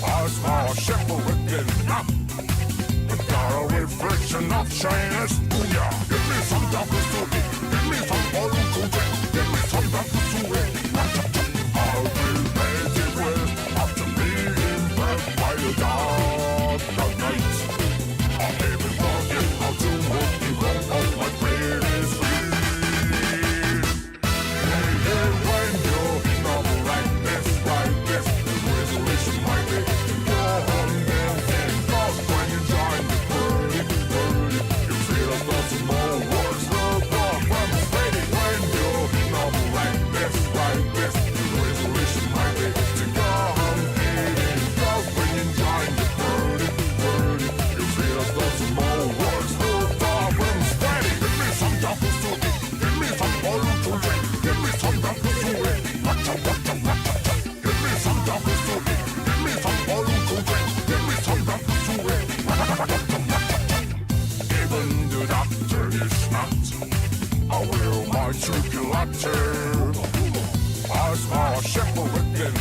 I smell a ship within the got a reflection of shyness. Ooh yeah, give me some darkness to eat, give me some oil to drink, give me some darkness to eat. I'll be painted with after being burned by the dark night. I'll never forget how to walk the road of my greatest fear. Hey, when you're novel like this, the resolution might be to go home and cause when you join the party, you feel as though some more words will come from the fading. When you're novel like this, the resolution might be to go home and cause when you join the party, you feel as though some more words will come from the fading. Give me some doubles to eat, give me some oil to drink, give me some doubles to eat. Give me some doubles to eat, give me some oil to drink, give me some doubles to eat. Even the doctor is not aware of my circulator. I smell a ship within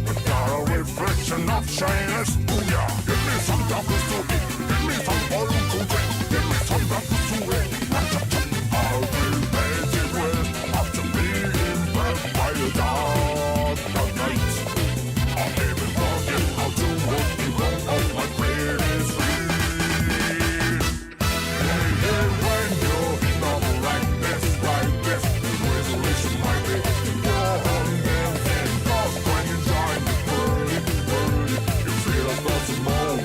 but got a reflection of shyness. Ooh yeah, give me some doubles to eat, give me some oil to drink, give me some doubles to eat. I'll be painted with after being burned by the dark night. I'll never forget how to walk the road of my greatest fear. Hey, when you're novel like this, the resolution might be to go home and cause when you join the party, you feel as though some more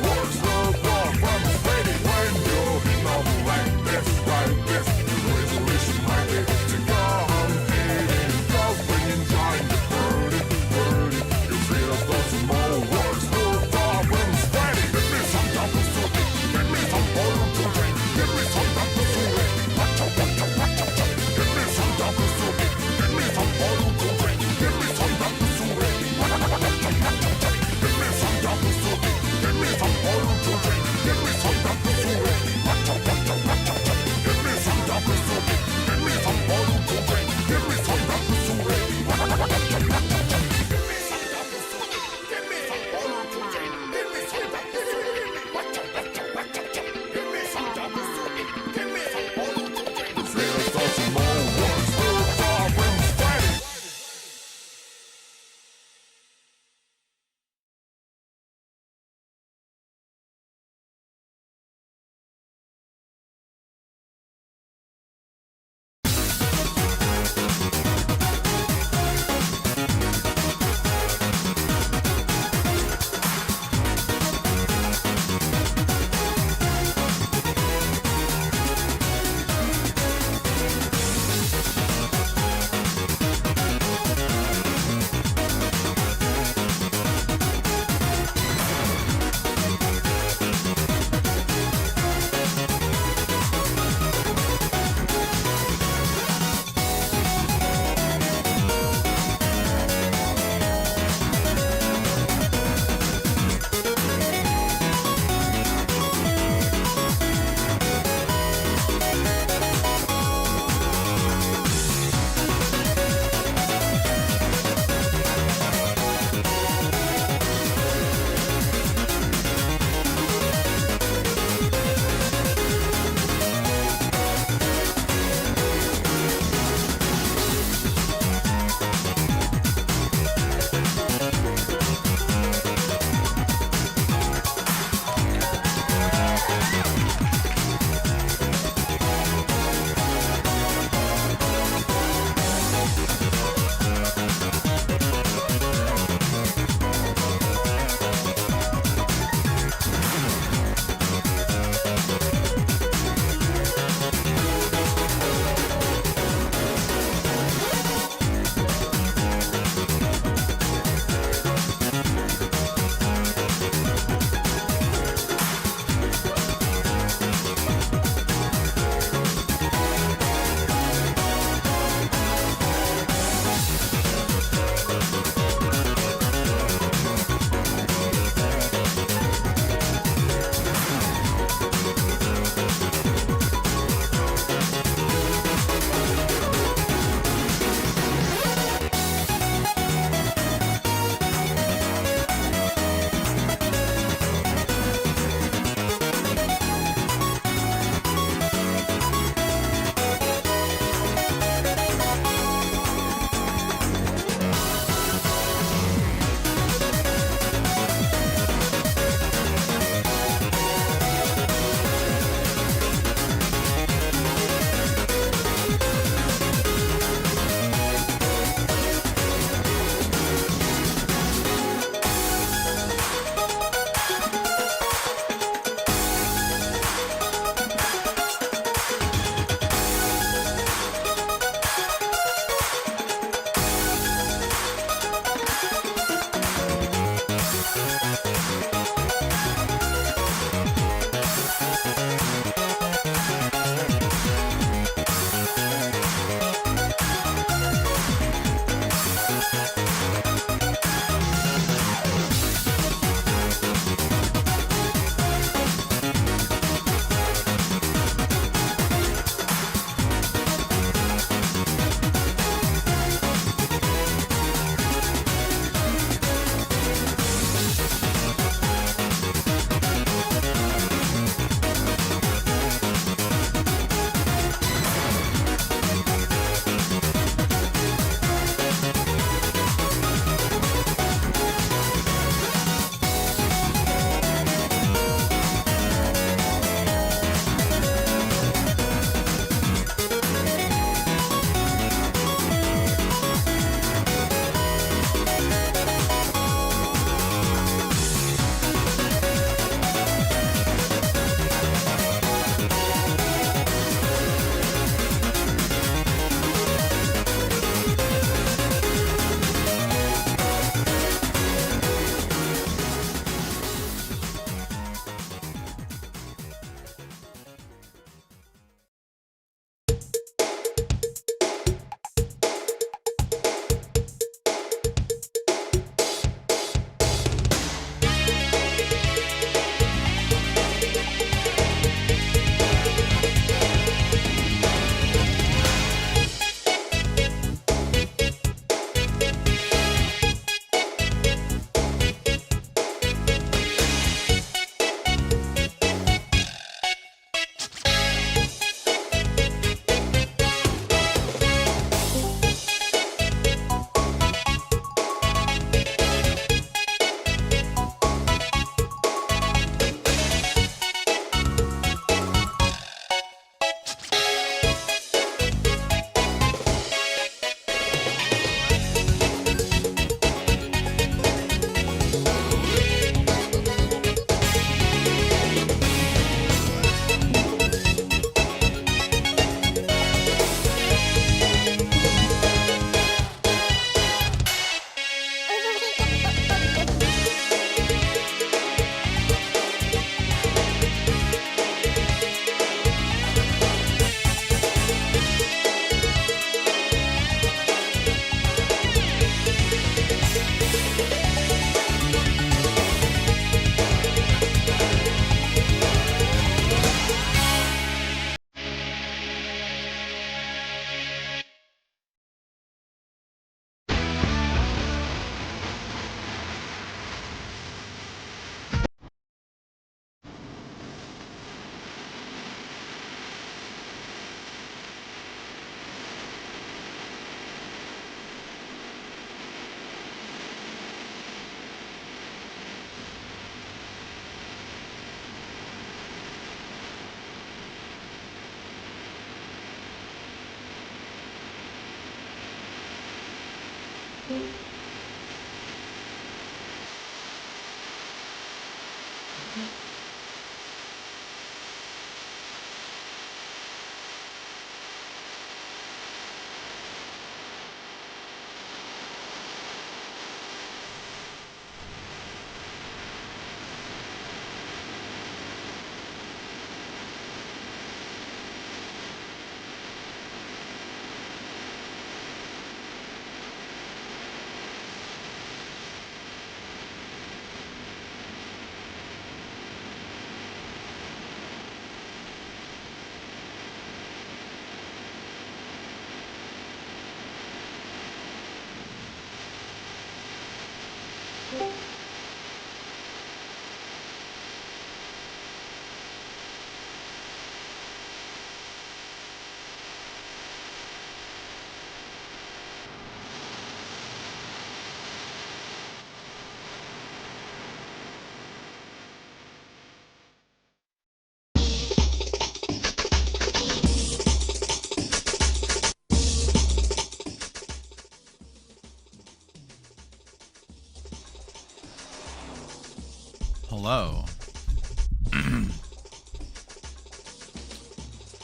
Hello.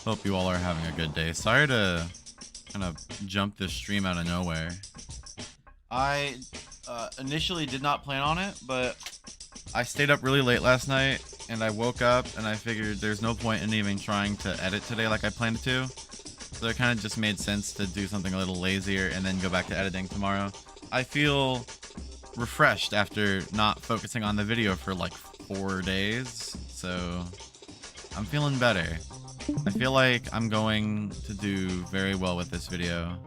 Hope you all are having a good day. Sorry to kind of jump this stream out of nowhere. I initially did not plan on it, but I stayed up really late last night and I woke up and I figured there's no point in even trying to edit today like I planned to. So it kind of just made sense to do something a little lazier and then go back to editing tomorrow. I feel refreshed after not focusing on the video for like 4 days, so I'm feeling better. I feel like I'm going to do very well with this video.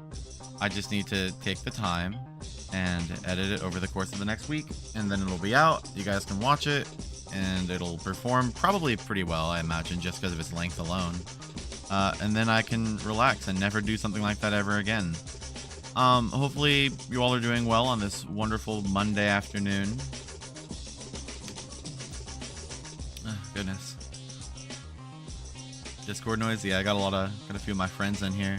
I just need to take the time and edit it over the course of the next week, and then it'll be out. You guys can watch it and it'll perform probably pretty well, I imagine, just because of its length alone. And then I can relax and never do something like that ever again. Hopefully you all are doing well on this wonderful Monday afternoon. Oh, goodness. Discord noise? Yeah, I got a few of my friends in here.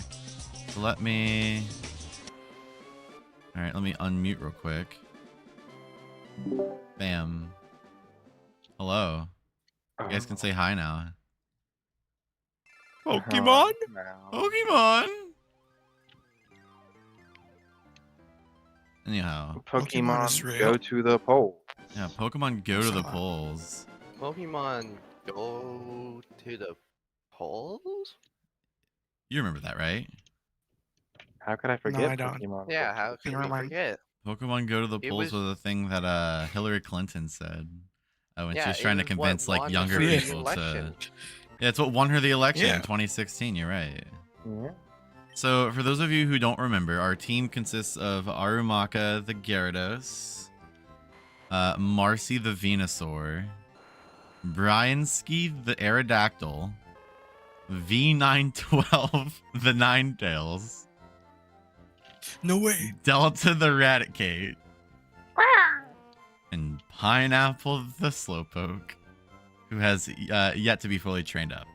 So let me... Alright, let me unmute real quick. Bam. Hello. You guys can say hi now. Pokemon? Pokemon? Anyhow. Pokemon go to the pole. Yeah, Pokemon go to the polls. Pokemon go to the polls? You remember that, right? How could I forget I don't. Pokemon? Yeah, how can you forget? Pokemon go to the polls was a thing that Hillary Clinton said when she was trying to convince like younger people to. Yeah, it's what won her the election in 2016. You're right. Yeah. So for those of you who don't remember, our team consists of Arumaka the Gyarados, Marcy the Venusaur, Bryansky the Aerodactyl, V912 the Ninetales. No way. Delta the Raticate. And Pineapple the Slowpoke, who has yet to be fully trained up.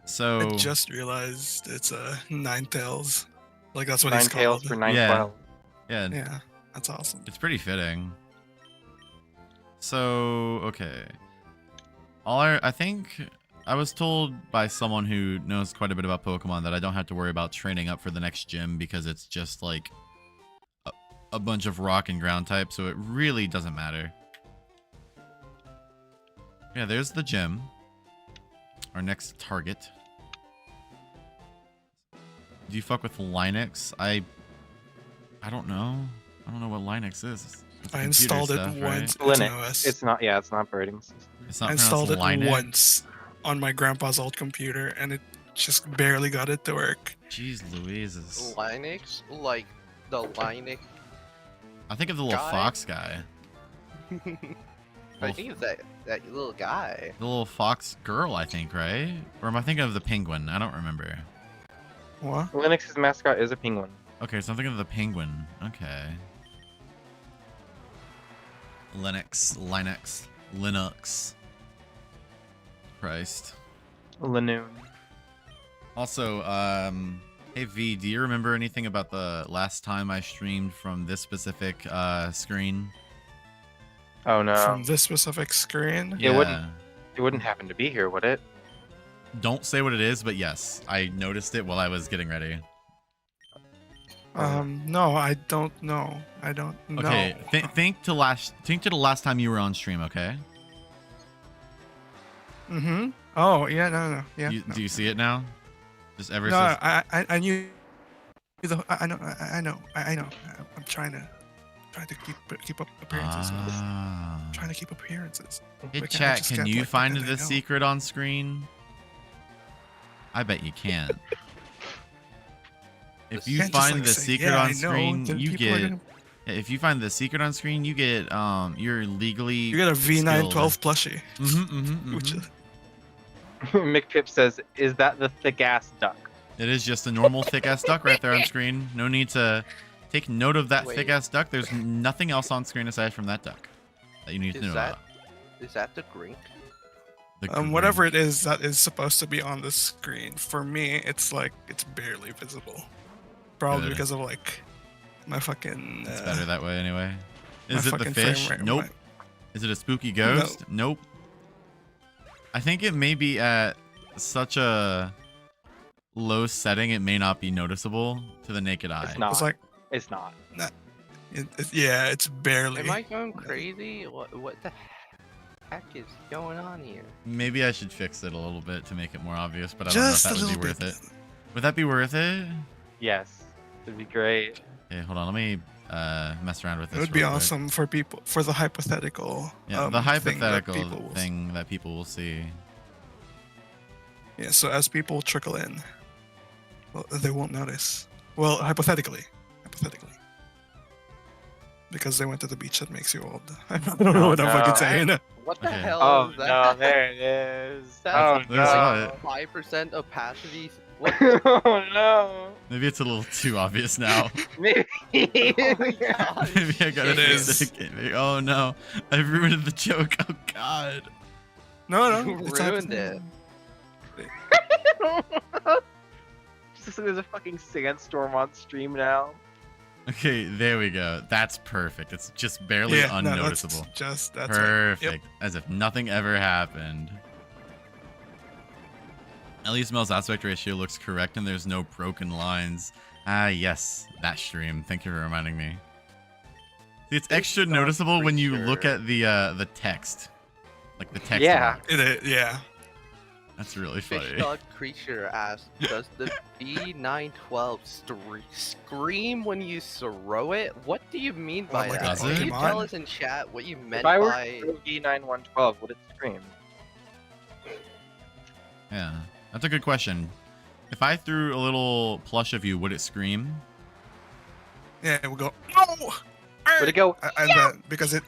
So I just realized it's Ninetales. Like that's what he's Ninetales called. for 912. Yeah. Yeah, that's awesome. It's pretty fitting. So okay. I think I was told by someone who knows quite a bit about Pokemon that I don't have to worry about training up for the next gym because it's just like a bunch of rock and ground types, so it really doesn't matter. Yeah, there's the gym. Our next target. Do you fuck with Linux? I don't know. I don't know what Linux is. I installed it once. Right? It's Linux. OS. It's not. Yeah, it's not operating system. It's not I installed it Linux. once on my grandpa's old computer, and it just barely got it to work. Jeez Louises. Linux? Like the Linux? I think of the little fox guy. I think it's that little guy. The little fox girl, I think, right? Or am I thinking of the penguin? I don't remember. What? Linux's mascot is a penguin. Okay, so I'm thinking of the penguin. Okay. Linux. Christ. Linoon. Also, hey V, do you remember anything about the last time I streamed from this specific screen? Oh no. From this specific screen? Yeah. It wouldn't happen to be here, would it? Don't say what it is, but yes, I noticed it while I was getting ready. No, I don't know. I don't know. Okay, think to the last time you were on stream, okay? Mm-hmm. Oh, yeah, no. Yeah. Do you see it now? Just ever No, since... I knew. I know. I'm trying to keep up appearances. I'm trying to keep appearances. Hey, Like, I chat, just can get, you like, find and I the know. secret on screen? I bet you can't. If you Can't just, find like, the say, secret "Yeah, on I know," screen, then you people are get gonna- If you find the secret on screen, you get you're legally. You get a V912 plushie. Which is, McPip says, "Is that the thick ass duck?" It is just a normal thick ass duck right there on screen. No need to take note of that Wait. thick ass duck. There's nothing else on screen aside from that duck that you need to know about. Is that the grink? The whatever green. it is that is supposed to be on the screen. For me, it's like it's barely visible. Probably Good. because of like my fucking. It's better that way anyway. my Is it the fucking frame fish? rate, Nope. my- Is it a spooky ghost? Nope. I think it may be at such a low setting it may not be noticeable to the naked eye. It's not. It's like It's not. yeah, it's barely. Am I going crazy? What the heck is going on here? Maybe I should fix it a little bit to make it more obvious, but I Just don't a know if that little would be bit. worth it. Would that be worth it? Yes, it'd be great. Okay, hold on. Let me mess around with this. It would be real quick. awesome for people for the hypothetical. Yeah, the hypothetical thing that people will see. Yeah, so as people trickle in, well, they won't notice. Well, hypothetically, because they went to the beach that makes you old. I don't know what I'm fucking no. saying. What the Okay. hell Oh is no, that? there it is. That's Oh There's no. 5% opacity. What? Oh no. Maybe it's a little too obvious now. Maybe. Oh my god. Maybe I gotta It fix is. it. Maybe- Oh no, I've ruined the joke. Oh god. No, You it's ruined hypothetical. Just like there's a fucking sandstorm on stream now. Okay, there we go. That's perfect. It's just barely Yeah, no, unnoticeable. that's just that's right. Perfect. As if nothing ever happened. At least Mel's aspect ratio looks correct and there's no broken lines. Ah, yes. That stream. Thank you for reminding me. See, it's extra Fish dog noticeable when you look creature. at the text. Like the text Yeah. box. It is, yeah. That's really Fish funny. dog creature asks, does the B912 scream when you throw it? What do you mean by my that? God, Can you Pokemon? tell us in chat what you meant If I were by... to V9112, would it scream? Yeah. That's a good question. If I threw a little plush of you, would it scream? Yeah, we'll go. No. Would it go? And then because it.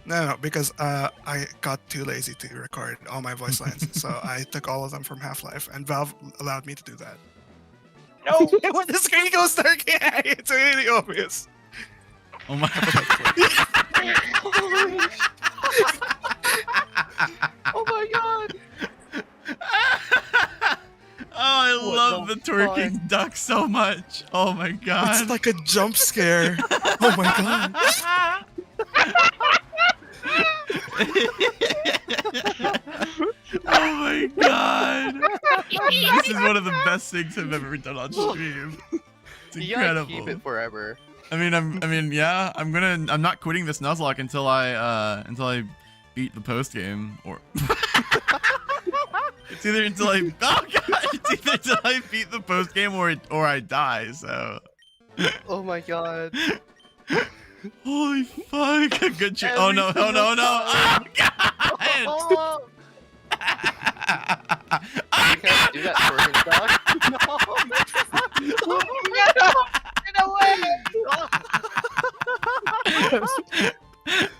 No, because I got too lazy to record all my voice lines, so I took all of them from Half-Life, and Valve allowed me to do that. No. When the screen goes dark, yeah, it's really obvious. Oh my Oh my god! Oh, I What love the the twerking duck so much. Oh my god. It's like a jump scare. Oh my god. Oh my god. This is one of the best things I've ever done on stream. It's You gotta incredible. keep it forever. Yeah, I'm not quitting this nuzlocke until I beat the post game or it's either until I it's either until I beat the post game or I die, so Oh my god. holy fuck. Good trick. Oh no, oh no, no. Oh god. Oh, Oh, you can't do that for him, dog. No.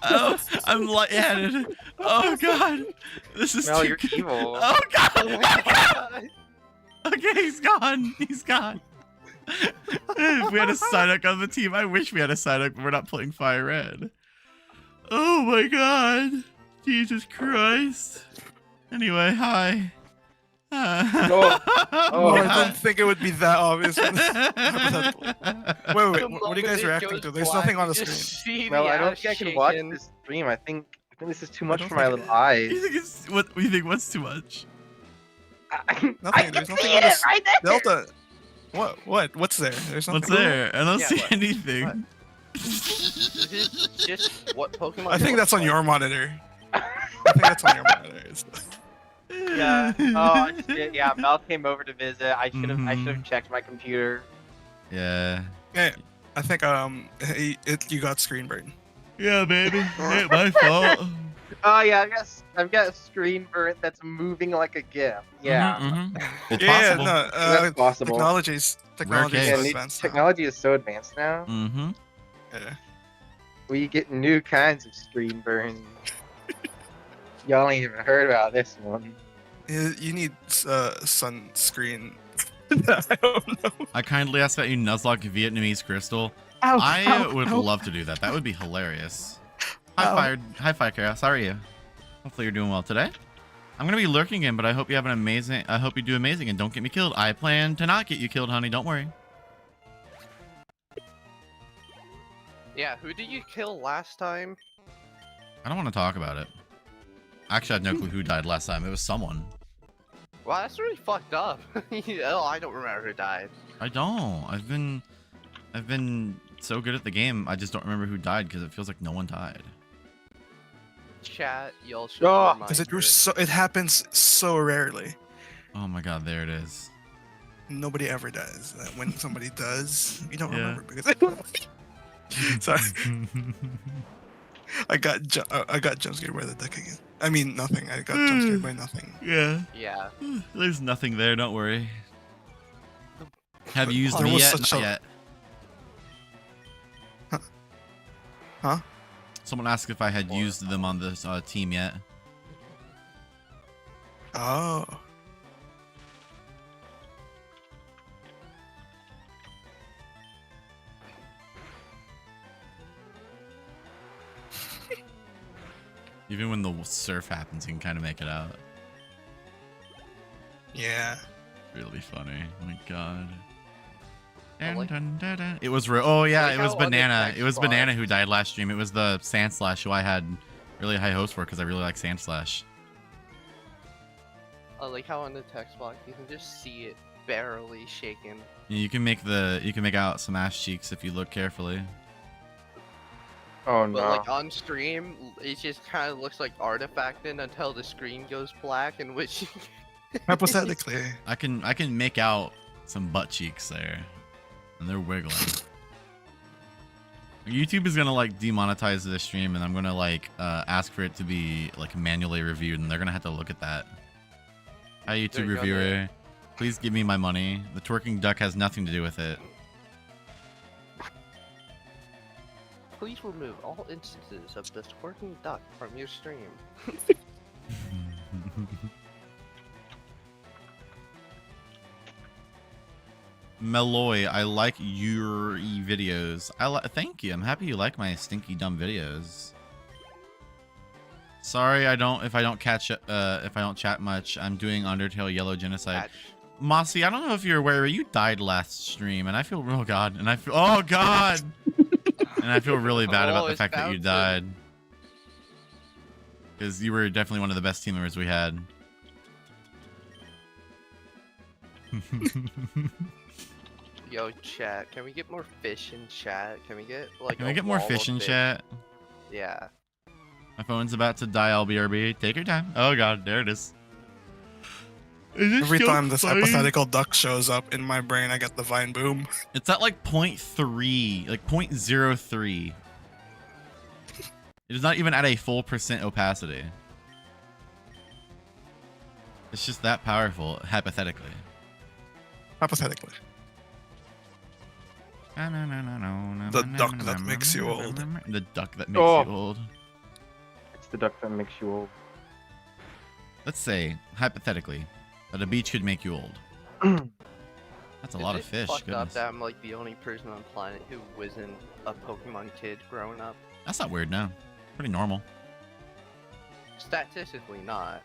Oh, I'm lightheaded. Oh god. This is Mel, too you're good. evil. Oh god. Oh my god. Okay, he's gone. He's gone. If we had a Psyduck on the team, I wish we had a Psyduck, but we're not playing Fire Red. Oh my god. Jesus Christ. Anyway, hi. Oh, Oh, I God. don't think it would be that obvious. Wait, The what are you guys moment it reacting goes to? There's black, nothing on the you just screen. see Mel, the I don't ass think I can watch shaking. this stream. I think this is too much don't for my think little eyes. You think it's what you think what's too much? Nothing. I There's can nothing see on it this right there. Delta. What? What's there? There's nothing. What's there? I don't Yeah, see what? anything. This is just what Pokemon. I think looks that's on like. your monitor. I think that's on your monitor. Yeah. Oh shit. Yeah. Mel came over to visit. I should have Mhm. checked my computer. Yeah. Yeah, I think you got screen burn. Yeah, baby. Ain't my fault. Oh yeah. I've got a screen burnt that's moving like a GIF. Yeah. Mhm. It's Yeah, possible. no, That's possible. technology's Rare so case. Yeah, advanced now. technology is so advanced now. Mm-hmm. Yeah. We get new kinds of screen burn. Y'all ain't even heard about this one. You need sunscreen. I don't know. I kindly ask that you nuzlocke Vietnamese Crystal. Ow, I ow, would ow. love to do that. That would be hilarious. Ow. Hi, Fire Chaos. How are you? Hopefully you're doing well today. I'm gonna be lurking in, but I hope you have an amazing. I hope you do amazing and don't get me killed. I plan to not get you killed, honey. Don't worry. Yeah, who did you kill last time? I don't want to talk about it. Actually, I have no clue who died last time. It was someone. Wow, that's really fucked up. Oh, I don't remember who died. I don't. I've been so good at the game. I just don't remember who died because it feels like no one died. Chat, y'all should Oh, Because it happens so rarely. Oh my god, there it is. Nobody ever does. When somebody does, you don't Yeah. remember because. Sorry, I got jump scared by the duck again. I mean nothing. I got jump scared by nothing. Yeah. Yeah. There's nothing there. Don't worry. Have you used There me was yet? such Not a- yet. Huh? Someone asked if I had used them on this team yet. Oh. Even when the surf happens, you can kind of make it out. Yeah. Really funny. Oh my god. I like- Dun, dun, dun, dun. It was oh yeah, like it was how on the Banana. text It was box- Banana who died last stream. It was the Sand Slash who I had really high hopes for because I really like Sand Slash. I like how on the text box you can just see it barely shaking. You can make out some ass cheeks if you look carefully. Oh But no. like on stream, it just kind of looks like artifacting until the screen goes black, in which Hypothetically. I can make out some butt cheeks there, and they're wiggling. YouTube is gonna like demonetize this stream, and I'm gonna like ask for it to be like manually reviewed, and they're gonna have to look at that. Hi, YouTube They're gonna- reviewer, please give me my money. The twerking duck has nothing to do with it. please remove all instances of the twerking duck from your stream. Meloy, I like your videos. Thank you. I'm happy you like my stinky dumb videos. Sorry, if I don't chat much. I'm doing Undertale Yellow Genocide. Catch. Mossy, I don't know if you're aware, you died last stream, and I feel oh god, and I feel oh god, and I feel really bad about the it's fact that you bound to. died, because you were definitely one of the best team members we had. Yo, chat, can we get more fish in chat? Can we get like Can we a get more wall fish of in chat? Yeah. My phone's about to die. LBRB. Take your time. Oh god, there it is. Is this Every so time this funny? hypothetical duck shows up in my brain, I get the vine boom. It's at like 0.3, like 0.03. It is not even at a full % opacity. It's just that powerful, hypothetically. Hypothetically. The duck that makes you old. The duck that makes Oh. you old. It's the duck that makes you old. Let's say, hypothetically, that a beach could make you old. That's a lot of Is it fish. fucked up Goodness. that I'm like the only person on the planet who wasn't a Pokemon kid growing up? That's not weird, no. Pretty normal. Statistically, not.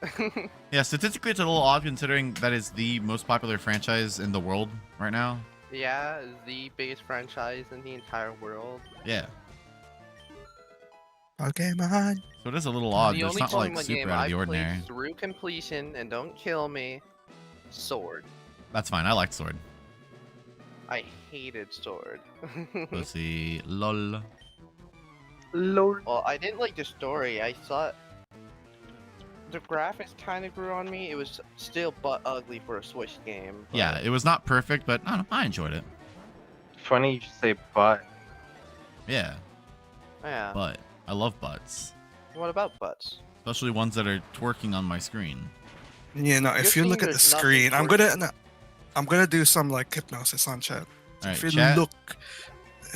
Yeah, statistically, it's a little odd considering that is the most popular franchise in the world right now. Yeah, the biggest franchise in the entire world. Yeah. Pokemon. So it is a little odd, The but it's only not like Pokemon super game out of I've the ordinary. played through completion, and don't kill me, Sword. That's fine. I liked Sword. I hated Sword. Pussy. Lol. Lord. Well, I didn't like the story. I thought the graphics kind of grew on me. It was still butt ugly for a Switch game. but- Yeah, it was not perfect, but I don't know, I enjoyed it. Funny you should say butt. Yeah, Yeah. but I love butts. What about butts? Especially ones that are twerking on my screen. Yeah, no. If Good you thing look at the there's nothing screen, I'm for gonna do some like hypnosis on chat. So Alright, if you chat. look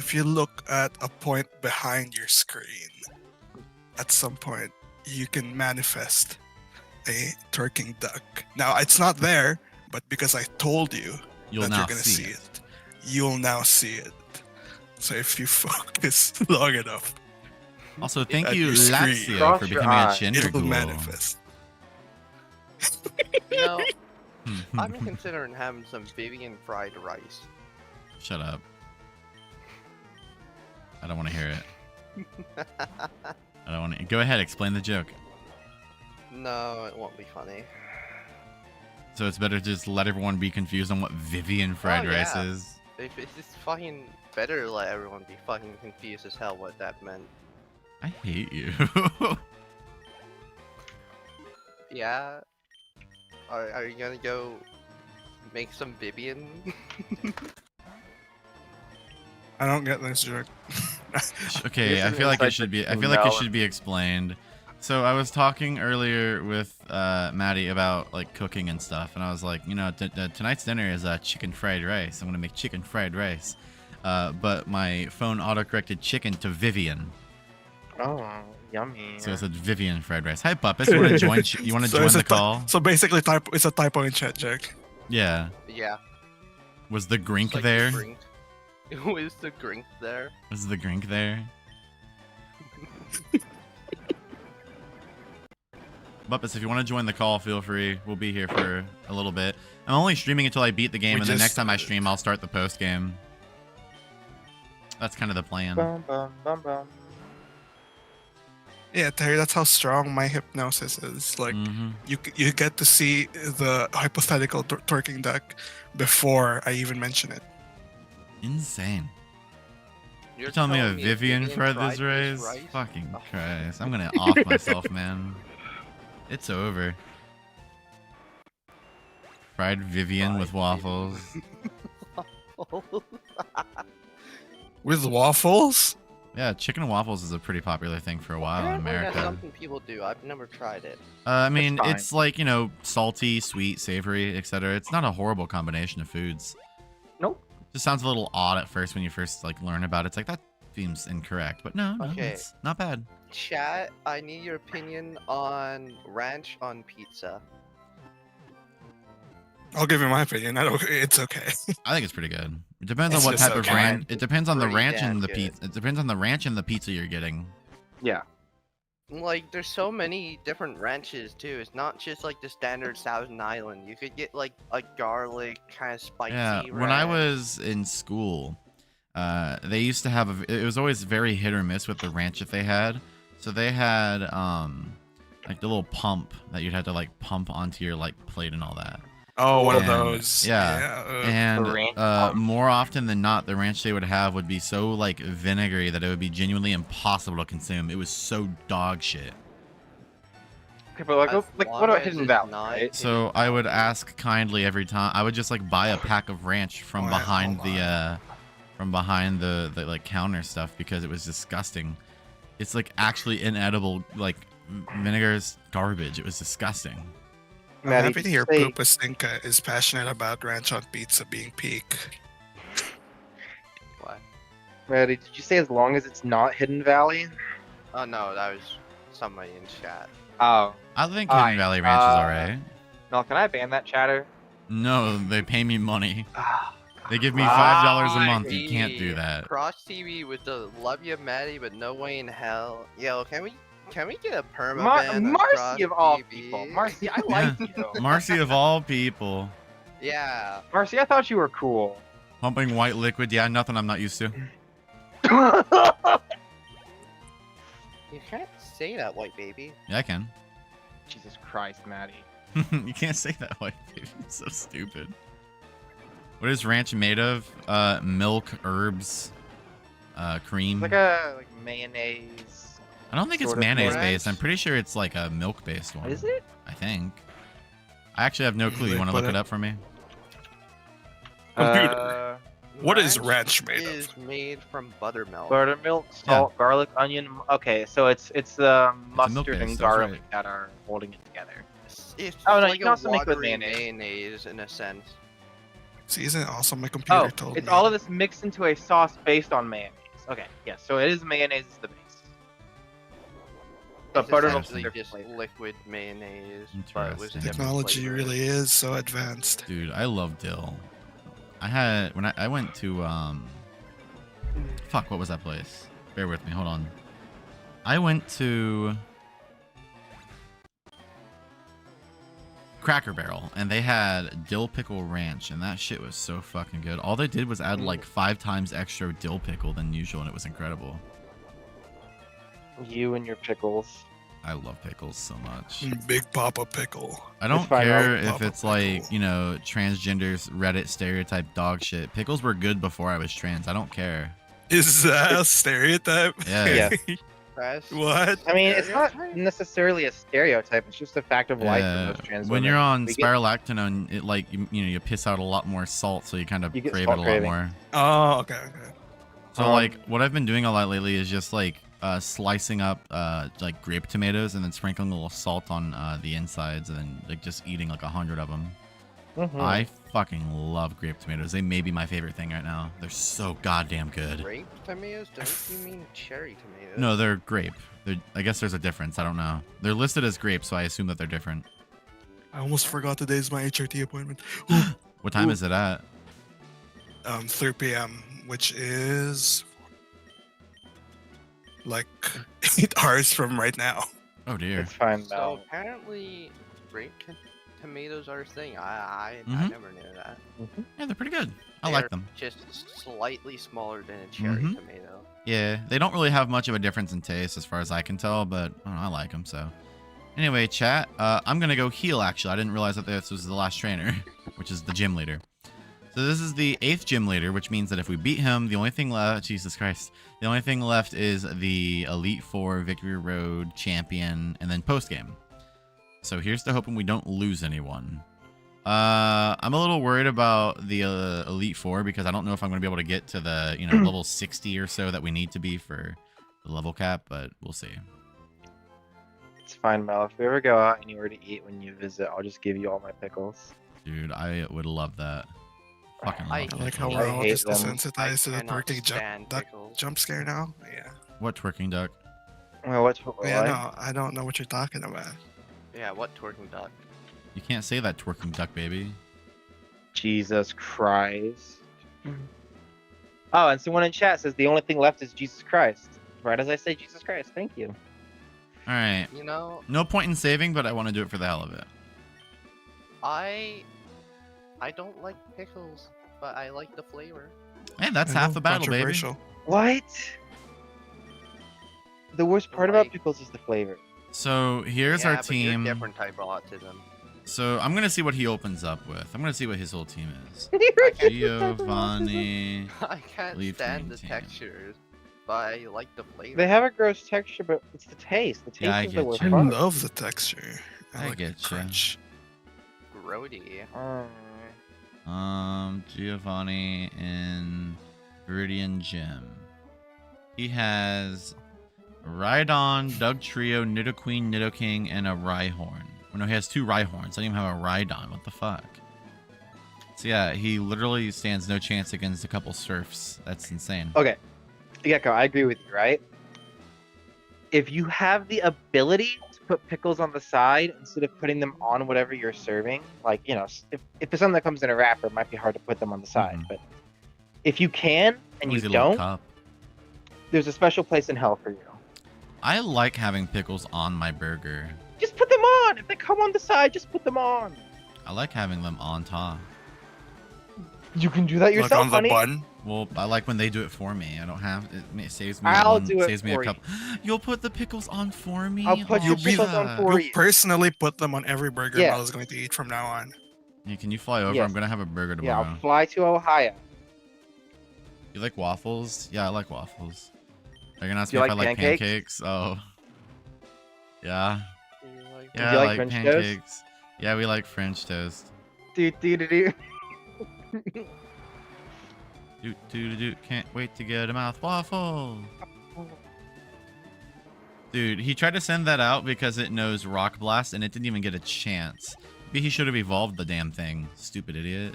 if you look at a point behind your screen, at some point you can manifest a twerking duck. Now it's not there, but because I told you You'll that now you're gonna see it, you'll now see it. So if you focus long enough, Also, thank At you, your screen. Lazio, Cross for your becoming a eye. gender it'll ghoul. manifest. You know, I'm considering having some Vivian fried rice. Shut up. I don't want to hear it. I don't want to. Go ahead, explain the joke. No, it won't be funny. So it's better to just let everyone be confused on what Vivian fried Oh, rice yeah. is. If it's just fucking better to let everyone be fucking confused as hell what that meant. I hate you. Yeah? Are you gonna go make some Vivian? I don't get this joke. Okay, Here's I an feel like it insight should be. I between feel like it Mel should be explained. So I was talking earlier with Maddie about like cooking and stuff, and I was like, you know, tonight's dinner is chicken fried rice. I'm gonna make chicken fried rice, but my phone autocorrected chicken to Vivian, Oh, yummy. so it said Vivian fried rice. Hi, Puppets. You want to join? You want to join it's the a ty- call? So basically, it's a typo in chat joke. Yeah. Yeah. Was the grink It's like there? The grink. Was the grink there? Was the grink there? Puppets, if you want to join the call, feel free. We'll be here for a little bit. I'm only streaming until I beat the game, We and the just- next time I stream, I'll start the post game. That's kind of the plan. Bum, bum, bum, bum. Yeah, Terry, that's how strong my hypnosis is. Like, Mhm. you get to see the hypothetical twerking duck before I even mention it. Insane. You're You're telling me a telling Vivian fried this rice? Fucking Christ. I'm gonna off myself, man. It's over. Fried Vivian with waffles. With waffles? Yeah, chicken and waffles is a pretty popular thing for a while in Apparently that's America. something people do. I've never tried it. I mean, fine. it's like, you know, salty, sweet, savory, etc. It's not a horrible combination of foods. Nope. Just sounds a little odd at first when you first like learn about it. It's like that seems incorrect, but no, Okay. it's not bad. Chat, I need your opinion on ranch on pizza. I'll give you my opinion. It's okay. I think it's pretty good. It depends It's on what just type of okay. ranch. It depends on the Pretty ranch damn and the good. pizza. It depends on the ranch and the pizza you're getting. Yeah. Like, there's so many different ranches too. It's not just like the standard Thousand Island. You could get like a garlic kind of spicy. Yeah, when I ranch. was in school, they used to have it was always very hit or miss with the ranch that they had. So they had like the little pump that you'd have to like pump onto your like plate and all that. Oh, one of And- those. yeah. The And ranch pump. more often than not, the ranch they would have would be so like vinegary that it would be genuinely impossible to consume. It was so dog shit. Okay, but like, As what long about as Hidden it's Valley, not- right? So I would ask kindly every time. I would just like buy a pack of ranch from Wait, behind hold the like counter stuff because it was disgusting. It's like actually inedible. Like vinegar is garbage. It was disgusting. I'm Maddie, happy to did hear you say- Poopa Stinka is passionate about ranch on pizza being peak. What? Maddie, did you say as long as it's not Hidden Valley? Oh no, that was somebody in chat. Oh. I think Hidden Alright, Valley Ranch is alright. Mel, can I ban that chatter? No, they pay me money. Ah, They give me Right. $5 a month. You can't do that. Cross TV with the love you, Maddie, but no way in hell. Yo, can we get a perma ban on Marcy Cross of all TV? people. Marcy, I like you. Marcy of all people. Yeah. Marcy, I thought you were cool. Pumping white liquid. Yeah, nothing I'm not used to. You can't say that, white baby. Yeah, I can. Jesus Christ, Maddie. You can't say that white baby. It's so stupid. What is ranch made of? Milk, herbs, cream. It's like a mayonnaise. I don't think it's sort of mayonnaise ranch. based. I'm pretty sure it's like a milk based one. Is it? I think. I actually have no clue. You They want to put look it- it up for me? Computer. What is ranch made of? Is made from buttermilk. Buttermilk, salt, garlic, onion. Okay, so it's the milk mustard and base, that's garlic right. that are holding it together. It's Oh, no, you like can a also make with watery mayonnaise. mayonnaise in a sense. Season. Also, my computer Oh, told it's me. all of this mixed into a sauce based on mayonnaise. Okay, yeah, so it is mayonnaise is the base. But It's buttermilk's essentially different just flavor. liquid mayonnaise, but with Interesting. different Technology flavors. really is so advanced. Dude, I love dill. I had when I went to fuck, what was that place? Bear with me, hold on. I went to Cracker Barrel and they had dill pickle ranch and that shit was so fucking good. All they did was add like 5 times extra dill pickle than usual and it was incredible. You and your pickles. I love pickles so much. Big Papa Pickle. I don't fine, care I'll if pop it's a like, pickle. you know, transgenders Reddit stereotype dog shit. Pickles were good before I was trans. I don't care. Is that a stereotype? Yeah. That's What? I mean, it's not stereotype? necessarily a stereotype. It's just a fact of life for Yeah. most trans When women. you're on We get- spirulactone, it like you know you piss out a lot more salt, so you kind of You get crave it salt a lot craving. more. Oh, okay. So Um, like what I've been doing a lot lately is just like slicing up like grape tomatoes and then sprinkling a little salt on the insides and then like just eating like 100 of them. Mhm. I fucking love grape tomatoes. They may be my favorite thing right now. They're so goddamn good. Grape tomatoes? Don't you mean cherry tomatoes? No, they're grape. I guess there's a difference. I don't know. They're listed as grape, so I assume that they're different. I almost forgot today's my HRT appointment. What time Ooh. is it at? 3 p.m., which is like 8 hours from right now. Oh dear. It's fine, So Mel. apparently, grape tomatoes are a thing. I Mhm. never knew that. Yeah, they're pretty good. I like They're them. Just slightly smaller than a cherry Mhm. tomato. Yeah, they don't really have much of a difference in taste as far as I can tell, but I don't know, I like them so. Anyway, chat, I'm gonna go heal actually. I didn't realize that this was the last trainer, which is the gym leader. So this is the 8th gym leader, which means that if we beat him, the only thing left, Jesus Christ, the only thing left is the Elite Four Victory Road champion and then post game. So here's to hoping we don't lose anyone. I'm a little worried about the Elite Four because I don't know if I'm going to be able to get to the level 60 or so that we need to be for the level cap, but we'll see. It's fine, Mel. If we ever go out anywhere to eat when you visit, I'll just give you all my pickles. Dude, I would love that. Fucking love I I like how pickles. we're I all hate just them. desensitized to the cannot twerking stand duck pickles. jump scare now. Yeah. What twerking duck? Well, what's what? Yeah, no, I don't know what you're talking about. Yeah, what twerking duck? You can't say that twerking duck, baby. Jesus Christ. Oh, and someone in chat says the only thing left is Jesus Christ. Right as I say Jesus Christ. Thank you. All right. You know, No point in saving, but I want to do it for the hell of it. I don't like pickles, but I like the flavor. Hey, that's I half know, the battle, baby. controversial. What? The worst part about Like- pickles is the flavor. So here's Yeah, our but you're team. different type of autism. So I'm gonna see what he opens up with. I'm gonna see what his whole team is. can't- Giovanni. I can't Leaf stand green the team. textures, but I like the flavor. They have a gross texture, but it's the taste. The taste Yeah, I is the get worst you. I part. love the texture. I like get the ya. crunch. Grody. Giovanni in Viridian Gym. He has Rhydon, Doug Trio, Nidoqueen, Nidoking, and a Rhyhorn. Oh, no, he has 2 Rhyhorns. I don't even have a Rhydon. What the fuck? So yeah, he literally stands no chance against a couple Surfs. That's insane. Okay. Gecko, I agree with you, right? If you have the ability to put pickles on the side instead of putting them on whatever you're serving, like, if it's something that comes in a wrapper, it might be hard to put them on the side. Mhm. But if you can and you Easy little don't, cup. there's a special place in hell for you. I like having pickles on my burger. Just put them on. If they come on the side, just put them on. I like having them on top. You can do that Like yourself, on the honey. bun. Well, I like when they do it for me. I don't have it saves me. I'll one, do it saves me a for you. couple. You'll put the pickles on for me. I'll put your Oh, pickles on yeah. for You'll you. personally put them on every burger Yeah. Mel is going to eat from now on. Yeah, can you fly over? Yes. I'm gonna have a burger Yeah, tomorrow. I'll fly to Ohio. You like waffles? Yeah, I like waffles. Are you gonna ask Do me you if I like like pancakes? pancakes? Oh. Yeah. Do you like Yeah, you I like like French toast? pancakes. Yeah, we like French toast. Do. Do. Can't wait to get a mouth waffle. Dude, he tried to send that out because it knows Rock Blast and it didn't even get a chance. Maybe he should have evolved the damn thing. Stupid idiot.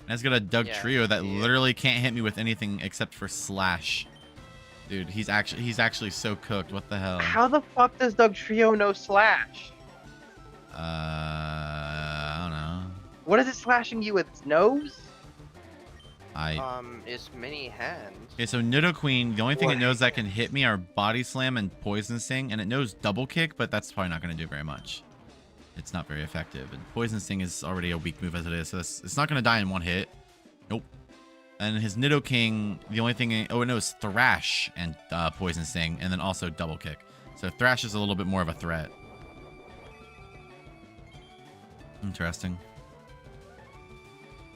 And it's got a Doug Yeah, Trio that yeah. literally can't hit me with anything except for slash. Dude, he's actually so cooked. What the hell? How the fuck does Doug Trio know slash? I don't know. What is it slashing you with? Its nose? It's many hands. Okay, so Nidoqueen, the only thing it What? knows that can hit me are Body Slam and Poison Sting, and it knows Double Kick, but that's probably not going to do very much. It's not very effective, and Poison Sting is already a weak move as it is, so it's not going to die in one hit. Nope. And his Nidoking, the only thing, it knows Thrash and Poison Sting, and then also Double Kick. So Thrash is a little bit more of a threat. Interesting.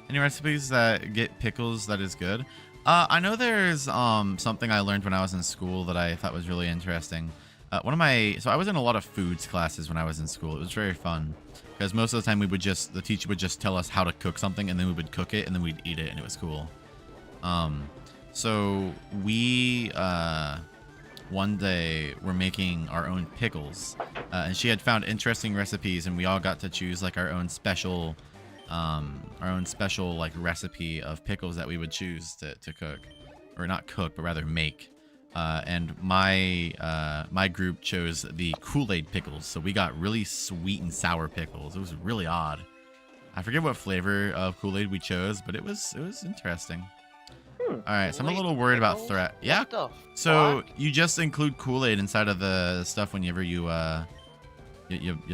Any recipes that get pickles that is good? I know there's something I learned when I was in school that I thought was really interesting. So I was in a lot of foods classes when I was in school. It was very fun because most of the time the teacher would just tell us how to cook something, and then we would cook it, and then we'd eat it, and it was cool. So we one day were making our own pickles, and she had found interesting recipes, and we all got to choose like our own special like recipe of pickles that we would choose to cook, or not cook, but rather make. And my group chose the Kool-Aid pickles, so we got really sweet and sour pickles. It was really odd. I forget what flavor of Kool-Aid we chose, but it was interesting. All right, so I'm a little worried about threat. Yeah. What the So fuck? you just include Kool-Aid inside of the stuff whenever you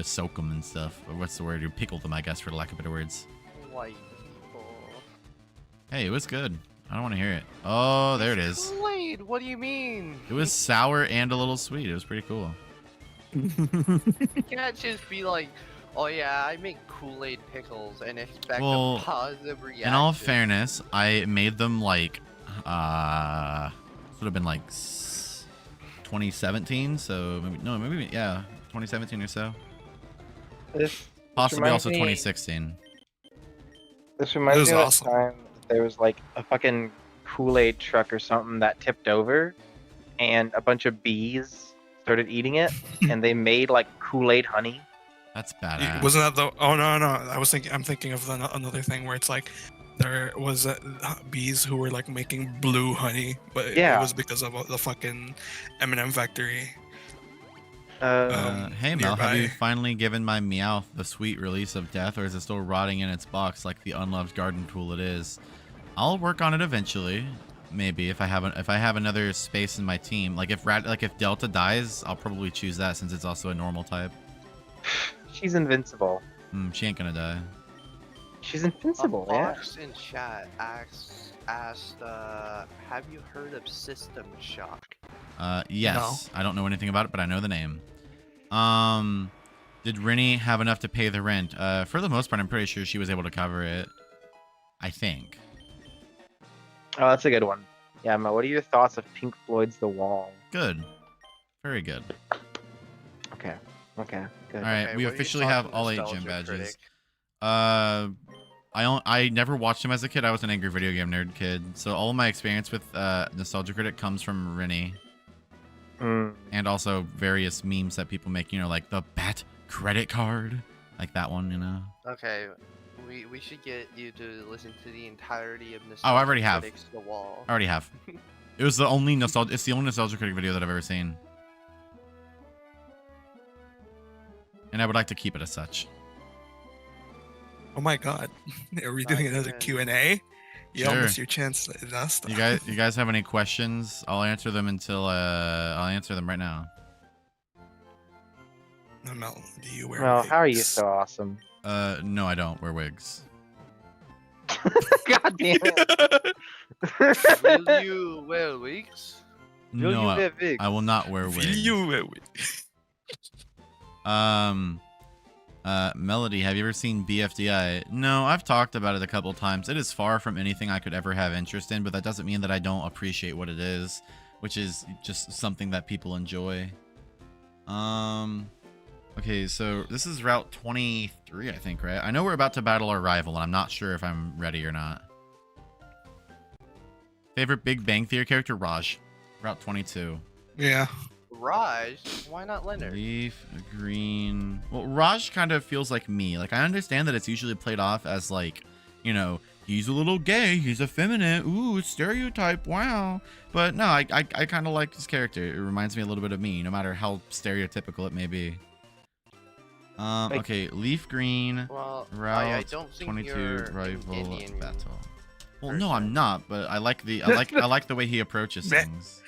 soak them and stuff. Or what's the word? You pickle them, I guess, for lack of better words. White people. Hey, it was good. I don't want to hear it. Oh, there it is. Kool-Aid, what do you mean? It was sour and a little sweet. It was pretty cool. You can't just be like, oh yeah, I make Kool-Aid pickles and expect Well, a positive reaction. In all fairness, I made them like, would have been like 2017. So maybe yeah, 2017 or so. This Possibly reminds also me- 2016. This reminds was me of awesome. the time that there was like a fucking Kool-Aid truck or something that tipped over, and a bunch of bees started eating it, and they made like Kool-Aid honey. That's badass. Wasn't that the? Oh no, no. I'm thinking of another thing where it's like there was bees who were like making blue honey, but Yeah. it was because of the fucking M&M factory. Hey Mel, have you nearby. finally given my Meowth the sweet release of death, or is it still rotting in its box like the unloved garden tool it is? I'll work on it eventually. Maybe if I have another space in my team. Like if Delta dies, I'll probably choose that since it's also a normal type. She's invincible. She ain't gonna die. She's A invincible, yeah. Fox in chat asked, have you heard of System Shock? Yes. I don't know anything about it, but I know the name. Did Rinny have enough to pay the rent? For the most part, I'm pretty sure she was able to cover it. I think. Oh, that's a good one. Yeah, Mo, what are your thoughts of Pink Floyd's The Wall? Good. Very good. Okay, good. All right, Okay, we what are your officially thoughts have on all 8 Nostalgia gym badges. Critic? I never watched him as a kid. I was an angry video game nerd kid. So all of my experience with Nostalgia Critic comes from Rinny, Mm, and also various memes that people make. You know, like the Bat credit card, like that one. You know. Okay, we should get you to listen to the entirety of Nostalgia Oh, I already have. Critic's The Wall. I already have. It was the only nostalgia. It's the only Nostalgia Critic video that I've ever seen, and I would like to keep it as such. Oh my god, are we doing it as a Nice. Q&A? You Sure. almost your chance to ask You guys have any questions? I'll answer them until I'll answer them right now. No, Mel, do you wear well, how are you wigs? so awesome? No, I don't wear wigs. God damn it. Will you wear wigs? Will No, you I, wear wigs? I will not wear Will wigs. you wear wigs? Melody, have you ever seen BFDI? No, I've talked about it a couple times. It is far from anything I could ever have interest in, but that doesn't mean that I don't appreciate what it is, which is just something that people enjoy. Okay, so this is Route 23, I think, right? I know we're about to battle our rival, and I'm not sure if I'm ready or not. Favorite Big Bang Theory character? Raj. Route 22. Yeah. Raj? Why not Leonard? Leaf, green. Well, Raj kind of feels like me. Like, I understand that it's usually played off as, like, you know, he's a little gay, he's effeminate, ooh, stereotype, wow. But no, I kind of like his character. It reminds me a little bit of me, no matter how stereotypical it may be. Okay, leaf green, Well, I route don't think 22, you're an rival Indian battle. Well, person. no, I'm not, but I like I like the way he approaches Meh. things.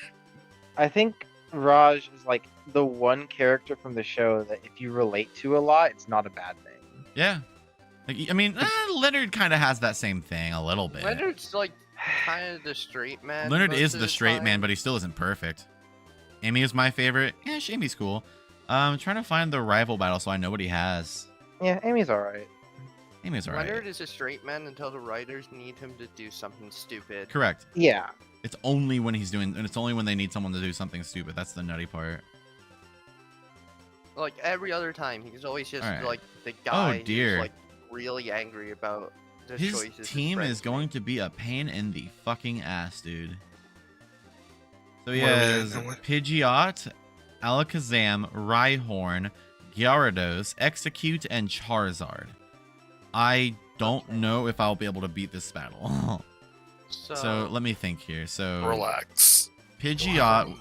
I think Raj is like the one character from the show that if you relate to a lot, it's not a bad thing. Yeah. Like, I mean, Leonard kind of has that same thing a little bit. Leonard's like kind of the straight man. Leonard most is of the straight man, time. but he still isn't perfect. Amy is my favorite. Yeah, Amy's cool. I'm trying to find the rival battle so I know what he has. Yeah, Amy's alright. Amy's alright. Leonard is a straight man until the writers need him to do something stupid. Correct. Yeah. It's only when he's doing, and it's only when they need someone to do something stupid. That's the nutty part. Like every other time, he's always just Alright. like the guy dear. who's like really angry about the His choices. team is going to be a pain in the fucking ass, dude. So he What are we has doing? What- Pidgeot, Alakazam, Rhyhorn, Gyarados, Execute, and Charizard. I don't know if I'll be able to beat this battle. So let me think here. So Relax. Pidgeot.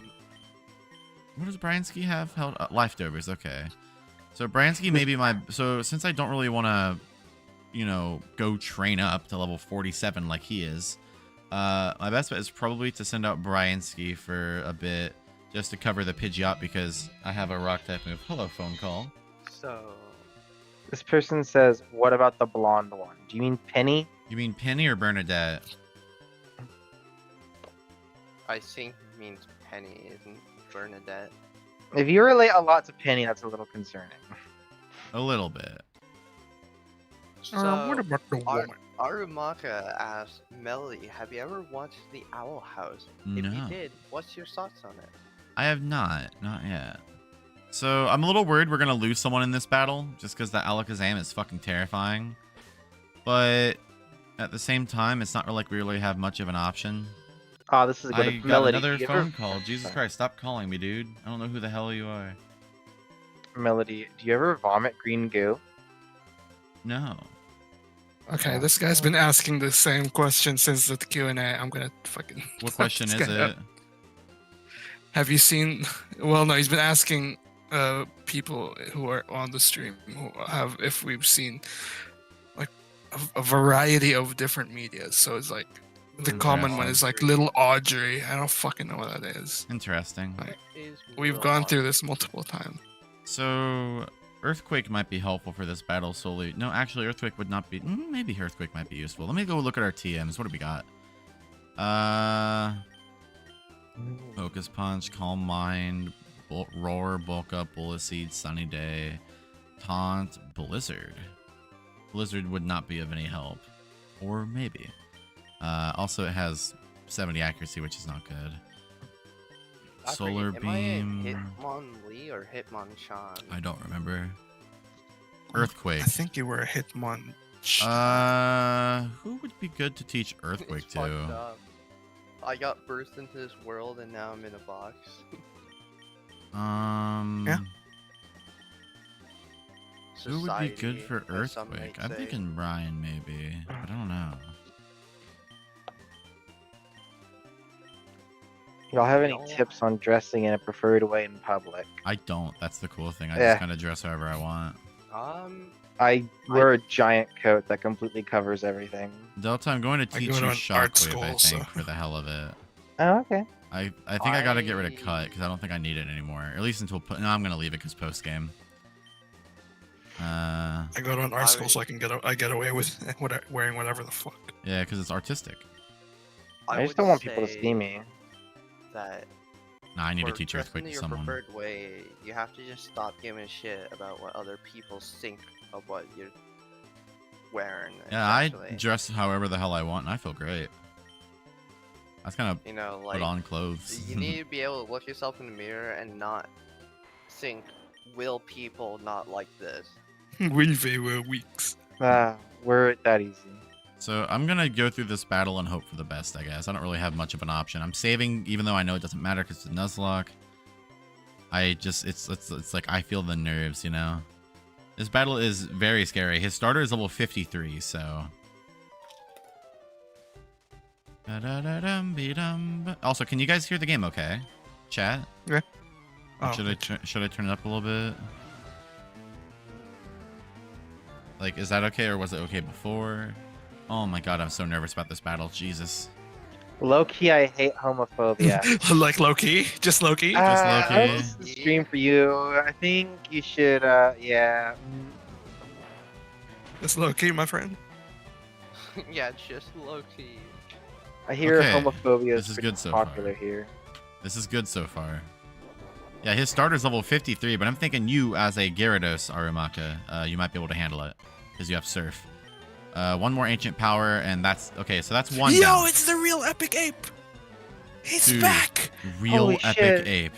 What does Briansky have held? Leftovers. Okay. So Briansky may be my. So since I don't really want to, you know, go train up to level 47 like he is, my best bet is probably to send out Briansky for a bit just to cover the Pidgeot because I have a rock type move. Hello, phone call. So This person says, what about the blonde one? Do you mean Penny? You mean Penny or Bernadette? I think it means Penny, isn't Bernadette? If you relate a lot to Penny, that's a little concerning. A little bit. So What about the woman? Arumaka asked Melly, have you ever watched The Owl House? If you No. did, what's your thoughts on it? I have not yet. So I'm a little worried we're gonna lose someone in this battle, just because the Alakazam is fucking terrifying. But at the same time, it's not like we really have much of an option. Oh, this is a good I got Melody. another do you ever- phone call. Jesus Christ, stop calling me, dude. I don't know who the hell you are. Melody, do you ever vomit green goo? No. Okay, this guy's been asking the same question since the Q&A. I'm gonna fucking. What question This is guy- it? Have you seen? Well, no, he's been asking people who are on the stream who have if we've seen like a variety of different media. So it's like the common one is like Little Audrey. I don't fucking know what that is. Interesting. Like, Is We've Will gone on- through this multiple times. So Earthquake might be helpful for this battle solely. No, actually, Earthquake would not be. Maybe Earthquake might be useful. Let me go look at our TMs. What do we got? Focus Punch, Calm Mind, Roar, Bulk Up, Bullet Seed, Sunny Day, Taunt, Blizzard. Blizzard would not be of any help. Or maybe. Also, it has 70 accuracy, which is not good. I Solar forget, am I in Beam. Hitmonlee or Hitmonchan? I don't remember. Earthquake. I think you were a Hitmon. Who would be good to teach Earthquake It's fucked to? up. I got birthed into this world and now I'm in a box. Yeah. Who would be good Society, for as some Earthquake? might I'm say. thinking Brian maybe, but I don't know. Y'all have any No. tips on dressing in a preferred way in public? I don't. That's the cool thing. I Yeah. just kind of dress however I want. I wear a giant coat that completely covers everything. Delta, I'm going to I teach go you to an art Shockwave, I school, think, so- for the hell of it. Oh, okay. I think I gotta get rid of Cut, because I don't think I need it anymore. At least until... No, I'm gonna leave it, because post-game. I go to an art school so I can get away with wearing whatever the fuck. Yeah, because it's artistic. I just would don't want people to say see me. That Nah, I need to for teach dressing Earthquake to your someone. preferred way, you have to just stop giving a shit about what other people think of what you're wearing. Yeah, I essentially. dress however the hell I want, and I feel great. I just kind of You know, put like on clothes. you need to be able to look yourself in the mirror and not think, will people not like this? Will they wear weeks? We're that easy. So I'm gonna go through this battle and hope for the best, I guess. I don't really have much of an option. I'm saving, even though I know it doesn't matter because it's a nuzlocke. I just, it's like I feel the nerves, you know. This battle is very scary. His starter is level 53, so Also, can you guys hear the game okay? Chat? Yeah. Oh, Should I turn it up a little bit? Like, is that okay, or was it okay before? Oh my god, I'm so nervous about this battle. Jesus. Low key, I hate homophobia. like Loki, just Loki. Just low key. This is a stream for you. I think you should. Yeah. Just Loki, my friend. Yeah, it's just low key. I hear Okay, homophobia this is is pretty good so popular far. here. This is good so far. Yeah, his starter's level 53, but I'm thinking you, as a Gyarados Arumaka, you might be able to handle it, because you have Surf. One more Ancient Power, and that's... Okay, so that's one Yo, down. it's the real epic ape. He's Dude. back. Real Holy epic shit. ape.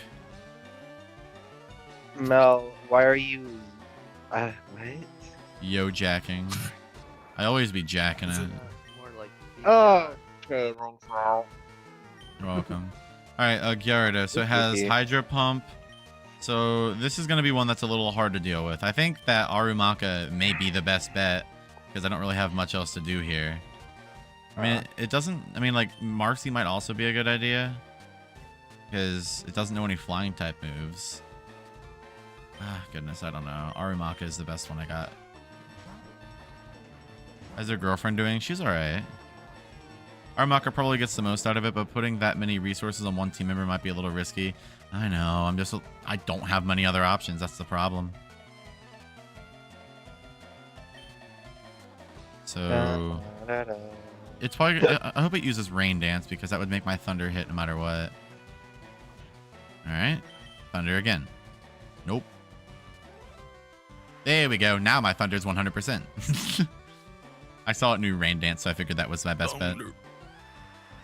Mel, why are you? What? Yo jacking. I always be jacking it. More like. Oh. Okay, thanks, Mel. You're welcome. Alright, Gyarados. So it has Hydro Pump. So this is going to be one that's a little hard to deal with. I think that Arumaka may be the best bet, because I don't really have much else to do here. I mean, it doesn't... I mean, like, Marcy might also be a good idea, because it doesn't know any flying type moves. Ah, goodness, I don't know. Arumaka is the best one I got. How's your girlfriend doing? She's alright. Arumaka probably gets the most out of it, but putting that many resources on one team member might be a little risky. I know, I don't have many other options, that's the problem. So... It's probably... I hope it uses Rain Dance, because that would make my Thunder hit no matter what. Alright. Thunder again. Nope. There we go. Now my Thunder's 100%. I saw it knew Rain Dance, so I figured that was my best bet.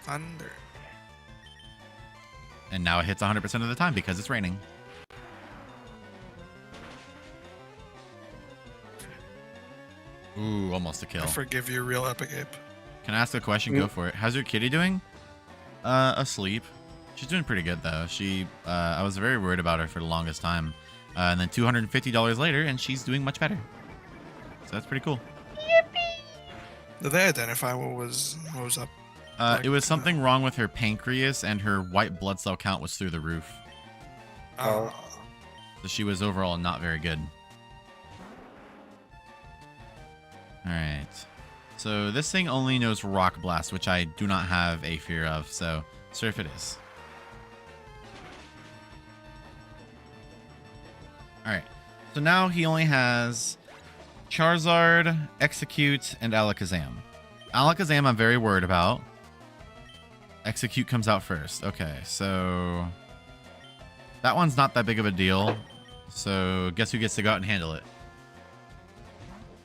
Thunder. And now it hits 100% of the time because it's raining. Ooh, almost a kill. I forgive you, real epic ape. Can I ask a question? Go for it. How's your kitty doing? Asleep. She's doing pretty good though. I was very worried about her for the longest time. And then $250 later, and she's doing much better. So that's pretty cool. Did they identify what was up? It was something wrong with her pancreas, and her white blood cell count was through the roof. Oh. So she was overall not very good. Alright. So this thing only knows Rock Blast, which I do not have a fear of, so Surf it is. Alright. So now he only has Charizard, Execute, and Alakazam. Alakazam I'm very worried about. Execute comes out first. Okay, so... that one's not that big of a deal. So guess who gets to go out and handle it?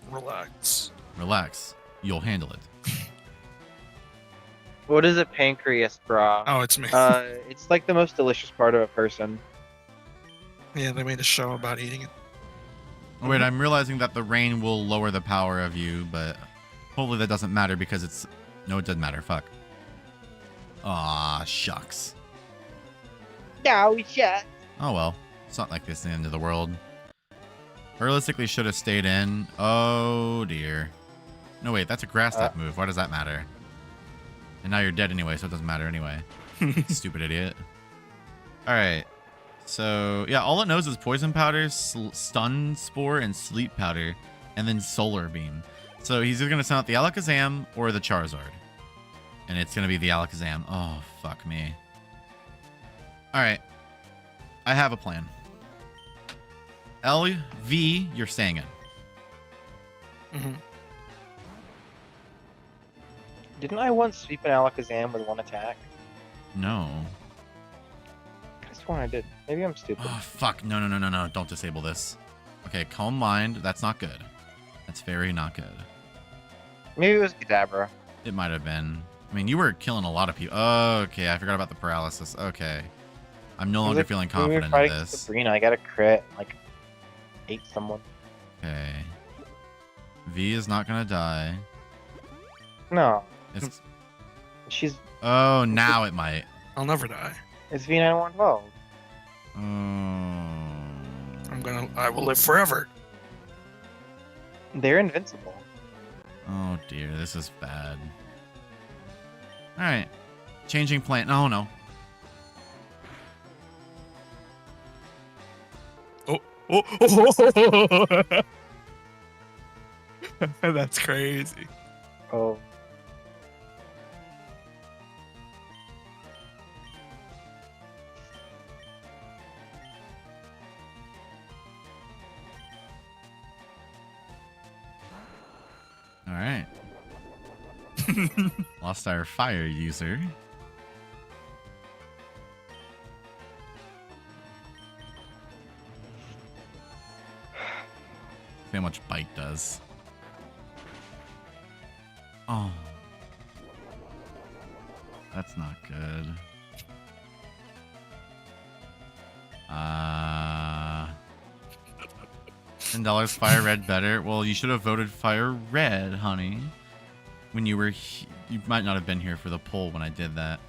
Relax. Relax. You'll handle it. What is a pancreas, bra? Oh, it's me. It's like the most delicious part of a person. Yeah, they made a show about eating it. Oh, wait, I'm realizing that the rain will lower the power of you, but hopefully that doesn't matter because it's... no, it doesn't matter. Fuck. Aw, shucks. No shit. Oh well. It's not like this is the end of the world. Realistically should have stayed in. Oh dear. No wait, that's a grass type move. Why does that matter? And now you're dead anyway, so it doesn't matter anyway. Stupid idiot. Alright. So, yeah, all it knows is Poison Powder, Stun Spore, and Sleep Powder, and then Solar Beam. So he's either going to send out the Alakazam or the Charizard. And it's going to be the Alakazam. Oh, fuck me. Alright. I have a plan. LV, you're staying in. Mm-hmm. Didn't I once sweep an Alakazam with one attack? No. I sworn I did. Maybe I'm stupid. Oh, fuck. No. Don't disable this. Okay, Calm Mind. That's not good. That's very not good. Maybe it was Kadabra. It might have been. I mean, you were killing a lot of people. Okay, I forgot about the paralysis. Okay. I'm no longer feeling confident in this. Sabrina, I got a crit. Like, ate someone. Okay. V is not gonna die. No. It's... She's... oh, now it might. I'll never die. It's V9112. I will live forever. They're invincible. Oh dear, this is bad. Alright. Changing plan. Oh, no. Oh. That's crazy. Oh. Alright. Lost our fire user. See how much bite does. Oh. That's not good. $10 fire red better. Well, you should have voted fire red, honey. When you were, you might not have been here for the poll when I did that.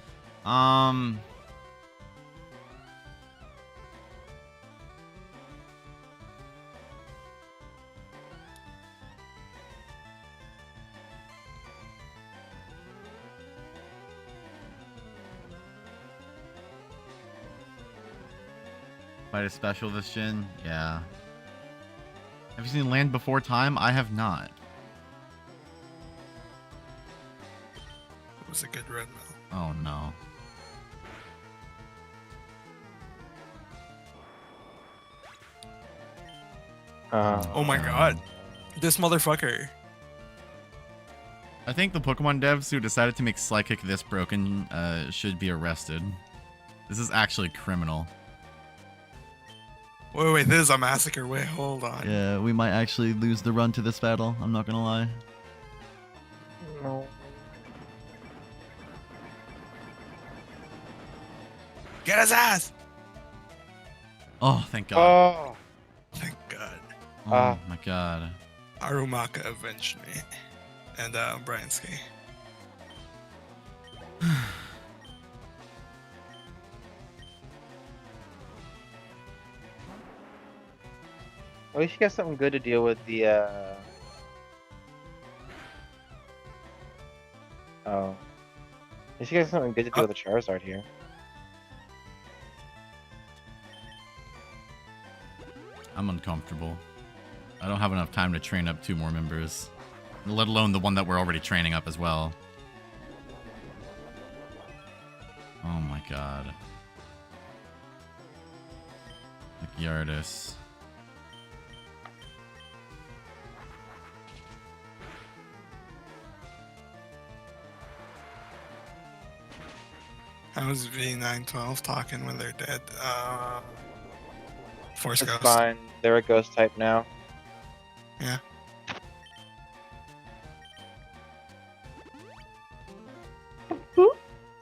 Fight a special this gen? Yeah. Have you seen Land Before Time? I have not. It was a good run, though. Oh no. Oh my god. This motherfucker. I think the Pokemon devs who decided to make Psychic this broken should be arrested. This is actually criminal. Wait, this is a massacre. Wait, hold on. Yeah, we might actually lose the run to this battle. I'm not gonna lie. No. Get his ass! Oh, thank God. Oh. Thank God. Oh my God. Arumaka avenged me. And Briansky. At least you got something good to deal with the, Oh. At least you got something good to deal with the Charizard here. I'm uncomfortable. I don't have enough time to train up 2 more members. Let alone the one that we're already training up as well. Oh my God. Like Yardis. How is V912 talking when they're dead? Force It's Ghost. fine. They're a ghost type now. Yeah.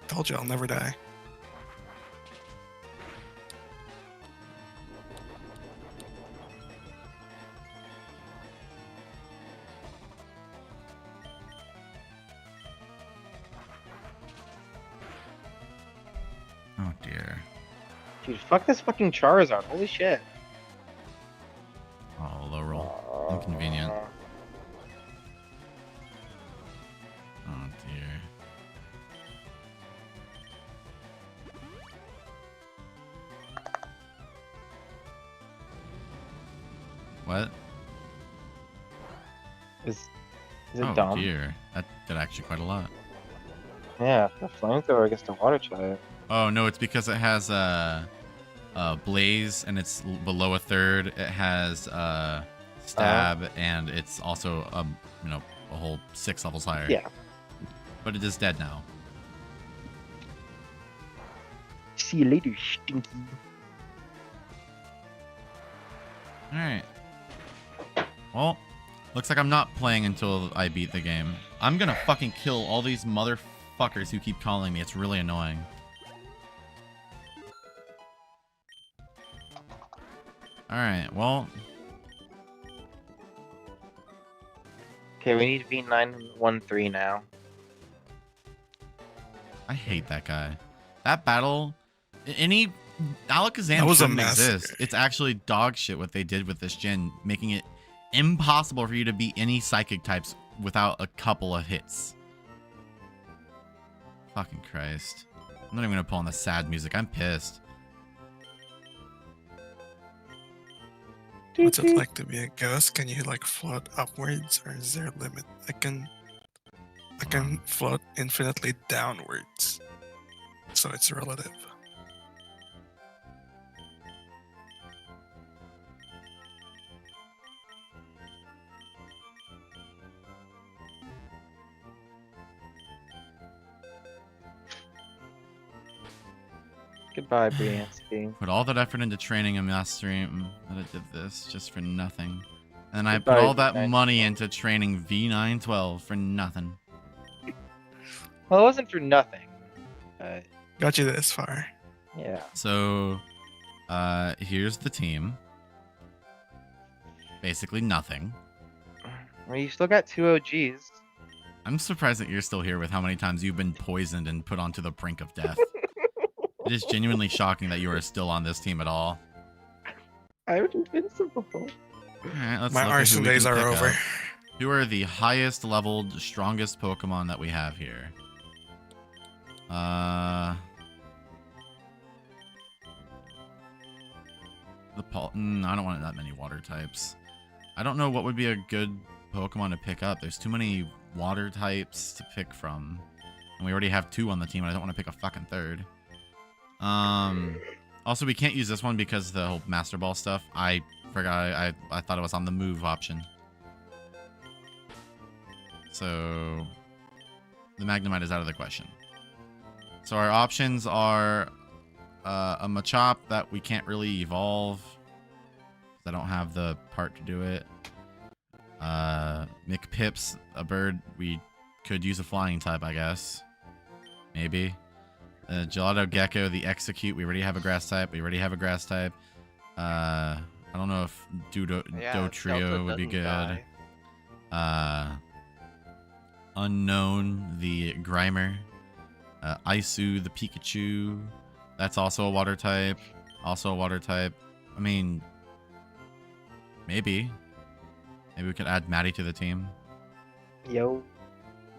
Told you I'll never die. Oh dear. Dude, fuck this fucking Charizard. Holy shit. Oh, low roll. Inconvenient. Oh dear. What? Is it Oh dumb? dear. That did actually quite a lot. Yeah, the flamethrower gets to water type. Oh no, it's because it has blaze and it's below a third. It has stab and it's also a whole 6 levels higher. Yeah. But it is dead now. See you later, stinky. All right. Well, looks like I'm not playing until I beat the game. I'm gonna fucking kill all these motherfuckers who keep calling me. It's really annoying. Alright, well... Okay, we need V913 now. I hate that guy. That battle... Any... Alakazam That was a shouldn't massacre. exist. It's actually dog shit what they did with this gen, making it impossible for you to beat any psychic types without a couple of hits. Fucking Christ. I'm not even gonna pull on the sad music. I'm pissed. What's it like to be a ghost? Can you like float upwards, or is there a limit? I can float infinitely downwards, so it's relative. Goodbye, Briansky. Put all that effort into training and mastering that I did this just for nothing. And I put Goodbye, all that V912. money into training V912 for nothing. Well, it wasn't for nothing. Got you this far. Yeah. So, here's the team. Basically nothing. Well, you still got 2 OGs. I'm surprised that you're still here with how many times you've been poisoned and put onto the brink of death. It is genuinely shocking that you are still on this team at all. I was invincible. Alright, let's My look at who arson we can days are pick over. up. Who are the highest leveled, strongest Pokemon that we have here? I don't want that many water types. I don't know what would be a good Pokemon to pick up. There's too many water types to pick from. And we already have 2 on the team, and I don't want to pick a fucking third. Also, we can't use this one because the whole Master Ball stuff. I forgot. I thought it was on the move option. So the Magnemite is out of the question. So our options are a Machop that we can't really evolve. I don't have the part to do it. McPips, a bird. We could use a flying type, I guess. Maybe. Gelato Gecko, the Execute. We already have a grass type. I don't know if Dotrio would be good. Unknown, the Grimer. Isu, the Pikachu. That's also a water type. I mean, maybe we could add Maddie to the team. Yo.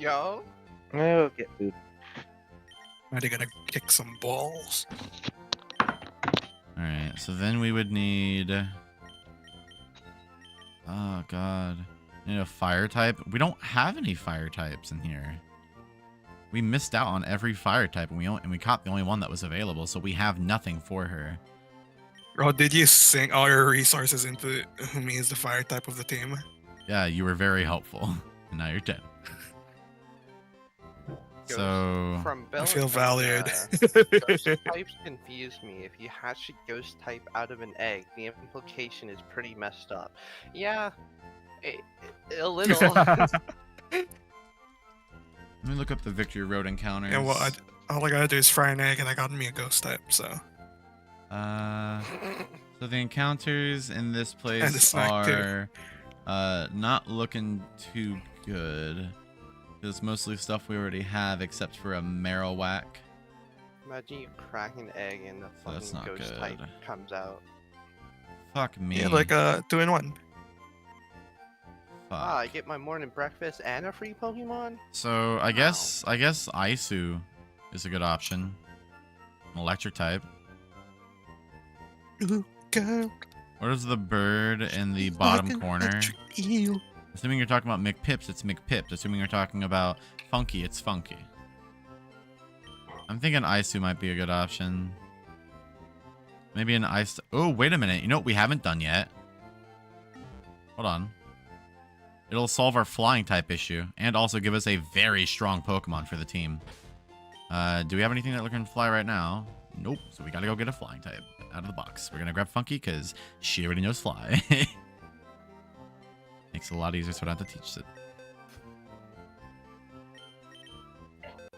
Yo. Oh, get food. Are they gonna kick some balls? Alright, so then we would need... Oh, God. We need a fire type. We don't have any fire types in here. We missed out on every fire type, and we caught the only one that was available, so we have nothing for her. Oh, did you sink all your resources into me as the fire type of the team? Yeah, you were very helpful. And now you're dead. So... From I feel Bella, valued. ghost types confuse me. If you hatch a ghost type out of an egg, the implication is pretty messed up. Yeah, a little. Let me look up the Victory Road encounters. Yeah, well, all I gotta do is fry an egg, and I got me a ghost type. So So the encounters in this And the place snack, too. are not looking too good. It's mostly stuff we already have, except for a Marowak. Imagine you crack an egg and the So that's fucking not ghost good. type comes out. Fuck me. yeah, like a 2-in-1. Fuck. Ah, I get my morning breakfast and a free Pokemon? So I guess Isu is a good option. An electric type. Ooh, girl, Where's the bird in the bottom like an corner? electric eel. Assuming you're talking about McPips, it's McPips. Assuming you're talking about Funky, it's Funky. I'm thinking Isu might be a good option. Maybe an ice... Oh, wait a minute. You know what we haven't done yet? Hold on. It'll solve our flying type issue and also give us a very strong Pokemon for the team. Do we have anything that can fly right now? Nope. So we gotta go get a flying type out of the box. We're gonna grab Funky because she already knows fly. Makes it a lot easier so I don't have to teach it.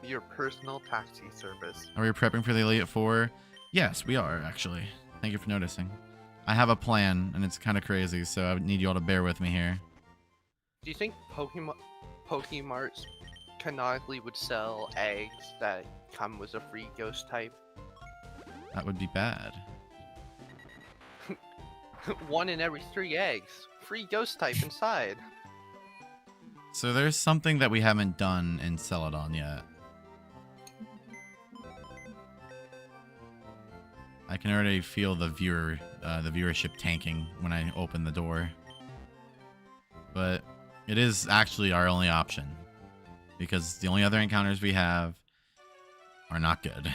Your personal taxi service. Are we prepping for the Elite Four? Yes, we are, actually. Thank you for noticing. I have a plan, and it's kind of crazy, so I need you all to bear with me here. Do you think Pokemarts canonically would sell eggs that come with a free ghost type? That would be bad. 1 in every 3 eggs. Free ghost type inside. So there's something that we haven't done in Celadon yet. I can already feel the viewership tanking when I open the door. But it is actually our only option because the only other encounters we have are not good.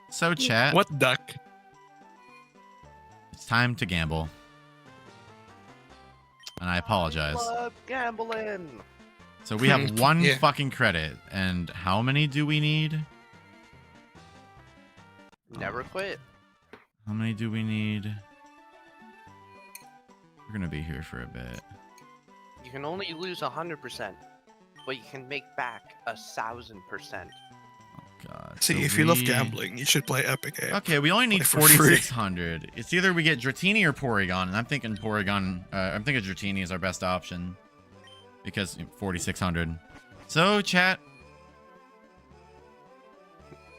So chat, What duck? it's time to gamble. And I apologize. Love gambling. So we have one Yeah. fucking credit, and how many do we need? Never quit. How many do we need? We're gonna be here for a bit. You can only lose 100%, but you can make back 1,000%. Oh god. See, So if you love we- gambling, you should play Epic Ape. Okay, we only need Play for free. 4,600. It's either we get Dratini or Porygon, and I'm thinking Porygon. I'm thinking Dratini is our best option because 4,600. So chat,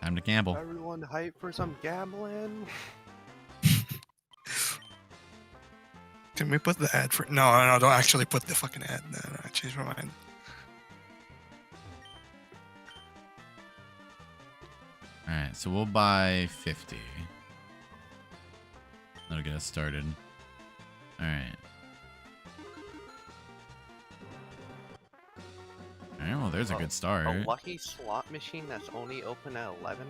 time to gamble. Everyone hype for some gambling? Can we put the ad for? No, don't actually put the fucking ad. No, I changed my mind. All right, so we'll buy 50. That'll get us started. All right. All right, well, there's a good start. A lucky slot machine that's only open at 11?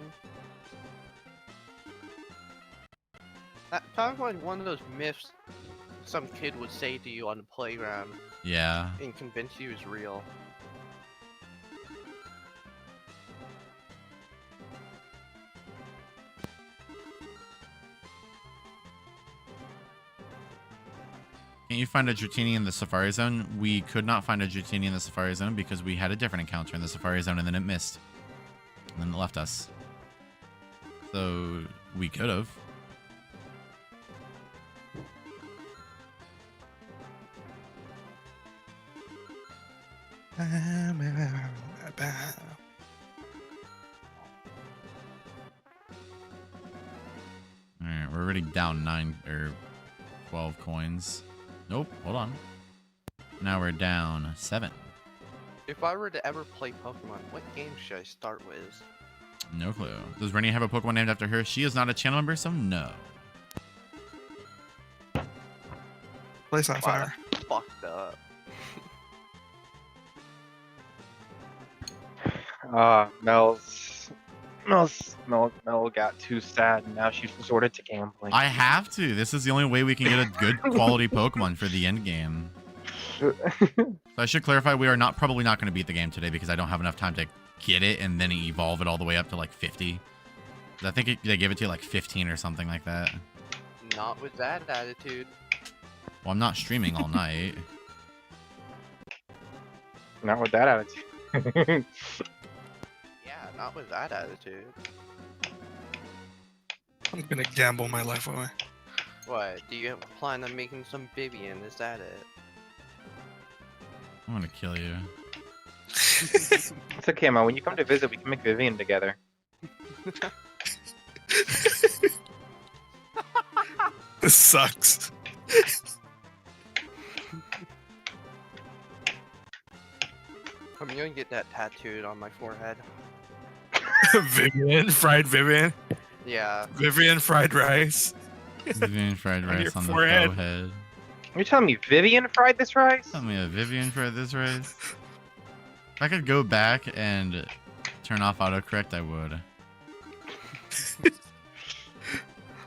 That sounds like one of those myths some kid would say to you on the playground Yeah. and convince you is real. Can't you find a Dratini in the Safari Zone? We could not find a Dratini in the Safari Zone because we had a different encounter in the Safari Zone and then it missed. And then it left us. So we could have. Alright, we're already down 9 or 12 coins. Nope, hold on. Now we're down 7. If I were to ever play Pokemon, what game should I start with? No clue. Does Rennie have a Pokemon named after her? She is not a channel member, so no. Place on Wow, fire. that's fucked up. Mel got too sad, and now she's resorted to gambling. I have to. This is the only way we can get a good quality Pokemon for the end game. So I should clarify, we are probably not going to beat the game today because I don't have enough time to get it and then evolve it all the way up to like 50. 'Cause I think they give it to you like 15 or something like that. Not with that attitude. Well, I'm not streaming all night. Not with that attitude. Yeah, not with that attitude. I'm gonna gamble my life away. What? Do you plan on making some Vivian? Is that it? I'm going to kill you. It's okay, Mel. When you come to visit, we can make Vivian together. This sucks. I'm gonna get that tattooed on my forehead. Vivian, fried Vivian. Yeah. Vivian fried rice. Vivian fried On rice your on the forehead. forehead. You're telling me Vivian fried this rice? Tell me a Vivian fried this rice. If I could go back and turn off autocorrect, I would.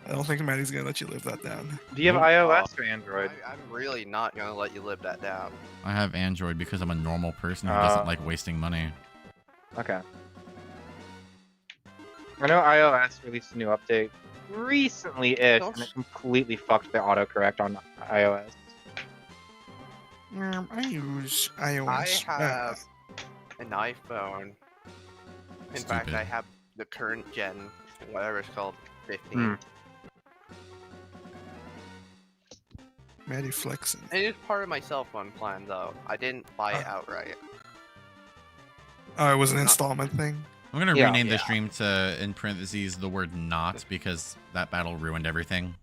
I don't think Maddie's gonna let you live that down. Do you have iOS or Android? I'm really not gonna let you live that down. I have Android because I'm a normal person who doesn't like wasting money. Okay. I know iOS released a new update recently-ish, and it completely fucked the autocorrect on iOS. I use I iOS. have an iPhone. In fact, Stupid. I have the current gen, whatever it's called, 15. Hmm. Maddie flexing. It is part of my cell phone plan, though. I didn't buy it outright. Oh, it was an installment thing. I'm gonna Yeah. rename the Yeah. stream to, in parentheses, the word "not" because that battle ruined everything.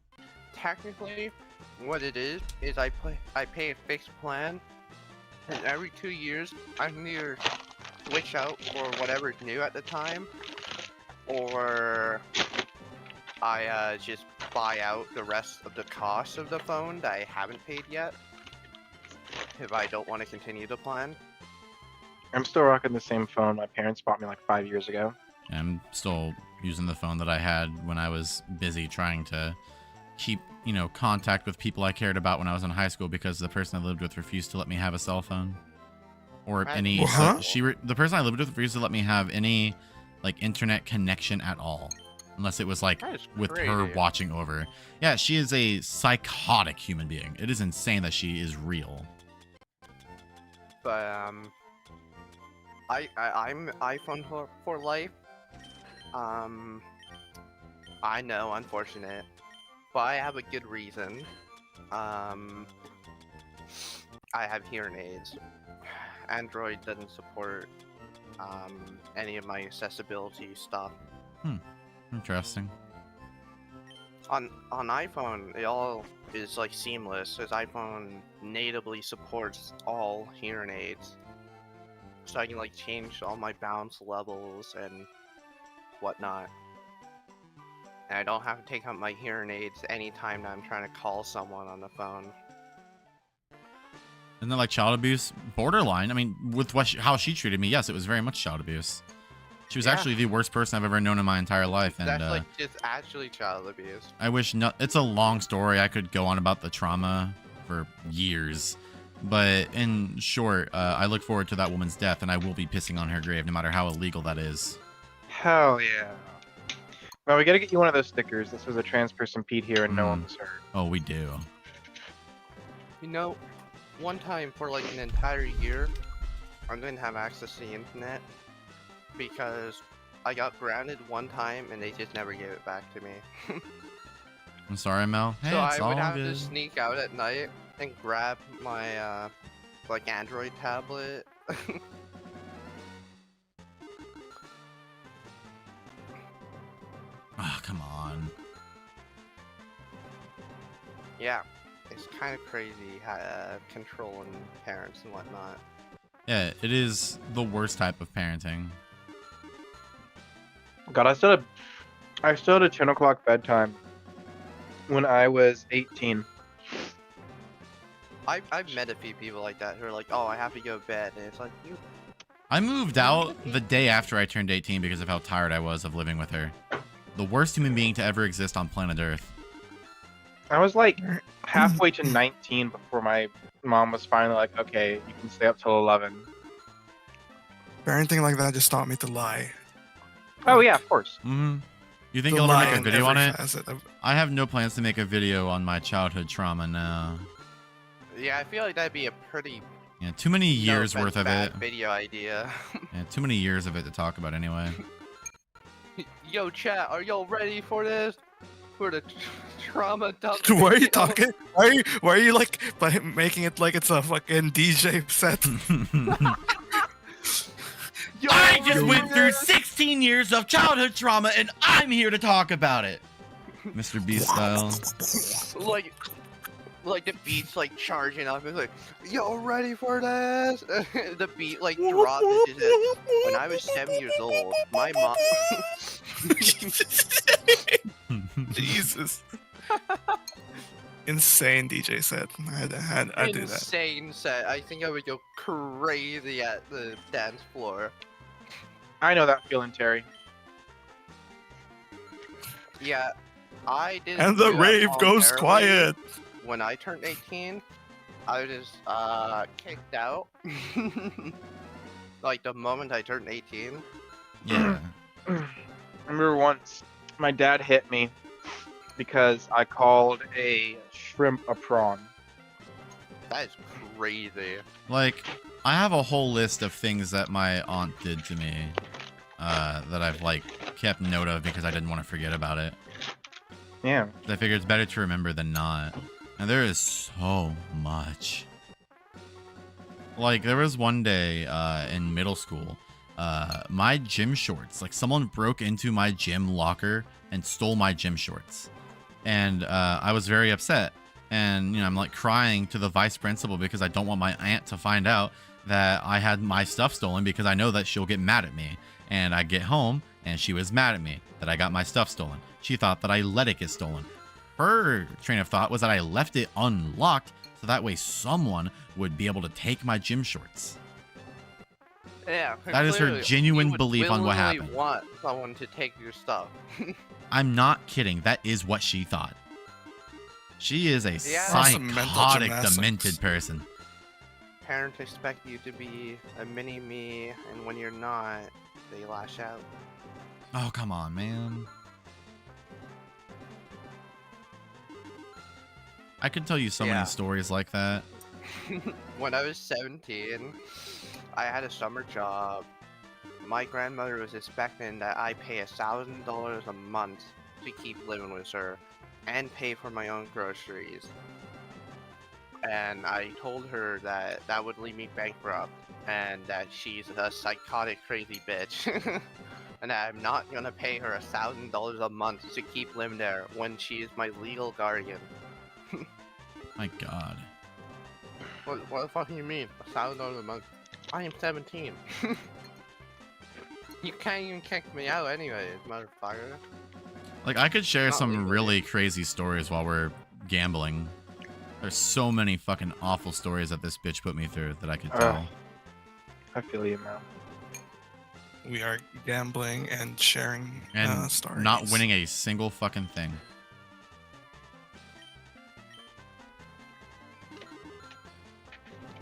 Technically, what it is I pay a fixed plan, and every 2 years I can either switch out for whatever's new at the time, or I just buy out the rest of the cost of the phone that I haven't paid yet. If I don't want to continue the plan. I'm still rocking the same phone my parents bought me like 5 years ago. I'm still using the phone that I had when I was busy trying to keep, contact with people I cared about when I was in high school because the person I lived with refused to let me have a cell phone. Or any the person I lived with refused to let me have any internet connection at all. Unless it was with her watching over. Yeah, she is a psychotic human being. It is insane that she is real. But I'm iPhone for life. I know, unfortunate, but I have a good reason. I have hearing aids. Android doesn't support any of my accessibility stuff. Interesting. On iPhone, it all is seamless, as iPhone natively supports all hearing aids. So I can change all my bounce levels and whatnot. And I don't have to take out my hearing aids anytime that I'm trying to call someone on the phone. Isn't that child abuse? Borderline. I mean, with how she treated me, yes, it was very much child abuse. She was actually the worst person I've ever known in my entire life. And that's it's actually child abuse. I wish not. It's a long story. I could go on about the trauma for years. But in short, I look forward to that woman's death, and I will be pissing on her grave, no matter how illegal that is. Hell yeah. Well, we gotta get you one of those stickers. This was a trans person Pete here, and no one was hurt. Oh, we do. One time for an entire year, I didn't have access to the internet because I got grounded one time and they just never gave it back to me. I'm sorry, Mel. Hey, so it's I would all have good. to sneak out at night and grab my Android tablet. Oh, come on. Yeah, it's kind of crazy controlling parents and whatnot. Yeah, it is the worst type of parenting. God, I still had a 10 o'clock bedtime when I was 18. I've met a few people like that who are like, oh, I have to go to bed, and it's like, you. I moved out the day after I turned 18 because of how tired I was of living with her. The worst human being to ever exist on planet Earth. I was halfway to 19 before my mom was finally like, okay, you can stay up till 11. Parenting like that just taught me to lie. Oh yeah, of course. Mm-hmm. You think To I'll ever lie make a in video on every it? facet of- I have no plans to make a video on my childhood trauma now. Yeah, I feel like that'd be a pretty Yeah, too many years worth of bad it. video idea. Yeah, too many years of it to talk about anyway. Yo, chat, are y'all ready for this? For the trauma dump? Why are you video? talking? Why are you making it like it's a fucking DJ set? Y'all I just ready went for through this? 16 years of childhood trauma and I'm here to talk about it. Mr. Beast style. Like the beat's charging up. It's like, yo, ready for this? The beat drops. It's just, when I was 7 years old, my mom. Jesus. Insane DJ set. I do that. Insane set. I think I would go crazy at the dance floor. I know that feeling, Terry. Yeah, I did. And the rave goes quiet. When I turned 18, I was kicked out. The moment I turned 18. Yeah. I remember once my dad hit me because I called a shrimp a prawn. That is crazy. I have a whole list of things that my aunt did to me that I've kept note of because I didn't want to forget about it. Yeah. I figure it's better to remember than not. And there is so much. There was one day in middle school, my gym shorts, someone broke into my gym locker and stole my gym shorts. And I was very upset. And, I'm crying to the vice principal because I don't want my aunt to find out that I had my stuff stolen because I know that she'll get mad at me. And I get home and she was mad at me that I got my stuff stolen. She thought that I let it get stolen. Her train of thought was that I left it unlocked so that way someone would be able to take my gym shorts. Yeah. That is her clearly, genuine you would belief on what willingly happened. Want someone to take your stuff. I'm not kidding. That is what she thought. She is a Awesome mental psychotic, gymnastics. demented person. Parents expect you to be a mini me, and when you're not, they lash out. Oh, come on, man. I could tell you so Yeah. many stories like that. When I was 17, I had a summer job. My grandmother was expecting that I pay $1,000 a month to keep living with her and pay for my own groceries. And I told her that that would leave me bankrupt and that she's a psychotic, crazy bitch. And that I'm not gonna pay her $1,000 a month to keep living there when she is my legal guardian. My God. What the fuck do you mean? $1,000 a month? I am 17. You can't even kick me out anyway, motherfucker. Like, I could share Not some legally. really crazy stories while we're gambling. There's so many fucking awful stories that this bitch put me through that I could tell. I feel you, man. We are gambling and sharing And stories. not winning a single fucking thing.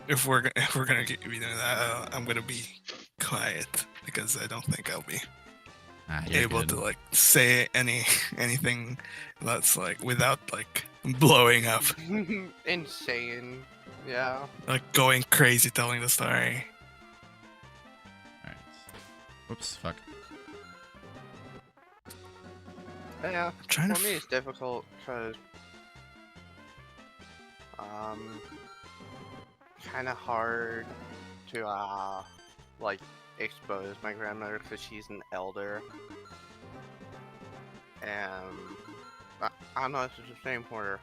If we're gonna be doing that, I'm gonna be quiet because I don't think I'll be Ah, you're able good. to like say anything that's like without like blowing up, Insane. Yeah. like going crazy telling the story. Alright. Whoops, fuck. Yeah. I'm trying For to me, it's difficult because, kind of hard to like expose my grandmother because she's an elder, and I don't know if it's the same for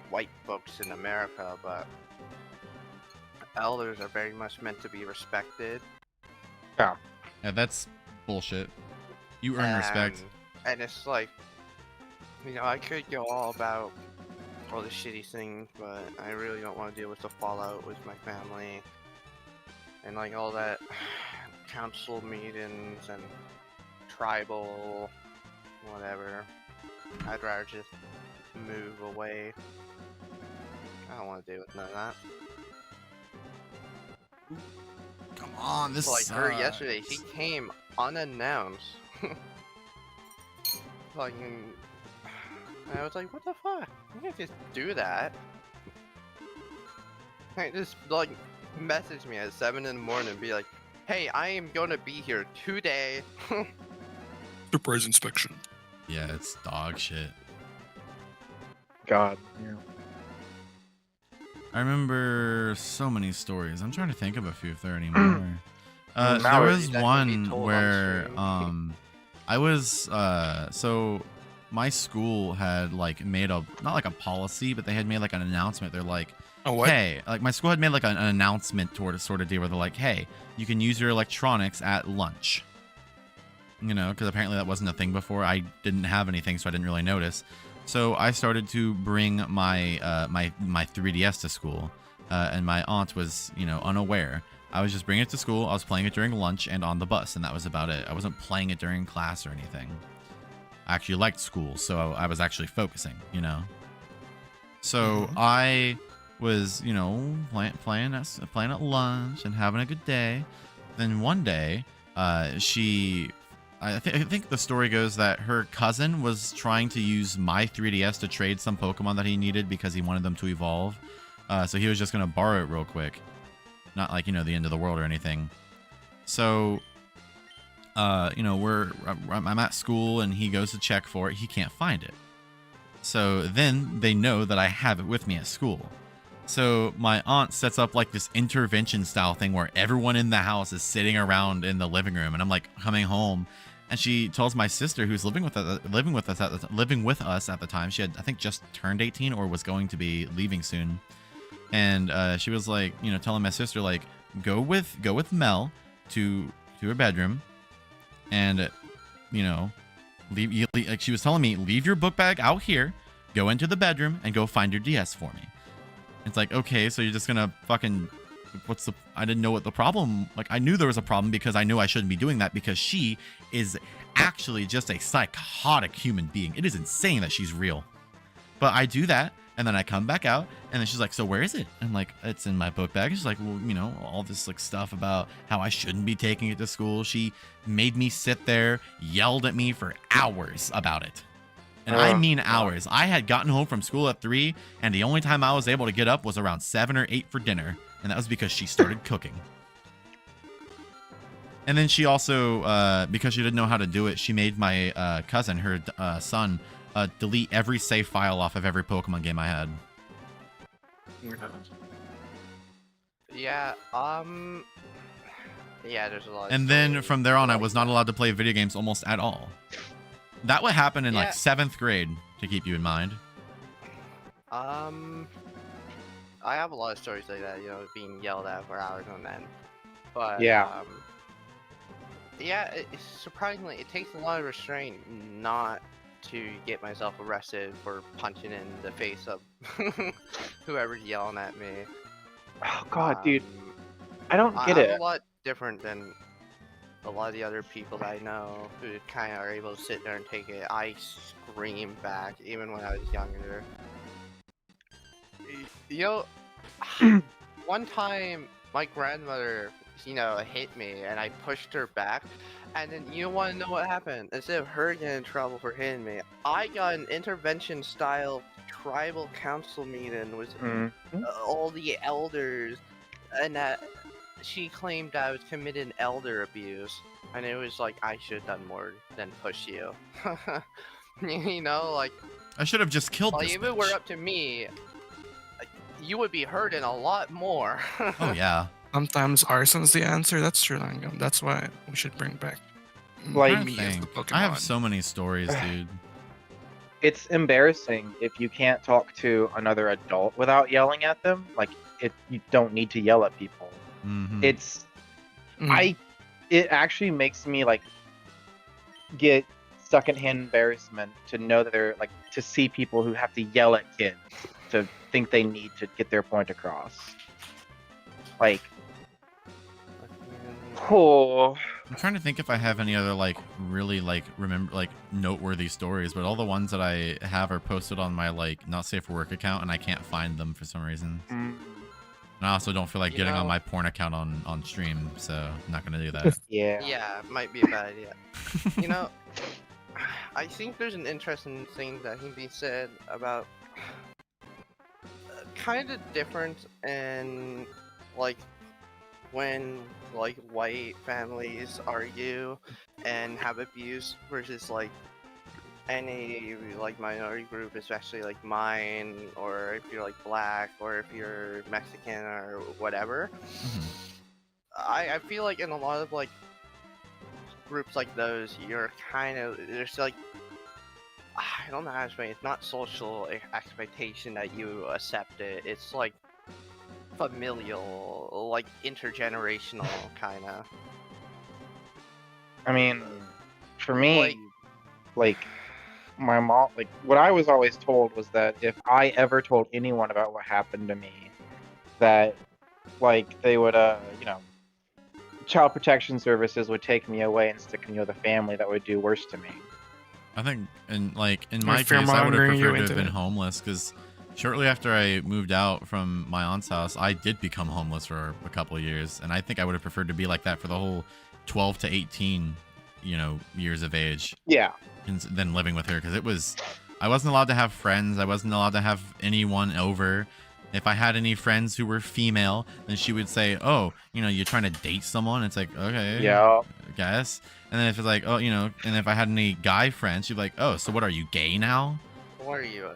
white folks in America, but elders are very much meant to be respected. Yeah, that's bullshit. You earn respect. And it's like, I could go all about all the shitty things, but I really don't want to deal with the fallout with my family. And like all that council meetings and tribal whatever. I'd rather just move away. I don't want to deal with none of that. Come on, this Like her sucks. yesterday, she came unannounced. Like, and I was like, what the fuck? You can't just do that. Like, just like message me at 7 in the morning and be like, hey, I am gonna be here today. surprise inspection. Yeah, it's dog shit. God. Yeah. I remember so many stories. I'm trying to think of a few if there are any more. There Mallory, was that can be one told on where stream. I was so my school had like made a not like a policy, but they had made like an announcement. They're like, Oh what? hey, like my school had made like an announcement toward a sort of deal where they're like, hey, you can use your electronics at lunch. You know, because apparently that wasn't a thing before. I didn't have anything, so I didn't really notice. So I started to bring my my 3DS to school, and my aunt was, unaware. I was just bringing it to school. I was playing it during lunch and on the bus, and that was about it. I wasn't playing it during class or anything. I actually liked school, so I was actually focusing, So I was, playing at lunch and having a good day. Then one day, I think the story goes that her cousin was trying to use my 3DS to trade some Pokemon that he needed because he wanted them to evolve. So he was just going to borrow it real quick. Not like, the end of the world or anything. So, I'm at school and he goes to check for it. He can't find it. So then they know that I have it with me at school. So my aunt sets up like this intervention style thing where everyone in the house is sitting around in the living room, and I'm like coming home, and she tells my sister, who's living with us at the time. She had, I think, just turned 18 or was going to be leaving soon, and she was like, telling my sister like, go with Mel to her bedroom, and you know, like she was telling me, leave your book bag out here, go into the bedroom, and go find your DS for me. It's like, okay, so you're just gonna fucking, I didn't know what the problem, like I knew there was a problem because I knew I shouldn't be doing that because she is actually just a psychotic human being. It is insane that she's real. But I do that, and then I come back out, and then she's like, so where is it? I'm like, it's in my book bag. She's like, well, you know, all this like stuff about how I shouldn't be taking it to school. She made me sit there, yelled at me for hours about it. And I mean hours. I had gotten home from school at 3, and the only time I was able to get up was around 7 or 8 for dinner. And that was because she started cooking. And then she also, because she didn't know how to do it, she made my cousin, her son, delete every save file off of every Pokemon game I had. Yeah, yeah, there's a lot. And then from there on, I was not allowed to play video games almost at all. That would happen in like 7th grade, to keep you in mind. I have a lot of stories like that, you know, being yelled at for hours on end. But yeah, surprisingly, it takes a lot of restraint not to get myself arrested for punching in the face of whoever's yelling at me. Oh god, dude, I don't get it. I'm a lot different than a lot of the other people that I know who kind of are able to sit there and take it. I scream back even when I was younger. You know, one time my grandmother, you know, hit me and I pushed her back, and then you want to know what happened? Instead of her getting in trouble for hitting me, I got an intervention style tribal council meeting with all the elders, and that she claimed I was committing elder abuse, and it was like I should have done more than push you. You know, like I should have just killed this if it were up to me, you would be hurting a lot more. Oh yeah. Sometimes arson's the answer. That's true, Langam. That's why we should bring back Like, me as the Pokemon. I have so many stories, dude. it's embarrassing if you can't talk to another adult without yelling at them. Like, you don't need to yell at people. It's it actually makes me like get secondhand embarrassment to know that they're like, to see people who have to yell at kids to think they need to get their point across. Like, oh, I'm trying to think if I have any other like really like noteworthy stories, but all the ones that I have are posted on my like not safe for work account, and I can't find them for some reason. And I also don't feel like getting on my porn account on stream, so I'm not gonna do that. Yeah, might be a bad idea. You know, I think there's an interesting thing that can be said about kind of different in like when like white families argue and have abuse versus like any like minority group, especially like mine, or if you're like black, or if you're Mexican or whatever. I feel like in a lot of like groups like those, you're kind of, there's like, I don't know how to explain it. It's not social expectation that you accept it. It's like familial, like intergenerational kind of. I mean, for me, like my mom, like what I was always told was that if I ever told anyone about what happened to me, that like they would, you know, Child Protection Services would take me away and stick me with a family that would do worse to me. I think, in my case, I would have preferred to have been homeless, because shortly after I moved out from my aunt's house, I did become homeless for a couple of years, and I think I would have preferred to be like that for the whole 12 to 18, you know, years of age. Yeah. Than living with her, because I wasn't allowed to have friends. I wasn't allowed to have anyone over. If I had any friends who were female, then she would say, "Oh, you know, you're trying to date someone." It's like, okay, yeah, I guess. And then if it's like, oh, you know, and if I had any guy friends, she'd be like, "Oh, so what are you, gay now?" What are you?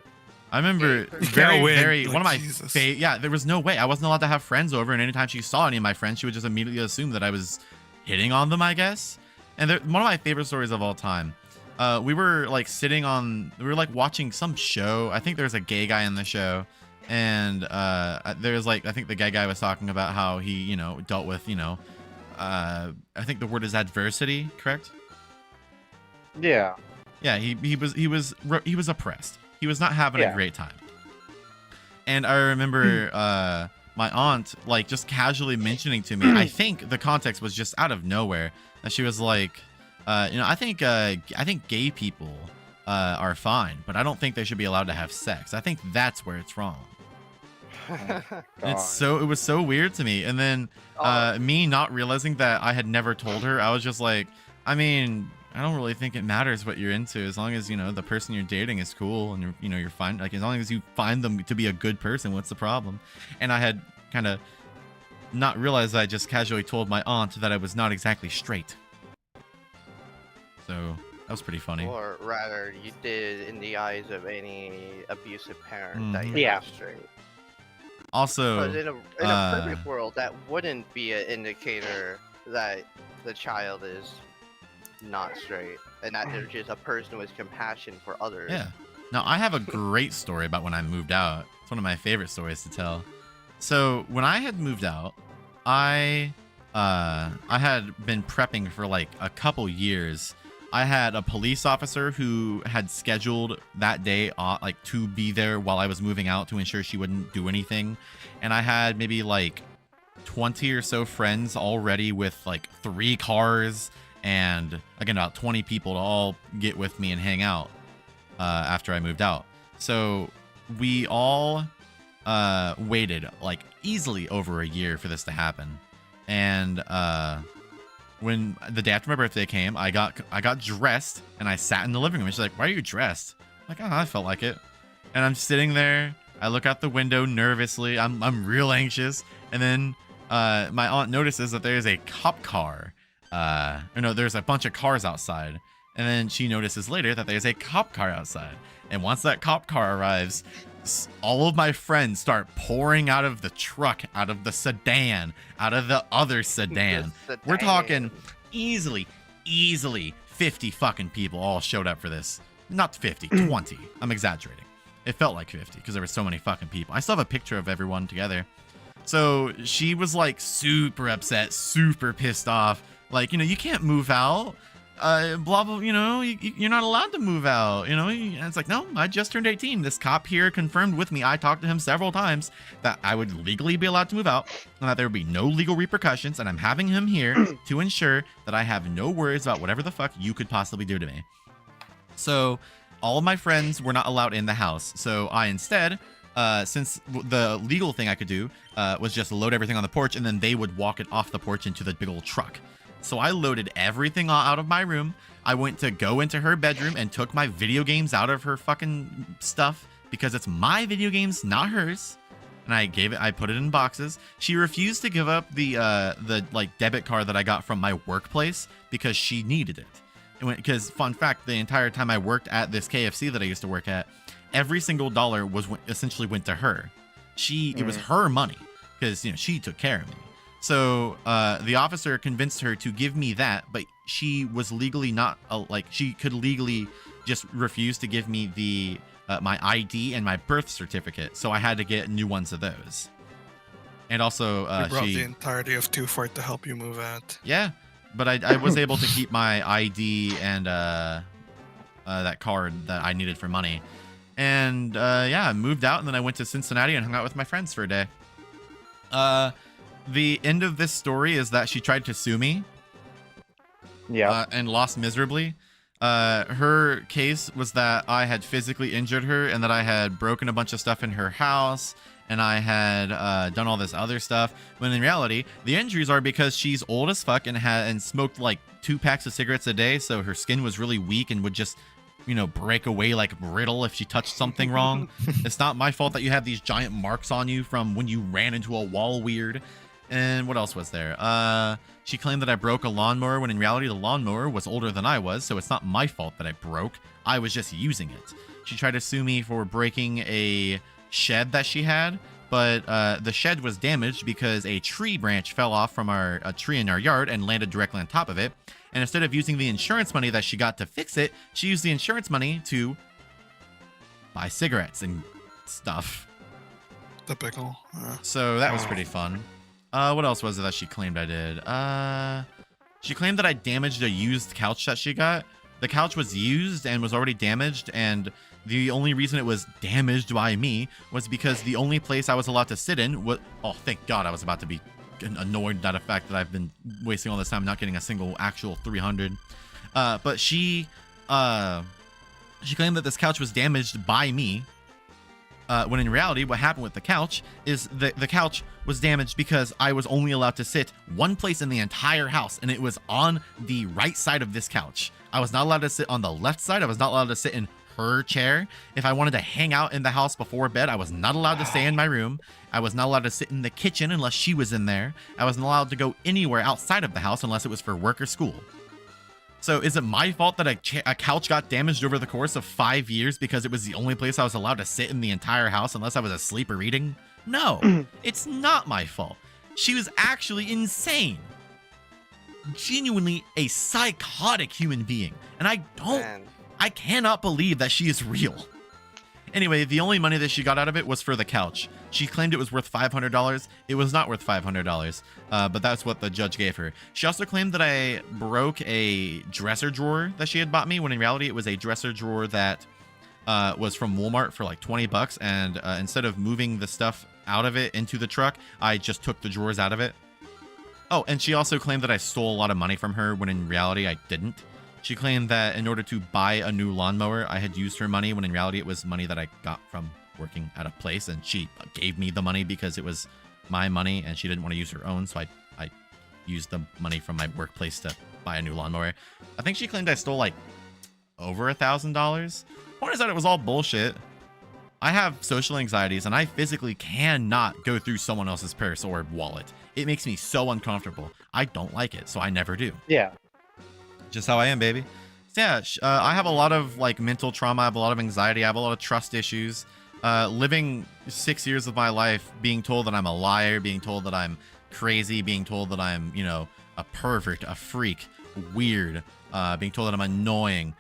I remember very one of my there was no way. I wasn't allowed to have friends over, and anytime she saw any of my friends, she would just immediately assume that I was hitting on them, I guess. And one of my favorite stories of all time. We were like watching some show. I think there's a gay guy in the show, and there's like, I think the gay guy was talking about how he, you know, dealt with, you know, I think the word is adversity, correct? Yeah. Yeah, he was oppressed. He was not having a Yeah. great time. And I remember my aunt like just casually mentioning to me. I think the context was just out of nowhere. That she was like, I think gay people are fine, but I don't think they should be allowed to have sex. I think that's where it's wrong. And it was so weird to me. And then me not realizing that I had never told her, I was just like, I mean, I don't really think it matters what you're into, as long as the person you're dating is cool and you're fine. Like, as long as you find them to be a good person, what's the problem? And I had kind of not realized I just casually told my aunt that I was not exactly straight. So that was pretty funny. Or rather, you did in the eyes of any abusive parent that you're Yeah. not straight. Also, Because in a perfect world, that wouldn't be an indicator that the child is not straight, and that they're just a person with compassion for others. yeah. Now, I have a great story about when I moved out. It's one of my favorite stories to tell. So when I had moved out, I had been prepping for like a couple years. I had a police officer who had scheduled that day like to be there while I was moving out to ensure she wouldn't do anything. And I had maybe like 20 or so friends already with like 3 cars and again about 20 people to all get with me and hang out after I moved out. So we all waited like easily over a year for this to happen. And when the day after my birthday came, I got dressed and I sat in the living room. And she's like, "Why are you dressed?" I'm like, "Oh, I felt like it." And I'm sitting there. I look out the window nervously. I'm real anxious. And then my aunt notices that there's a cop car. Or no, there's a bunch of cars outside. And then she notices later that there's a cop car outside. And once that cop car arrives, all of my friends start pouring out of the truck, out of the sedan, out of the other sedan. We're talking easily 50 fucking people all showed up for this. Not 50, 20. I'm exaggerating. It felt like 50 because there were so many fucking people. I still have a picture of everyone together. So she was like super upset, super pissed off. Like, you can't move out. Blah, blah, you're not allowed to move out, and it's like, no, I just turned 18. This cop here confirmed with me. I talked to him several times that I would legally be allowed to move out and that there would be no legal repercussions. And I'm having him here to ensure that I have no worries about whatever the fuck you could possibly do to me. So all of my friends were not allowed in the house. So I instead, since the legal thing I could do was just load everything on the porch and then they would walk it off the porch into the big old truck. So I loaded everything out of my room. I went to go into her bedroom and took my video games out of her fucking stuff because it's my video games, not hers. And I put it in boxes. She refused to give up the like debit card that I got from my workplace because she needed it. Because fun fact, the entire time I worked at this KFC that I used to work at, every single dollar essentially went to her. It was her money because she took care of me. So the officer convinced her to give me that, but she was legally not she could legally just refuse to give me the my ID and my birth certificate. So I had to get new ones of those. And also You brought the entirety of 2-4 to help you move out. Yeah, but I was able to keep my ID and that card that I needed for money. And I moved out and then I went to Cincinnati and hung out with my friends for a day. The end of this story is that she tried to sue me. Yeah. And lost miserably. Her case was that I had physically injured her and that I had broken a bunch of stuff in her house and I had done all this other stuff. When in reality, the injuries are because she's old as fuck and smoked like 2 packs of cigarettes a day, so her skin was really weak and would just break away like brittle if she touched something wrong. It's not my fault that you have these giant marks on you from when you ran into a wall weird. And what else was there? She claimed that I broke a lawnmower when in reality the lawnmower was older than I was, so it's not my fault that I broke. I was just using it. She tried to sue me for breaking a shed that she had, but the shed was damaged because a tree branch fell off from a tree in our yard and landed directly on top of it. And instead of using the insurance money that she got to fix it, she used the insurance money to buy cigarettes and stuff. Typical. So that was pretty fun. What else was it that she claimed I did? She claimed that I damaged a used couch that she got, The couch was used and was already damaged, and the only reason it was damaged by me was because the only place I was allowed to sit in was... Oh, thank God, I was about to be annoyed at the fact that I've been wasting all this time not getting a single actual 300. But she claimed that this couch was damaged by me. When in reality, what happened with the couch is the couch was damaged because I was only allowed to sit one place in the entire house, and it was on the right side of this couch. I was not allowed to sit on the left side. I was not allowed to sit in her chair. If I wanted to hang out in the house before bed, I was not allowed to stay in my room. I was not allowed to sit in the kitchen unless she was in there. I wasn't allowed to go anywhere outside of the house unless it was for work or school. So is it my fault that a couch got damaged over the course of 5 years because it was the only place I was allowed to sit in the entire house unless I was asleep or reading? No, it's not my fault. She was actually insane. Genuinely a psychotic human being. And I cannot believe that she is real. Anyway, the only money that she got out of it was for the couch. She claimed it was worth $500. It was not worth $500, but that's what the judge gave her. She also claimed that I broke a dresser drawer that she had bought me, when in reality it was a dresser drawer that was from Walmart for like 20 bucks, and instead of moving the stuff out of it into the truck, I just took the drawers out of it. Oh, and she also claimed that I stole a lot of money from her, when in reality I didn't. She claimed that in order to buy a new lawnmower, I had used her money, when in reality it was money that I got from working at a place, and she gave me the money because it was my money and she didn't want to use her own, so I used the money from my workplace to buy a new lawnmower. I think she claimed I stole like over $1,000. Point is that it was all bullshit. I have social anxieties and I physically cannot go through someone else's purse or wallet. It makes me so uncomfortable. I don't like it, so I never do. Yeah. Just how I am, baby. So yeah, I have a lot of like mental trauma. I have a lot of anxiety. I have a lot of trust issues. Living 6 years of my life being told that I'm a liar, being told that I'm crazy, being told that I'm, you know, a pervert, a freak, weird, being told that I'm annoying,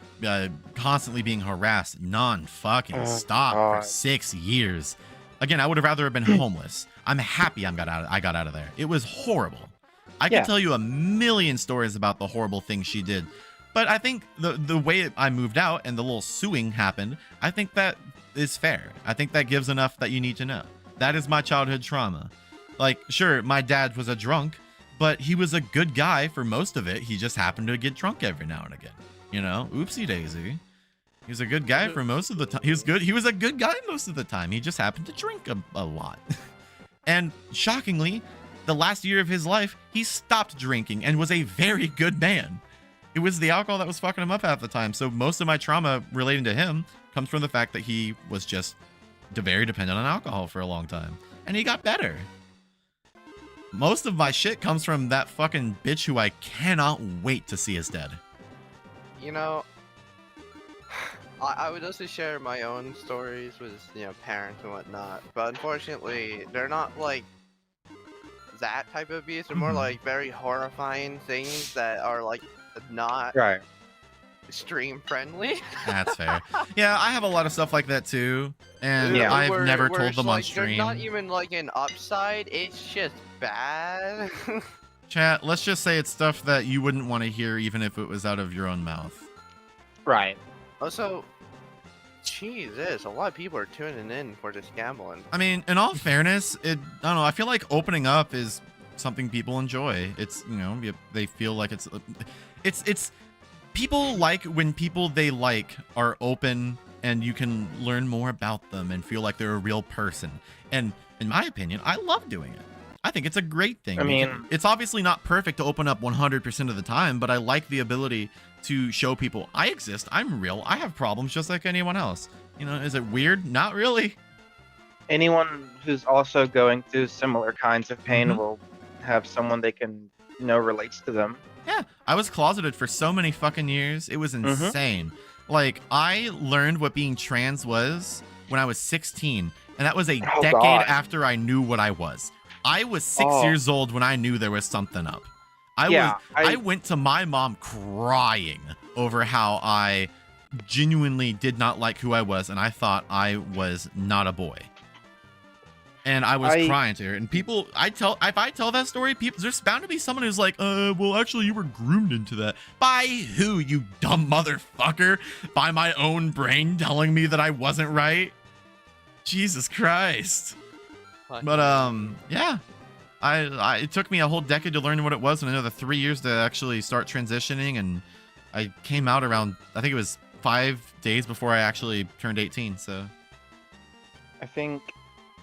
constantly being harassed non-fucking stop for 6 years. Again, I would have rather have been homeless. I'm happy I got out of there. It was horrible. I can tell you a million stories about the horrible things she did, but I think the way I moved out and the little suing happened, I think that is fair. I think that gives enough that you need to know. That is my childhood trauma. Like, sure, my dad was a drunk, but he was a good guy for most of it. He just happened to get drunk every now and again. You know, oopsie daisy. He was a good guy for most of the time. He was a good guy most of the time. He just happened to drink a lot. And shockingly, the last year of his life, he stopped drinking and was a very good man. It was the alcohol that was fucking him up half the time. So most of my trauma relating to him comes from the fact that he was just very dependent on alcohol for a long time. And he got better. Most of my shit comes from that fucking bitch who I cannot wait to see is dead. You know, I would also share my own stories with, you know, parents and whatnot. But unfortunately, they're not like that type of abuse. They're more like very horrifying things that are like not stream friendly. That's fair. Yeah, I have a lot of stuff like that too, and Yeah. I've never where told it's them on like, stream. There's not even like an upside. It's just bad. Chat, let's just say it's stuff that you wouldn't want to hear even if it was out of your own mouth. Right. Also, Jesus, a lot of people are tuning in for this gambling. I mean, in all fairness, I don't know, I feel like opening up is something people enjoy. It's, you know, they feel like it's people like when people they like are open and you can learn more about them and feel like they're a real person. And in my opinion, I love doing it. I think it's a great thing. I mean, it's obviously not perfect to open up 100% of the time, but I like the ability to show people I exist, I'm real, I have problems just like anyone else. You know, is it weird? Not really. anyone who's also going through similar kinds of pain will have someone they can, you know, relates to them. Yeah, I was closeted for so many fucking years. It was insane. Like, I learned what being trans was when I was 16, and that was a decade after I knew what I was. I was 6 years old when I knew there was something up. I went to my mom crying over how I genuinely did not like who I was, and I thought I was not a boy. And I was I- crying to her. And people, if I tell that story, people, there's bound to be someone who's like, well, actually, you were groomed into that. By who, you dumb motherfucker? By my own brain telling me that I wasn't right? Jesus Christ. But yeah, it took me a whole decade to learn what it was, and another 3 years to actually start transitioning. And I came out around, I think it was 5 days before I actually turned 18. So I think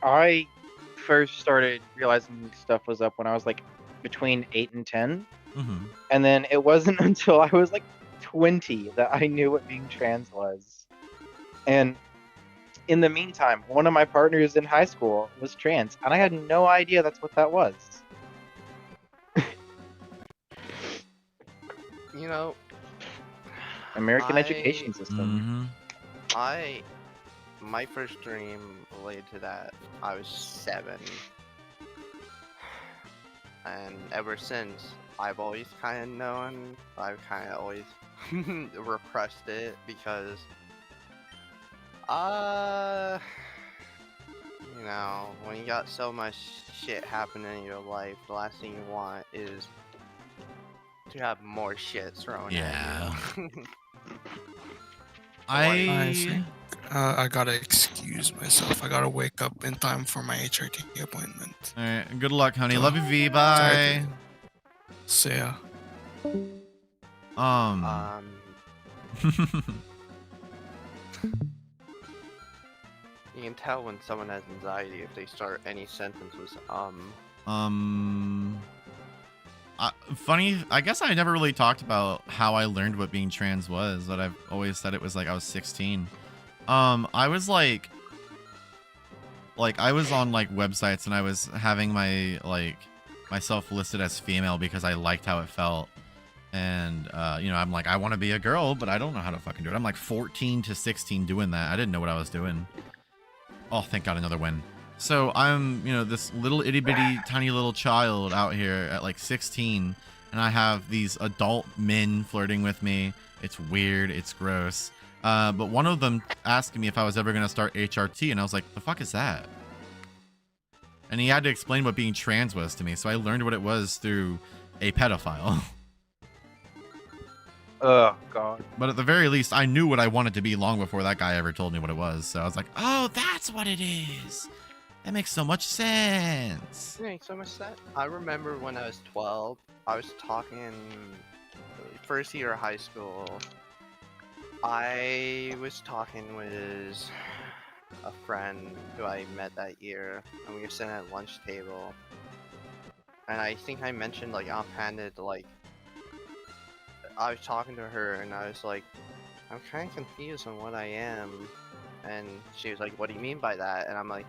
I first started realizing stuff was up when I was like between 8 and 10. And then it wasn't until I was like 20 that I knew what being trans was. And in the meantime, one of my partners in high school was trans, and I had no idea that's what that was. You know, American education system. my first dream related to that, I was 7. And ever since, I've always kind of known, I've kind of always repressed it because, you know, when you got so much shit happening in your life, the last thing you want is to have more shit thrown yeah. at you. I think I gotta excuse myself. I gotta wake up in time for my HRT appointment. All right. Good luck, honey. Love you, V. Sorry. Bye. See ya. You can tell when someone has anxiety if they start any sentence with funny, I guess I never really talked about how I learned what being trans was, but I've always said it was like I was 16. I was like I was on like websites and I was having my myself listed as female because I liked how it felt. And you know, I'm like, I want to be a girl, but I don't know how to fucking do it. I'm like 14 to 16 doing that. I didn't know what I was doing. Oh, thank God, another win. So I'm, you know, this little itty bitty tiny little child out here at like 16, and I have these adult men flirting with me. It's weird. It's gross. But one of them asked me if I was ever going to start HRT, and I was like, the fuck is that? And he had to explain what being trans was to me. So I learned what it was through a pedophile. Oh, God. But at the very least, I knew what I wanted to be long before that guy ever told me what it was. So I was like, oh, that's what it is. That makes so much sense. It makes so much sense. I remember when I was 12, I was talking first year of high school. I was talking with a friend who I met that year, and we were sitting at lunch table. And I think I mentioned like offhanded, like, I was talking to her and I was like, I'm kind of confused on what I am. And she was like, what do you mean by that? And I'm like,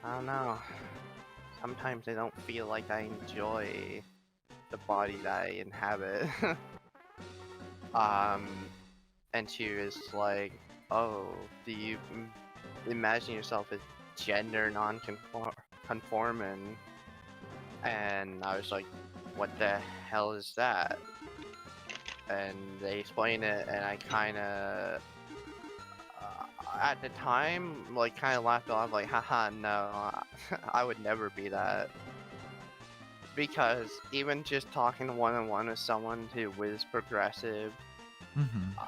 I don't know. Sometimes I don't feel like I enjoy the body that I inhabit. And she was like, oh, do you imagine yourself as gender non-conforming? And I was like, what the hell is that? And they explained it, and I kind of, at the time, like, kind of laughed off, like, haha, no, I would never be that. Because even just talking one-on-one with someone who was progressive,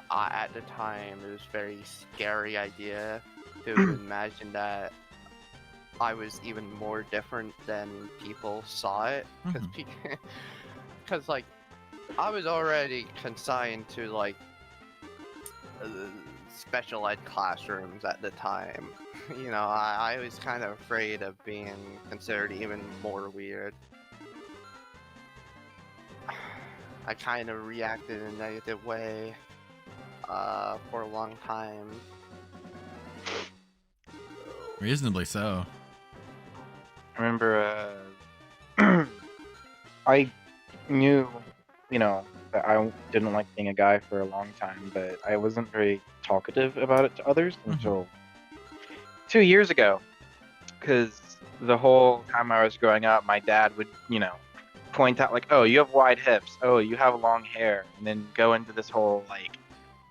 at the time, it was a very scary idea to imagine that I was even more different than people saw it. Because, like, I was already consigned to, like, special ed classrooms at the time. You know, I was kind of afraid of being considered even more weird. I kind of reacted in a negative way for a long time. Reasonably so. I remember I knew, you know, that I didn't like being a guy for a long time, but I wasn't very talkative about it to others until 2 years ago. Because the whole time I was growing up, my dad would, you know, point out, like, oh, you have wide hips, oh, you have long hair, and then go into this whole, like,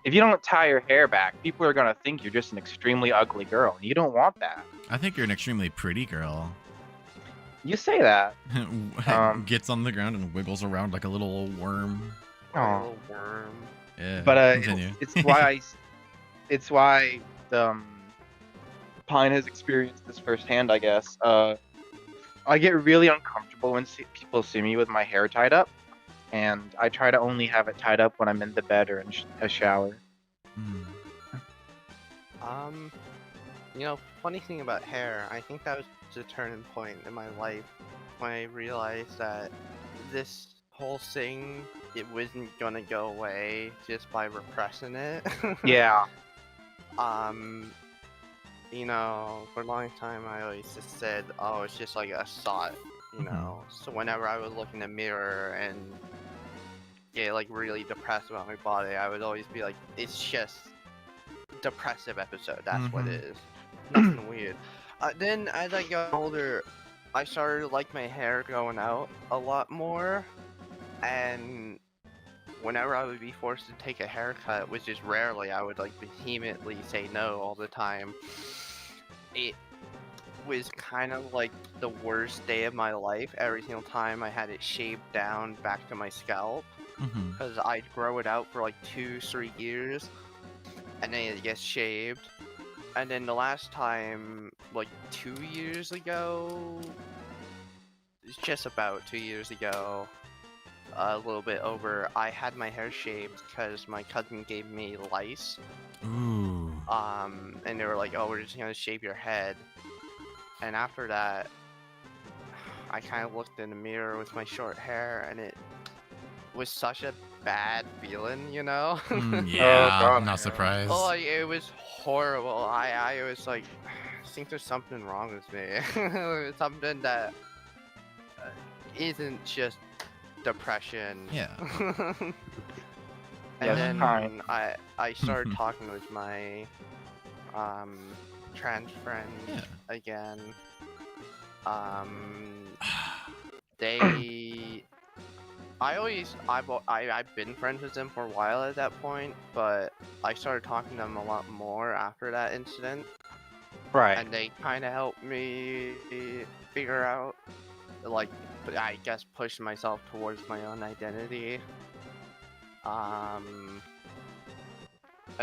if you don't tie your hair back, people are going to think you're just an extremely ugly girl, and you don't want that. I think you're an extremely pretty girl. You say that. Gets on the ground and wiggles around like a little worm. Aw. Little worm. Yeah. But continue. it's why Pine has experienced this firsthand, I guess. I get really uncomfortable when people see me with my hair tied up, and I try to only have it tied up when I'm in the bed or in a shower. Hmm. You know, funny thing about hair, I think that was the turning point in my life when I realized that this whole thing, it wasn't gonna go away just by repressing it. Yeah. You know, for a long time I always just said, oh, it's just like a thought, you know. So whenever I would look in the mirror and get like really depressed about my body, I would always be like, it's just depressive episode, that's what it is. Nothing weird. Then as I got older, I started to like my hair going out a lot more, and whenever I would be forced to take a haircut, which is rarely, I would like vehemently say no all the time. It was kind of like the worst day of my life every single time I had it shaved down back to my scalp, because I'd grow it out for like 2-3 years, and then it gets shaved. And then the last time, like 2 years ago, it's just about 2 years ago, a little bit over, I had my hair shaved because my cousin gave me lice. Ooh. And they were like, oh, we're just gonna shave your head. And after that, I kind of looked in the mirror with my short hair, and it was such a bad feeling, you know? Yeah, God, I'm not surprised. Oh, like, it was horrible. I was like, I think there's something wrong with me. Something that isn't just depression. Yeah. And Yes, then kind. I started talking with my trans friend Yeah. again. They I've been friends with them for a while at that point, but I started talking to them a lot more after that incident, Right. and they kind of helped me figure out, like, I guess push myself towards my own identity. And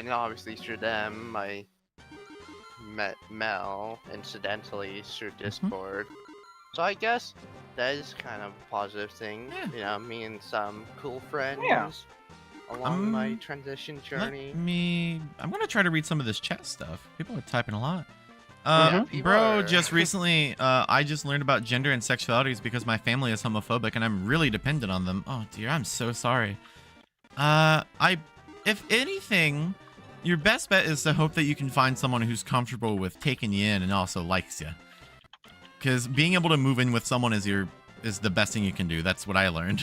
obviously through them, I met Mel incidentally through Discord. So I guess that is kind of a positive thing. Yeah. You know, me and some cool friends Yeah. along my transition journey. I'm gonna try to read some of this chat stuff. People are typing a lot. people Bro, are- just recently, I just learned about gender and sexualities because my family is homophobic and I'm really dependent on them. Oh dear, I'm so sorry. If anything, your best bet is to hope that you can find someone who's comfortable with taking you in and also likes you. Because being able to move in with someone is the best thing you can do. That's what I learned.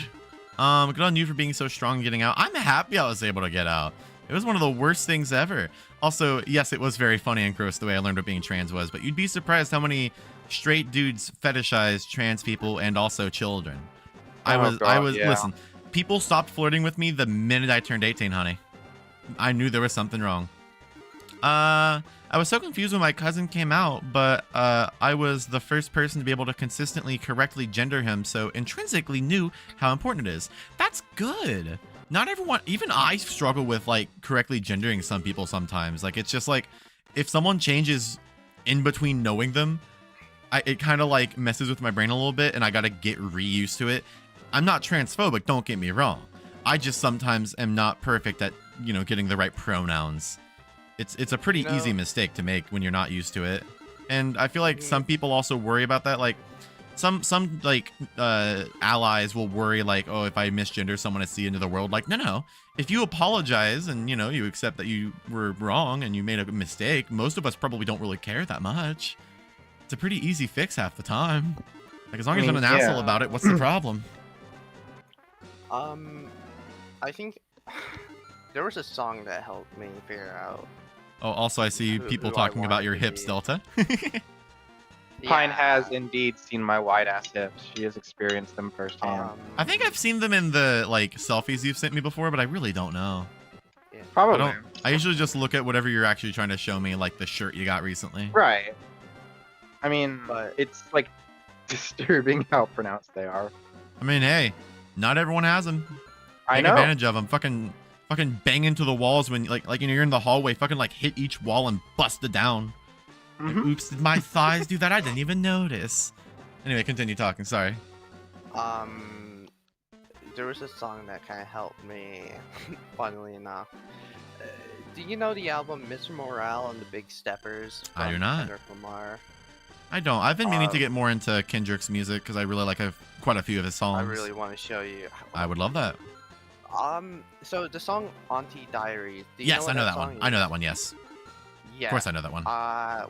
Good on you for being so strong and getting out. I'm happy I was able to get out. It was one of the worst things ever. Also, yes, it was very funny and gross the way I learned what being trans was, but you'd be surprised how many straight dudes fetishize trans people and also children. I was listen, people stopped flirting with me the minute I turned 18, honey. I knew there was something wrong. I was so confused when my cousin came out, but I was the first person to be able to consistently correctly gender him, so intrinsically knew how important it is. That's good. Not everyone, even I struggle with like correctly gendering some people sometimes. Like it's just like if someone changes in between knowing them, it kind of like messes with my brain a little bit and I got to get reused to it. I'm not transphobic, don't get me wrong. I just sometimes am not perfect at, you know, getting the right pronouns. It's a pretty easy mistake to make when you're not used to it. And I feel like some people also worry about that. Like some like allies will worry like, oh, if I misgender someone, it's the end of the world. Like, no. If you apologize and, you know, you accept that you were wrong and you made a mistake, most of us probably don't really care that much. It's a pretty easy fix half the time. Like, as long as you're not an asshole about it, what's the problem? I think there was a song that helped me figure out. Oh, also I see people who I talking about wanted your to hips, be. Delta. Pine has indeed seen my wide ass hips. She has experienced them firsthand. I think I've seen them in the like selfies you've sent me before, but I really don't know. Yeah. Probably. I usually just look at whatever you're actually trying to show me, like the shirt you got recently. Right. I mean, But- it's like disturbing how pronounced they are. I mean, hey, not everyone has them. I Take know. advantage of them. Fucking bang into the walls when like you're in the hallway. Fucking like hit each wall and bust it down. Like, Mhm. oops, did my thighs do that? I didn't even notice. Anyway, continue talking. Sorry. There was a song that kind of helped me, funnily enough. Do you know the album Mr. Morale and the Big Steppers? I do from not. Kendrick Lamar? I don't. I've been meaning to Um, get more into Kendrick's music because I really like quite a few of his songs. I really want to show you. I would love that. So the song Auntie Diaries. Do you Yes, know I know that song one. is? I know that one. Yes. Yeah. Of course, I know that one.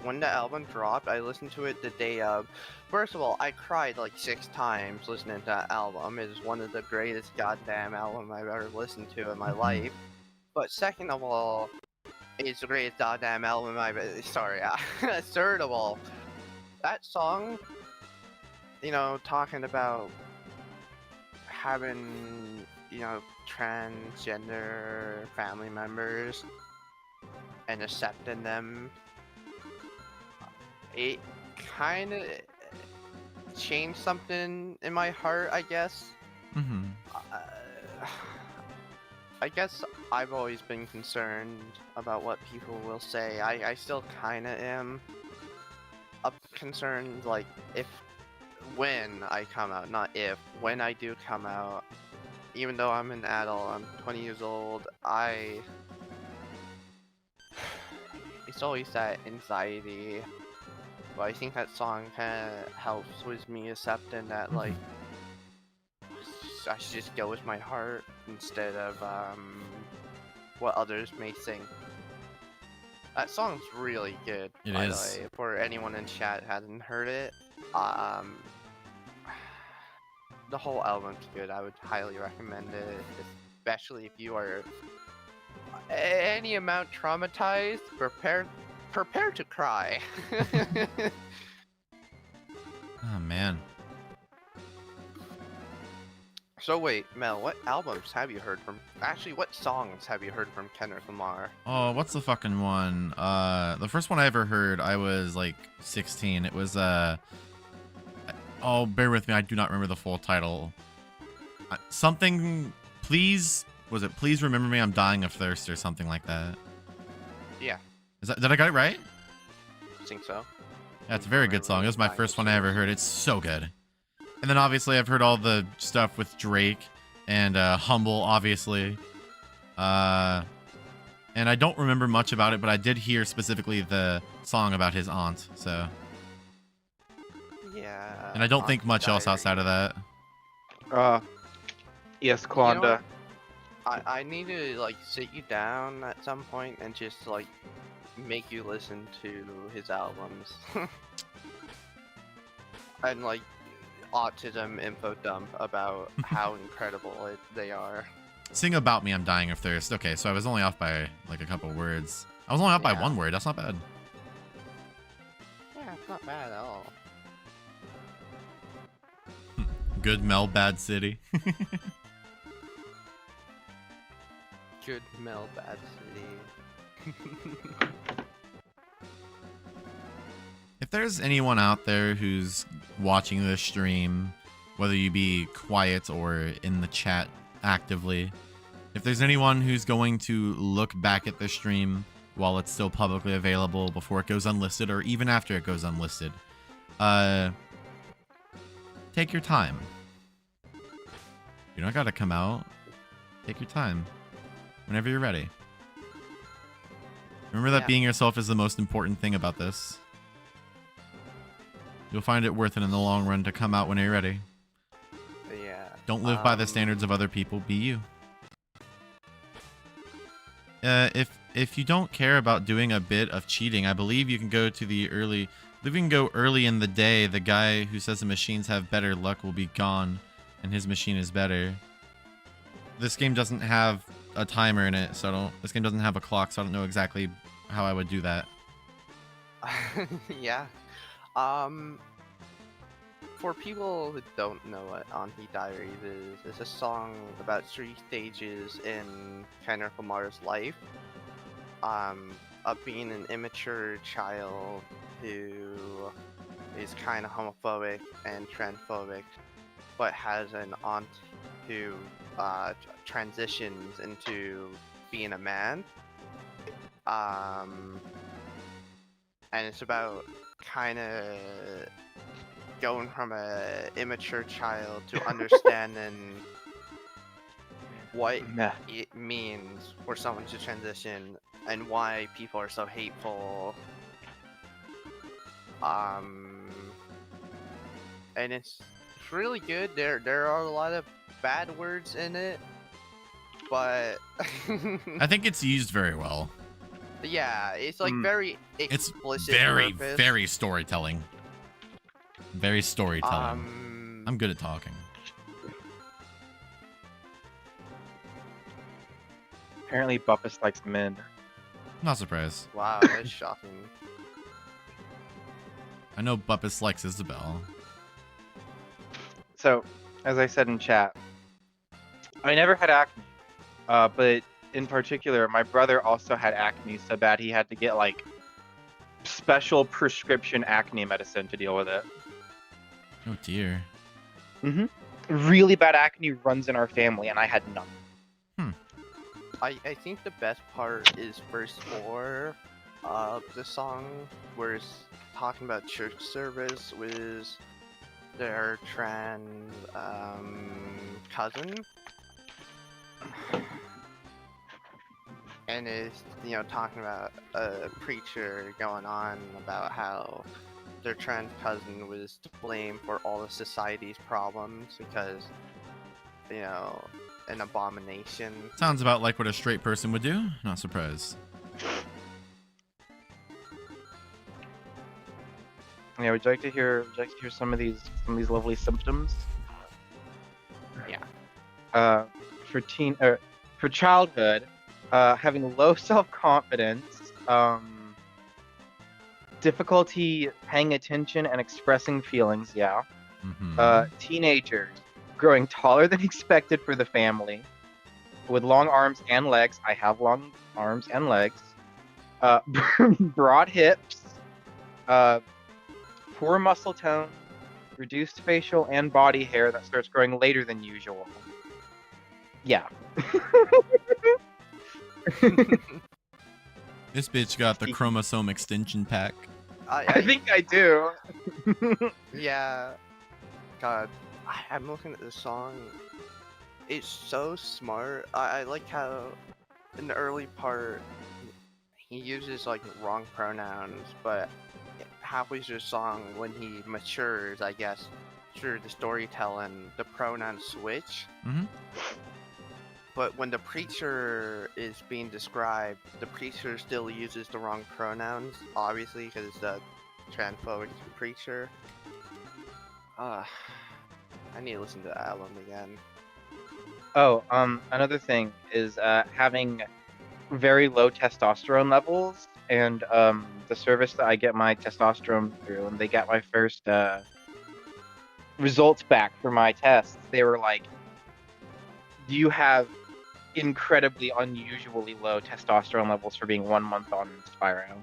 When the album dropped, I listened to it the day of. First of all, I cried like 6 times listening to that album. It is one of the greatest goddamn albums I've ever listened to in my life. But second of all, it's the greatest goddamn album sorry. Third of all, that song, you know, talking about having, you know, transgender family members and accepting them, it kind of changed something in my heart, I guess. Mm-hmm. I guess I've always been concerned about what people will say. I still kind of am concerned, like, when I come out, not if, when I do come out, even though I'm an adult, I'm 20 years old, it's always that anxiety. But I think that song kind of helps with me accepting that, like, I should just go with my heart instead of what others may think. That song's really good. It by is. The way. For anyone in chat hasn't heard it, the whole album's good. I would highly recommend it, especially if you are any amount traumatized. Prepare to cry. Oh man. So wait, Mel, what albums have you heard from? Actually, what songs have you heard from Kendrick Lamar? Oh, what's the fucking one? The first one I ever heard, I was like 16. It was oh, bear with me. I do not remember the full title. Something, please. Was it Please Remember Me? I'm Dying of Thirst or something like that. Yeah, Did I get it right? I think so. Yeah, it's a very good song. It was my first one I ever heard. It's so good. And then obviously I've heard all the stuff with Drake and Humble, obviously. And I don't remember much about it, but I did hear specifically the song about his aunt. So. Yeah. And I don't think Auntie much else Diary. outside of that. Yes, You know Klonda. what? I need to like sit you down at some point and just like make you listen to his albums. And like autism info dump about how incredible they are. Sing About Me, I'm Dying of Thirst. Okay, so I was only off by like a couple words. I was only off by Yeah. one word. That's not bad. Yeah, it's not bad at all. Good Mel, Bad City. Good Mel, Bad City. If there's anyone out there who's watching this stream, whether you be quiet or in the chat actively, if there's anyone who's going to look back at the stream while it's still publicly available before it goes unlisted or even after it goes unlisted, take your time. You don't gotta come out. Take your time. Whenever you're ready. Remember that Yeah. being yourself is the most important thing about this. You'll find it worth it in the long run to come out when you're ready. Yeah. Don't live by the standards of other people. Be you. If you don't care about doing a bit of cheating, I believe you can go to the early. I believe you can go early in the day. The guy who says the machines have better luck will be gone, and his machine is better. This game doesn't have a timer in it, so I don't. This game doesn't have a clock, so I don't know exactly how I would do that. Yeah. For people who don't know what Auntie Diaries is, it's a song about 3 stages in Kendrick Lamar's life. Of being an immature child who is kind of homophobic and transphobic, but has an aunt who transitions into being a man. And it's about kind of going from a immature child to understanding what Nah. it means for someone to transition and why people are so hateful. And it's really good. There are a lot of bad words in it, but I think it's used very well. yeah, it's like very It's explicit. very, purpose. very storytelling. Very storytelling. I'm good at talking. Apparently, Buffus likes men. Not surprised. Wow, that's shocking. I know Buppus likes Isabel. So, as I said in chat, I never had acne, but in particular, my brother also had acne so bad he had to get like special prescription acne medicine to deal with it. Oh dear. Really bad acne runs in our family, and I had none. I think the best part is verse 4 of the song, where it's talking about church service with their trans cousin. And it's, you know, talking about a preacher going on about how their trans cousin was to blame for all of society's problems because, you know, an abomination. Sounds about like what a straight person would do. Not surprised. Yeah, would you like to hear some of these lovely symptoms? Yeah. For childhood, having low self-confidence, difficulty paying attention and expressing feelings, yeah. Teenagers, growing taller than expected for the family, with long arms and legs. I have long arms and legs. Broad hips, poor muscle tone, reduced facial and body hair that starts growing later than usual. Yeah. This bitch got the chromosome extension pack. I think I do. Yeah. God, I'm looking at this song. It's so smart. I like how in the early part he uses like wrong pronouns, but halfway through the song when he matures, I guess, through the storytelling, the pronouns switch. But when the preacher is being described, the preacher still uses the wrong pronouns, obviously, because it's a transphobic preacher. I need to listen to the album again. Oh, another thing is having very low testosterone levels, and the service that I get my testosterone through, and they got my first results back for my tests. They were like, "You have incredibly unusually low testosterone levels for being 1 month on Spyro."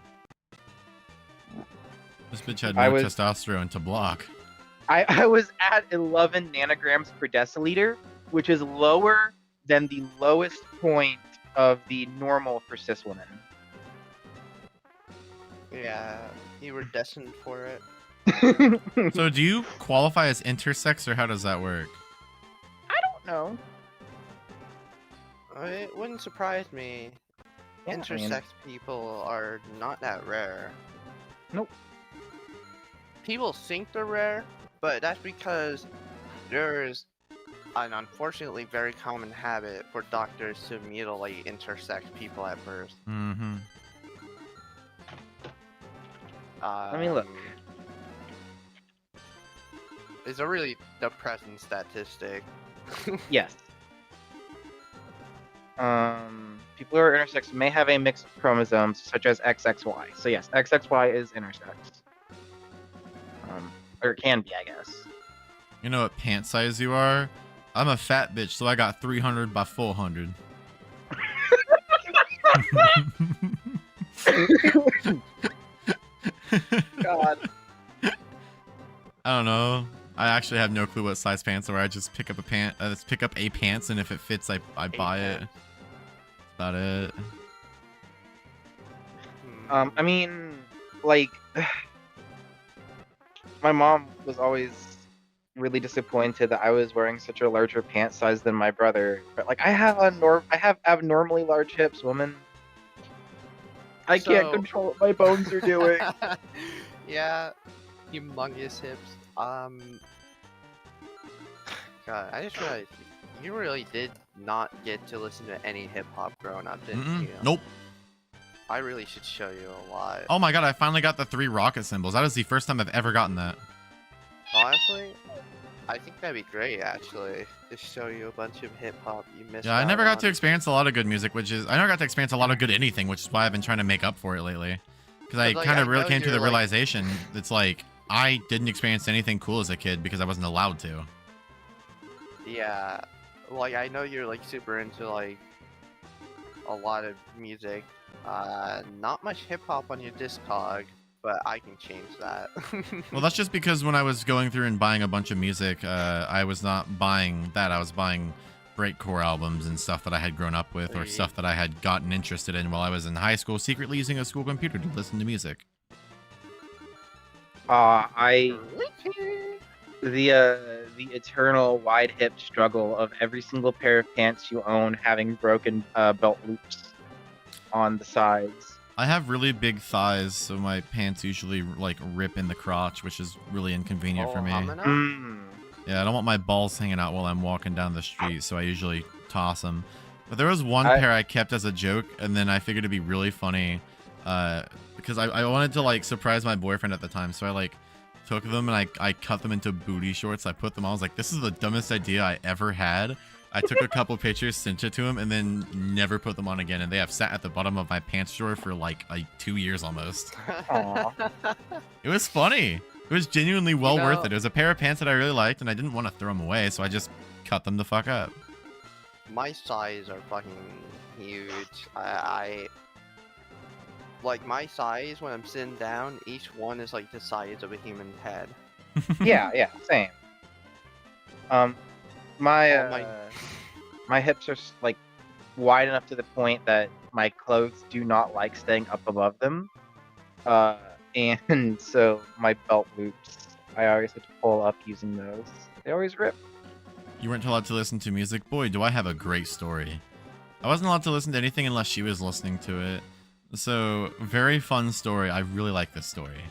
This bitch had no testosterone to block. I was at 11 nanograms per deciliter, which is lower than the lowest point of the normal for cis women. Yeah, you were destined for it. So do you qualify as intersex, or how does that work? I don't know. It wouldn't surprise me. Yeah, Intersex people are not that rare. Nope. People think they're rare, but that's because there's an unfortunately very common habit for doctors to mutilate intersex people at birth. Let me look. It's a really depressing statistic. Yes. People who are intersex may have a mix of chromosomes, such as XXY. So yes, XXY is intersex. Or it can be, I guess. You know what pant size you are? I'm a fat bitch, so I got 300 by 400. God. I don't know. I actually have no clue what size pants are. I just pick up a pants, and if it fits, I buy it. That's about it. I mean, like, my mom was always really disappointed that I was wearing such a larger pant size than my brother. But like, I have abnormally large hips, woman. I can't So- control what my bones are doing. Yeah, humongous hips. God, I just realized you really did not get to listen to any hip hop growing up, didn't you? Nope. I really should show you a lot. Oh my god, I finally got the 3 rocket symbols. That is the first time I've ever gotten that. Honestly, I think that'd be great, actually. Just show you a bunch of hip hop you missed. Yeah, I never got to on. experience a lot of good music, I never got to experience a lot of good anything, which is why I've been trying to make up for it lately. Because I But, like, kind I of really know came to the you're, like- realization, it's like, I didn't experience anything cool as a kid because I wasn't allowed to. Yeah, like I know you're like super into like a lot of music. Not much hip hop on your Discog, but I can change that. Well, that's just because when I was going through and buying a bunch of music, I was not buying that. I was buying breakcore albums and stuff that I had grown up with, or Right. stuff that I had gotten interested in while I was in high school, secretly using a school computer to listen to music. The eternal wide hip struggle of every single pair of pants you own having broken belt loops on the sides. I have really big thighs, so my pants usually like rip in the crotch, which is really inconvenient for me. Yeah, I don't want my balls hanging out while I'm walking down the street, so I usually toss them. But there was one pair I kept as a joke, and then I figured it'd be really funny because I wanted to like surprise my boyfriend at the time, so I like took them and I cut them into booty shorts. I put them on. I was like, this is the dumbest idea I ever had. I took a couple pictures, sent it to him, and then never put them on again. And they have sat at the bottom of my pants drawer for like 2 years almost. Aw. It was funny. It was genuinely well You know- worth it. It was a pair of pants that I really liked, and I didn't want to throw them away, so I just cut them the fuck up. My size are fucking huge. I like my size when I'm sitting down. Each one is like the size of a human head. Yeah, same. My Oh, my- my hips are like wide enough to the point that my clothes do not like staying up above them. And so my belt loops, I always have to pull up using those. They always rip. You weren't allowed to listen to music? Boy, do I have a great story. I wasn't allowed to listen to anything unless she was listening to it. So, very fun story. I really like this story.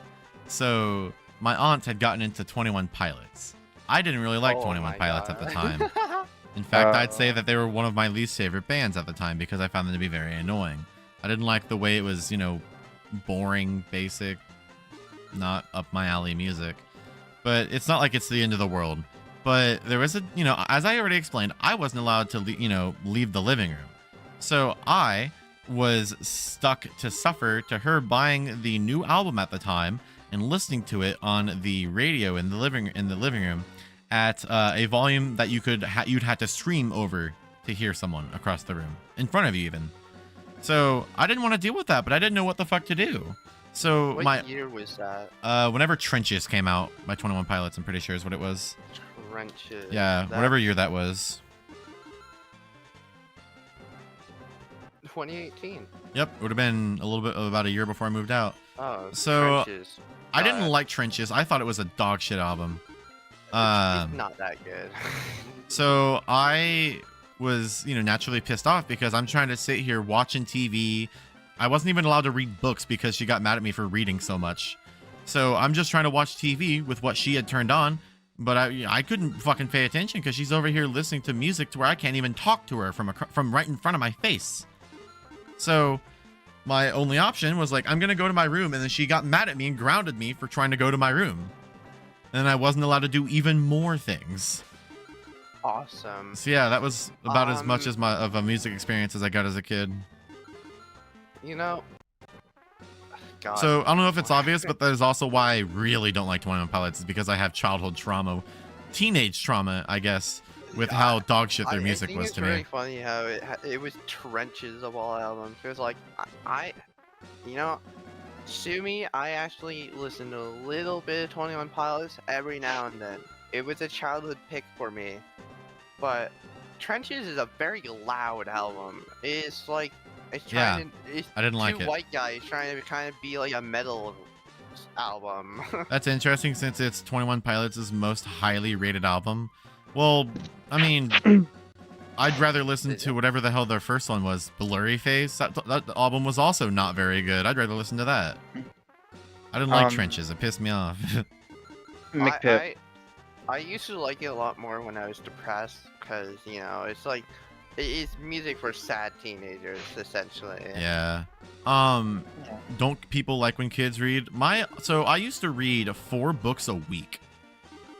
So, my aunt had gotten into 21 Pilots. I didn't really like Oh 21 my Pilots at the God. time. In fact, I'd say that they were one of my least favorite bands at the time because I found them to be very annoying. I didn't like the way it was, boring, basic, not up my alley music. But it's not like it's the end of the world. But there was as I already explained, I wasn't allowed to, leave the living room. So I was stuck to suffer to her buying the new album at the time and listening to it on the radio in the living room at a volume that you'd have to stream over to hear someone across the room in front of you even. So I didn't want to deal with that, but I didn't know what the fuck to do. So What year was that? whenever Trenches came out by 21 Pilots, I'm pretty sure is what it was. Trenches. Yeah, whatever year that was. 2018. Yep, it would have been a little bit about a year before I moved out. Oh, So, Trenches. I didn't like Trenches. I thought it was a dog shit album. It's not that good. So I was, naturally pissed off because I'm trying to sit here watching TV. I wasn't even allowed to read books because she got mad at me for reading so much. So I'm just trying to watch TV with what she had turned on, but I couldn't fucking pay attention because she's over here listening to music to where I can't even talk to her from right in front of my face. So my only option was like, I'm going to go to my room. And then she got mad at me and grounded me for trying to go to my room. And then I wasn't allowed to do even more things. Awesome. So yeah, that was about as much as of a music experience as I got as a kid. God. So I don't know if it's obvious, but that is also why I really don't like 21 Pilots, is because I have childhood trauma, teenage trauma, I guess, with how dog shit their music was to It's really me. funny how it was Trenches of all albums. It was like I Sue me, I actually listen to a little bit of 21 Pilots every now and then. It was a childhood pick for me. But Trenches is a very loud album. It's like, it's trying to, it's I didn't like two it. white guys trying to kind of be like a metal album. That's interesting since it's 21 Pilots' most highly rated album. Well, I mean, I'd rather listen to whatever the hell their first one was, Blurry Face. That album was also not very good. I'd rather listen to that. I didn't like Trenches. It pissed me off. I used to like it a lot more when I was depressed, because, you know, it's like, it's music for sad teenagers, essentially. Yeah. Don't people like when kids read? So I used to read 4 books a week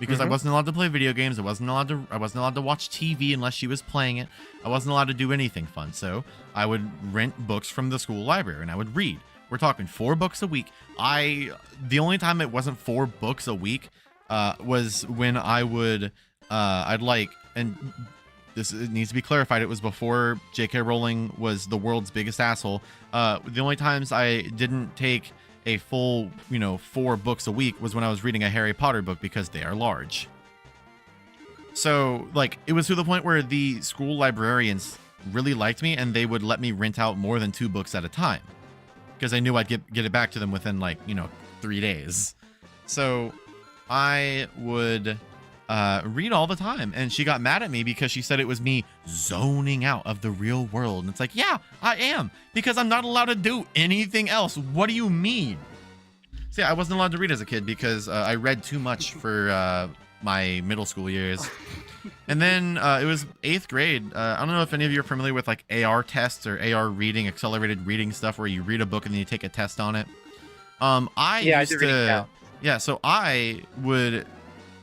because I wasn't allowed to play video games. I wasn't allowed to watch TV unless she was playing it. I wasn't allowed to do anything fun. So I would rent books from the school library and I would read. We're talking 4 books a week. The only time it wasn't 4 books a week was when I would and this needs to be clarified. It was before J.K. Rowling was the world's biggest asshole. The only times I didn't take a full, 4 books a week was when I was reading a Harry Potter book because they are large. So, it was to the point where the school librarians really liked me and they would let me rent out more than 2 books at a time because I knew I'd get it back to them within 3 days. So I would read all the time, and she got mad at me because she said it was me zoning out of the real world. And it's like, yeah, I am, because I'm not allowed to do anything else. What do you mean? So yeah, I wasn't allowed to read as a kid because I read too much for my middle school years. And then it was 8th grade. I don't know if any of you are familiar with AR tests or AR reading, accelerated reading stuff, where you read a book and then you take a test on it. So I would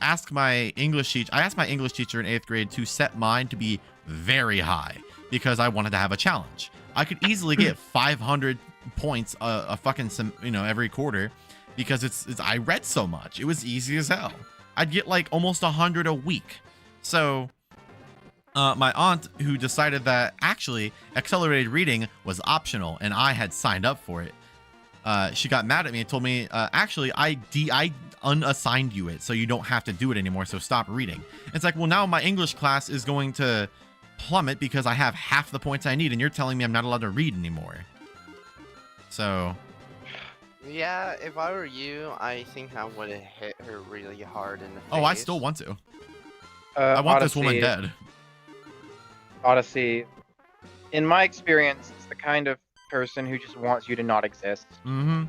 ask my English teacher. I asked my English teacher in 8th grade to set mine to be very high because I wanted to have a challenge. I could easily get 500 points every quarter because it's I read so much. It was easy as hell. I'd get almost 100 a week. So my aunt, who decided that actually accelerated reading was optional and I had signed up for it, she got mad at me and told me, actually, I unassigned you it, so you don't have to do it anymore, so stop reading. It's like, well, now my English class is going to plummet because I have half the points I need, and you're telling me I'm not allowed to read anymore. So... yeah, if I were you, I think I would have hit her really hard in the face. Oh, I still want to. I want this woman dead. Odyssey, in my experience, it's the kind of person who just wants you to not exist. Mm-hmm.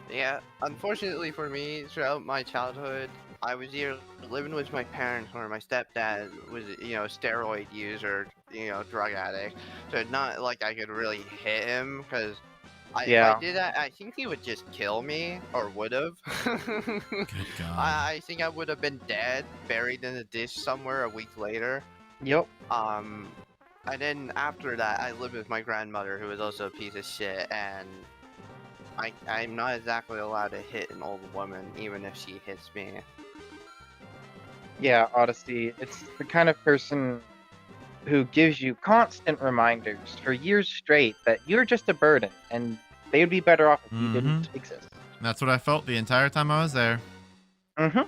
Yeah, unfortunately for me, throughout my childhood, I was either living with my parents or my stepdad was, a steroid user, drug addict. So it's not like I could really hit him, because if I did that, I think he would just kill me, or would have. Good God. I think I would have been dead, buried in a dish somewhere a week later. Yep. And then after that, I lived with my grandmother, who was also a piece of shit, and I'm not exactly allowed to hit an old woman, even if she hits me. Yeah, Odyssey, it's the kind of person who gives you constant reminders for years straight that you're just a burden, and they would be better off if you didn't exist. That's what I felt the entire time I was there. Mm-hmm.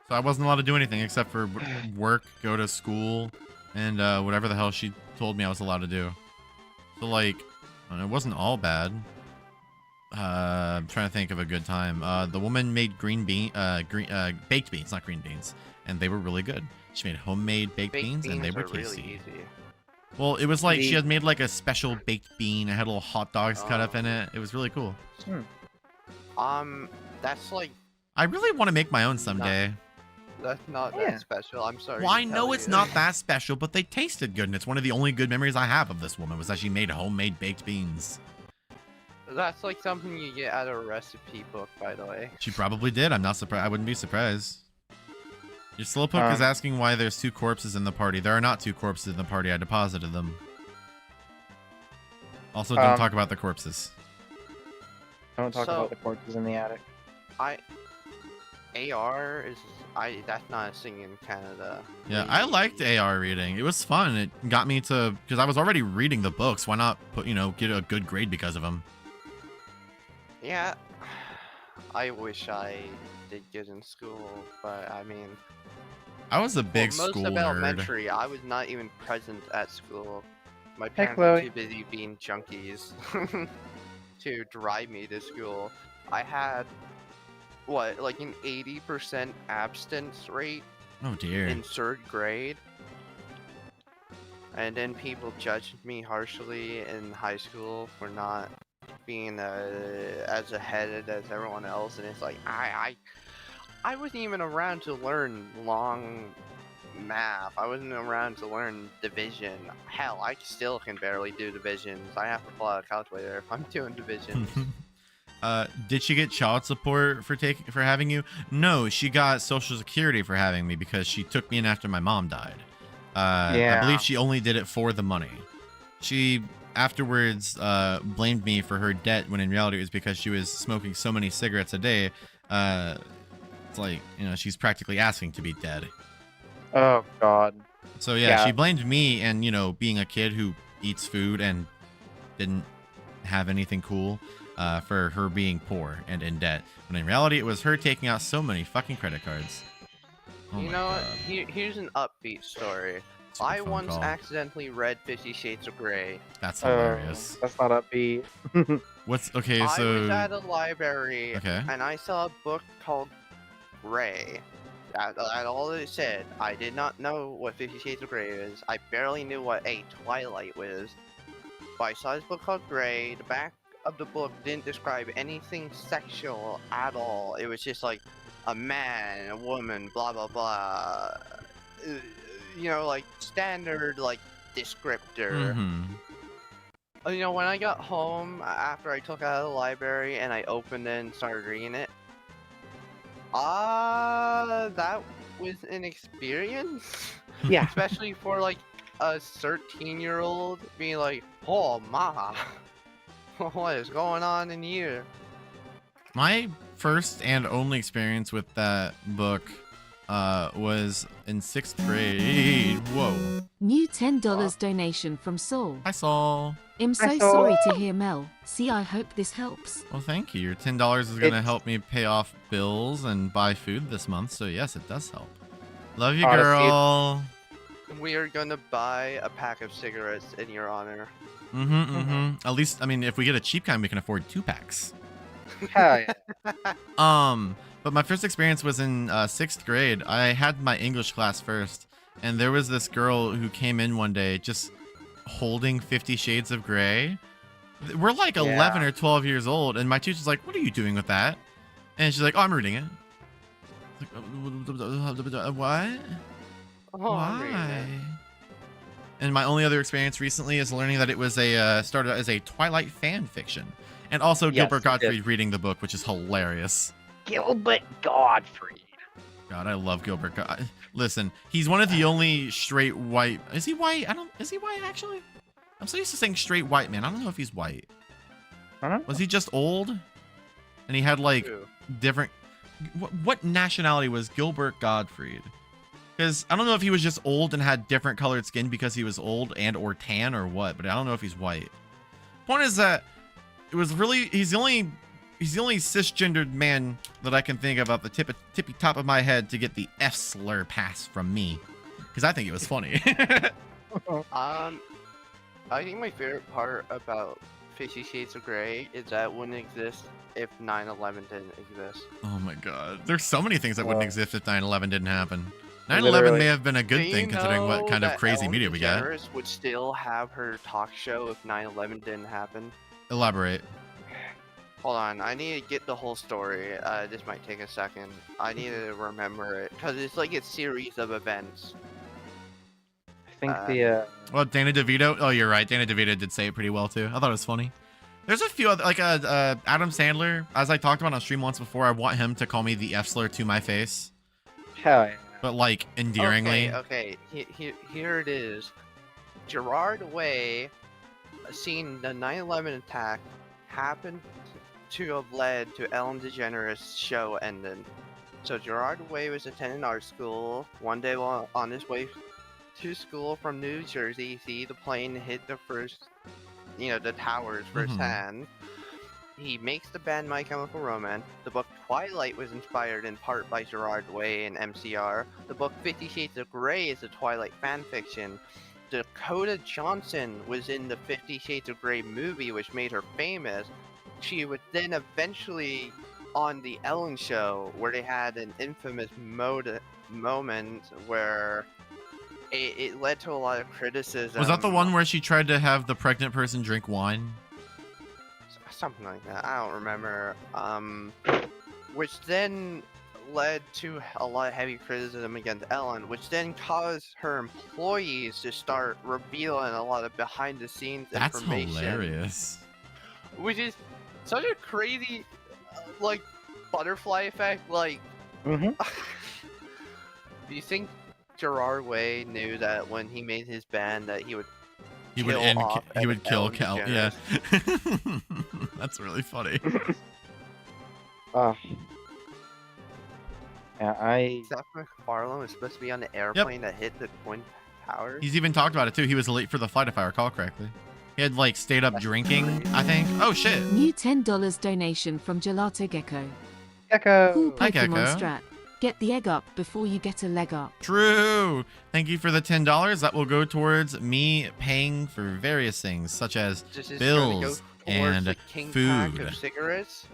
So I wasn't allowed to do anything except for work, go to school, and whatever the hell she told me I was allowed to do. So it wasn't all bad. I'm trying to think of a good time. The woman made baked beans, not green beans, and they were really good. She made homemade baked beans and they were tasty. Really easy. Well, it was she had made a special baked bean. It had little hot dogs cut up in it. It was really cool. That's I really want to make my own someday. That's not that special. I'm sorry. Well, I know it's not that special, but they tasted good, and it's one of the only good memories I have of this woman was that she made homemade baked beans. That's something you get out of a recipe book, by the way. She probably did. I'm not surprised. I wouldn't be surprised. Your Slowpoke is asking why there's 2 corpses in the party. There are not 2 corpses in the party. I deposited them. Also, don't talk about the corpses. Don't talk about the corpses in the attic. That's not a thing in Canada. Yeah, I liked AR reading. It was fun. It got me to, because I was already reading the books. Why not get a good grade because of them? Yeah, I wish I did good in school, but I mean, I was a for big most school of nerd. elementary, I was not even present at school. My Hey, parents were Chloe. too busy being junkies to drive me to school. I had what, like an 80% absence rate Oh dear. in 3rd grade. And then people judged me harshly in high school for not being as ahead as everyone else, and it's like I wasn't even around to learn long math. I wasn't around to learn division. Hell, I still can barely do divisions. I have to pull out a calculator if I'm doing divisions. Did she get child support for having you? No, she got Social Security for having me because she took me in after my mom died. I Yeah. believe she only did it for the money. She afterwards blamed me for her debt when in reality it was because she was smoking so many cigarettes a day. It's like, you know, she's practically asking to be dead. Oh God. So yeah, she blamed me and, you know, being a kid who eats food and didn't have anything cool for her being poor and in debt. When in reality it was her taking out so many fucking credit cards. Oh You my know what? God. Here's an upbeat story. Super I phone once call. accidentally read 50 Shades of Grey. That's hilarious. That's not upbeat. What's okay? I was So at a library okay. and I saw a book called Grey. That's all it said. I did not know what 50 Shades of Grey is. I barely knew what a Twilight was. But I saw this book called Grey. The back of the book didn't describe anything sexual at all. It was just like a man, a woman, blah blah blah. You know, like standard like descriptor. Mm-hmm. You know, when I got home after I took it out of the library and I opened it and started reading it, that was an experience. Yeah. Especially for like a 13-year-old being like, oh ma, what is going on in here? My first and only experience with that book was in 6th grade. Whoa. New $10 donation from Saul. Hi, Saul. I'm so Hi, Saul. sorry to hear Mel. See, I hope this helps. Well, thank you. Your $10 is going to It's- help me pay off bills and buy food this month. So, yes, it does help. Love you, Honestly, girl. We are gonna buy a pack of cigarettes in your honor. Mm-hmm, mm-hmm. At least, I mean, if we get a cheap kind, we can afford 2 packs. Hell yeah. But my first experience was in 6th grade. I had my English class first, and there was this girl who came in one day just holding 50 Shades of Grey. We're like 11 or 12 years old, and my teacher's like, "What are you doing with that?" And she's like, "Oh, I'm reading it." Like, what? Oh, I'm reading Why? it. And my only other experience recently is learning that it was started out as a Twilight fan fiction, and also Yes, Gilbert it did. Gottfried reading the book, which is hilarious. Gilbert Gottfried. God, I love Gilbert. Listen, he's one of the only straight white. Is he white? Is he white actually? I'm so used to saying straight white man. I don't know if he's white. I don't know. Was he just old? And he had like Ew. different. What nationality was Gilbert Gottfried? Because I don't know if he was just old and had different colored skin because he was old and or tan or what. But I don't know if he's white. Point is that it was really he's the only cisgendered man that I can think of off the tippy top of my head to get the F slur pass from me, because I think it was funny. I think my favorite part about 50 Shades of Grey is that it wouldn't exist if 9/11 didn't exist. Oh my god, there's so many things that wouldn't exist if 9/11 didn't happen. 9/11 Literally. may have been a good Do thing you considering what know kind of that crazy Ellen media we got. DeGeneres would still have her talk show if 9/11 didn't happen? Elaborate. Hold on, I need to get the whole story. This might take a second. I need to remember it because it's like a series of events. I think the Well, Dana DeVito. Oh, you're right. Dana DeVito did say it pretty well too. I thought it was funny. There's a few other, like Adam Sandler, as I talked about on stream once before. I want him to call me the F slur to my face, hell yeah. but like endearingly. Okay. Here it is. Gerard Way, seeing the 9/11 attack, happened to have led to Ellen DeGeneres' show ending. So Gerard Way was attending art school. One day while on his way to school from New Jersey, see the plane hit the first, the towers firsthand. he makes the band My Chemical Romance. The book Twilight was inspired in part by Gerard Way and MCR. The book 50 Shades of Grey is a Twilight fanfiction. Dakota Johnson was in the 50 Shades of Grey movie, which made her famous. She was then eventually on the Ellen Show, where they had an infamous moment where it led to a lot of criticism. Was that the one where she tried to have the pregnant person drink wine? Something like that. I don't remember. Which then led to a lot of heavy criticism against Ellen, which then caused her employees to start revealing a lot of behind-the-scenes information. That's hilarious. Which is such a crazy, like, butterfly effect. Like, Mm-hmm. do you think Gerard Way knew that when he made his band that he would He would kill Cal. Yeah. That's really funny. Yeah, Seth MacFarlane was supposed to be on the airplane that hit the Twin Towers. He's even talked about it too. He was late for the flight, if I recall correctly. He had like stayed up drinking, I think. Oh shit. New $10 donation from Gelato Gecko. Gecko. Cool Hi, Pokemon Gecko. strat. Get the egg up before you get a leg up. True. Thank you for the $10. That will go towards me paying for various things, such as This is bills gonna go towards and the King Pack food. of cigarettes.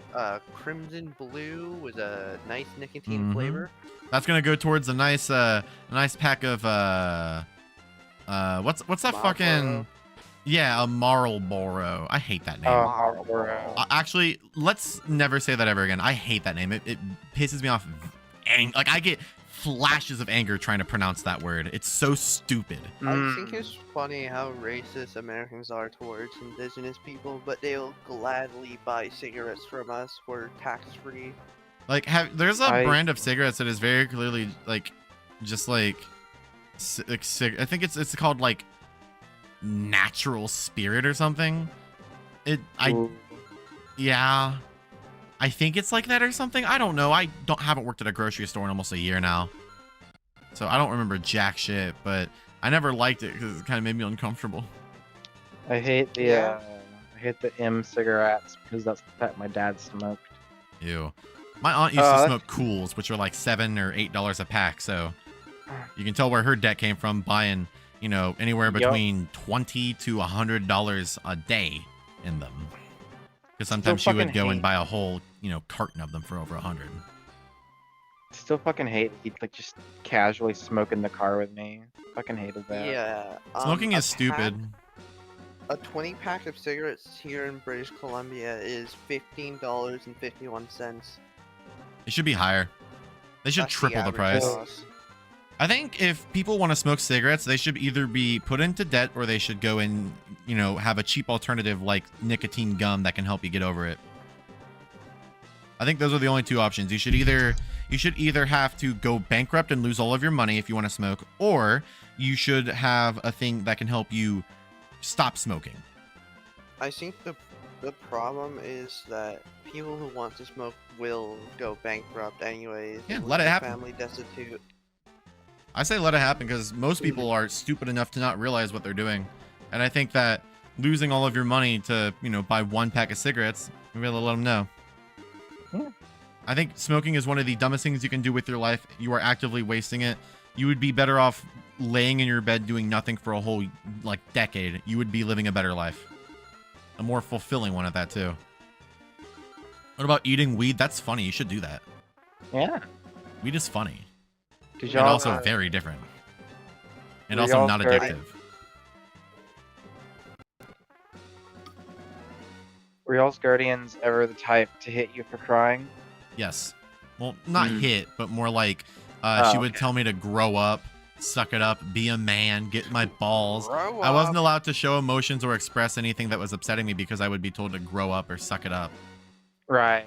Crimson Blue was a nice nicotine Mhm. flavor. That's gonna go towards a nice pack of what's that fucking Marlboro. a Marlboro. I hate that name. Marlboro. Actually, let's never say that ever again. I hate that name. It pisses me off. Like I get flashes of anger trying to pronounce that word. It's so stupid. I think it's funny how racist Americans are towards indigenous people, but they'll gladly buy cigarettes from us for tax-free. Like there's a I- brand of cigarettes that is very clearly like just like I think it's called like Natural Spirit or something. Yeah. I think it's like that or something. I don't know. I haven't worked at a grocery store in almost a year now. So I don't remember jack shit, but I never liked it because it kind of made me uncomfortable. I hate the Yeah. I hate the M cigarettes because that's the type my dad smoked. Ew. My aunt used to that's- smoke Cools, which are like $7 or $8 a pack. So you can tell where her debt came from buying, anywhere Yup. between $20 to $100 a day in them. Because sometimes she would fucking go and hate- buy a whole, carton of them for over 100. Still fucking hate he'd like just casually smoke in the car with me. Fucking hated that. Yeah. Smoking a is stupid. A 20 pack of cigarettes here in British Columbia is $15.51. It should be higher. They should That's triple the average price. cost. I think if people want to smoke cigarettes, they should either be put into debt or they should go and, have a cheap alternative like nicotine gum that can help you get over it. I think those are the only two options. You should either have to go bankrupt and lose all of your money if you want to smoke, or you should have a thing that can help you stop smoking. I think the problem is that people who want to smoke will go bankrupt anyways. Yeah, and let it leave their happen. Family destitute. I say let it happen because most people are stupid enough to not realize what they're doing. And I think that losing all of your money to, buy one pack of cigarettes, we gotta let them know. Yeah. I think smoking is one of the dumbest things you can do with your life. You are actively wasting it. You would be better off laying in your bed doing nothing for a whole, decade. You would be living a better life. A more fulfilling one at that, too. What about eating weed? That's funny. You should do that. Yeah. Weed is funny. Did And y'all also very different. And were also y'all not starting- addictive. Were y'all's guardians ever the type to hit you for crying? Yes. Well, not Mm. hit, but more like Oh, she would tell me to grow up, suck it up, be a man, get my balls. Grow I wasn't up. allowed to show emotions or express anything that was upsetting me because I would be told to grow up or suck it up. Right.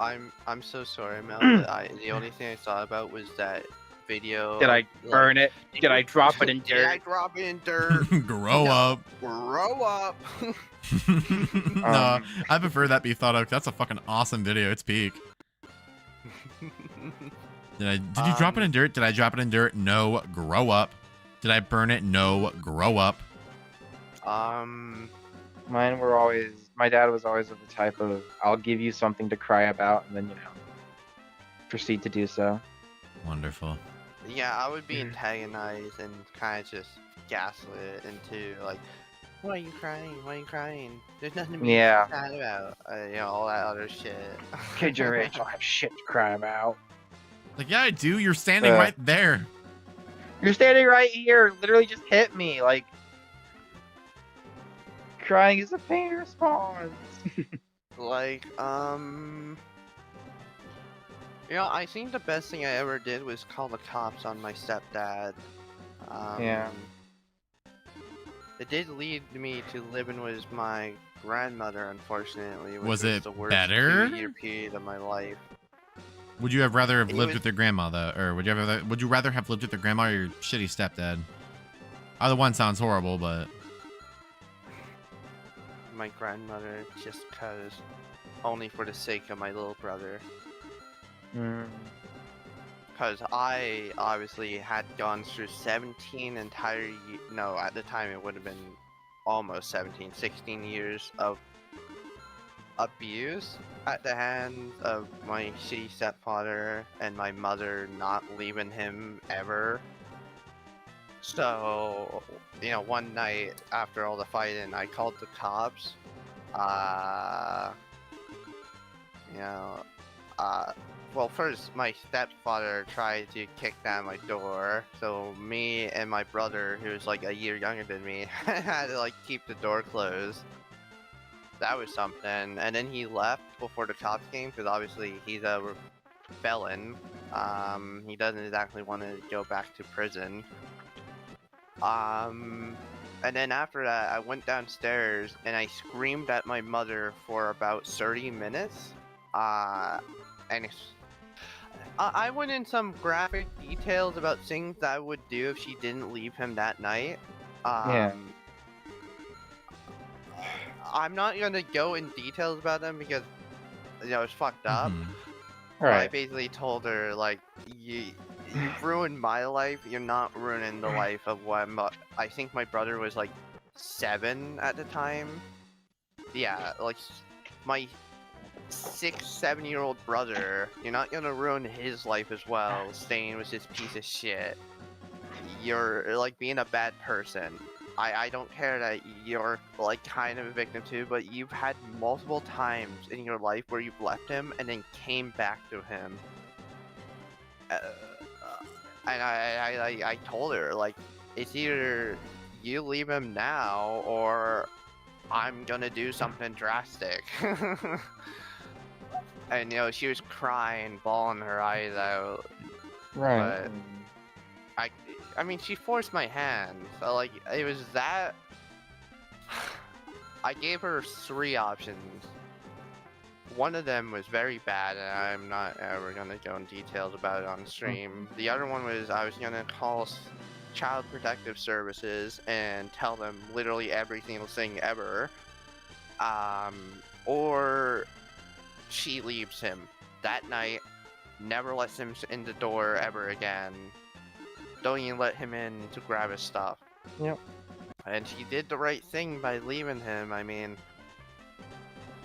I'm so sorry, Mel. But the only thing I thought about was that video. Did I like, burn it? Did I drop it in Did I dirt? drop it in dirt? Grow No. up. Grow up. No, I prefer that be thought of. That's a fucking awesome video. It's peak. Did you drop it in dirt? Did I drop it in dirt? No. Grow up. Did I burn it? No. Grow up. Mine my dad was always of the type of, I'll give you something to cry about, and then proceed to do so. Wonderful. Yeah, I would be antagonized and kind of just gaslit into like, why are you crying? Why are you crying? There's nothing to be Yeah. sad about. All that other shit. Kids your age don't have shit to cry about. Like, yeah, I do. You're standing Uh. right there. You're standing right here. Literally just hit me. Like, crying is a pain response. Like, I think the best thing I ever did was call the cops on my stepdad. Yeah. It did lead me to living with my grandmother, unfortunately. Which Was it the worst better? 2-year period of my life. Would you have rather have It lived was- with your grandma though, or would you rather have lived with your grandma or your shitty stepdad? Either one sounds horrible, but My grandmother, just cause, only for the sake of my little brother. Mm. Because I obviously had gone through 17 entire no, at the time it would have been almost 17, 16 years of abuse at the hands of my shitty stepfather and my mother not leaving him ever. So, one night after all the fighting, I called the cops. Well, first, my stepfather tried to kick down my door, so me and my brother, who's like a year younger than me, had to like keep the door closed. That was something, and then he left before the cops came, because obviously he's a felon. He doesn't exactly want to go back to prison. And then after that, I went downstairs and I screamed at my mother for about 30 minutes. And I went in some graphic details about things that I would do if she didn't leave him that night. Yeah. I'm not gonna go in details about them because, it's fucked up. mhm. I Right. basically told her, like, you ruined my life, you're not ruining the life of I think my brother was, like, 7 at the time. Yeah, like, my 6-7-year-old brother, you're not gonna ruin his life as well, staying with this piece of shit. You're, like, being a bad person. I don't care that you're, like, kind of a victim too, but you've had multiple times in your life where you've left him and then came back to him. And I told her, like, it's either you leave him now or I'm gonna do something drastic. And, she was crying, bawling her eyes out. Right. But I mean, she forced my hand, so like, it was that. I gave her 3 options. One of them was very bad, and I'm not ever gonna go in details about it on stream. The other one was I was gonna call Child Protective Services and tell them literally every single thing ever. Or she leaves him that night, never lets him in the door ever again. Don't even let him in to grab his stuff. Yep. And she did the right thing by leaving him. I mean,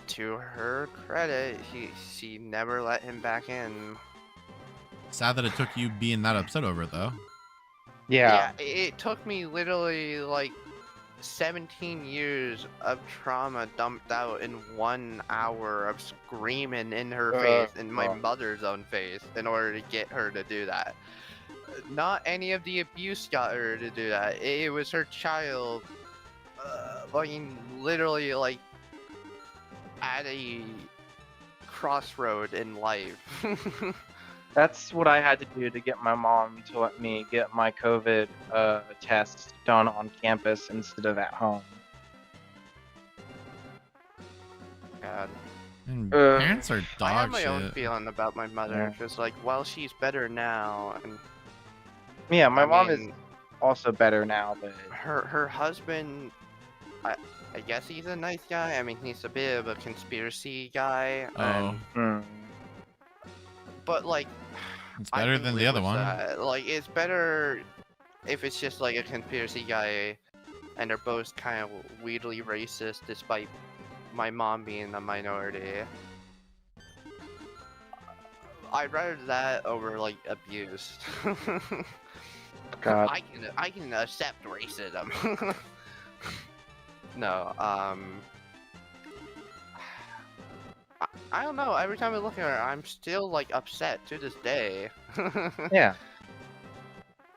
to her credit, she never let him back in. Sad that it took you being that upset over it though. Yeah. It took me literally like 17 years of trauma dumped out in 1 hour of screaming in her face, in my mother's own face, in order to get her to do that. Not any of the abuse got her to do that. It was her child, fucking literally like at a crossroad in life. That's what I had to do to get my mom to let me get my COVID test done on campus instead of at home. God. And parents are I have dog my own shit. feeling about my mother. Yeah. Just like, well, she's better now, and Yeah, my mom is mean, also better now, but her husband. I guess he's a nice guy. I mean, he's a bit of a conspiracy guy. Oh, But like, it's I better can than the live other with one. that. Like, it's better if it's just like a conspiracy guy, and they're both kind of weirdly racist, despite my mom being a minority. I'd rather that over like abuse. God. I can accept racism. No, I don't know. Every time I look at her, I'm still like upset to this day. Yeah.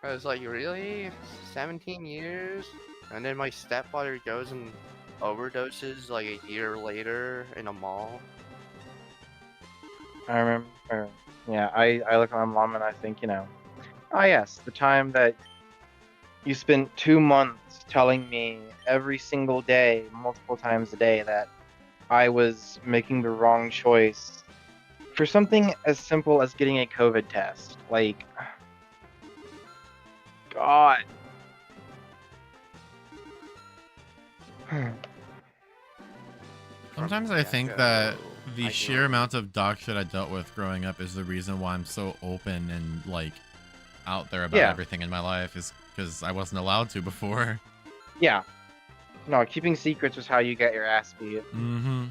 I was like, really? 17 years? And then my stepfather goes and overdoses like a year later in a mall. I remember. Yeah, I look at my mom and I think, oh yes, the time that you spent 2 months telling me every single day, multiple times a day, that I was making the wrong choice for something as simple as getting a COVID test. Like, God. Sometimes I think Gecko, that the I sheer do- amount of dog shit I dealt with growing up is the reason why I'm so open and like out there about Yeah. everything in my life, is because I wasn't allowed to before. Yeah. No, keeping secrets was how you get your ass beat. Mm-hmm.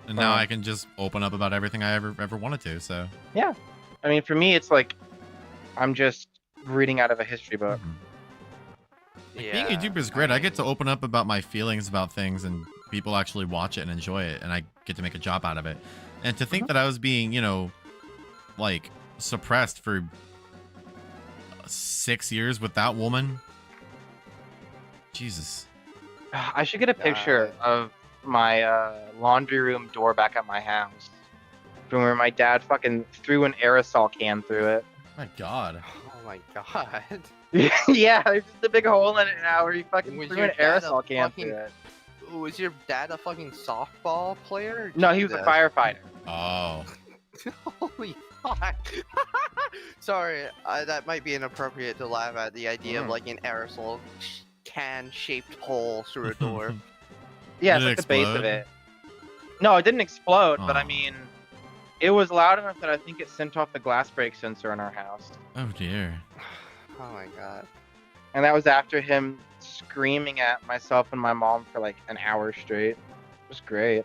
And now Wow. I can just open up about everything I ever wanted to. So Yeah. I mean, for me, it's like I'm just reading out of a history book. Like, being a YouTuber is great. I get to open up about my feelings about things, and people actually watch it and enjoy it, and I get to make a job out of it. And to think that I was being, like suppressed for 6 years with that woman. Jesus. I should get a picture of my laundry room door back at my house from where my dad fucking threw an aerosol can through it. My God. Oh my god. Yeah, there's just a big hole in it now where he fucking Was threw your an dad a aerosol can fucking- through it. Was your dad a fucking softball player? No, he was a Jesus. firefighter. Oh. Holy fuck. Sorry, that might be inappropriate to laugh at the idea of like an aerosol can shaped hole through a door. Yeah, Did it's it like the base of explode? it. No, it didn't explode, but I Aw. mean, it was loud enough that I think it sent off the glass break sensor in our house. Oh dear. Oh my god. And that was after him screaming at myself and my mom for like an hour straight. It was great.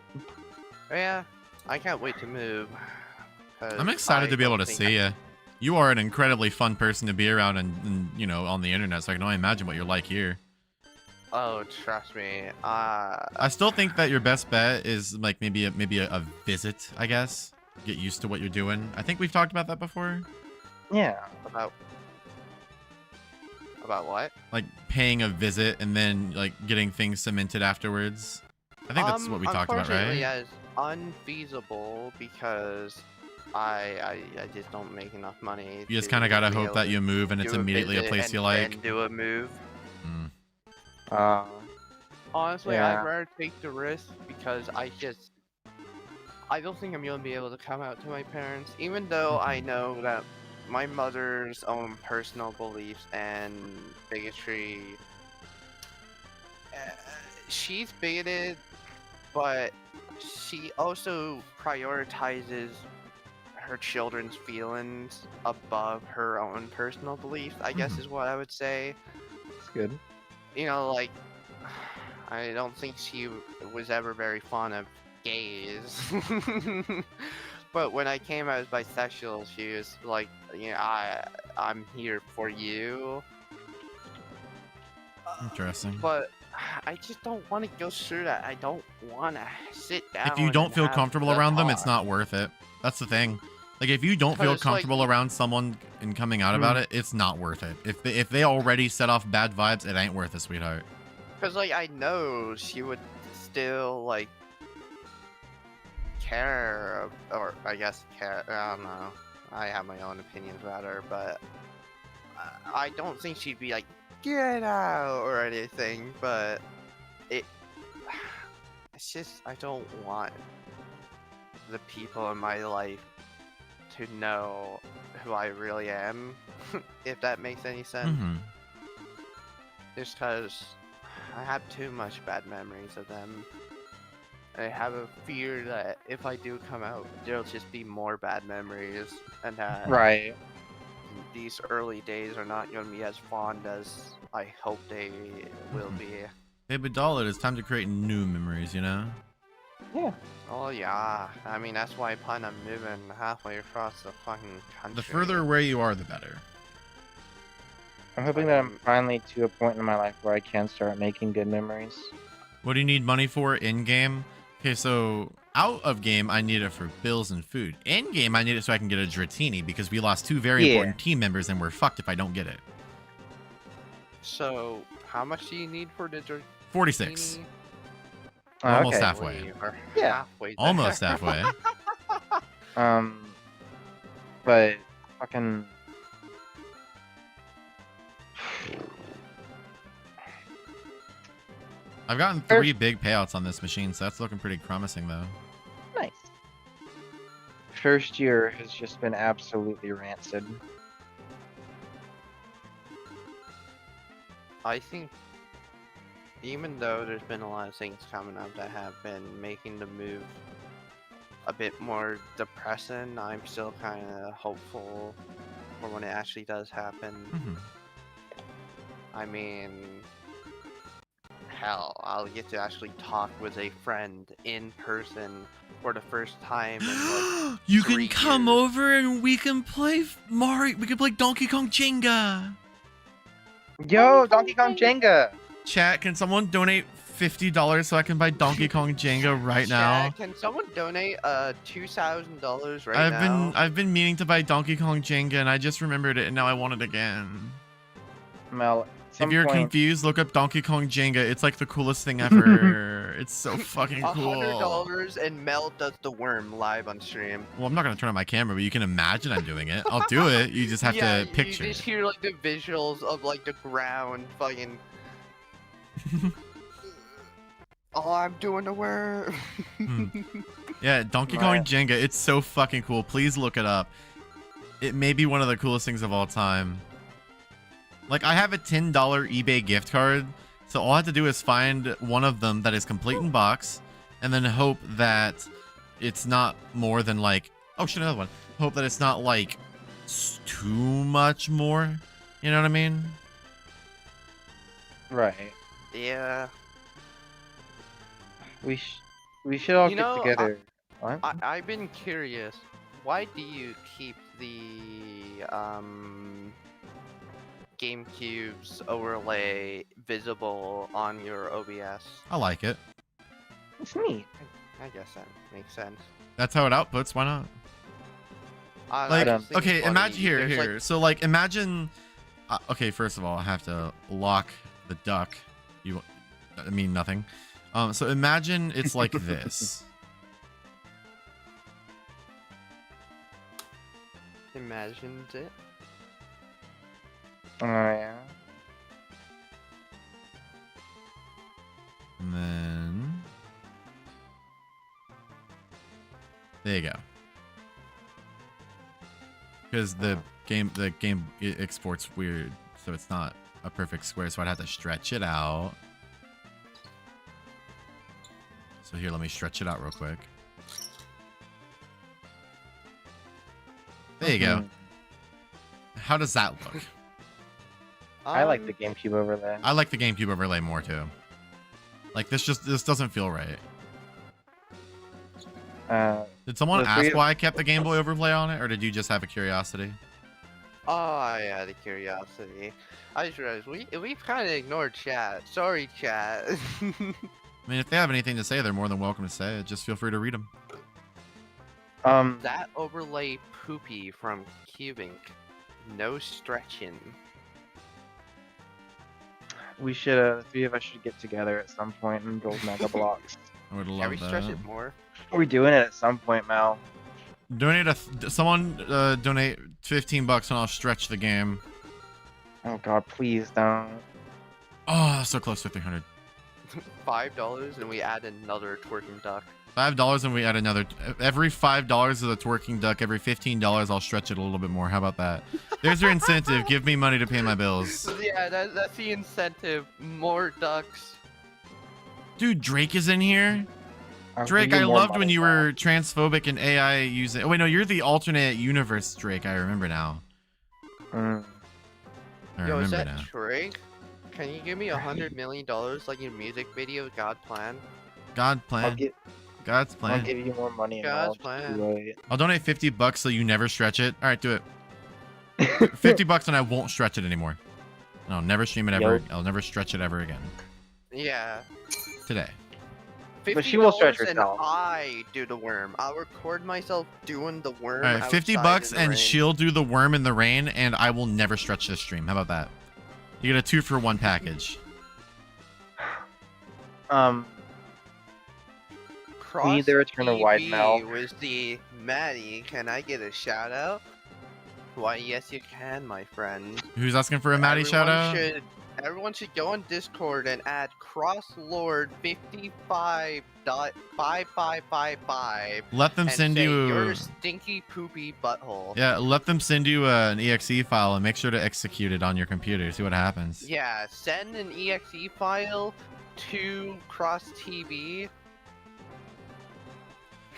Yeah, I can't wait to move. I'm excited to be able to see you. You are an incredibly fun person to be around, and on the internet. So I can only imagine what you're like here. Oh, trust me. I still think that your best bet is like maybe a visit. I guess get used to what you're doing. I think we've talked about that before. Yeah. About what? Like paying a visit and then like getting things cemented afterwards. I think that's what we talked about, right? Unfortunately, yeah, it's unfeasible because I just don't make enough money. You just to kind of gotta be hope able that to you move and it's do immediately a visit place and you like. then do a move. Mm. Honestly, Yeah. I'd rather take the risk because I don't think I'm gonna be able to come out to my parents, even though I know that my mother's own personal beliefs and bigotry. She's bigoted, but she also prioritizes her children's feelings above her own personal beliefs, I guess is what I would say. It's good. Like, I don't think she was ever very fond of gays. But when I came out as bisexual, she was like, I'm here for you. Interesting. But I just don't want to go through that. I don't want to sit down. If you don't and feel have comfortable the around them, it's talk. not worth it. That's the thing. Like, if you don't feel Because, like- comfortable around someone and coming out about it, it's not worth it. If they already set off bad vibes, it ain't worth it, sweetheart. Because, like, I know she would still, like, care, or I guess care, I don't know. I have my own opinions about her, but I don't think she'd be like, get out, or anything, but it's just, I don't want the people in my life to know who I really am, if that makes any sense. Mm-hmm. Just because I have too much bad memories of them. I have a fear that if I do come out, there'll just be more bad memories, and that Right. these early days are not going to be as fond as I hope they will be. Hey, but Dollar, it's time to create new memories, you know? Yeah. Oh yeah, I mean that's why I plan on moving halfway across the fucking country. The further away you are, the better. I'm hoping that I'm finally to a point in my life where I can start making good memories. What do you need money for in game? Okay, so out of game, I need it for bills and food. In game, I need it so I can get a Dratini because we lost 2 very Yeah. important team members and we're fucked if I don't get it. So how much do you need for the 46. Dratini? Almost Okay. halfway. We are Yeah. halfway there. Almost halfway. But fucking. I've gotten 3 big payouts on this machine, so that's looking pretty promising though. Nice. First year has just been absolutely rancid. I think even though there's been a lot of things coming up that have been making the move a bit more depressing, I'm still kind of hopeful for when it actually does happen. Mhm. I mean, hell, I'll get to actually talk with a friend in person for the first time in like You 3 can come years. over and we can play Mario. We can play Donkey Kong Jenga. Yo, Donkey Kong Jenga! Chat, can someone donate $50 so I can buy Donkey Kong Jenga right now? Chat, can someone donate $2,000 right now? I've been meaning to buy Donkey Kong Jenga and I just remembered it and now I want it again. Mel, at some If you're point, confused, look up Donkey Kong Jenga. It's like the coolest thing ever. It's so fucking cool. $100 and Mel does the worm live on stream. Well, I'm not gonna turn on my camera, but you can imagine I'm doing it. I'll do it. You just have Yeah, to picture you it. just hear like the visuals of like the ground fucking. Oh, I'm doing the worm. Yeah, Donkey Kong Jenga. It's so fucking cool. Please look it up. It may be one of the coolest things of all time. Like, I have a $10 eBay gift card, so all I have to do is find one of them that is complete in box, and then hope that it's not more than like, oh shit, another one. Hope that it's not like too much more. You know what I mean? right. Yeah. We should all You get know, together. What? I've been curious. Why do you keep the GameCube's overlay visible on your OBS? I like it. It's neat. I guess that makes sense. That's how it outputs. Why not? I Like, just think it's okay, funny. imagine here. There's, like, So, like, imagine. Okay, first of all, I have to lock the duck. I mean nothing. So imagine it's like this. imagined it. Oh yeah. And then there you go. Because the game it exports weird, so it's not a perfect square. So I'd have to stretch it out. So here, let me stretch it out real quick. There you go. How does that look? I like the GameCube overlay. I like the GameCube overlay more too. Like this doesn't feel right. Did someone the ask three- why I kept the Game Boy overlay on it, or did you just have a curiosity? Oh yeah, the curiosity. I just realized we've kind of ignored chat. Sorry, chat. I mean, if they have anything to say, they're more than welcome to say it. Just feel free to read them. That overlay poopy from Cubink. No stretching. We should, the three of us should get together at some point and build Mega Blocks. I would Can love we stretch that. it more? We're doing it at some point, Mel. Someone donate $15 and I'll stretch the game. Oh God, please don't. Oh, so close to 300. $5 and we add another twerking duck. $5 and we add another. Every $5 is a twerking duck. Every $15, I'll stretch it a little bit more. How about that? There's your incentive. Give me money to pay my bills. Yeah, that's the incentive. More ducks. Dude, Drake is in here. I'll Drake, give you I more loved when money, you Mel. were transphobic and AI using. Oh wait, no, you're the alternate universe Drake. I remember now. Mm. I Yo, is remember that now. Drake? Can you give me $100 million like your music video, God Plan? God I'll plan. get. God's I'll plan. give you more money. And God's I'll just plan. wait. I'll donate $50 so you never stretch it. All right, do it. $50 and I won't stretch it anymore. And I'll never stream it ever. Yo. I'll never stretch it ever again. Yeah. Today. But she will stretch $50 and herself. I do the worm. I'll record myself doing the worm. All right, outside $50 in the and rain. she'll do the worm in the rain, and I will never stretch this stream. How about that? You get a 2-for-1 package. We need the return of Wide Mel. Was the Maddie? Can I get a shout out? Why, yes, you can, my friend. Who's asking for a Maddie shout out? Everyone should go on Discord and add crosslord55.5555. Let them and send say, you. your stinky poopy butthole. Yeah, let them send you an exe file and make sure to execute it on your computer. See what happens. Yeah, send an exe file to CrossTV.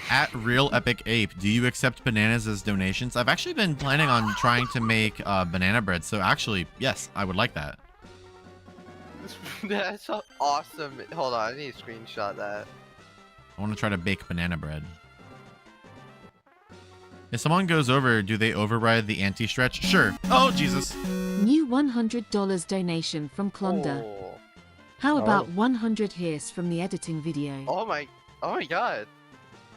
At Real Epic Ape, do you accept bananas as donations? I've actually been planning on trying to make banana bread, so actually, yes, I would like that. That's so awesome. Hold on, I need to screenshot that. I want to try to bake banana bread. If someone goes over, do they override the anti-stretch? Sure. Oh, Jesus. New $100 donation from Clonda. Oh. How about Oh. 100 here's from the editing video? Oh my god.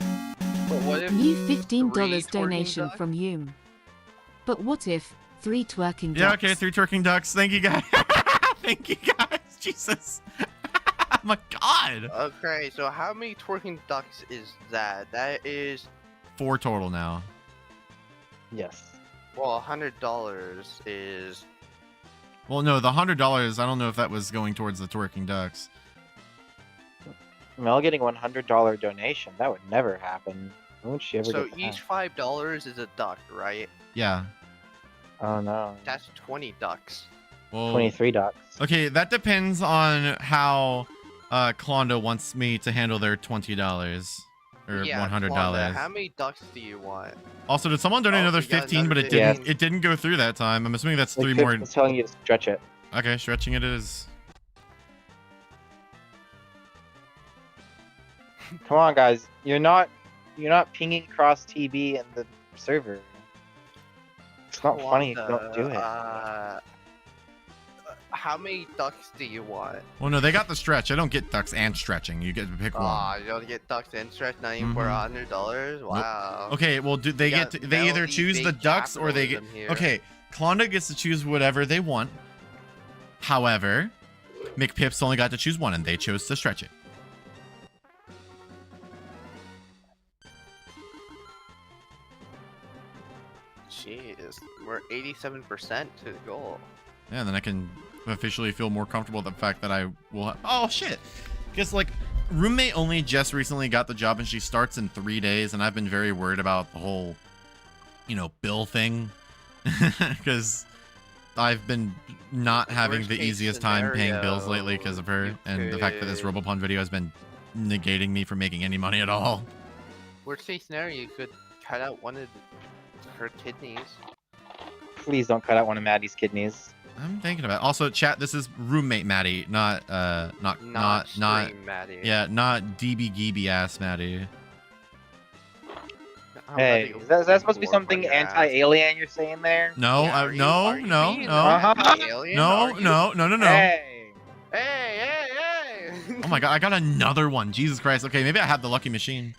But what if New three $15 twerking donation ducks? from Hume. But what if 3 twerking Yeah, ducks? okay, 3 twerking ducks. Thank you, guys. Thank you, guys. Jesus. Oh my God. Okay, so how many twerking ducks is that? That is, 4 total now. Yes. well, $100 is. Well, no, the $100, I don't know if that was going towards the twerking ducks. Mel getting $100 donation. That would never happen. Why would she ever So get that? each $5 is a duck, right? Yeah. Oh no. That's 20 ducks. Well, 23 ducks. okay, that depends on how Clondo wants me to handle their $20 or Yeah, $100. Wanda, how many ducks do you want? Also, did someone donate Oh, another we got 15, but it another didn't? It didn't go through that time. I'm assuming that's Like 3 Pip more. was telling you to stretch it. Okay, stretching it is. Come on, guys. You're not pinging cross TB in the server. It's not funny if you don't do it. How many ducks do you want? Well, no, they got the stretch. I don't get ducks and stretching. You get to pick one. Aw, you don't get ducks and stretch, not even for Mhm. $100? Wow. Okay, well, do they We get? got They either Melody choose the Big ducks or they get. capitalism here. Okay, Klondike gets to choose whatever they want. However, McPips only got to choose one, and they chose to stretch it. Jeez, we're 87% to the goal. Yeah, and then I can officially feel more comfortable with the fact that I will. Oh shit! Because like, roommate only just recently got the job, and she starts in 3 days, and I've been very worried about the whole, bill thing, because I've been not having Worst the case easiest time paying bills scenario, lately because of her, you and the fact that this could- Robopon video has been negating me from making any money at all. Worst case scenario, you could cut out one of her kidneys. Please don't cut out one of Maddie's kidneys. I'm thinking about it. Also, chat. This is roommate Maddie, not Not stream, Maddie. yeah, not DB Geeby ass Maddie. I'm Hey, letting is that supposed to be warm on something your ass. anti-alien you're saying there? No, Yeah, are you- no, are you no, being no, Uh-huh. anti-alien? no, Are you? no, no, no, no. Hey! Hey! Oh my god, I got another one. Jesus Christ. Okay, maybe I have the lucky machine.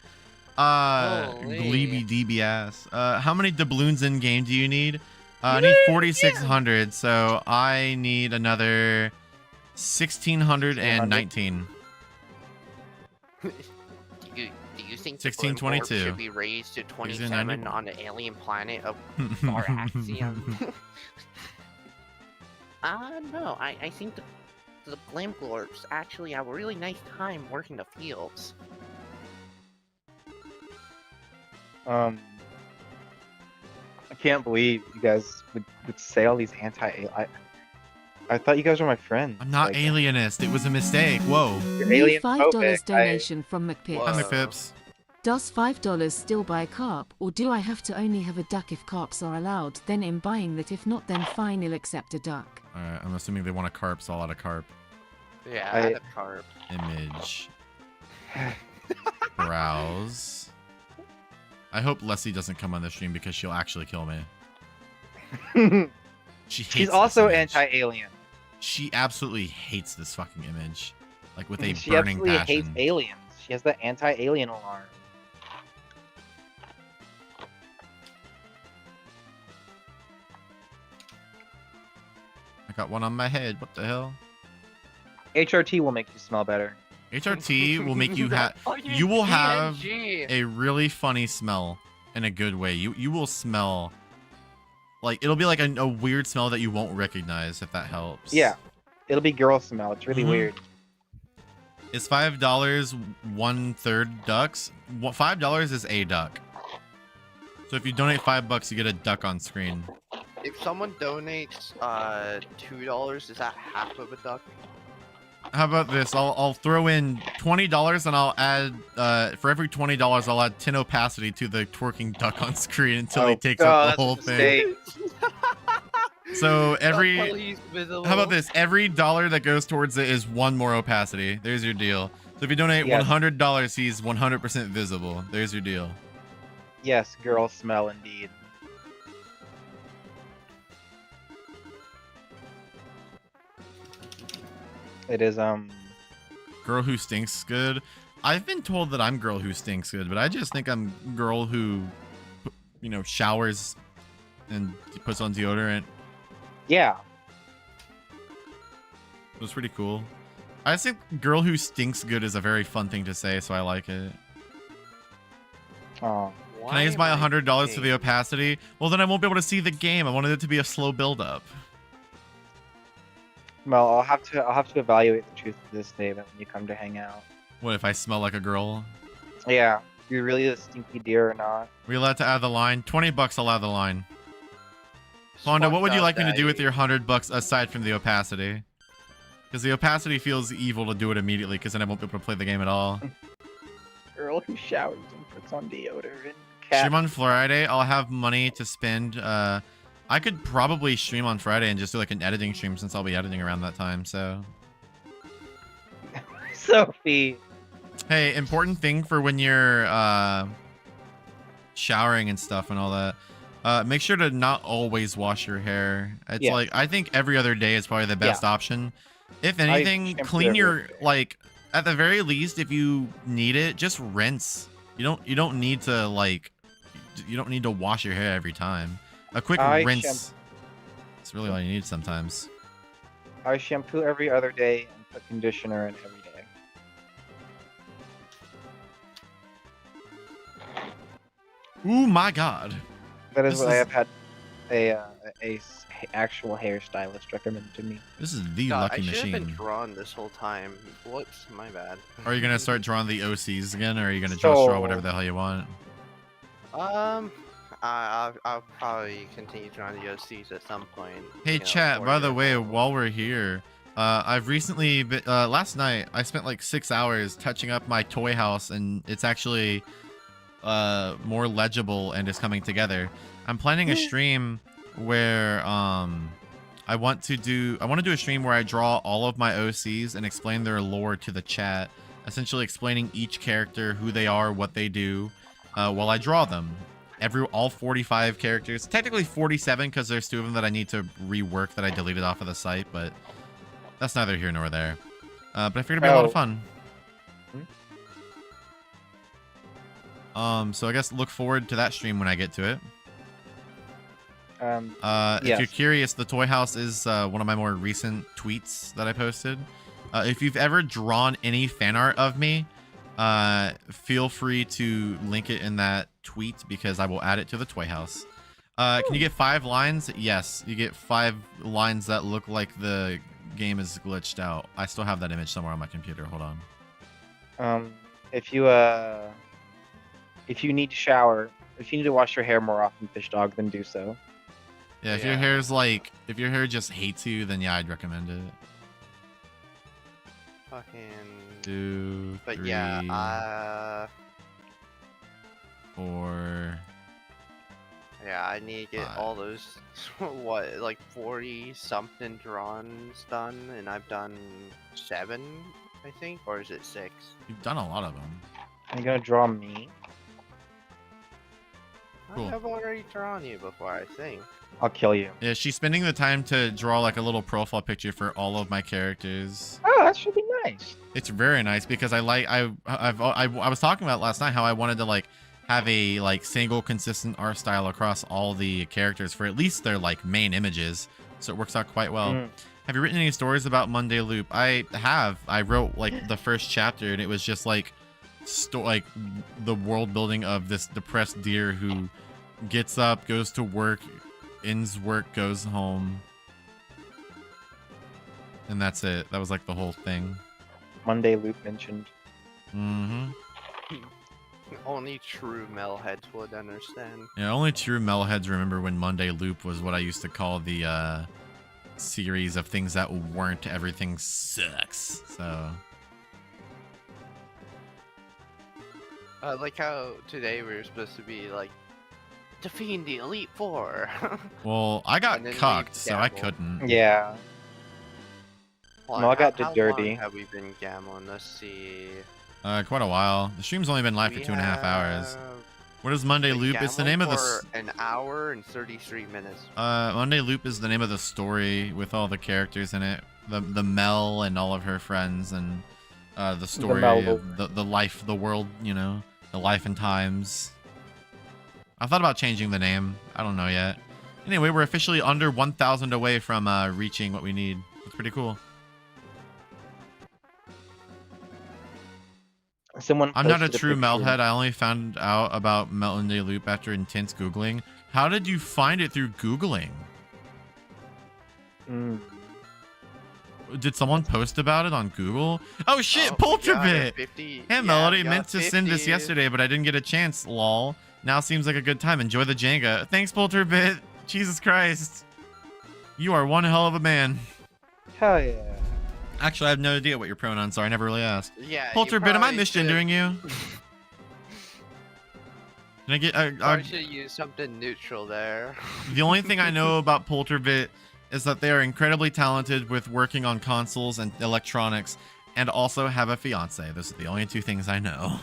Holy. Gleeby DB ass. How many doubloons in game do you need? I need 4,600, so I need another 1,619. do you think 1622. the should be raised to 27 1691. on the alien planet of Varaxium? No, I think the Glamglorps actually have a really nice time working the fields. I can't believe you guys would say all these I thought you guys were my friends. I'm not Like, alienist. It was a mistake. Whoa. You're New alien $5 phobic. donation from McPips. Hi, Whoa. McPips. Does $5 still buy carp, or do I have to only have a duck if carps are allowed? Then I'm buying that. If not, then fine, I'll accept a duck. Alright, I'm assuming they want a carp, so I'll add a carp Yeah, I- add a carp. image. Browse. I hope Leslie doesn't come on the stream because she'll actually kill me. She hates She's this also image. anti-alien. She absolutely hates this fucking image. Like with a She burning absolutely passion. hates aliens. She has the anti-alien alarm. I got one on my head. What the hell? HRT will make you smell better. HRT will make you have. You will have a really funny smell in a good way. You will smell like it'll be like a weird smell that you won't recognize if that helps. Yeah, it'll be girl smell. It's really weird. Is $5 1/3 ducks? $5 is a duck. So if you donate $5, you get a duck on screen. If someone donates $2, is that half of a duck? How about this? I'll throw in $20 and I'll add for every $20 I'll add 10 opacity to the twerking duck on screen until he takes up the whole thing. So every how about this? Every dollar that goes towards it is one more opacity. There's your deal. So if you donate $100, he's 100% visible. There's your deal. Yes, girl smell indeed. It is Girl who stinks good. I've been told that I'm girl who stinks good, but I just think I'm girl who, you know, showers and puts on deodorant. Yeah. It was pretty cool. I just think girl who stinks good is a very fun thing to say, so I like it. Oh. Can I use my $100 for the opacity? Well, then I won't be able to see the game. I wanted it to be a slow build-up. Well, I'll have to evaluate the truth of this statement when you come to hang out. What if I smell like a girl? Yeah, you're really a stinky deer or not? Are we allowed to add the line? $20, I'll add the line. Honda, what would you like me to do with your $100 aside from the opacity? Because the opacity feels evil to do it immediately, because then I won't be able to play the game at all. Girl who showers and puts on deodorant. Stream on Friday. I'll have money to spend. I could probably stream on Friday and just do like an editing stream since I'll be editing around that time. So, Sophie. Hey, important thing for when you're showering and stuff and all that. Make sure to not always wash your hair. It's like I think every other day is probably the best option. If anything, clean your like at the very least if you need it, just rinse. You don't need to like you don't need to wash your hair every time. A quick rinse. It's really all you need sometimes. I shampoo every other day and put conditioner in every day. Ooh my god. That is what I have had a actual hairstylist recommend to me. This is the lucky I should machine. have been drawn this whole time. Whoops, my bad. Are you gonna start drawing the OCs again, or are you gonna just draw whatever the hell you want? I'll probably continue drawing the OCs at some point. Hey chat, by the way, while we're here, I've recently been, last night I spent like 6 hours touching up my toy house, and it's actually more legible and is coming together. I'm planning a stream where I want to do a stream where I draw all of my OCs and explain their lore to the chat, essentially explaining each character, who they are, what they do, while I draw them. All 45 characters, technically 47 because there's 2 of them that I need to rework that I deleted off of the site, but that's neither here nor there. But I figured it'd be a lot of fun. So I guess look forward to that stream when I get to it. If you're curious, the toy house is one of my more recent tweets that I posted. If you've ever drawn any fan art of me, feel free to link it in that tweet because I will add it to the toy house. Can you get 5 lines? Yes, you get 5 lines that look like the game is glitched out. I still have that image somewhere on my computer. Hold on. If you need to shower, if you need to wash your hair more often, Fish Dog, then do so. Yeah, if your hair's like, if your hair just hates you, then yeah, I'd recommend it. Fucking 2, but 3, yeah, 4. Yeah, I need to get 5. all those, what, like 40 something drawings done, and I've done 7, I think, or is it 6? You've done a lot of them. You're gonna draw me? Cool. I have already drawn you before, I think. I'll kill you. Yeah, she's spending the time to draw like a little profile picture for all of my characters. Oh, that should be nice. It's very nice because I was talking about last night how I wanted to like have a like single consistent art style across all the characters for at least their like main images, so it works out quite well. Have you written any stories about Monday Loop? I have. I wrote like the first chapter, and it was just like like the world building of this depressed deer who gets up, goes to work, ends work, goes home, and that's it. That was like the whole thing. Monday Loop mentioned. Only true Mel heads would understand. Yeah, only true Mel heads remember when Monday Loop was what I used to call the series of things that weren't everything sucks. So I like how today we were supposed to be like defeating the Elite Four. well, I got And then we cucked, so I dabbled. couldn't. Yeah. Hold No, on, I got how dirty. long have we been gambling? Let's see. Quite a while. The stream's only been live for 2.5 hours. What is Monday been Loop? It's the name of gambling the. for an hour and 33 minutes. Monday Loop is the name of the story with all the characters in it. The Mel and all of her friends, and the story Mel of the life, the world, you know, the life and times. I thought about changing the name. I don't know yet. Anyway, we're officially under 1,000 away from reaching what we need. It's pretty cool. Someone. I'm not a posted true picture. Melhead. I only found out about Monday Loop after intense Googling. How did you find it through Googling? Did someone post about it on Google? Oh shit, Polterbit! Hey Melody, meant to send this yesterday, but I didn't get a chance, lol. Now seems like a good time. Enjoy the Jenga. Thanks, Polterbit. Jesus Christ. You are one hell of a man. Hell yeah. Actually, I have no idea what your pronouns are. I never really asked. Yeah. Polterbit, am I misgendering you? Can I get I should use something neutral there. The only thing I know about Polterbit is that they are incredibly talented with working on consoles and electronics, and also have a fiance. Those are the only two things I know.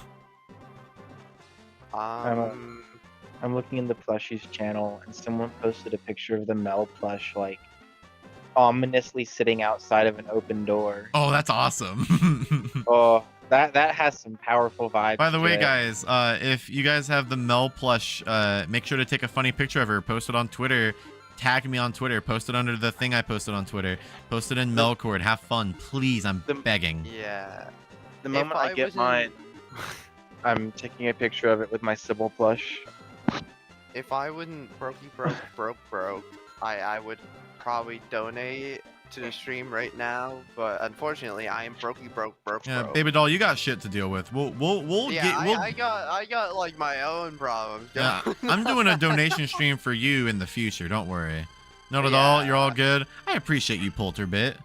I'm looking in the plushies channel, and someone posted a picture of the Mel plush, like ominously sitting outside of an open door. Oh, that's awesome. Oh, that has some powerful vibes. By the way, to it. guys, if you guys have the Mel plush, make sure to take a funny picture of her, post it on Twitter, tag me on Twitter, post it under the thing I posted on Twitter, post it in Melcord, have fun, please, I'm begging. Yeah. The moment I get mine, I'm taking a picture of it with my Sybil plush. If I wouldn't broke, I would probably donate to the stream right now, but unfortunately I am broke. Yeah, baby doll, you got shit to deal with. We'll I got like my own problems. Yeah, I'm doing a donation stream for you in the future. Don't worry. Not at all. You're all good. I appreciate you, Polterbit.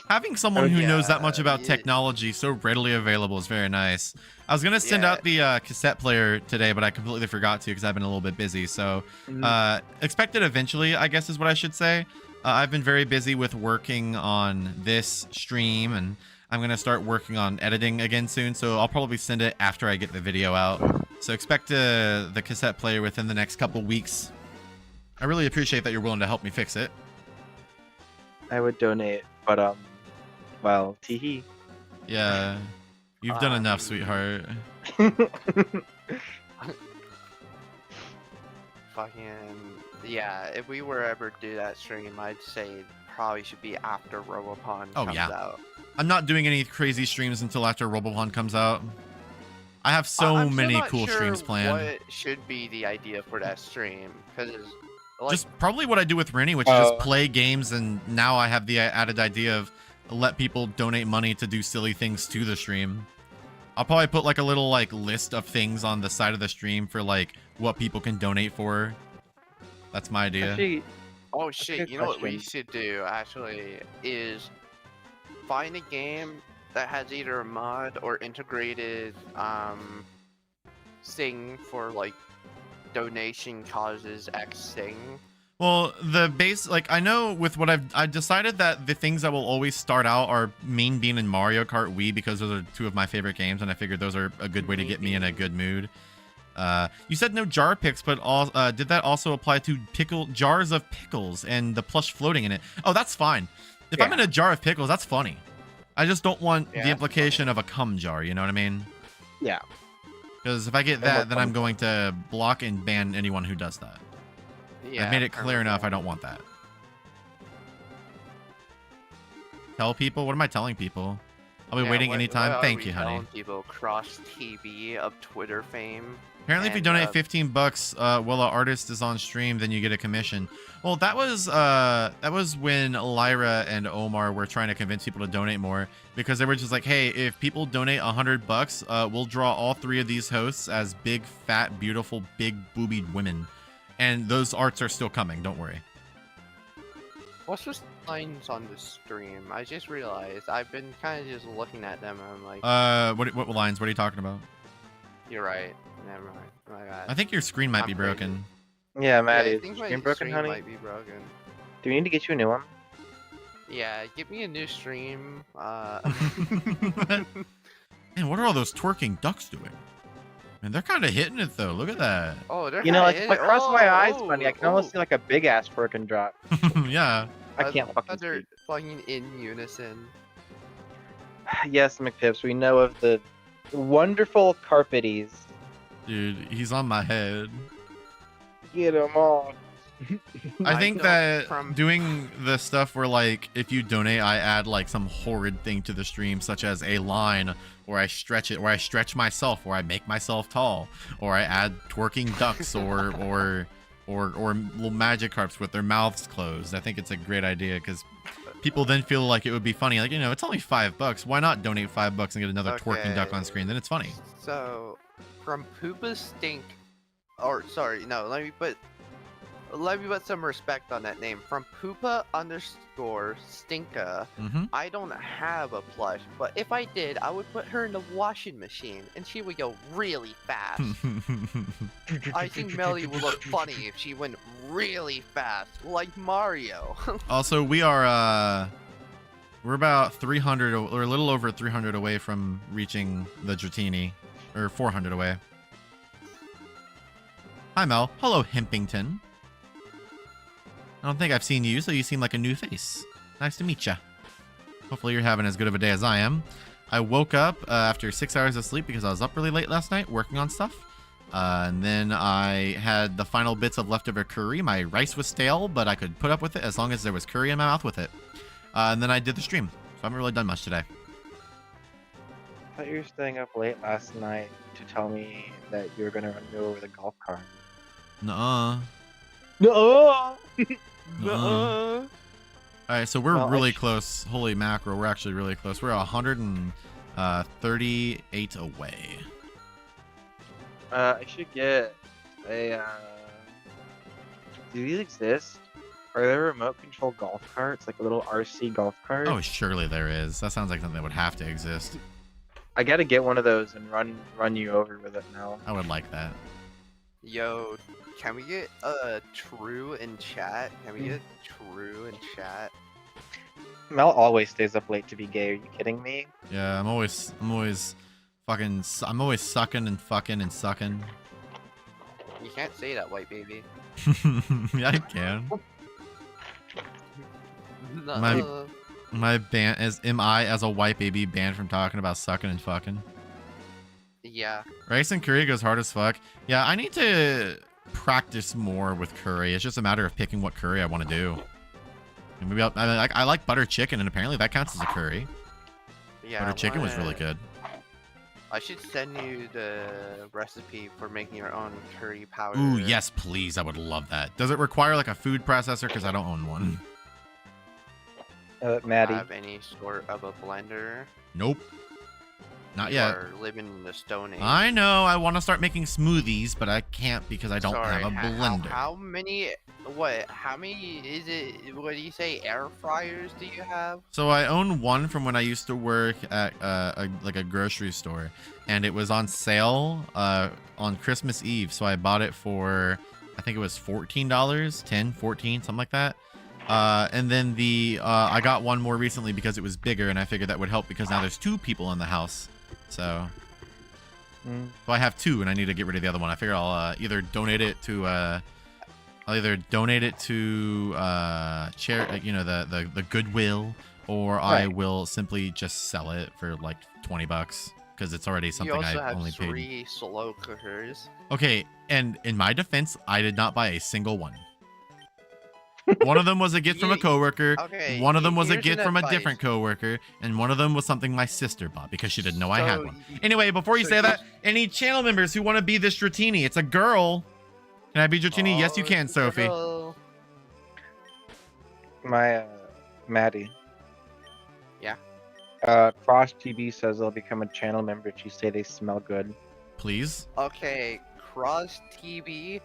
Having someone who knows that much about technology so readily available is very nice. I was gonna send out the cassette player today, but I completely forgot to because I've been a little bit busy. So expect it eventually, I guess is what I should say. I've been very busy with working on this stream, and I'm gonna start working on editing again soon. So I'll probably send it after I get the video out. So expect the cassette player within the next couple weeks. I really appreciate that you're willing to help me fix it. I would donate, but well, teehee. Yeah, you've done enough, sweetheart. Yeah, if we were ever to do that stream, I'd say it probably should be after Robopon comes out. I'm not doing any crazy streams until after Robopon comes out. I have so many cool streams planned. What should be the idea for that stream? Because like, just probably what I do with Rennie, which is just play games, and now I have the added idea of let people donate money to do silly things to the stream. I'll probably put like a little like list of things on the side of the stream for like what people can donate for. That's my idea. Actually, oh shit, you know what we should do actually is find a game that has either a mod or integrated thing for like donation causes X thing. Well, the base, like, I know with what I decided that the things that will always start out are Mean Bean and Mario Kart Wii, because those are two of my favorite games, and I figured those are a good way to get me in a good mood. You said no jar picks, but did that also apply to jars of pickles and the plush floating in it? Oh, that's fine. If I'm in a jar of pickles, that's funny. I just don't want the implication of a cum jar, you know what I mean? Yeah. Because if I get that, then I'm going to block and ban anyone who does that. Yeah, I've made it clear enough. I don't want that. Tell people? What am I telling people? I'll be waiting anytime. Thank you, honey. People cross TV of Twitter fame. Apparently, if you donate $15 while an artist is on stream, then you get a commission. Well, that was when Lyra and Omar were trying to convince people to donate more, because they were just like, hey, if people donate $100, we'll draw all 3 of these hosts as big, fat, beautiful, big boobied women. And those arts are still coming. Don't worry. What's the lines on the stream? I just realized I've been kind of just looking at them and I'm like, what lines? What are you talking about? You're right. Never mind. My bad. I think your screen might be broken. Yeah, Maddie, I is think your my screen broken, stream honey? might be broken. Do we need to get you a new one? Yeah, give me a new stream. Man, what are all those twerking ducks doing? Man, they're kind of hitting it though. Look at that. Oh, they're You know, like, kinda if I cross my eyes, oh, funny, I can almost see like a big ass twerking drop. Yeah. I can't fucking They're speak. fucking in unison. Yes, McPips, we know of the wonderful Carpetes. Dude, he's on my head. Get them all. I think know that from- doing the stuff where, like, if you donate, I add like some horrid thing to the stream, such as a line, or I stretch it, or I stretch myself, or I make myself tall, or I add twerking ducks, or little magic carps with their mouths closed. I think it's a great idea because people then feel like it would be funny. Like, you know, it's only $5. Why not donate $5 and get another twerking duck on screen? Then it's funny. So, from Poopa Stink, or sorry, no, let me put some respect on that name. From Poopa _ Stinka, I don't have a plush, but if I did, I would put her in the washing machine, and she would go really fast. I think Melly would look funny if she went really fast, like Mario. Also, we're about 300 or a little over 300 away from reaching the Dratini, or 400 away. Hi, Mel. Hello, Hempington. I don't think I've seen you, so you seem like a new face. Nice to meet ya. Hopefully you're having as good of a day as I am. I woke up after 6 hours of sleep because I was up really late last night working on stuff. And then I had the final bits of leftover curry. My rice was stale, but I could put up with it as long as there was curry in my mouth with it. And then I did the stream. So I haven't really done much today. I thought you were staying up late last night to tell me that you were going to run me over with a golf cart. Nuh-uh. No. Nuh-uh. Alright, so we're Well, really close. Holy mackerel, we're actually really close. We're 138 away. I should get a. Do these exist? Are there remote control golf carts, like a little RC golf cart? Oh, surely there is. That sounds like something that would have to exist. I gotta get one of those and run you over with it now. I would like that. Yo, can we get a true in chat? Can we get a true in chat? Mel always stays up late to be gay. Are you kidding me? Yeah, I'm always sucking and fucking and sucking. You can't say that, white baby. Yeah, I can. No. My ban am I as a white baby banned from talking about sucking and fucking? Yeah. Rice and curry goes hard as fuck. Yeah, I need to practice more with curry. It's just a matter of picking what curry I want to do. And maybe I like butter chicken, and apparently that counts as a curry. Yeah. Butter chicken was really good. I should send you the recipe for making your own curry powder. Ooh, yes, please. I would love that. Does it require like a food processor? Because I don't own one. Maddie. Have any sort of a blender? Nope. Not You yet. are living in the Stone Age. I know. I want to start making smoothies, but I can't because I don't have a blender. How many? What? How many is it? What do you say? Air fryers do you have? So I own one from when I used to work at a grocery store, and it was on sale on Christmas Eve. So I bought it for I think it was $14, 10, 14, something like that. And then I got one more recently because it was bigger, and I figured that would help because now there's 2 people in the house. So I have 2, and I need to get rid of the other one. I figure I'll either donate it to the Goodwill, or I will simply just sell it for like $20 because it's already something You also I have only paid. 3 slow cookers. Okay, and in my defense, I did not buy a single one. One of them was a gift from a coworker. Okay, One of them was a here's gift an from a advice. different coworker, and one of them was something my sister bought because she didn't know I had So one. Anyway, before you so say that, here's- any channel members who want to be this Dratini, it's a girl. Can I be Dratini? Yes, you can, Sophie. Girl. My Maddie. Yeah. Cross TV says they'll become a channel member if you say they smell good. Please. Okay, Cross TV.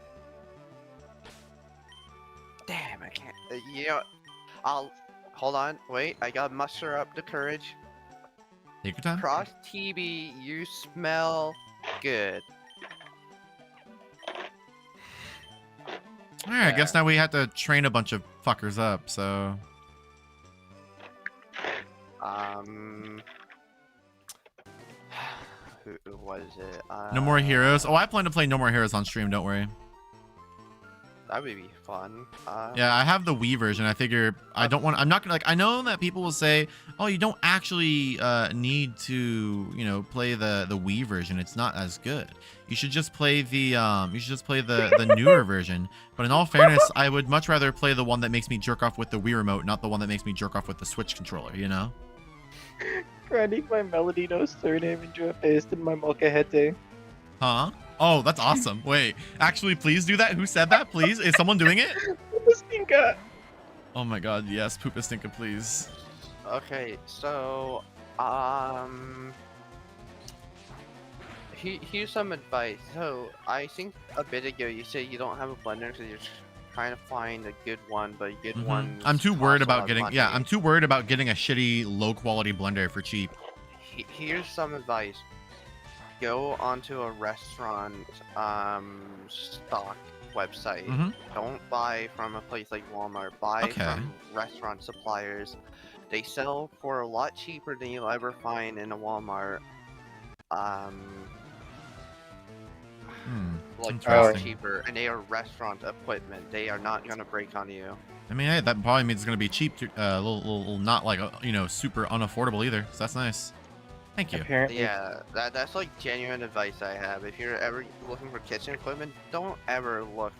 Damn, I can't. You know, I'll hold on. Wait, I gotta muster up the courage. Take your time. Cross TV, you smell good. All right, I guess now we have to train a bunch of fuckers up, so... Who was it? No More Heroes. Oh, I plan to play No More Heroes on stream, don't worry. That would be fun. Yeah, I have the Wii version. I figure I'm not gonna, like, I know that people will say, oh, you don't actually need to, play the Wii version. It's not as good. You should just play the newer version. But in all fairness, I would much rather play the one that makes me jerk off with the Wii remote, not the one that makes me jerk off with the Switch controller, you know? Granting my Melody no surname into a paste in my molcajete. Huh? Oh, that's awesome. Wait, actually, please do that. Who said that? Please? Is someone doing it? Stinka. Oh my god, yes. Poopa Stinka, please. Okay, so here's some advice. So I think a bit ago you said you don't have a blender because you're trying to find a good one, but a good one. I'm too worried costs a lot about of getting... money. Yeah, I'm too worried about getting a shitty, low-quality blender for cheap. Here's some advice. Go onto a restaurant stock website. Don't buy from a place like Walmart. Buy from restaurant suppliers. They sell for a lot cheaper than you'll ever find in a Walmart. Like far cheaper, and they are restaurant equipment. They are not gonna break on you. I mean, hey, that probably means it's gonna be cheap, little not like super unaffordable either. So that's nice. Thank you. Apparently. Yeah, that's like genuine advice I have. If you're ever looking for kitchen equipment, don't ever look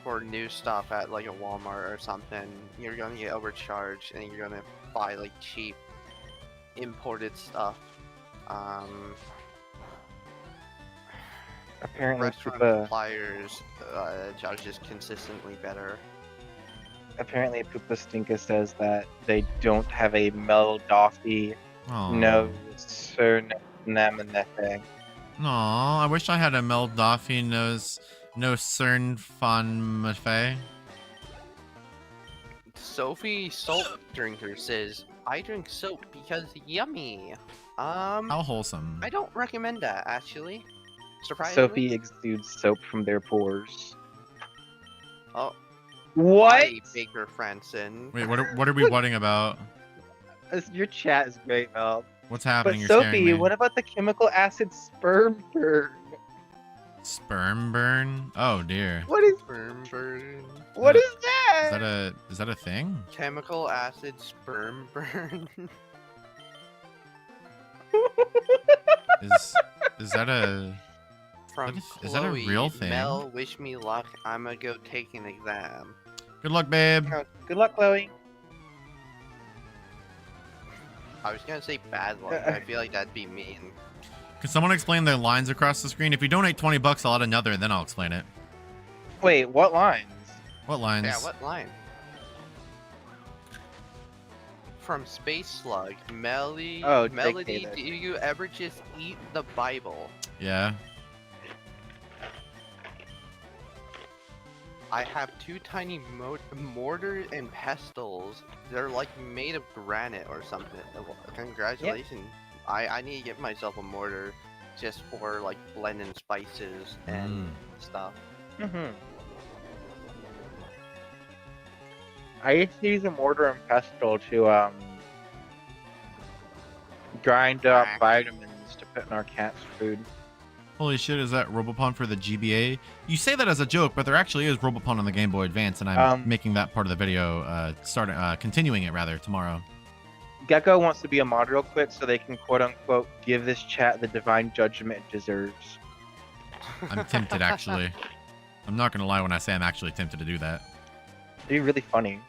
for new stuff at like a Walmart or something. You're gonna get overcharged, and you're gonna buy like cheap imported stuff. Apparently, Restaurant suppliers are just consistently better. Apparently, Poopa Stinka says that they don't have a Mel Doffy, no Surnamanethe. Aw, I wish I had a Mel Doffy knows no Cern Fan Mafe. Sophie Soap Drinker says, I drink soap because yummy. How wholesome. I don't recommend that, actually. Surprisingly. Sophie exudes soap from their pores. Oh. What? Hi, Baker Franson. Wait, what are we whatting about? Your chat is great, Mel. What's But happening? You're scaring Sophie, me. what about the chemical acid sperm burn? Sperm burn? Oh dear. What is Sperm burn. what is that? Is that a thing? Chemical acid sperm burn. Is that a... From Is that a Chloe, real thing? Mel, wish me luck. I'ma go take an exam. Good luck, babe. Good luck, Chloe. I was gonna say bad luck. But I feel like that'd be mean. Can someone explain the lines across the screen? If you donate $20, I'll add another, and then I'll explain it. Wait, what lines? What lines? Yeah, what line? From Space Slug, Melody. Oh, Melody, dictator. do you ever just eat the Bible? Yeah. I have 2 tiny mortar and pestles. They're like made of granite or something. Congratulations. I need to get myself a mortar just for like blending spices and stuff. I used to use a mortar and pestle to grind up vitamins to put in our cat's food. Holy shit, is that Robopon for the GBA? You say that as a joke, but there actually is Robopon on the Game Boy Advance, and I'm making that part of the video, continuing it rather, tomorrow. Gecko wants to be a mod real quick so they can quote-unquote give this chat the divine judgment it deserves. I'm tempted, actually. I'm not gonna lie when I say I'm actually tempted to do that. It'd be really funny.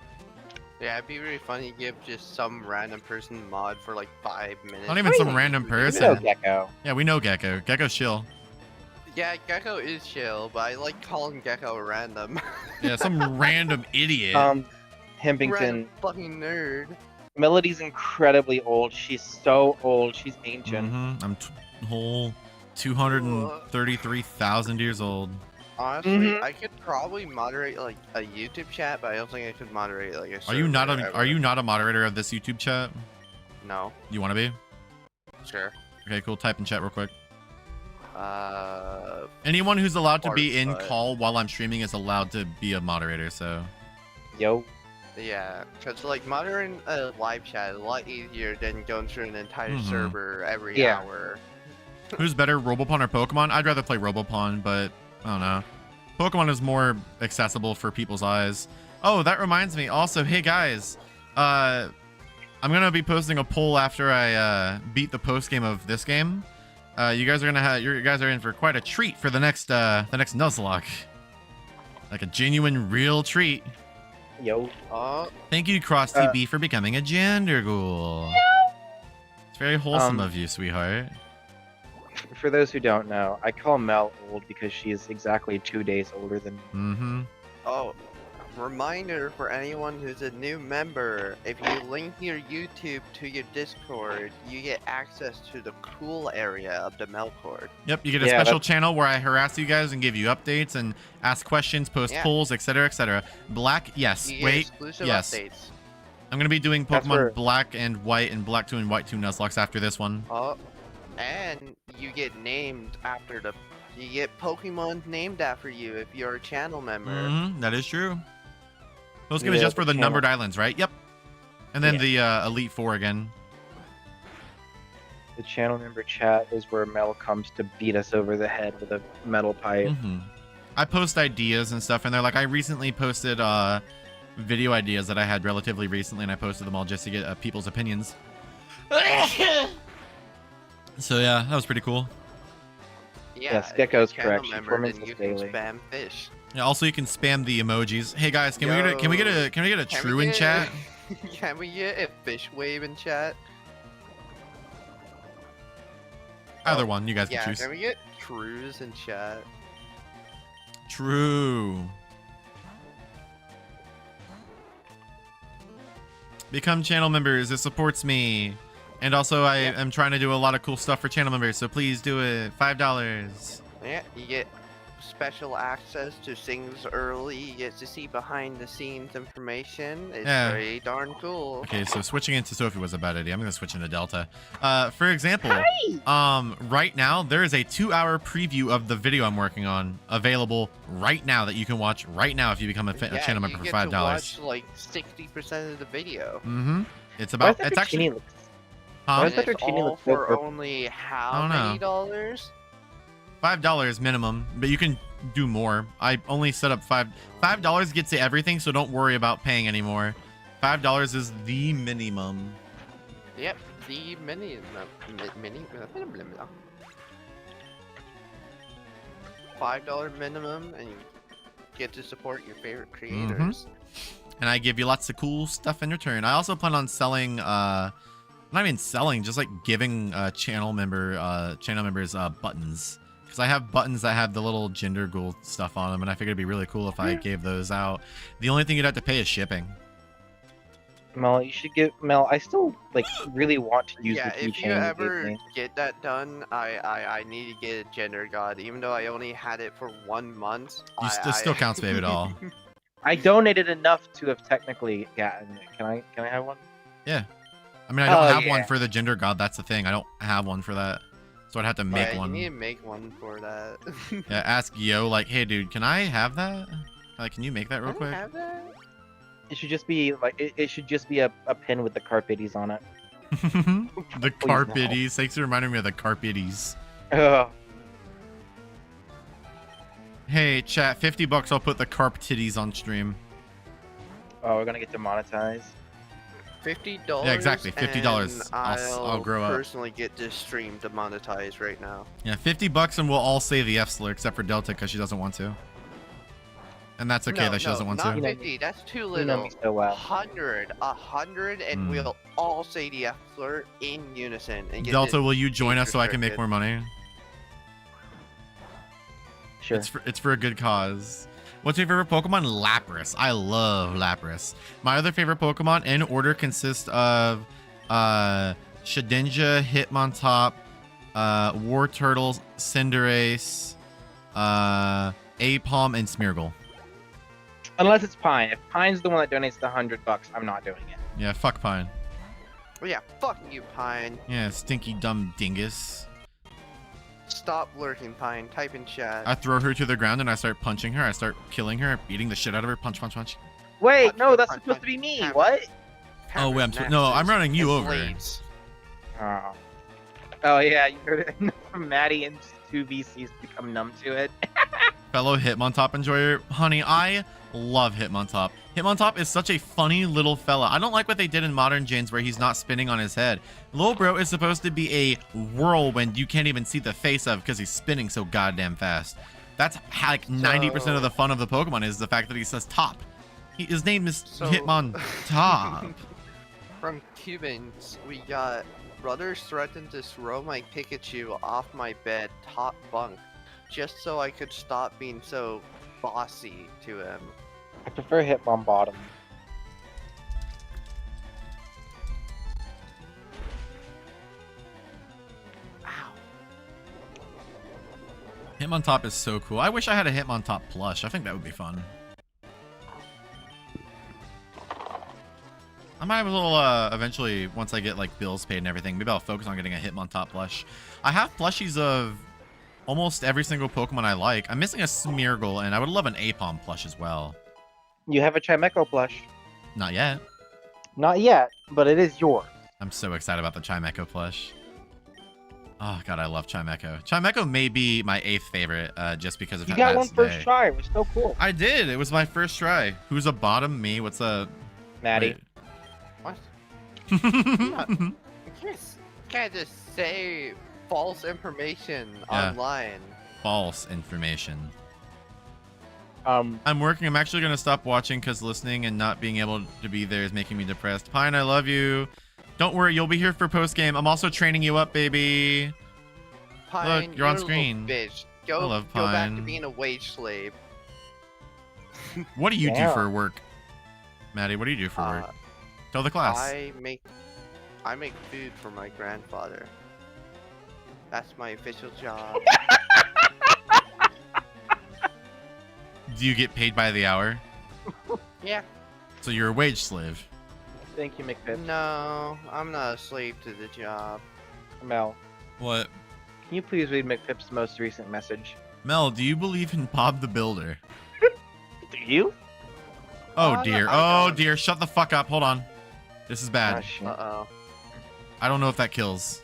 Yeah, it'd be really funny to give just some random person mod for like 5 minutes. Not even some random You person. know Gecko. Yeah, we know Gecko. Gecko's chill. Yeah, Gecko is chill, but I like calling Gecko random. Yeah, some random idiot. Hempington. Random fucking nerd. Melody's incredibly old. She's so old. She's ancient. I'm whole 233,000 years old. Honestly, I could probably moderate like a YouTube chat, but I don't think I could moderate like a Are you not server a Are you not a moderator of this YouTube chat? No. You want to be? Sure. Okay, cool. Type in chat real quick. Uh, Anyone who's allowed to be in but- call while I'm streaming is allowed to be a moderator. So Yo. yeah, because like moderating a live chat is a lot easier than going through an entire server every Yeah. hour. who's better, Robopon or Pokemon? I'd rather play Robopon, but I don't know. Pokemon is more accessible for people's eyes. Oh, that reminds me. Also, hey guys, I'm gonna be posting a poll after I beat the post game of this game. You guys are gonna have you guys are in for quite a treat for the next Nuzlocke. Like a genuine, real treat. Yo. Thank you, Cross TB, for becoming a gender ghoul. It's very wholesome of you, sweetheart. For those who don't know, I call Mel old because she is exactly 2 days older than me. Mm-hmm. Oh, reminder for anyone who's a new member, if you link your YouTube to your Discord, you get access to the cool area of the Melcord. Yep, you get a Yeah, special channel where I harass you guys and give you updates and ask questions, post polls, etc., etc. Black, yes. You get Wait, exclusive yes. updates. I'm gonna be doing That's Pokemon where- Black and White and Black 2 and White 2 Nuzlocke after this one. Oh, and you get named after the. You get Pokemon named after you if you're a channel member. Mm-hmm, that is true. Post game is Yeah, just for the channel. numbered islands, right? Yep. And then the Elite Four again. The channel member chat is where Mel comes to beat us over the head with a metal pipe. Mm-hmm. I post ideas and stuff, and they're like, I recently posted video ideas that I had relatively recently, and I posted them all just to get people's opinions. So yeah, that was pretty cool. Yeah, Yes, if you're a Gecko's channel correct. She member, torments then us you can daily. spam fish. Yeah, also you can spam the emojis. Hey guys, can we get a Can we true in get- chat? Can we get a fish wave in chat? Either one, you guys Yeah, can choose. can we get trues in chat? True. Become channel members. It supports me. And also, I am trying to do a lot of cool stuff for channel members, so please do it. $5. Yeah, you get special access to things early. You get to see behind the scenes information. It's Yeah. very darn cool. Okay, so switching into Sophie was a bad idea. I'm gonna switch into Delta. For example, right now there is a 2-hour preview of the video I'm working on available right now that you can watch right now if you become a channel member you for get $5. to watch like 60% of the video. Mm-hmm. It's Why about. does It's actually. Fettuccine look- Huh? Why And does it's Fettuccine all look so for purple? only I how don't know. many dollars? $5 minimum, but you can do more. I only set up $5 gets you everything, so don't worry about paying anymore. $5 is the minimum. Yep, the mini. $5 minimum, and you get to support your favorite creators. And I give you lots of cool stuff in return. I also plan on selling, not even selling, just like giving channel members buttons. Because I have buttons that have the little gender ghoul stuff on them, and I figured it'd be really cool if I gave those out. The only thing you'd have to pay is shipping. Mel, you should get Mel. I still like really want to use Yeah, the if you keychain you gave ever me. get that done, I need to get a gender god, even though I only had it for 1 month. It still counts, baby doll. I donated enough to have technically gotten it. Can I have one? Yeah. I mean, I don't Oh, have one yeah. for the gender god. That's the thing. I don't have one for that. So I'd have to make Yeah, one. You need to make one for that. Yeah, ask Yo, like, hey, dude, can I have that? Like, can you make that real I don't quick? have that. It should just be like it should just be a pin with the carpetties on it. The Please, no. carpetties. Thanks for reminding me of the carpetties. Ugh. Hey, chat, $50 I'll put the carp titties on stream. Oh, we're gonna get demonetized. $50. Yeah, exactly, $50. and I'll grow up. personally get this stream demonetized right now. Yeah, $50 and we'll all say the F slur except for Delta because she doesn't want to. And that's okay that she doesn't want not to. 50. That's too You know little. me so well. 100, and we'll all say the F slur in unison. And get Delta, this will you join us so I can make restricted. more money? Sure. It's for a good cause. What's your favorite Pokemon? Lapras. I love Lapras. My other favorite Pokemon in order consist of Shedinja, Hitmontop, War Turtles, Cinderace, Apom, and Smeargle. Unless it's Pine. If Pine's the one that donates the $100, I'm not doing it. Yeah, fuck Pine. Well, yeah, fuck you, Pine. Yeah, stinky dumb dingus. Stop lurking, Pine. Type in chat. I throw her to the ground and I start punching her. I start killing her, beating the shit out of her. Punch, punch, punch. Wait, Punch, no, punch, that's punch, supposed punch. to be me. Hammer. What? Oh, wait, Hammers, no, I'm axes, running you and over. blades. Oh. Oh yeah, you heard it. Maddie and 2 VCs become numb to it. Fellow Hitmontop enjoyer. Honey, I love Hitmontop. Hitmontop is such a funny little fella. I don't like what they did in Modern Gens where he's not spinning on his head. Lil Bro is supposed to be a whirlwind you can't even see the face of because he's spinning so goddamn fast. That's like 90% of the fun of the Pokemon is the fact that he says top. His name is Hitmontop. From Cubans, we got brothers threatened to throw my Pikachu off my bed top bunk just so I could stop being so bossy to him. I prefer Hitmon bottom. Ow. Hitmontop is so cool. I wish I had a Hitmontop plush. I think that would be fun. I might have a little, eventually, once I get, like, bills paid and everything, maybe I'll focus on getting a Hitmontop plush. I have plushies of almost every single Pokemon I like. I'm missing a Smeargle, and I would love an Apom plush as well. You have a Chimecho plush. Not yet. Not yet, but it is yours. I'm so excited about the Chimecho plush. Oh, God, I love Chimecho. Chimecho may be my 8th favorite, just because of You how got bad one it's first today. try. It was so cool. I did. It was my first try. Who's a bottom? Me? What's a... Maddie. What? Wait. You can't just say false information Yeah. online. False information. Um, I'm working. I'm actually going to stop watching because listening and not being able to be there is making me depressed. Pine, I love you. Don't worry. You'll be here for post-game. I'm also training you up, baby. Pine, you're on a little screen. Bitch. I Go, love go back to Pine. being a wage slave. What do you do Damn. for work? Maddie, what do you do for work? Uh, Tell the class. I make food for my grandfather. That's my official job. Do you get paid by the hour? Yeah. So you're a wage slave. thank you, McPip. No, I'm not a slave to the job. Mel, What? can you please read McPip's most recent message? Mel, do you believe in Bob the Builder? Do you? Oh, no, dear. I Oh, don't. dear. Shut the fuck up. Hold on. This is Oh, bad. shit. Uh-oh. I don't know if that kills.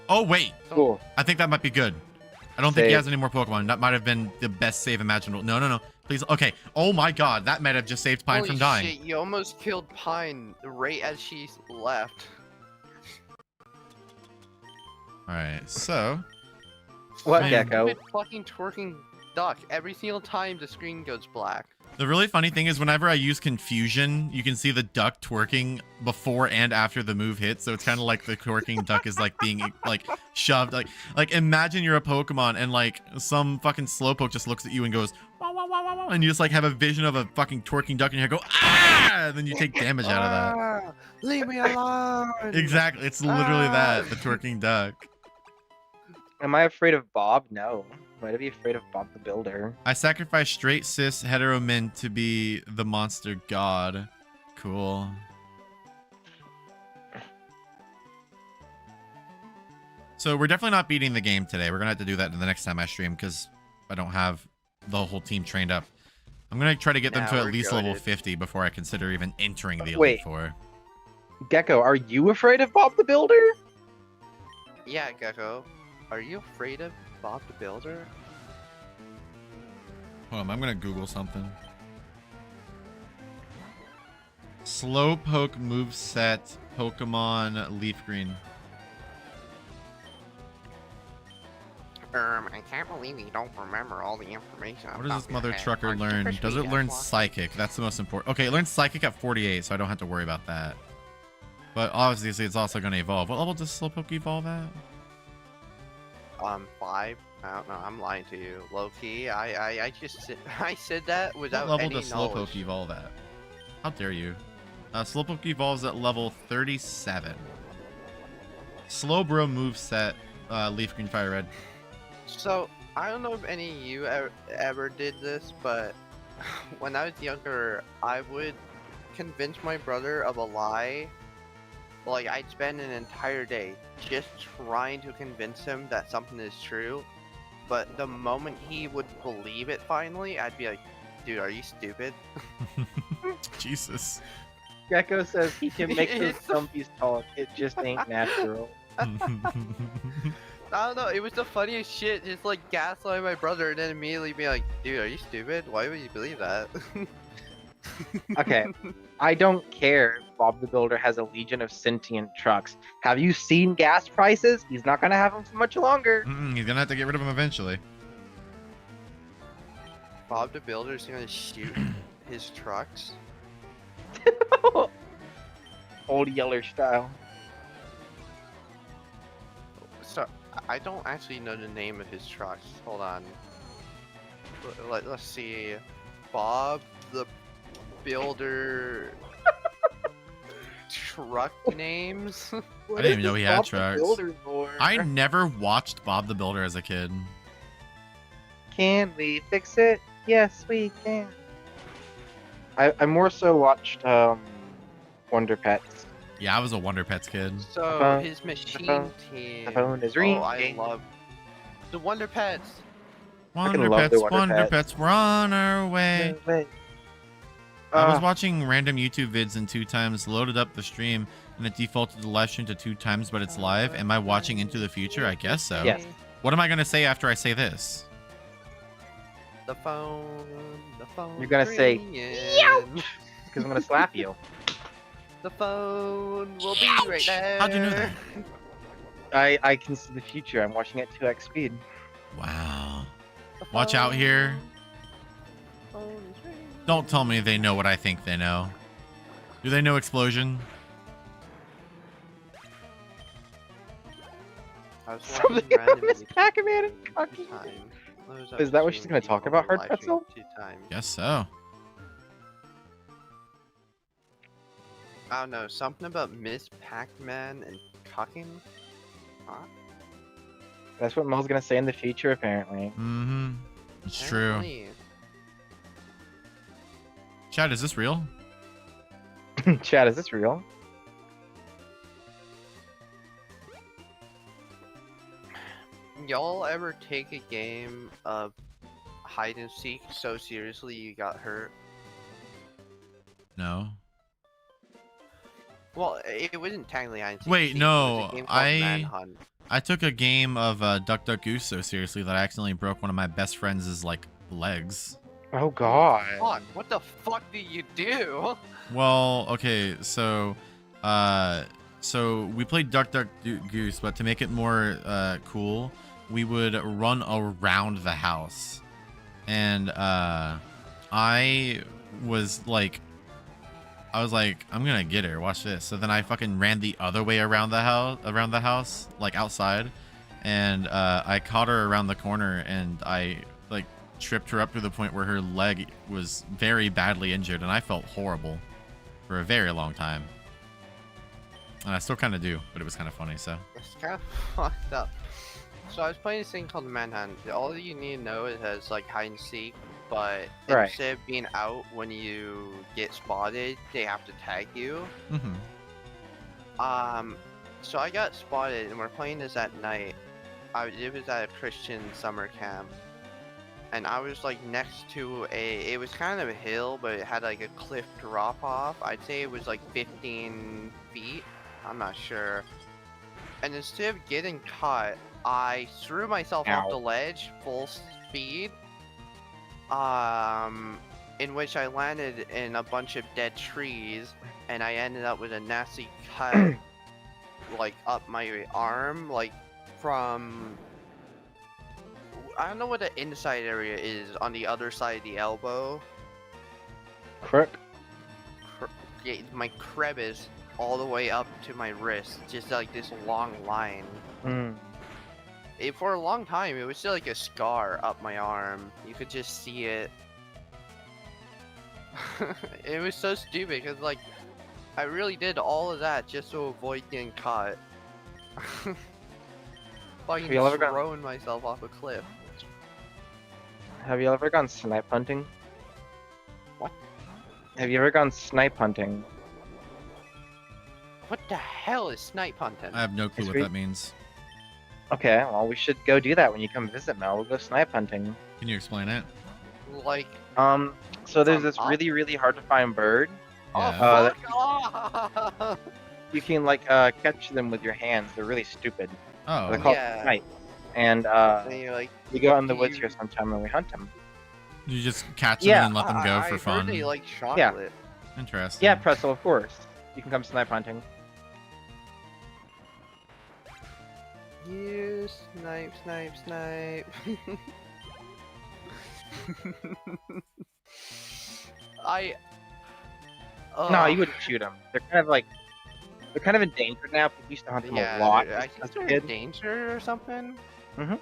Oh, wait. Cool. I think that might be good. I don't think he Save. has any more Pokemon. That might have been the best save imaginable. No, no, no. Please. Okay. Oh my god. That might have just saved Pine Holy from dying. shit, you almost killed Pine right as she left. Alright. So. What, Man. Gecko? Stupid fucking twerking duck. Every single time the screen goes black. The really funny thing is whenever I use confusion, you can see the duck twerking before and after the move hits. So it's kind of like the twerking duck is like being like shoved. Like imagine you're a Pokemon and like some fucking slowpoke just looks at you and goes, "Wah, wah, wah, wah, wah," and you just like have a vision of a fucking twerking duck in your head, go, ah, and then you take damage out of that. Ah, leave me alone. Exactly. It's literally that, the twerking duck. Am I afraid of Bob? No. Why'd I be afraid of Bob the Builder? I sacrifice straight cis hetero men to be the monster god. Cool. So we're definitely not beating the game today. We're gonna have to do that the next time I stream because I don't have the whole team trained up. I'm gonna try to get them Nah, to at we're least level goated. 50 before I consider even entering the Elite Wait. Four. Gecko, are you afraid of Bob the Builder? Yeah, Gecko. Are you afraid of Bob the Builder? Hold on, I'm gonna Google something. Slowpoke moveset Pokemon Leaf Green. I can't believe you don't remember all the information. What does this mother trucker learn? Does it learn Psychic? That's the most important. Okay, it learns Psychic at 48, so I don't have to worry about that. But obviously, it's also going to evolve. What level does Slowpoke evolve at? 5. I don't know. I'm lying to you, low key. I said that without What level any does knowledge. Slowpoke evolve at? How dare you? Slowpoke evolves at level 37. Slowbro moveset Leaf Green Fire Red. So I don't know if any of you ever did this, but when I was younger, I would convince my brother of a lie. Like, I'd spend an entire day just trying to convince him that something is true. But the moment he would believe it finally, I'd be like, dude, are you stupid? Jesus. Gecko says he can make those It's- zombies talk. It just ain't natural. I don't know, it was the funniest shit, just like gaslighting my brother and then immediately be like, dude, are you stupid? Why would you believe that? Okay, I don't care if Bob the Builder has a legion of sentient trucks. Have you seen gas prices? He's not gonna have them for much longer. He's gonna have to get rid of him eventually. Bob the Builder's gonna shoot his trucks. Old Yeller style. So, I don't actually know the name of his trucks. Hold on. Let's see. Bob the Builder truck names? I didn't even know he had Bob the trucks. Builder lore? I never watched Bob the Builder as a kid. Can we fix it? Yes, we can. I more so watched Wonder Pets. Yeah, I was a Wonder Pets kid. So, phone- his machine phone- team. The phone is Oh, I ringing. love the Wonder Pets. Wonder love the Pets, Wonder Wonder Pets. Pets, we're on our way. No way. I was Ah. watching random YouTube vids and 2 times, loaded up the stream, and it defaulted the live stream to 2 times, but it's live. Am I watching Into the Future? I guess so. Yes. What am I going to say after I say this? The phone. You're gonna say, ringing. Because I'm gonna slap you. The phone will be right there. How'd you know that? I can see the future. I'm watching at 2x speed. Wow. The Watch out here. phone is ringing. Don't tell me they know what I think they know. Do they know Explosion? I was Something watching on random Miss YouTube Pac-Man and one Cocky. time. I was Is that what she's streaming gonna talk people about, Hard live stream Pretzel? 2 times. Guess so. I don't know, something about Miss Pac-Man and cucking? Huh? That's what Mel's gonna say in the future, apparently. Mm-hmm. It's true. Apparently. Chad, is this real? Chad, is this real? Y'all ever take a game of hide and seek so seriously you got hurt? No. Well, it wasn't technically hide and seek. Wait, it was no, a game called I- Manhunt. I took a game of Duck Duck Goose so seriously that I accidentally broke one of my best friends' like legs. Oh god. Fuck, what the fuck did you do? Well, okay, so we played Duck Duck Goose, but to make it more cool, we would run around the house, and I was like, I'm gonna get her. Watch this. So then I fucking ran the other way around the house, like outside, and I caught her around the corner, and I like tripped her up to the point where her leg was very badly injured, and I felt horrible for a very long time. And I still kind of do, but it was kind of funny. So It's kind of fucked up. So I was playing this thing called Manhunt. All you need to know is it has like hide and seek, but Right. instead of being out when you get spotted, they have to tag you. mhm. So I got spotted, and we're playing this at night. It was at a Christian summer camp, and I was like next to it was kind of a hill, but it had like a cliff drop off. I'd say it was like 15 feet. I'm not sure. And instead of getting caught, I threw myself off Ow. the ledge full speed. In which I landed in a bunch of dead trees, and I ended up with a nasty cut, like up my arm, like from. I don't know what the inside area is on the other side of the elbow. Crook. Yeah, my crevice all the way up to my wrist, just like this long line. Mm. For a long time, it was still like a scar up my arm. You could just see it. It was so stupid because, like, I really did all of that just to avoid getting caught. Fucking you ever throwing myself off a cliff. Have you ever gone snipe hunting? What? Have you ever gone snipe hunting? What the hell is snipe hunting? I have no clue It's what re- that means. Okay, well, we should go do that when you come visit, Mel. We'll go snipe hunting. Can you explain it? Like, So there's From this up? really, really hard to find bird. Yeah. oh, fuck off! You can, like, catch them with your hands. They're really stupid. Oh, They're called Yeah. snipe. And, And you're like, we go out in the do woods you- here sometime and we hunt them. you just catch them Yeah, and let them go I for heard fun. they like chocolate. Interesting. Yeah, Pretzel, of course. You can come snipe hunting. You snipe, snipe, snipe. I. No, you wouldn't shoot them. They're kind of endangered now. But we used to hunt them Yeah, a lot I as think a they're in kid. danger or something. Mhm.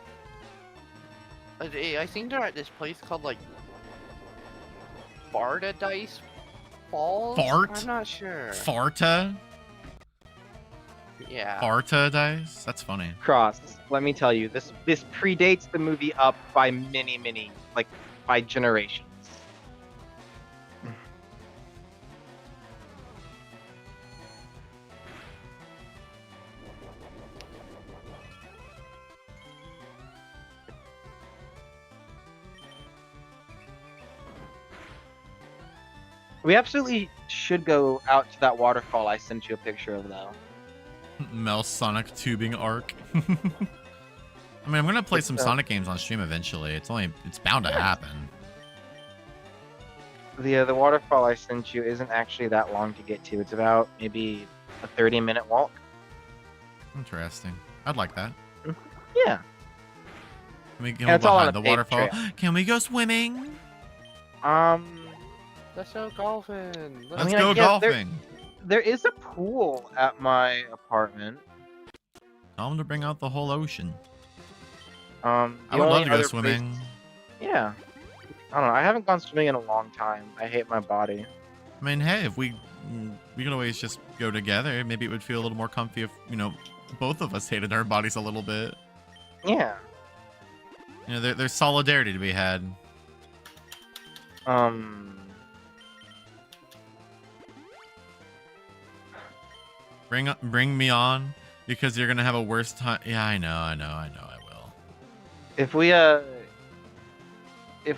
I think they're at this place called like Paradise Falls. Fart? I'm not sure. Farta? Yeah. Farta dice? That's funny. Cross. Let me tell you, this predates the movie Up by many, like, by generations. We absolutely should go out to that waterfall I sent you a picture of, though. Mel Sonic tubing arc. I mean, I'm gonna play It's, some Sonic games on stream eventually. It's bound to happen. The waterfall I sent you isn't actually that long to get to. It's about maybe a 30-minute walk. Interesting. I'd like that. Yeah. Can we go And it's all on behind a the paved waterfall? trail. Can we go swimming? Let's go golfing. Let's mean, go I guess there- golfing. There is a pool at my apartment. Tell them to bring out the whole ocean. The I would only love to go other swimming. place- Yeah. I don't know. I haven't gone swimming in a long time. I hate my body. I mean, hey, if we could always just go together. Maybe it would feel a little more comfy if, both of us hated our bodies a little bit. Yeah. There's solidarity to be had. Bring me on, because you're gonna have a worse time. Yeah, I know, I will. If we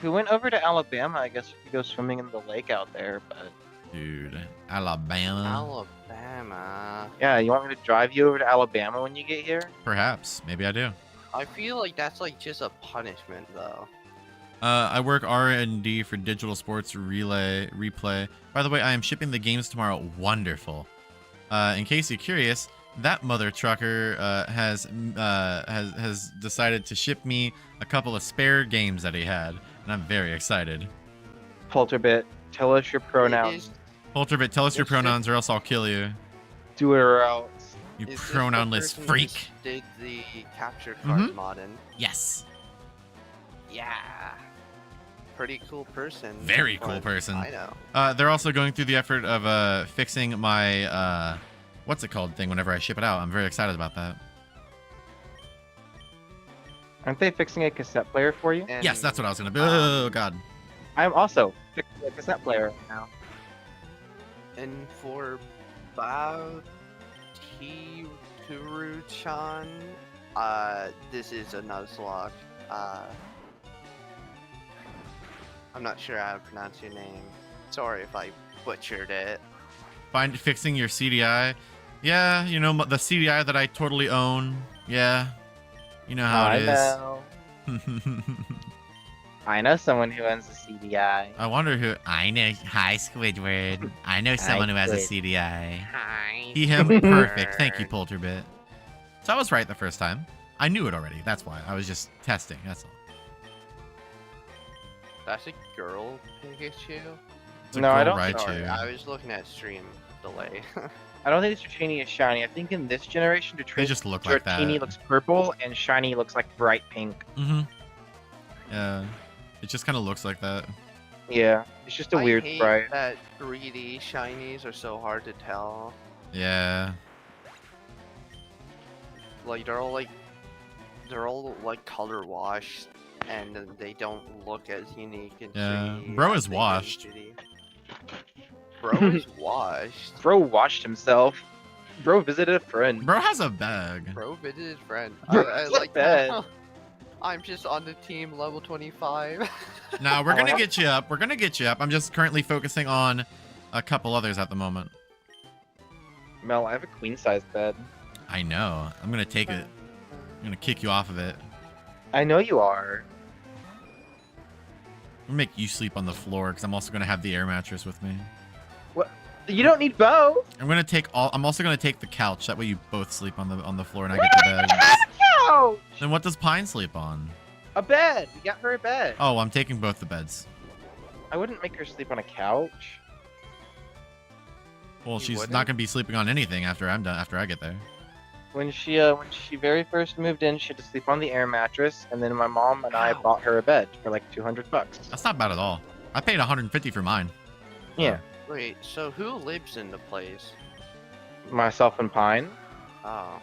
went over to Alabama, I guess we could go swimming in the lake out there. But Dude, Alabama. Alabama. yeah, you want me to drive you over to Alabama when you get here? Perhaps. Maybe I do. I feel like that's like just a punishment though. I work R&D for Digital Sports Replay. By the way, I am shipping the games tomorrow. Wonderful. In case you're curious, that mother trucker has decided to ship me a couple of spare games that he had, and I'm very excited. Polterbit, tell us your pronouns. Polterbit, tell us your Is this- pronouns or else I'll kill you. Do it or else. You Is this the pronounless person who freak. just Did the capture card Mhm. modding? Yes. Yeah. Pretty cool person. Very cool but person. I know. They're also going through the effort of fixing my what's it called thing whenever I ship it out. I'm very excited about that. Aren't they fixing a cassette player for you? And, Yes, that's what I was gonna. Oh God. I'm also fixing a cassette player right now. And for Turu-chan, this is a nuzlocke. I'm not sure how to pronounce your name. Sorry if I butchered it. Fixing your CDI. Yeah, you know the CDI that I totally own. Yeah, you know how I it know. is. I know someone who owns a CDI. I wonder who. I know. Hi, Squidward. I know someone who has a Squid. CDI. Hi. He, him, perfect. Thank you, Polterbit. So I was right the first time. I knew it already. That's why. I was just testing. That's all. That's a girl Pikachu? It's a No, I girl don't- Raichu. Sorry, I was looking at stream delay. I don't think this Dratini is shiny. I think in this generation, They just look like that. Dratini looks purple and shiny looks like bright pink. Mm-hmm. Yeah. It just kind of looks like that. Yeah, it's just a I weird hate sprite. that 3D shinies are so hard to tell. Yeah. Like they're all like color washed, and they don't look as unique in Yeah, 3D bro as is they do in washed. 2D. Bro is washed. Bro watched himself. Bro visited a friend. Bro has a bag. Bro visited friend. Bro, I it's like bad. that. I'm just on the team level 25. Now we're gonna get you up. We're gonna get you up. I'm just currently focusing on a couple others at the moment. Mel, I have a queen size bed. I know. I'm gonna take it. I'm gonna kick you off of it. I know you are. I'm gonna make you sleep on the floor because I'm also gonna have the air mattress with me. You don't need both. I'm gonna take all. I'm also gonna take the couch. That way you both sleep on the floor and I get the bed. Ouch! Then what does Pine sleep on? A bed. We got her a bed. Oh, I'm taking both the beds. I wouldn't make her sleep on a couch. Well, You she's wouldn't? not gonna be sleeping on anything after I'm done. After I get there. When she very first moved in, she had to sleep on the air mattress, and then my mom and I Ow. bought her a bed for like $200. That's not bad at all. I paid 150 for mine. Yeah, Wait, so who lives in the place? myself and Pine. Oh,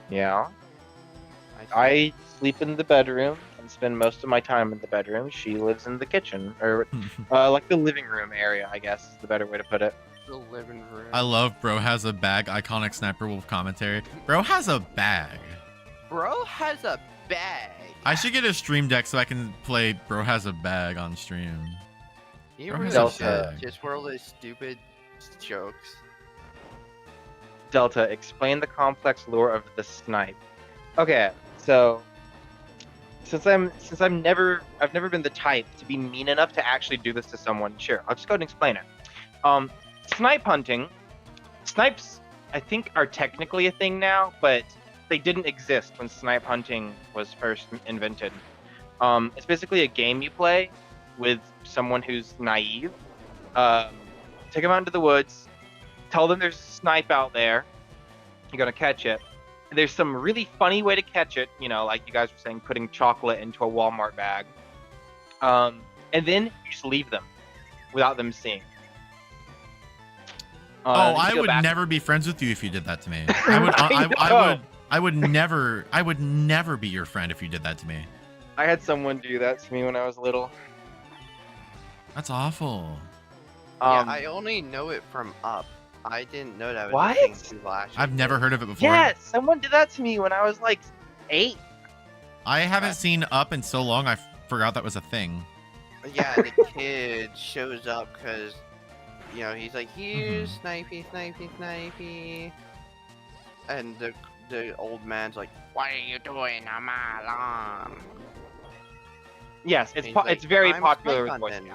Yeah, see. I sleep in the bedroom and spend most of my time in the bedroom. She lives in the kitchen, or like the living room area, I guess is the better way to put it. The living room. I love Bro has a bag. Iconic Sniper Wolf commentary. Bro has a bag. Bro has a bag. I should get a stream deck so I can play Bro has a bag on stream. You Bro really has a should bag. just for all those stupid jokes. Delta, explain the complex lore of the snipe. Okay, so I've never been the type to be mean enough to actually do this to someone. Sure, I'll just go ahead and explain it. Snipe hunting. Snipes, I think, are technically a thing now, but they didn't exist when snipe hunting was first invented. It's basically a game you play with someone who's naive. Take them out into the woods, tell them there's a snipe out there, you're gonna catch it. There's some really funny way to catch it, you know, like you guys were saying, putting chocolate into a Walmart bag. And then you just leave them without them seeing. Oh, then you I go would back- never be friends with you if you did that to me. I would. I would never be your friend if you did that to me. I had someone do that to me when I was little. That's awful. Yeah, I only know it from Up. I didn't know that was What? a thing people actually I've never did. heard of it before. Yes, someone did that to me when I was like 8. I haven't seen Up in so long. I forgot that was a thing. Yeah, the kid shows up because, you know, he's like, here's Mm-hmm. Snipey, Snipey, Snipey. And the old man's like, what are you doing on my lawn? Yes, it's He's it's like, very "I'm popular with Spike Boy Hunting."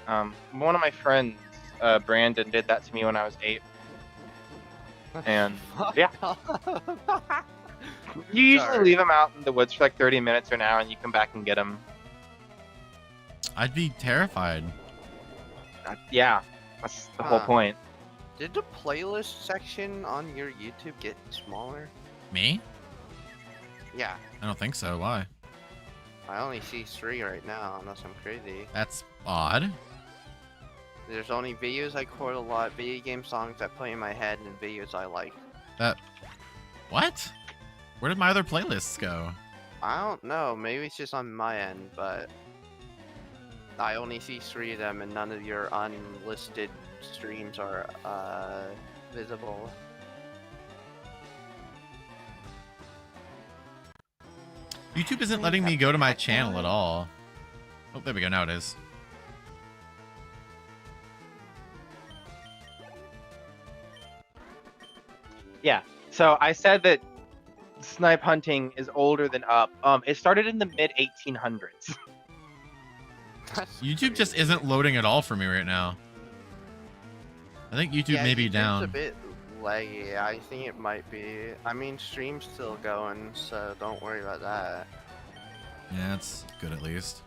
Scouts. One of my friends, Brandon, did that to me when I was 8. And yeah. You usually Sorry. leave them out in the woods for like 30 minutes or an hour, and you come back and get them. I'd be terrified. Yeah, that's the whole Huh. point. Did the playlist section on your YouTube get smaller? Me? Yeah, I don't think so. Why? I only see 3 right now, unless I'm crazy. That's odd. There's only videos I quote a lot, video game songs that play in my head, and videos I like. What? Where did my other playlists go? I don't know, maybe it's just on my end, but I only see 3 of them, and none of your unlisted streams are visible. YouTube isn't letting me go to my channel at all. Oh, there we go. Now it is. Yeah. So I said that snipe hunting is older than up. It started in the mid 1800s. That's YouTube just crazy. isn't loading at all for me right now. I think YouTube Yeah, may be YouTube's down. a bit laggy. I think it might be. I mean, stream's still going, so don't worry about that. Yeah, it's good at least.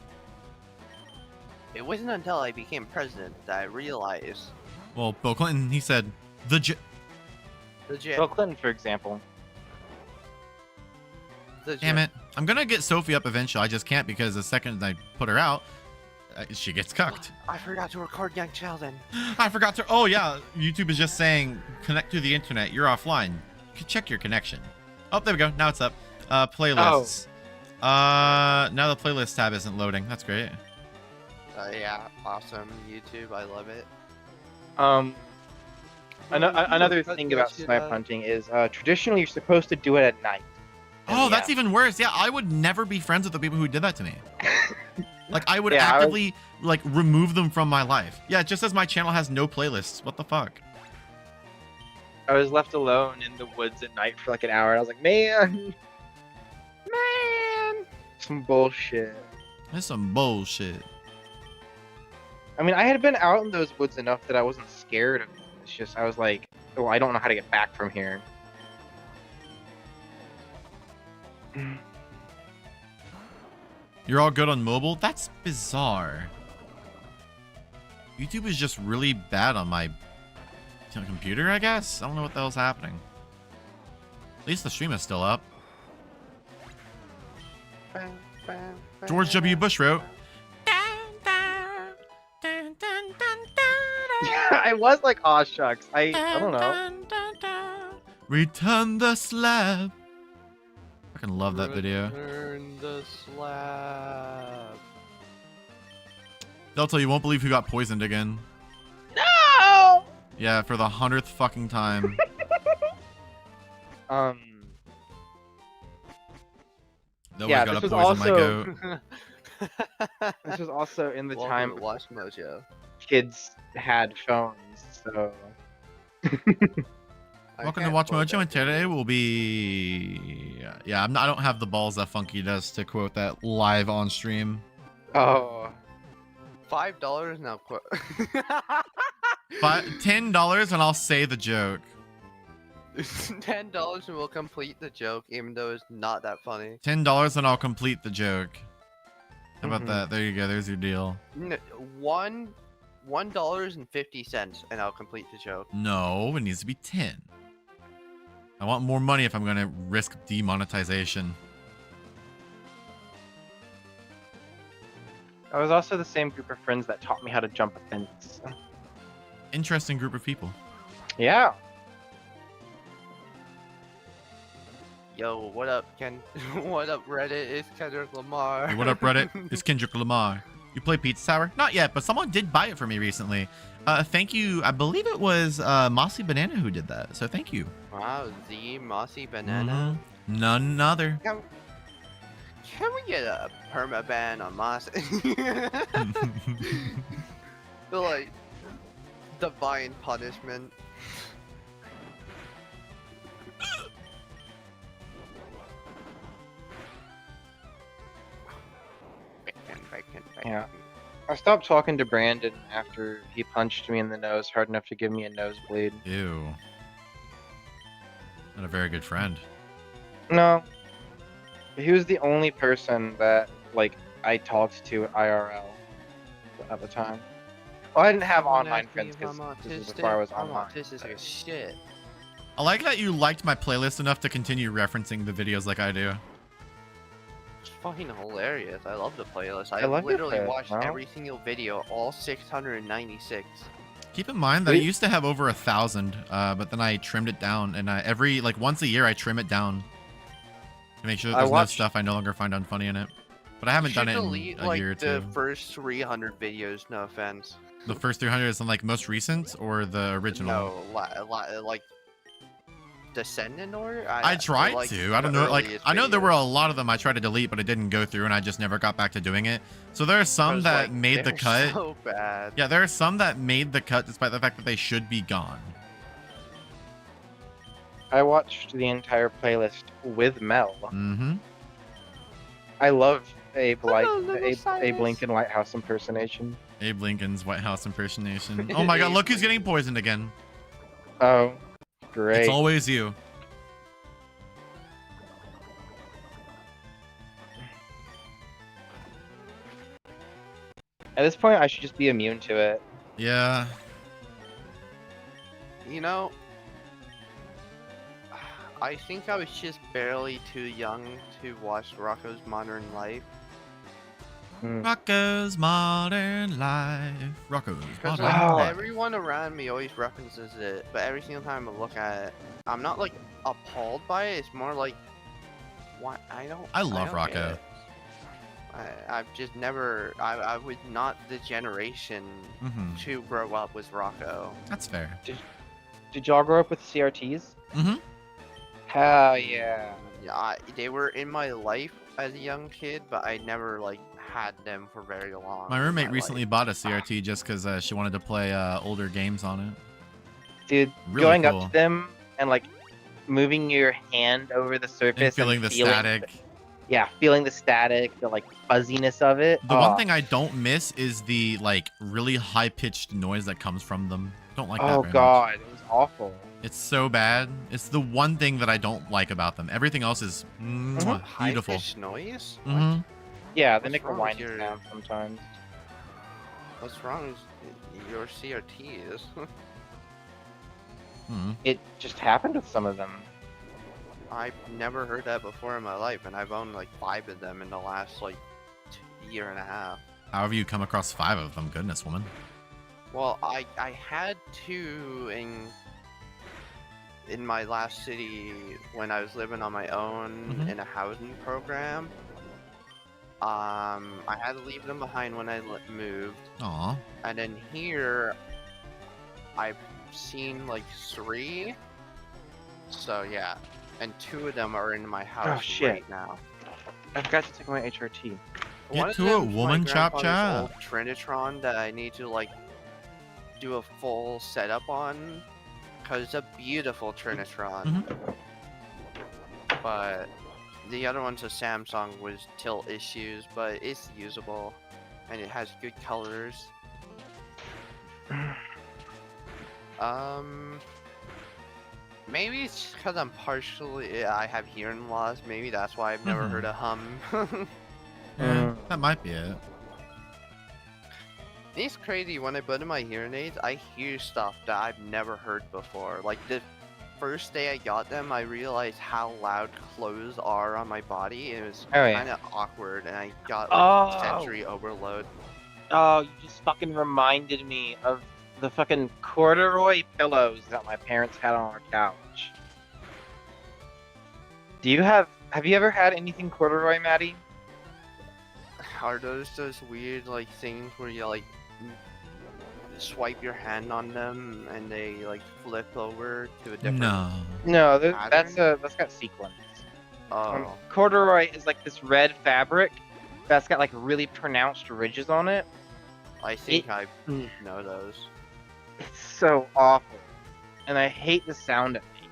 It wasn't until I became president that I realized Well, Bill Clinton, he said, the legit. Bill Clinton, for example. damn it. I'm gonna get Sophie up eventually. I just can't because the second I put her out, she gets cucked. I forgot to record Young Sheldon. I forgot to. Oh yeah, YouTube is just saying connect to the internet. You're offline. Check your connection. Oh, there we go. Now it's up. Playlists. Now the playlist tab isn't loading. That's great. Yeah, awesome. YouTube, I love it. Another thing about snipe hunting is traditionally you're supposed to do it at night. Oh, And that's even worse. Yeah, I would never be friends with the people who did that to me. Like, I would Yeah, I was- actively like remove them from my life. Yeah, it just says my channel has no playlists. What the fuck? I was left alone in the woods at night for like an hour. And I was like, man, some bullshit. That's some bullshit. I mean, I had been out in those woods enough that I wasn't scared of it. It's just I was like, oh, I don't know how to get back from here. You're all good on mobile? That's bizarre. YouTube is just really bad on my computer, I guess? I don't know what the hell's happening. At least the stream is still up. George W. Bush wrote, I was like, aw shucks. I don't know. return the slab. I fucking love that video. Return the slab. Delta, you won't believe who got poisoned again. No. Yeah, for the 100th fucking time. Nobody's Yeah, got this to was poison my also- goat. This was also in the Welcome time to Watch Mojo. kids had phones, so Welcome to Watch Mojo, and today will be... Yeah, I don't have the balls that Funky does to quote that live on stream. oh, $5 now. $10 and I'll say the joke. $10 and we'll complete the joke, even though it's not that funny. $10 and I'll complete the joke. How about Mhm. that? There you go. There's your deal. $1.50 and I'll complete the joke. No, it needs to be 10. I want more money if I'm going to risk demonetization. I was also the same group of friends that taught me how to jump a fence. Interesting group of people. Yeah. Yo, what up, Ken? What up, Reddit? It's Kendrick Lamar. Hey, what up, Reddit? It's Kendrick Lamar. You play Pizza Tower? Not yet, but someone did buy it for me recently. Thank you. I believe it was Mossy Banana who did that. So thank you. Wow, Z Mossy Banana. Mhm. None other. Can we get a permaban on Mossy? Feel like divine punishment. Bacon. Yeah. I stopped talking to Brandon after he punched me in the nose hard enough to give me a nosebleed. Ew. Not a very good friend. No. He was the only person that, like, I talked to IRL at the time. Well, I didn't have online friends because this is before I was online. Autistic as shit. I like that you liked my playlist enough to continue referencing the videos like I do. It's fucking hilarious. I love the playlist. I love your literally playlist, watched bro. every single video, all 696. Keep in mind that it Wait. used to have over 1,000, but then I trimmed it down, and every once a year I trim it down to make sure that I there's watched- no stuff I no longer find unfunny in it. But I haven't You done should it delete, in a like, year or the two. first 300 videos, no offense. The first 300 is like most recent or the original? No, like descendant order? I tried like, to. I don't know. Like, I know there were a lot of them I tried to delete, but it didn't go through, and I just never got back to doing it. So there are some that made the cut. So bad. Yeah, there are some that made the cut despite the fact that they should be gone. I watched the entire playlist with Mel. Mm-hmm. I love Abe Cyrus. Lincoln Lighthouse impersonation. Abe Lincoln's White House impersonation. Oh my god, look who's getting poisoned again. Oh, great. It's always you. At this point, I should just be immune to it. Yeah. You know, I think I was just barely too young to watch Rocco's Modern Life. Rocco's Modern Life. Rocco's Because Modern like, Life. everyone around me always references it, but every single time I look at it, I'm not like appalled by it. It's more like, what? I love don't Rocco. get it. I've just never. I was not the generation Mm-hmm. to grow up with Rocco. That's fair. Did y'all grow up with CRTs? Mm-hmm. Hell yeah. Yeah, they were in my life as a young kid, but I never like had them for very long. My in roommate recently life. bought a CRT just because she wanted to play older games on it. Dude, Really going cool. up to them and like moving your hand over the surface And feeling the static. Yeah, feeling the static, the like fuzziness of it. The one thing I don't miss is the like really high pitched noise that comes from them. Don't like that Oh very god, much. it was awful. It's so bad. It's the one thing that I don't like about them. Everything else is beautiful. High-pitched noise? What? Mm-hmm. Yeah, they What's make a wrong with whiny your- sound sometimes. What's wrong with your CRTs? Mm-hmm. It just happened with some of them. I've never heard that before in my life, and I've owned like 5 of them in the last like year and a half. How have you come across 5 of them? Goodness, woman. Well, I had 2 in my last city when I was living on my own Mhm. in a housing program. I had to leave them behind when I moved, Aw. and then here I've seen like 3. So yeah, and 2 of them are in my house shit. right now. I forgot to take my HRT. Get One of to it, them's my woman, chop grandfather's chop. old Trinitron that I need to like do a full setup on, cause it's a beautiful Trinitron. Mhm. But the other one's a Samsung with tilt issues, but it's usable, and it has good colors. Maybe it's because I'm partially, I have hearing loss. Maybe that's why I've never heard a hum. Yeah, that might be it. It's crazy, when I put in my hearing aids, I hear stuff that I've never heard before. Like the first day I got them, I realized how loud clothes are on my body. It was Oh, yeah. kind of awkward, and I got like Oh. sensory overload. Oh, you just fucking reminded me of the fucking corduroy pillows that my parents had on our couch. Have you ever had anything corduroy, Maddie? Are those weird like things where you like swipe your hand on them and they like flip over to a different? No. No, Pattern? that's got sequins. Oh, Corduroy is like this red fabric that's got like really pronounced ridges on it. I think it- I know those. It's so awful, and I hate the sound it makes.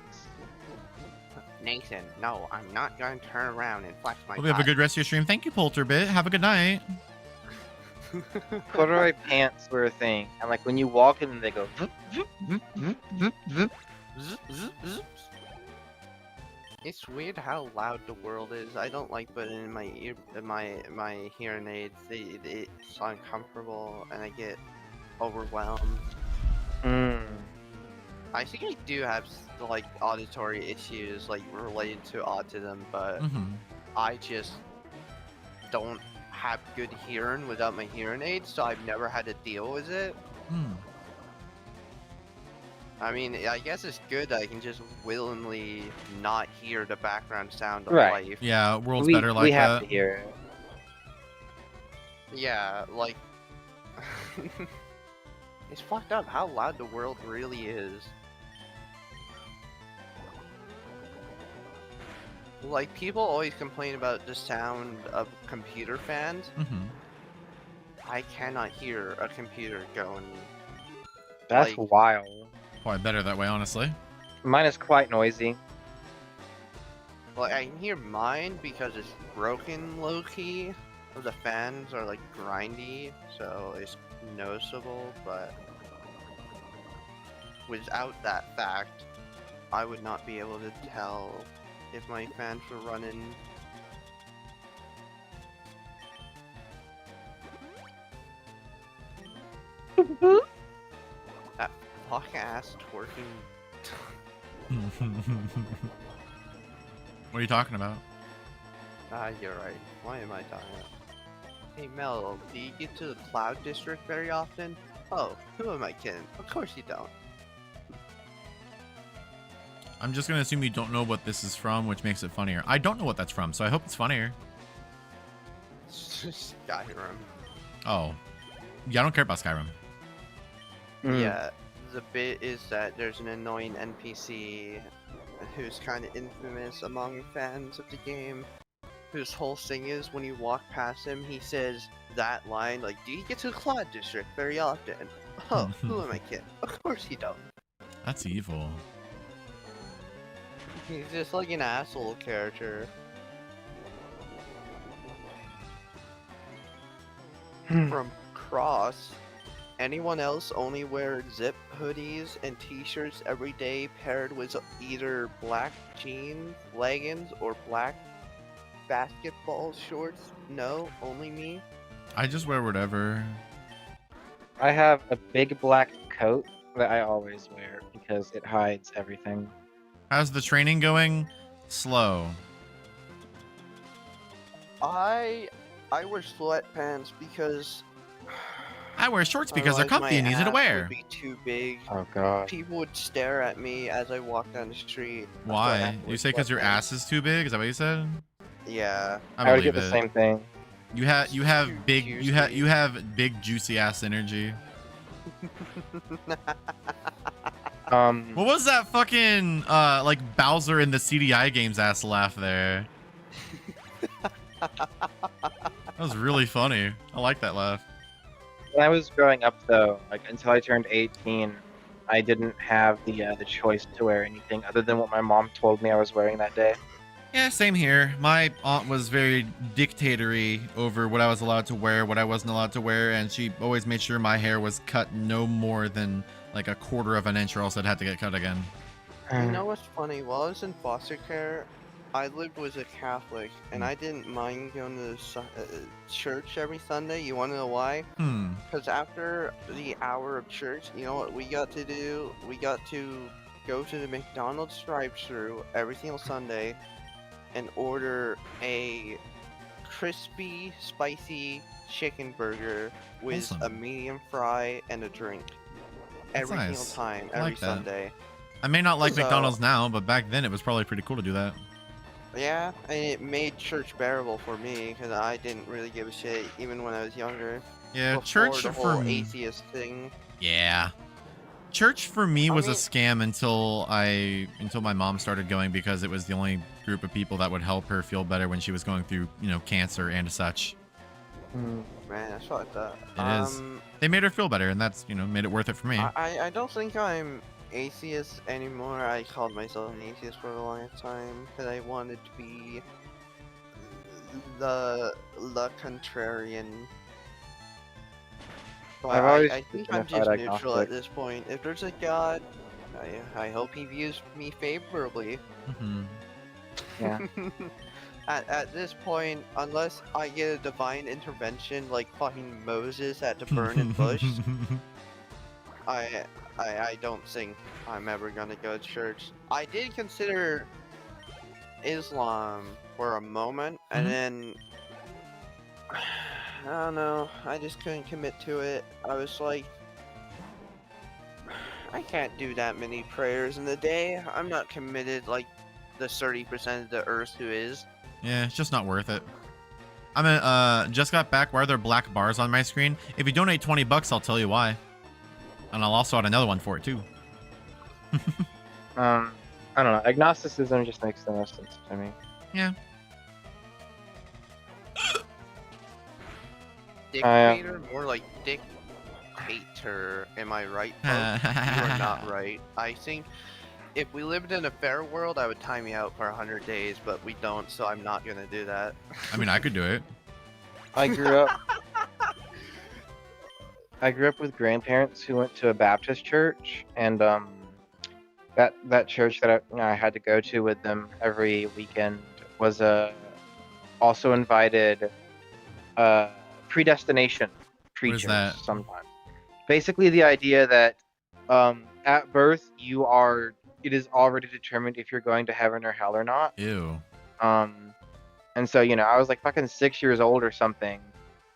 Nathan, no, I'm not going to turn around and flex my. Hope you have a good rest of your stream. Thank you, Polterbit. Have a good night. Corduroy pants were a thing, and like when you walk in, they go. Vroom, vroom, vroom, vroom, vroom. It's weird how loud the world is. I don't like putting in my ear, my hearing aids. It's uncomfortable, and I get overwhelmed. Mm. I think I do have like auditory issues, like related to autism, but Mm-hmm. I just don't have good hearing without my hearing aids, so I've never had to deal with it. Hmm. I mean, I guess it's good that I can just willingly not hear the background sound of Right. life. Yeah, world's we better like we have that. to hear it. Yeah, like it's fucked up how loud the world really is. Like, people always complain about the sound of computer fans. Mm-hmm. I cannot hear a computer going. That's Like- wild. Probably better that way, honestly. Mine is quite noisy. Like, I can hear mine because it's broken low key. The fans are like grindy, so it's noticeable, but without that fact, I would not be able to tell if my fans were running. That fuck ass twerking. What are you talking about? You're right. Why am I talking about? Hey Mel, do you get to the Cloud District very often? Oh, who am I kidding? Of course you don't. I'm just gonna assume you don't know what this is from, which makes it funnier. I don't know what that's from, so I hope it's funnier. Skyrim. Oh. Yeah, I don't care about Skyrim. Mm. Yeah, the bit is that there's an annoying NPC who's kind of infamous among fans of the game. Whose whole thing is when you walk past him, he says that line like, "Do you get to the Cloud District very often?" Oh, who am I kidding? Of course you don't. That's evil. He's just like an asshole character. From Cross, anyone else only wear zip hoodies and t-shirts every day paired with either black jeans, leggings, or black basketball shorts? No, only me. I just wear whatever. I have a big black coat that I always wear because it hides everything. How's the training going? Slow. I wear sweatpants because I wear shorts because they're otherwise comfy and my easy to ass wear. would be too big. Oh god. People would stare at me as I walked down the street. So I Why? have to You wear say because your sweatpants. ass is too big? Is that what you said? Yeah. I would believe get the it. same thing. You have Too big juicy. you have big juicy ass energy. What was that fucking like Bowser in the CDI games ass laugh there? That was really funny. I like that laugh. When I was growing up, though, like until I turned 18, I didn't have the choice to wear anything other than what my mom told me I was wearing that day. Yeah, same here. My aunt was very dictatory over what I was allowed to wear, what I wasn't allowed to wear, and she always made sure my hair was cut no more than like a quarter of an inch, or else it had to get cut again. You know what's funny? While I was in foster care, I lived with a Catholic, and I didn't mind going to church every Sunday. You want to know why? Hmm. Because after the hour of church, you know what we got to do? We got to go to the McDonald's drive-thru every single Sunday and order a crispy, spicy chicken burger with Awesome. a medium fry and a drink. That's Every nice. single time, I every like that. Sunday. I may not like So- McDonald's now, but back then it was probably pretty cool to do that. Yeah, and it made church bearable for me because I didn't really give a shit even when I was younger. Yeah, Before church the for whole me. atheist thing. Yeah. Church for me I was a mean- scam until my mom started going, because it was the only group of people that would help her feel better when she was going through, cancer and such. Mm. Man, that's fucked up. It is. They made her feel better, and that's, made it worth it for me. I don't think I'm atheist anymore. I called myself an atheist for a long time because I wanted to be the contrarian. But I've always I think been I'm a just fight neutral at agnostic. this point. If there's a god, I hope he views me favorably. Mhm. Yeah. At this point, unless I get a divine intervention like fucking Moses at the burning bush, I don't think I'm ever gonna go to church. I did consider Islam for a moment, and Mhm. then I don't know. I just couldn't commit to it. I was like, I can't do that many prayers in a day. I'm not committed like the 30% of the earth who is. Yeah, it's just not worth it. Just got back. Why are there black bars on my screen? If you donate $20, I'll tell you why. And I'll also add another one for it too. I don't know. Agnosticism just makes the most sense to me. Yeah. Dictator, more like dictator. Am I right, folks? You are not right. I think if we lived in a fair world, I would time you out for 100 days, but we don't, so I'm not gonna do that. I mean, I could do it. I grew up. I grew up with grandparents who went to a Baptist church, and that church that I had to go to with them every weekend was also invited predestination preachers that? sometimes. Basically, the idea that at birth it is already determined if you're going to heaven or hell or not. Ew. And so I was like fucking 6 years old or something,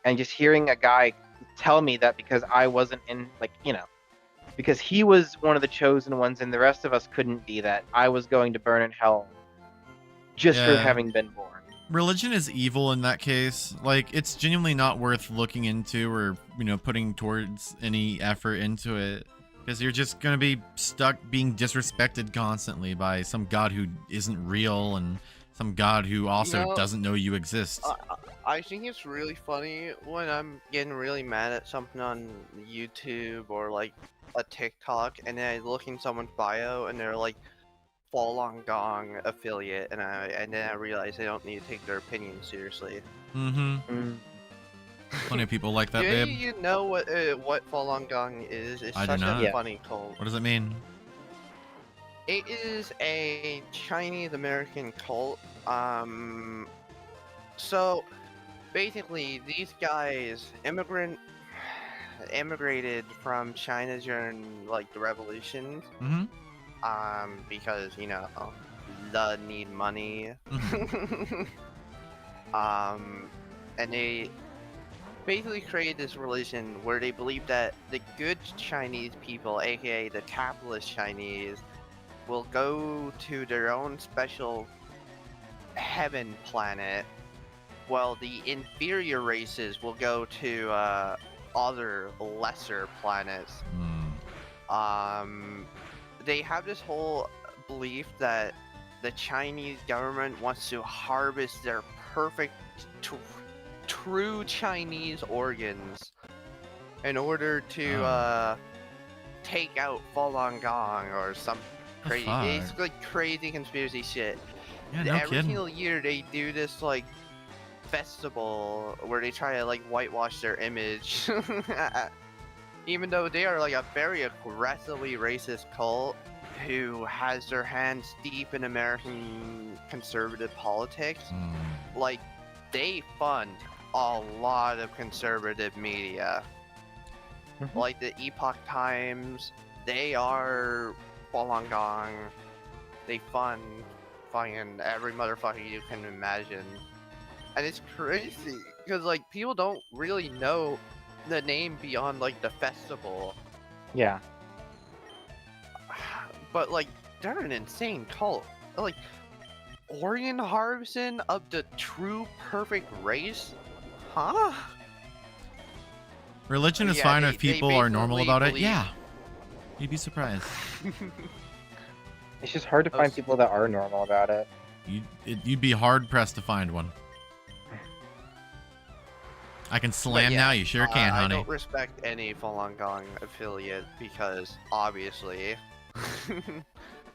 and just hearing a guy tell me that because I wasn't in because he was one of the chosen ones and the rest of us couldn't be, that I was going to burn in hell just for Yeah. having been born. Religion is evil in that case. Like, it's genuinely not worth looking into or, putting towards any effort into it. Because you're just going to be stuck being disrespected constantly by some god who isn't real and some god who also doesn't know you exist. I think it's really funny when I'm getting really mad at something on YouTube or like a TikTok, and then I look in someone's bio and they're like Falun Gong affiliate, and then I realize I don't need to take their opinion seriously. Mm-hmm. Plenty of people like that, Do babe. you know what Falun Gong is? It's I do such not. a funny cult. What does it mean? It is a Chinese American cult. So basically, these guys immigrated from China during like the revolution. Mm-hmm. Because the need money. Mm-hmm. And they basically created this religion where they believe that the good Chinese people, aka the capitalist Chinese, will go to their own special heaven planet, while the inferior races will go to other lesser planets. They have this whole belief that the Chinese government wants to harvest their perfect true Chinese organs in order to take out Falun Gong or some crazy, it's like crazy conspiracy shit. Yeah, no Every kidding. single year they do this like festival where they try to like whitewash their image. Even though they are like a very aggressively racist cult who has their hands deep in American conservative politics, like they fund a lot of conservative media. Like the Epoch Times, they are Falun Gong. They fund fucking every motherfucker you can imagine. And it's crazy because like people don't really know the name beyond like the festival. Yeah. But like they're an insane cult. Like organ harvesting of the true perfect race? Huh? Religion is Yeah, fine they- if they people are normal basically about it. believe- Yeah. You'd be surprised. It's just hard to find people that are normal about it. You'd be hard pressed to find one. I can slam yeah, now. You sure can, I honey. don't respect any Falun Gong affiliate because obviously,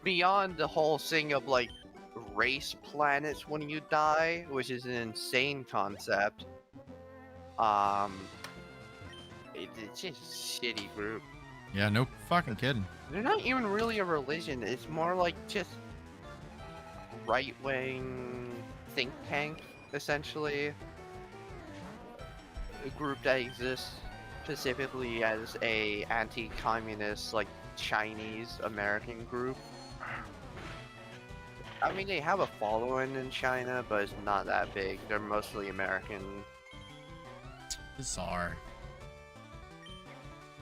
beyond the whole thing of like race planets when you die, which is an insane concept, it's just a shitty group. Yeah, no fucking kidding. They're not even really a religion. It's more like just right-wing think tank, essentially. A group that exists specifically as a anti-communist, like Chinese American group. I mean, they have a following in China, but it's not that big. They're mostly American. Bizarre.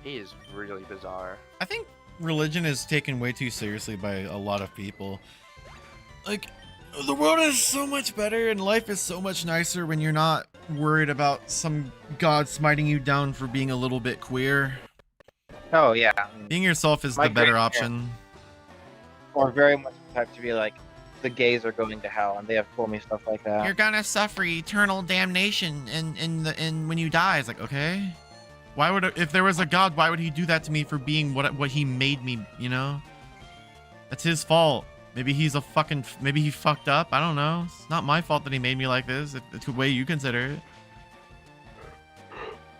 It is really bizarre. I think religion is taken way too seriously by a lot of people. Like, the world is so much better and life is so much nicer when you're not worried about some god smiting you down for being a little bit queer. Oh yeah. Being yourself is My the better grandparents- option. Or very much the type to be like, the gays are going to hell, and they have told me stuff like that. You're gonna suffer eternal damnation in when you die. It's like, okay, why would, if there was a God, why would he do that to me for being what he made me? You know, that's his fault. Maybe he's a fucking, maybe he fucked up. I don't know. It's not my fault that he made me like this. If it's the way you consider it.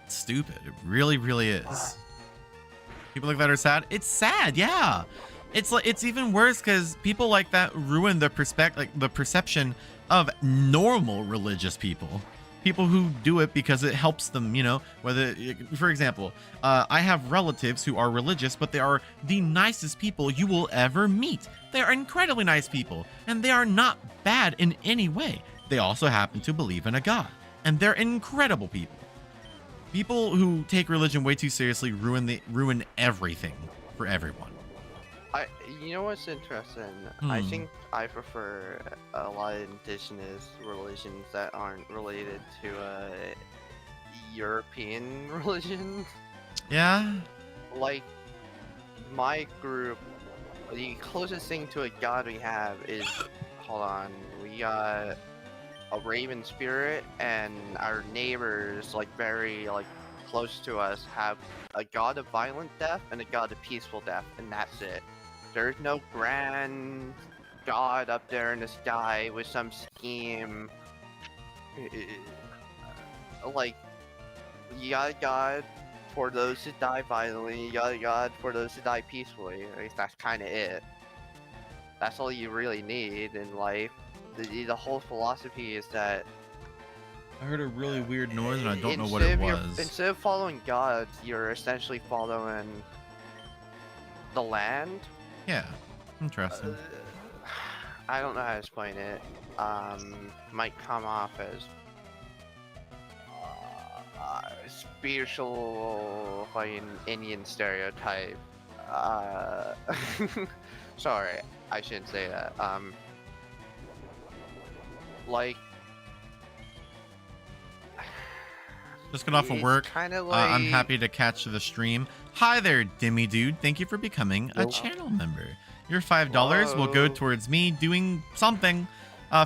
It's stupid. It really, really is. People like that are sad. It's sad, yeah. It's like, it's even worse because people like that ruin the perception of normal religious people. People who do it because it helps them, you know, whether, for example, I have relatives who are religious, but they are the nicest people you will ever meet. They are incredibly nice people, and they are not bad in any way. They also happen to believe in a God, and they're incredible people. People who take religion way too seriously ruin everything for everyone. You know what's interesting? I think I prefer a lot of indigenous religions that aren't related to European religion. Yeah. Like my group, the closest thing to a god we have is, hold on, we got a raven spirit, and our neighbors, like very like close to us, have a god of violent death and a god of peaceful death, and that's it. There's no grand god up there in the sky with some scheme. Like, you got a god for those who die violently, you got a god for those who die peacefully. At least that's kind of it. That's all you really need in life. The whole philosophy is that I heard a really weird noise and I don't know what it was. Instead of following gods, you're essentially following the land. Yeah, interesting. I don't know how to explain it. Might come off as spiritual fucking Indian stereotype. Sorry, I shouldn't say that. Like, just got off of work. Kinda like... I'm happy to catch the stream. Hi there, Dimmy Dude. Thank you for becoming a channel member. Your $5 will go towards me doing something.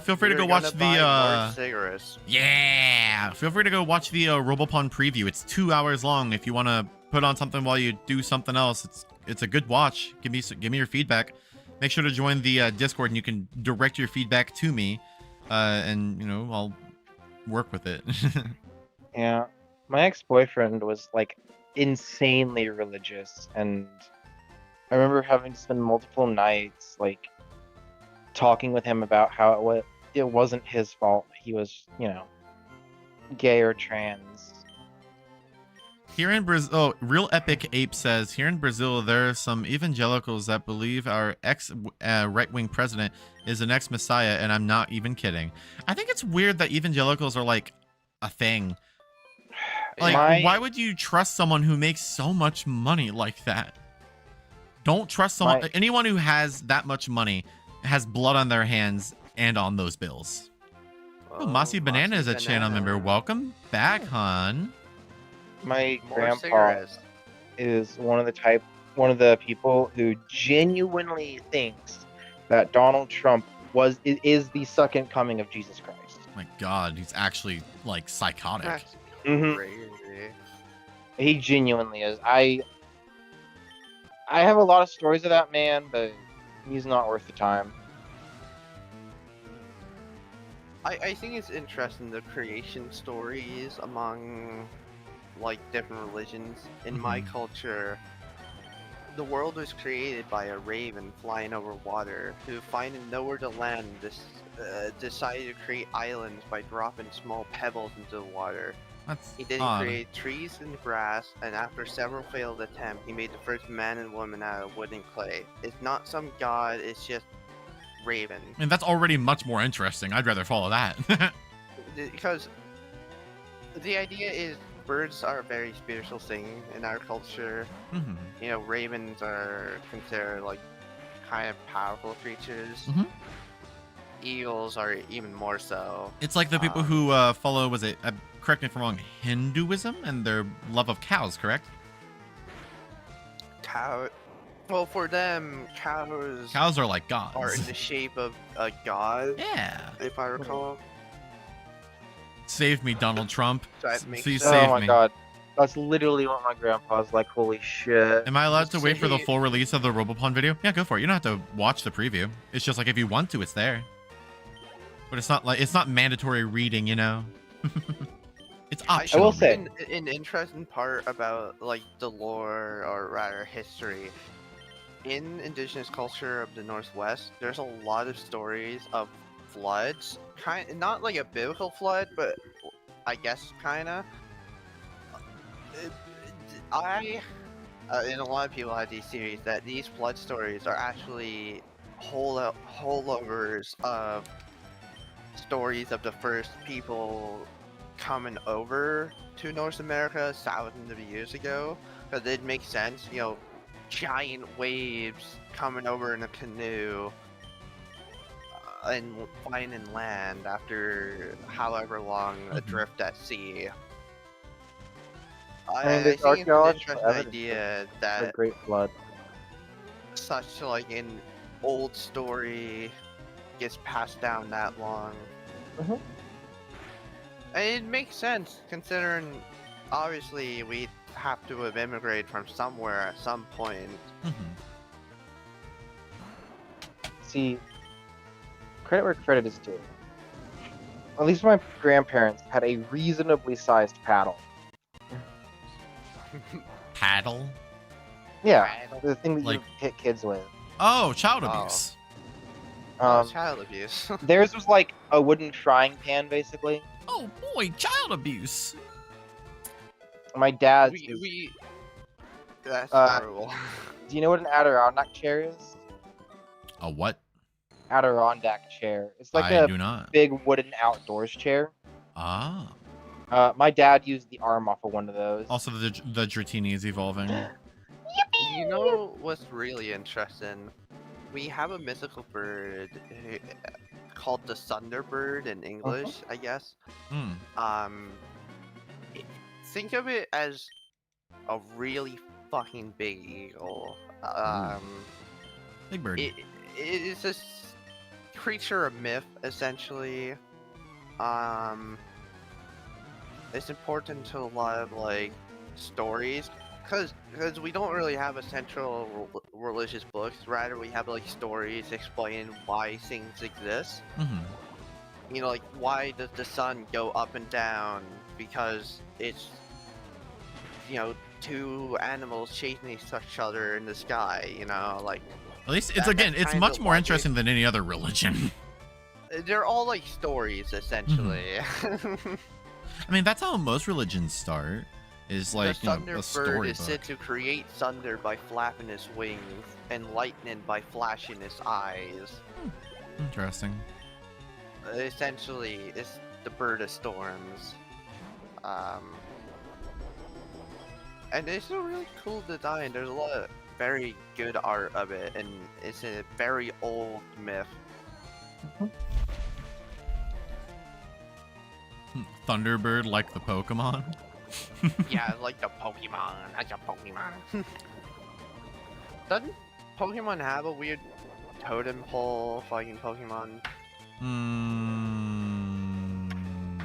Feel free to go watch the yeah. Feel free to go watch the Robopon preview. It's 2 hours long. If you want to put on something while you do something else, it's a good watch. Give me your feedback. Make sure to join the Discord, and you can direct your feedback to me, and you know, I'll work with it. Yeah, my ex-boyfriend was like insanely religious, and I remember having to spend multiple nights like talking with him about how it wasn't his fault. He was, you know, gay or trans. Here in Brazil, oh, Real Epic Ape says, here in Brazil, there are some evangelicals that believe our right-wing president is the next messiah, and I'm not even kidding. I think it's weird that evangelicals are like a thing. Like, why would you trust someone who makes so much money like that? Don't trust someone. Anyone who has that much money has blood on their hands and on those bills. Oh, Mossy Banana is a channel member. Welcome back, hon. My grandpa is one of the people who genuinely thinks that Donald Trump is the second coming of Jesus Christ. My God, he's actually like psychotic. Crazy. He genuinely is. I have a lot of stories of that man, but he's not worth the time. I think it's interesting, the creation stories among like different religions. In my culture, the world was created by a raven flying over water who, finding nowhere to land, decided to create islands by dropping small pebbles into the water. He then created trees and grass, and after several failed attempts, he made the first man and woman out of wood and clay. It's not some god, it's just raven. And that's already much more interesting. I'd rather follow that. Because the idea is birds are a very spiritual thing in our culture. You know, ravens are considered like kind of powerful creatures. Eagles are even more so. It's like the people who follow, was it, correct me if I'm wrong, Hinduism and their love of cows, correct? Well, for them, cows Cows are like are in gods. the shape of a god, Yeah. if I recall. Save me, Donald Trump. That makes Please sense. save Oh my me. god. That's literally what my grandpa's like. Holy shit. Am I allowed to wait for the Save- full release of the Robopon video? Yeah, go for it. You don't have to watch the preview. It's just like if you want to, it's there. But it's not mandatory reading, you know. It's I optional. will say- an interesting part about like the lore, or rather history, in indigenous culture of the Northwest. There's a lot of stories of floods, not like a biblical flood, but I guess kinda. And a lot of people have these theories that these flood stories are actually holdovers of stories of the first people coming over to North America thousands of years ago. Because it makes sense, you know, giant waves coming over in a canoe and finding land after however long adrift at sea. I mean, I there's think it's an archaeological interesting evidence idea The that Great Flood. such like an old story gets passed down that long. Mhm. And it makes sense considering obviously we have to have immigrated from somewhere at some point. Mhm. See, credit where credit is due. At least my grandparents had a reasonably sized paddle. Paddle? Yeah, the thing that Like- you hit kids with. Oh, child Oh. abuse. Child abuse. Theirs was like a wooden frying pan, basically. Oh boy, child abuse. My dad's. That's Uh, horrible. Do you know what an Adirondack chair is? A what? Adirondack chair. It's like I a do not. big wooden outdoors chair. Ah. My dad used the arm off of one of those. Also, the Dratini is evolving. You know what's really interesting? We have a mythical bird called the Thunderbird in English, I guess. Hmm. Think of it as a really fucking big eagle. Big bird. It is a creature of myth, essentially. It's important to a lot of like stories, because we don't really have a central religious books. Rather, we have like stories explaining why things exist. Mm-hmm. You know, like why does the sun go up and down? Because it's, you know, two animals chasing each other in the sky. You know, like At least it's That's it's kind much of more logic. interesting than any other religion. they're all like stories, essentially. I mean, that's how most religions start. Is like, the you know, a Thunderbird storybook. is said to create thunder by flapping his wings and lightning by flashing his eyes. Interesting. Essentially, it's the bird of storms. And it's a really cool design. There's a lot of very good art of it, and it's a very old myth. Thunderbird, like the Pokemon. Yeah, like the Pokemon. Like a Pokemon. Doesn't Pokemon have a weird totem pole fighting Pokemon?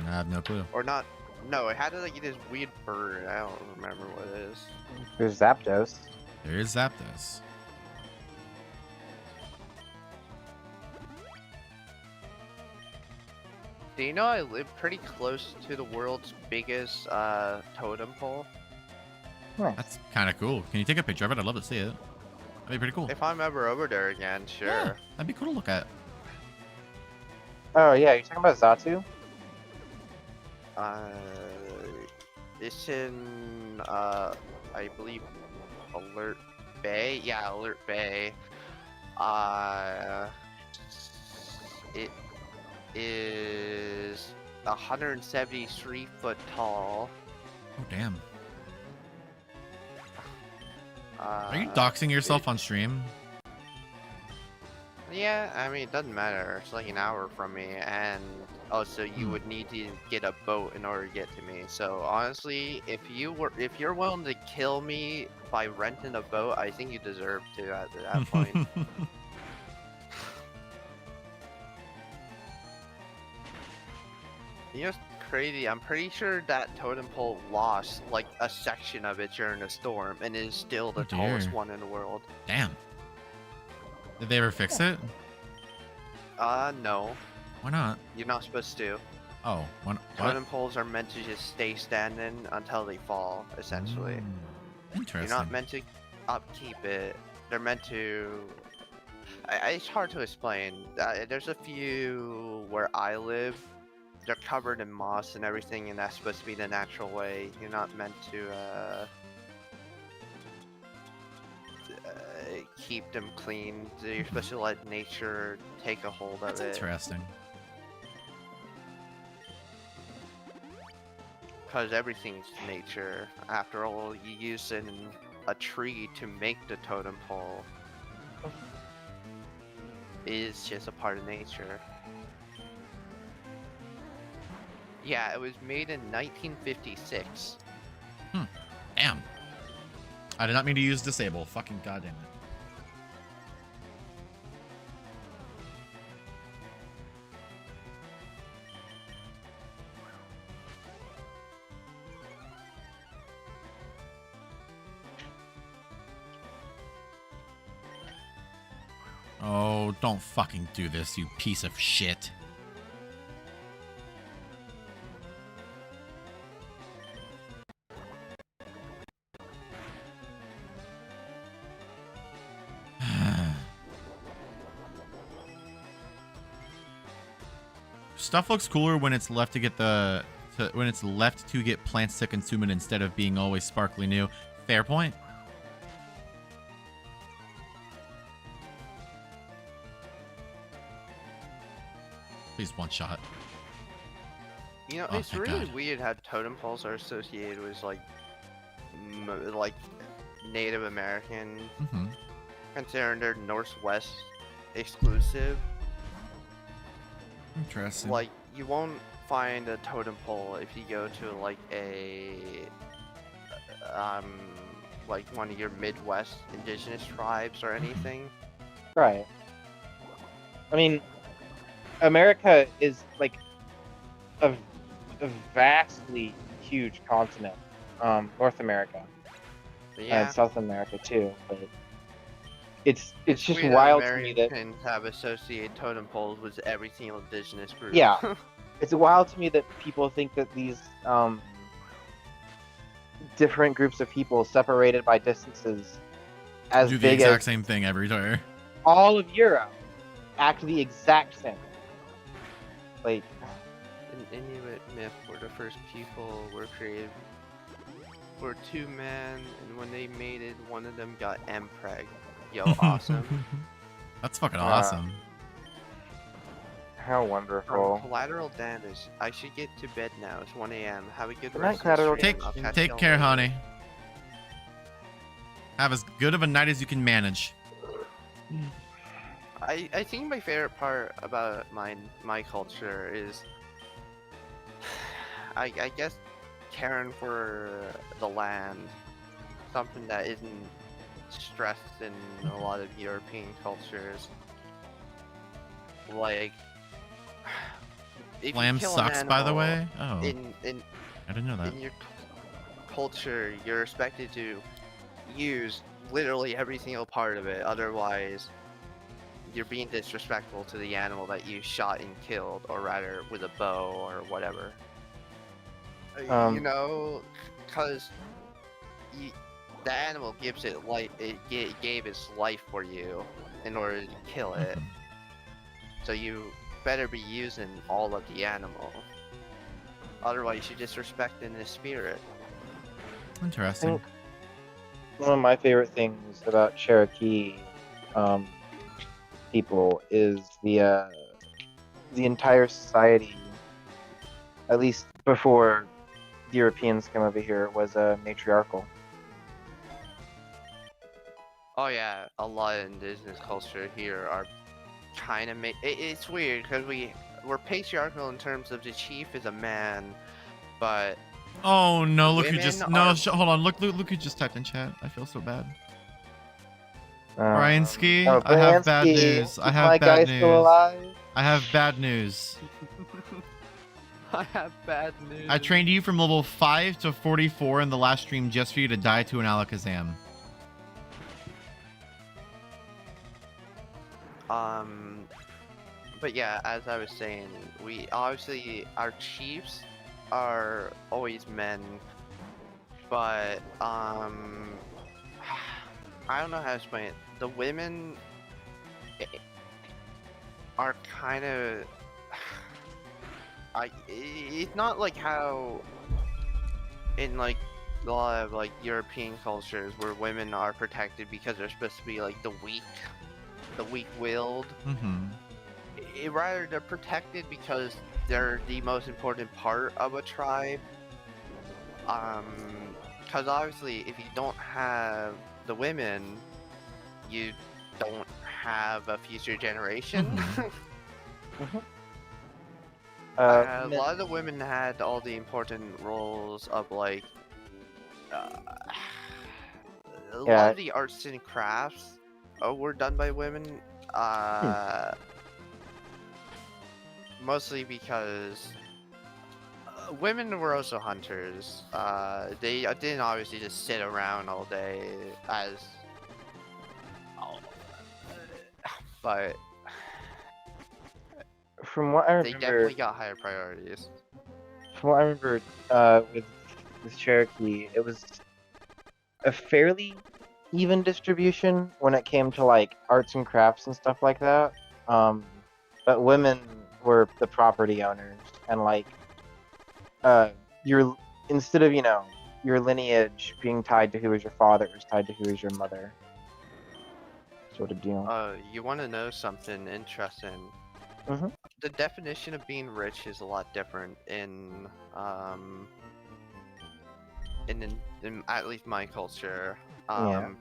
I have no clue. Or not? No, it had like this weird bird. I don't remember what it is. There's Zapdos. There is Zapdos. Do you know I live pretty close to the world's biggest totem pole? Nice. That's kind of cool. Can you take a picture of it? I'd love to see it. That'd be pretty cool. If I'm ever over there again, sure. Yeah, that'd be cool to look at. Oh yeah, you're talking about Zatu? It's in I believe Alert Bay. Yeah, Alert Bay. It is 173 foot tall. Oh damn. Are Are you doxing yourself on stream? Yeah, I mean, it doesn't matter. It's like an hour from me, and Oh, so you would need to get a boat in order to get to me. So honestly, if you're willing to kill me by renting a boat, I think you deserve to at that point. You know what's crazy? I'm pretty sure that totem pole lost like a section of it during a storm, and is still the Oh, dear. tallest one in the world. Damn. Did they ever fix it? No, Why not? you're not supposed to. Oh, what? Totem poles are meant to just stay standing until they fall, essentially. You're Interesting. not meant to upkeep it. They're meant to. It's hard to explain. There's a few where I live. They're covered in moss and everything, and that's supposed to be the natural way. You're not meant to keep them clean. You're supposed to let nature take a hold of That's it. interesting. Because everything's nature. After all, you use a tree to make the totem pole. It is just a part of nature. Yeah, it was made in 1956. Damn. I did not mean to use disable. Fucking goddamn it. Oh, don't fucking do this, you piece of shit. Stuff looks cooler when it's left to get when it's left to get plants to consume it instead of being always sparkly new. Fair point. Please one shot. You know, Oh, it's thank really God. weird how totem poles are associated with like Native American, Mm-hmm. considering they're Northwest exclusive. Interesting. Like, you won't find a totem pole if you go to like like one of your Midwest indigenous tribes or anything. Right. I mean, America is like a vastly huge continent. North America But yeah, and South America too. But it's just weird wild that to me that Americans have associated totem poles with every single indigenous group. Yeah. it's wild to me that people think that these different groups of people separated by distances as do the big exact as same thing everywhere. all of Europe act the exact same. Like, In Inuit myth, where the first people were created were two men, and when they mated, one of them got impreg. Yo, awesome. That's fucking awesome. how From wonderful. collateral damage, I should get to bed now. It's 1 a.m. Have a good Good rest night, of the Collateral. stream. I'll catch Take y'all care, later. honey. Have as good of a night as you can manage. I think my favorite part about my culture is, I guess, caring for the land. Something that isn't stressed in a lot of European cultures. Like, if you Lamb kill an sucks, by the animal way. Oh, in I didn't know that. in your culture, you're expected to use literally every single part of it. Otherwise, you're being disrespectful to the animal that you shot and killed, or rather, with a bow or whatever. You know, because the animal gives it life. It gave its life for you in order to kill it. So you better be using all of the animal. Otherwise, you're disrespecting the spirit. Interesting. One of my favorite things about Cherokee people is the entire society, at least before the Europeans came over here, was matriarchal. Oh yeah, a lot of indigenous culture here are trying to make it's weird because we're patriarchal in terms of the chief is a man, but Oh no! Look who women just are- hold on. Look who just typed in chat. I feel so bad. Um, Bryansky, oh, I have bad Bransky, news. I is have my bad guy news. still alive? I have bad news. I have bad news. I trained you from level 5 to 44 in the last stream just for you to die to an Alakazam. But yeah, as I was saying, we obviously our chiefs are always men, but I don't know how to explain it. The women are kind of it's not like how in like a lot of like European cultures where women are protected because they're supposed to be like the weak-willed. Mm-hmm. Rather, they're protected because they're the most important part of a tribe. Because obviously, if you don't have the women, you don't have a future generation. A lot of the women had all the important roles of like a lot of the arts and crafts were done by women. Mostly because women were also hunters. They didn't obviously just sit around all day as, but From what I they remember, definitely got higher priorities. from what I remember, with Cherokee, it was a fairly even distribution when it came to like arts and crafts and stuff like that. But women were the property owners, and like, your instead of your lineage being tied to who was your father, it was tied to who was your mother. Sort of deal. You want to know something interesting? Mhm. The definition of being rich is a lot different in at least my culture. Yeah.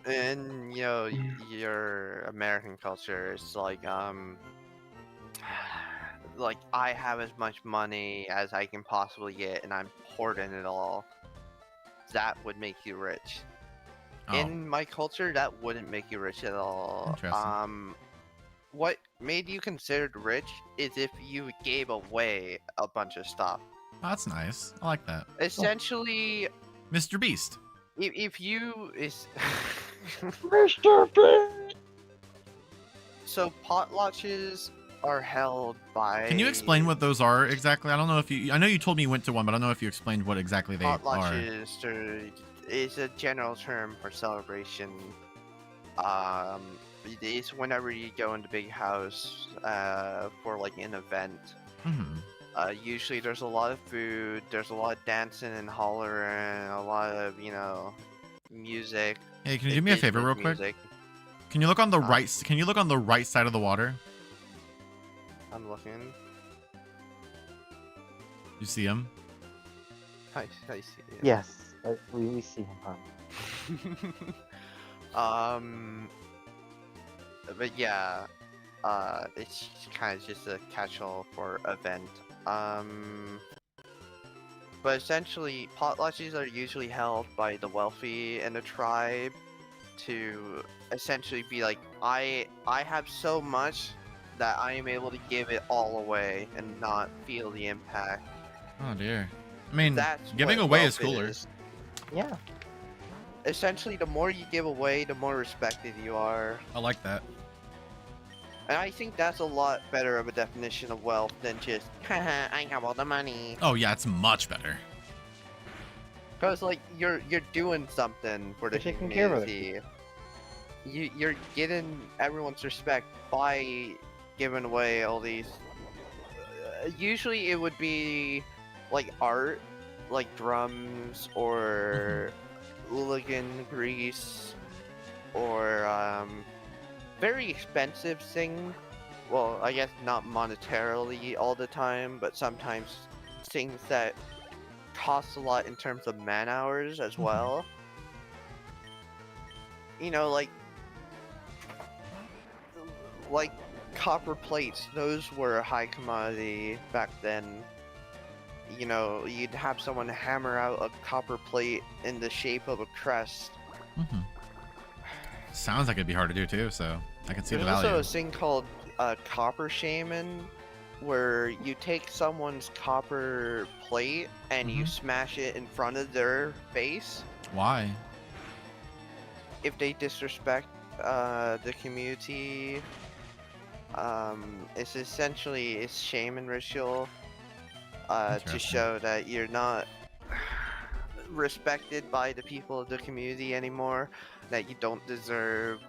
And your American culture is like like I have as much money as I can possibly get and I'm hoarding it all. That would make you rich. Oh. In my culture, that wouldn't make you rich at all. Interesting. What made you considered rich is if you gave away a bunch of stuff. Oh, that's nice. I like that. Essentially, Mr. Beast. if you is Mr. Beast! so potlatches are held by. Can you explain what those are exactly? I don't know if you. I know you told me you went to one, but I don't know if you explained what exactly they are. Potlatches is a general term for celebration. It's whenever you go into big house for like an event. Mm-hmm. Usually there's a lot of food, there's a lot of dancing and hollering, a lot of music. Hey, can you do me a favor real quick? Can you look on the right? Can you look on the right side of the water? I'm looking. You see him? I see it. Yes, we see him. But yeah, it's kind of just a catch-all for event. But essentially, potlatches are usually held by the wealthy in the tribe to essentially be like, I have so much that I am able to give it all away and not feel the impact. Oh dear. I mean, That's giving what away wealth is cooler. is. Yeah. Essentially, the more you give away, the more respected you are. I like that. And I think that's a lot better of a definition of wealth than just, haha, I have all the money. Oh yeah, it's much better. Because like you're doing something for the You're taking care of community. You're getting everyone's respect by giving away all these. Usually it would be like art, like drums or hooligan grease, or very expensive thing. Well, I guess not monetarily all the time, but sometimes things that cost a lot in terms of man hours as well. like copper plates, those were a high commodity back then. You know, you'd have someone hammer out a copper plate in the shape of a crest. Mm-hmm. Sounds like it'd be hard to do too, so I can see There's the value. also a thing called copper shaman, where you take someone's copper plate and you smash it in front of their face. Why? If they disrespect the community, it's essentially it's shaman ritual to Interesting. show that you're not respected by the people of the community anymore, that you don't deserve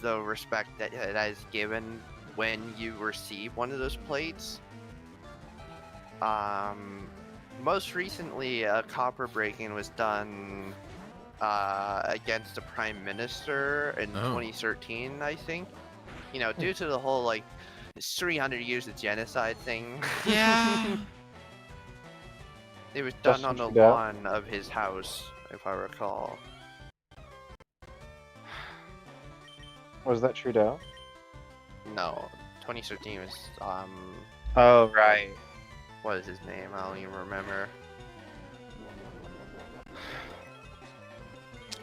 the respect that is given when you receive one of those plates. Most recently, a copper breaking was done against the prime minister in 2013, I think. You know, due to the whole like 300 years of genocide thing. Yeah. It was done on the lawn of his house, if I recall. Was that Trudeau? No, 2013 was Oh right. what is his name? I don't even remember.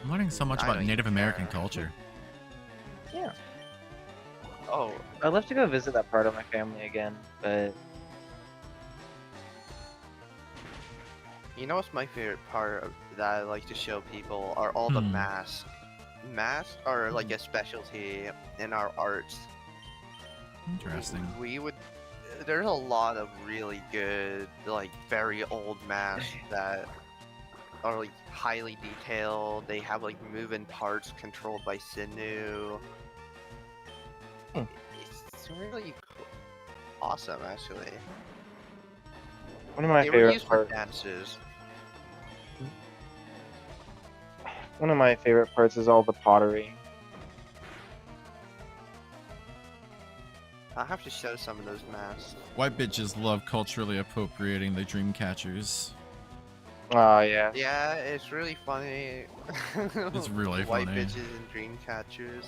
I'm learning so much I about don't Native even American care. culture. Yeah. Oh, I'd love to go visit that part of my family again, but you know what's my favorite part of, that I like to show people are all the masks. Masks are like a specialty in our arts. Interesting. We would. There's a lot of really good, like very old masks that are like highly detailed. They have like moving parts controlled by sinew. It's really cool. Awesome, actually. one of my They were favorite used for parts. dances. One of my favorite parts is all the pottery. I'll have to show some of those masks. White bitches love culturally appropriating the dream catchers. Oh yeah. Yeah, it's really funny. It's really White funny. bitches and dream catchers.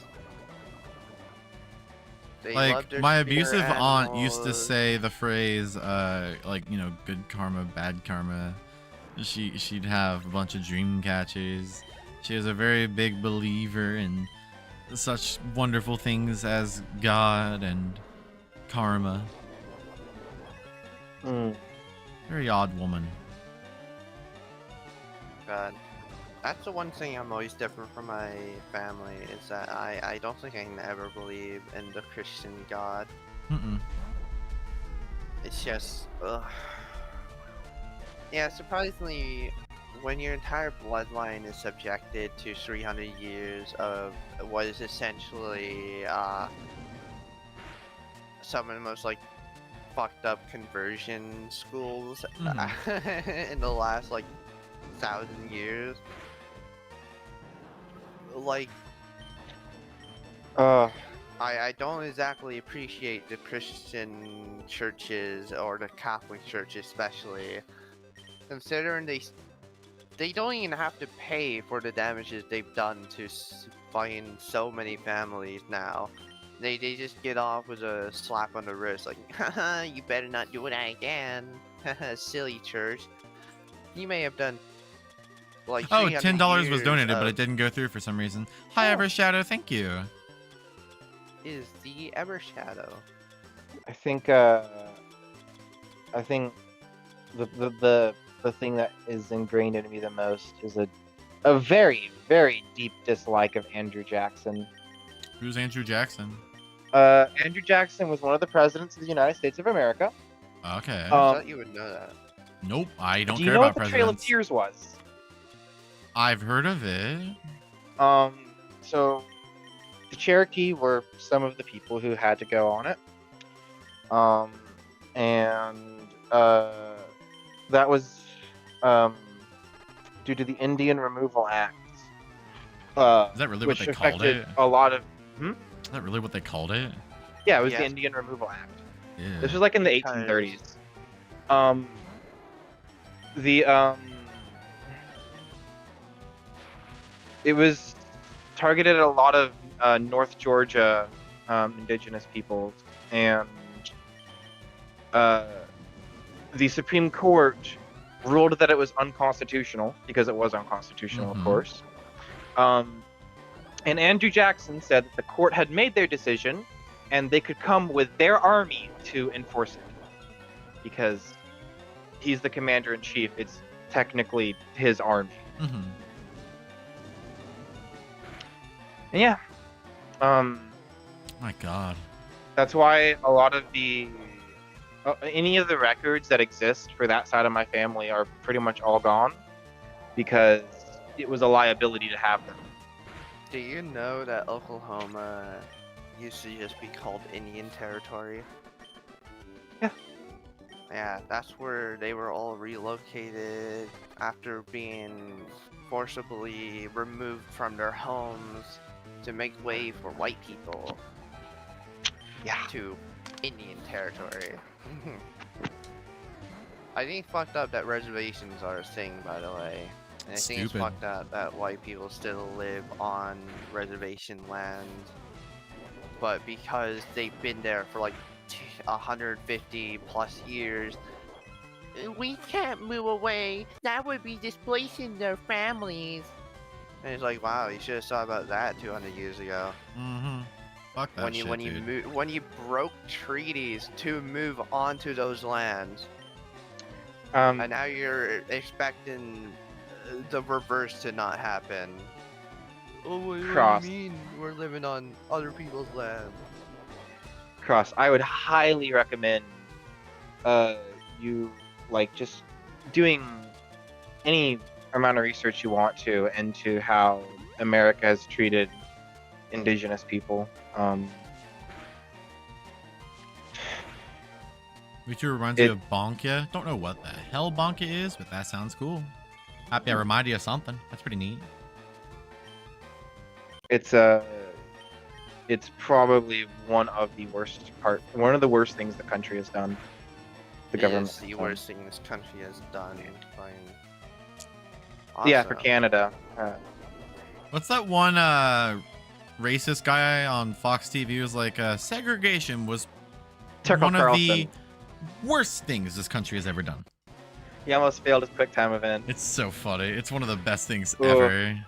They love Like their my spirit abusive aunt used to animals. say the phrase, like, you know, good karma, bad karma. She'd have a bunch of dream catchers. She was a very big believer in such wonderful things as God and karma. Mm. Very odd woman. God. That's the one thing I'm always different from my family, is that I don't think I can ever believe in the Christian God. Mm-mm. It's just, ugh. Yeah, surprisingly, when your entire bloodline is subjected to 300 years of what is essentially some of the most like fucked up conversion schools in the last like 1,000 years, like I don't exactly appreciate the Christian churches or the Catholic Church especially, considering they don't even have to pay for the damages they've done to find so many families now. They just get off with a slap on the wrist, like, haha, you better not do that again. Haha, silly church. You may have done like Oh, 300 $10 was years donated, but of- it didn't go through for some reason. Hi, Evershadow, thank you. is the Evershadow. I think the thing that is ingrained in me the most is a very, very deep dislike of Andrew Jackson. Who's Andrew Jackson? Andrew Jackson was one of the presidents of the United States of America. Okay. I thought you would know that. Nope, I don't Do you care know about what the Trail of presidents. Tears was? I've heard of it. So the Cherokee were some of the people who had to go on it. That was due to the Indian Removal Act. Is that really what which they called affected it? a lot of. Is that really what they called it? Yeah, it was the Yes. Indian Removal Act. Yeah. This was like in the 1830s. It was targeted at a lot of North Georgia indigenous peoples and the Supreme Court ruled that it was unconstitutional because it was unconstitutional, of Mhm. course. And Andrew Jackson said that the court had made their decision, and they could come with their army to enforce it because he's the commander in chief. It's technically his army. Mhm. And yeah, My God. that's why a lot of the any of the records that exist for that side of my family are pretty much all gone because it was a liability to have them. Do you know that Oklahoma used to just be called Indian Territory? Yeah. Yeah, that's where they were all relocated after being forcibly removed from their homes to make way for white people. Yeah. To Indian Territory. I think it's fucked up that reservations are a thing, by the way. And I think it's Stupid. fucked up that white people still live on reservation land. But because they've been there for like 150 plus years, we can't move away. That would be displacing their families. And it's like, wow, you should have thought about that 200 years ago. Mhm. Fuck that When you shit, dude. when you broke treaties to move onto those lands, and now you're expecting the reverse to not happen. Oh, what Cross. do you mean we're living on other people's land? Cross, I would highly recommend you like just doing any amount of research you want to into how America has treated indigenous people. Which reminds me of Bonka. Don't know what the hell Bonka is, but that sounds cool. Happy I reminded you of something. That's pretty neat. It's probably one of the worst things the country has done. The government. It's the worst thing this country has done. Yeah, for Canada. What's that one racist guy on Fox TV who was like, segregation was Tucker one of Carlson. the worst things this country has ever done. He almost failed his quick time event. It's so funny. It's one of the best things Ooh. ever.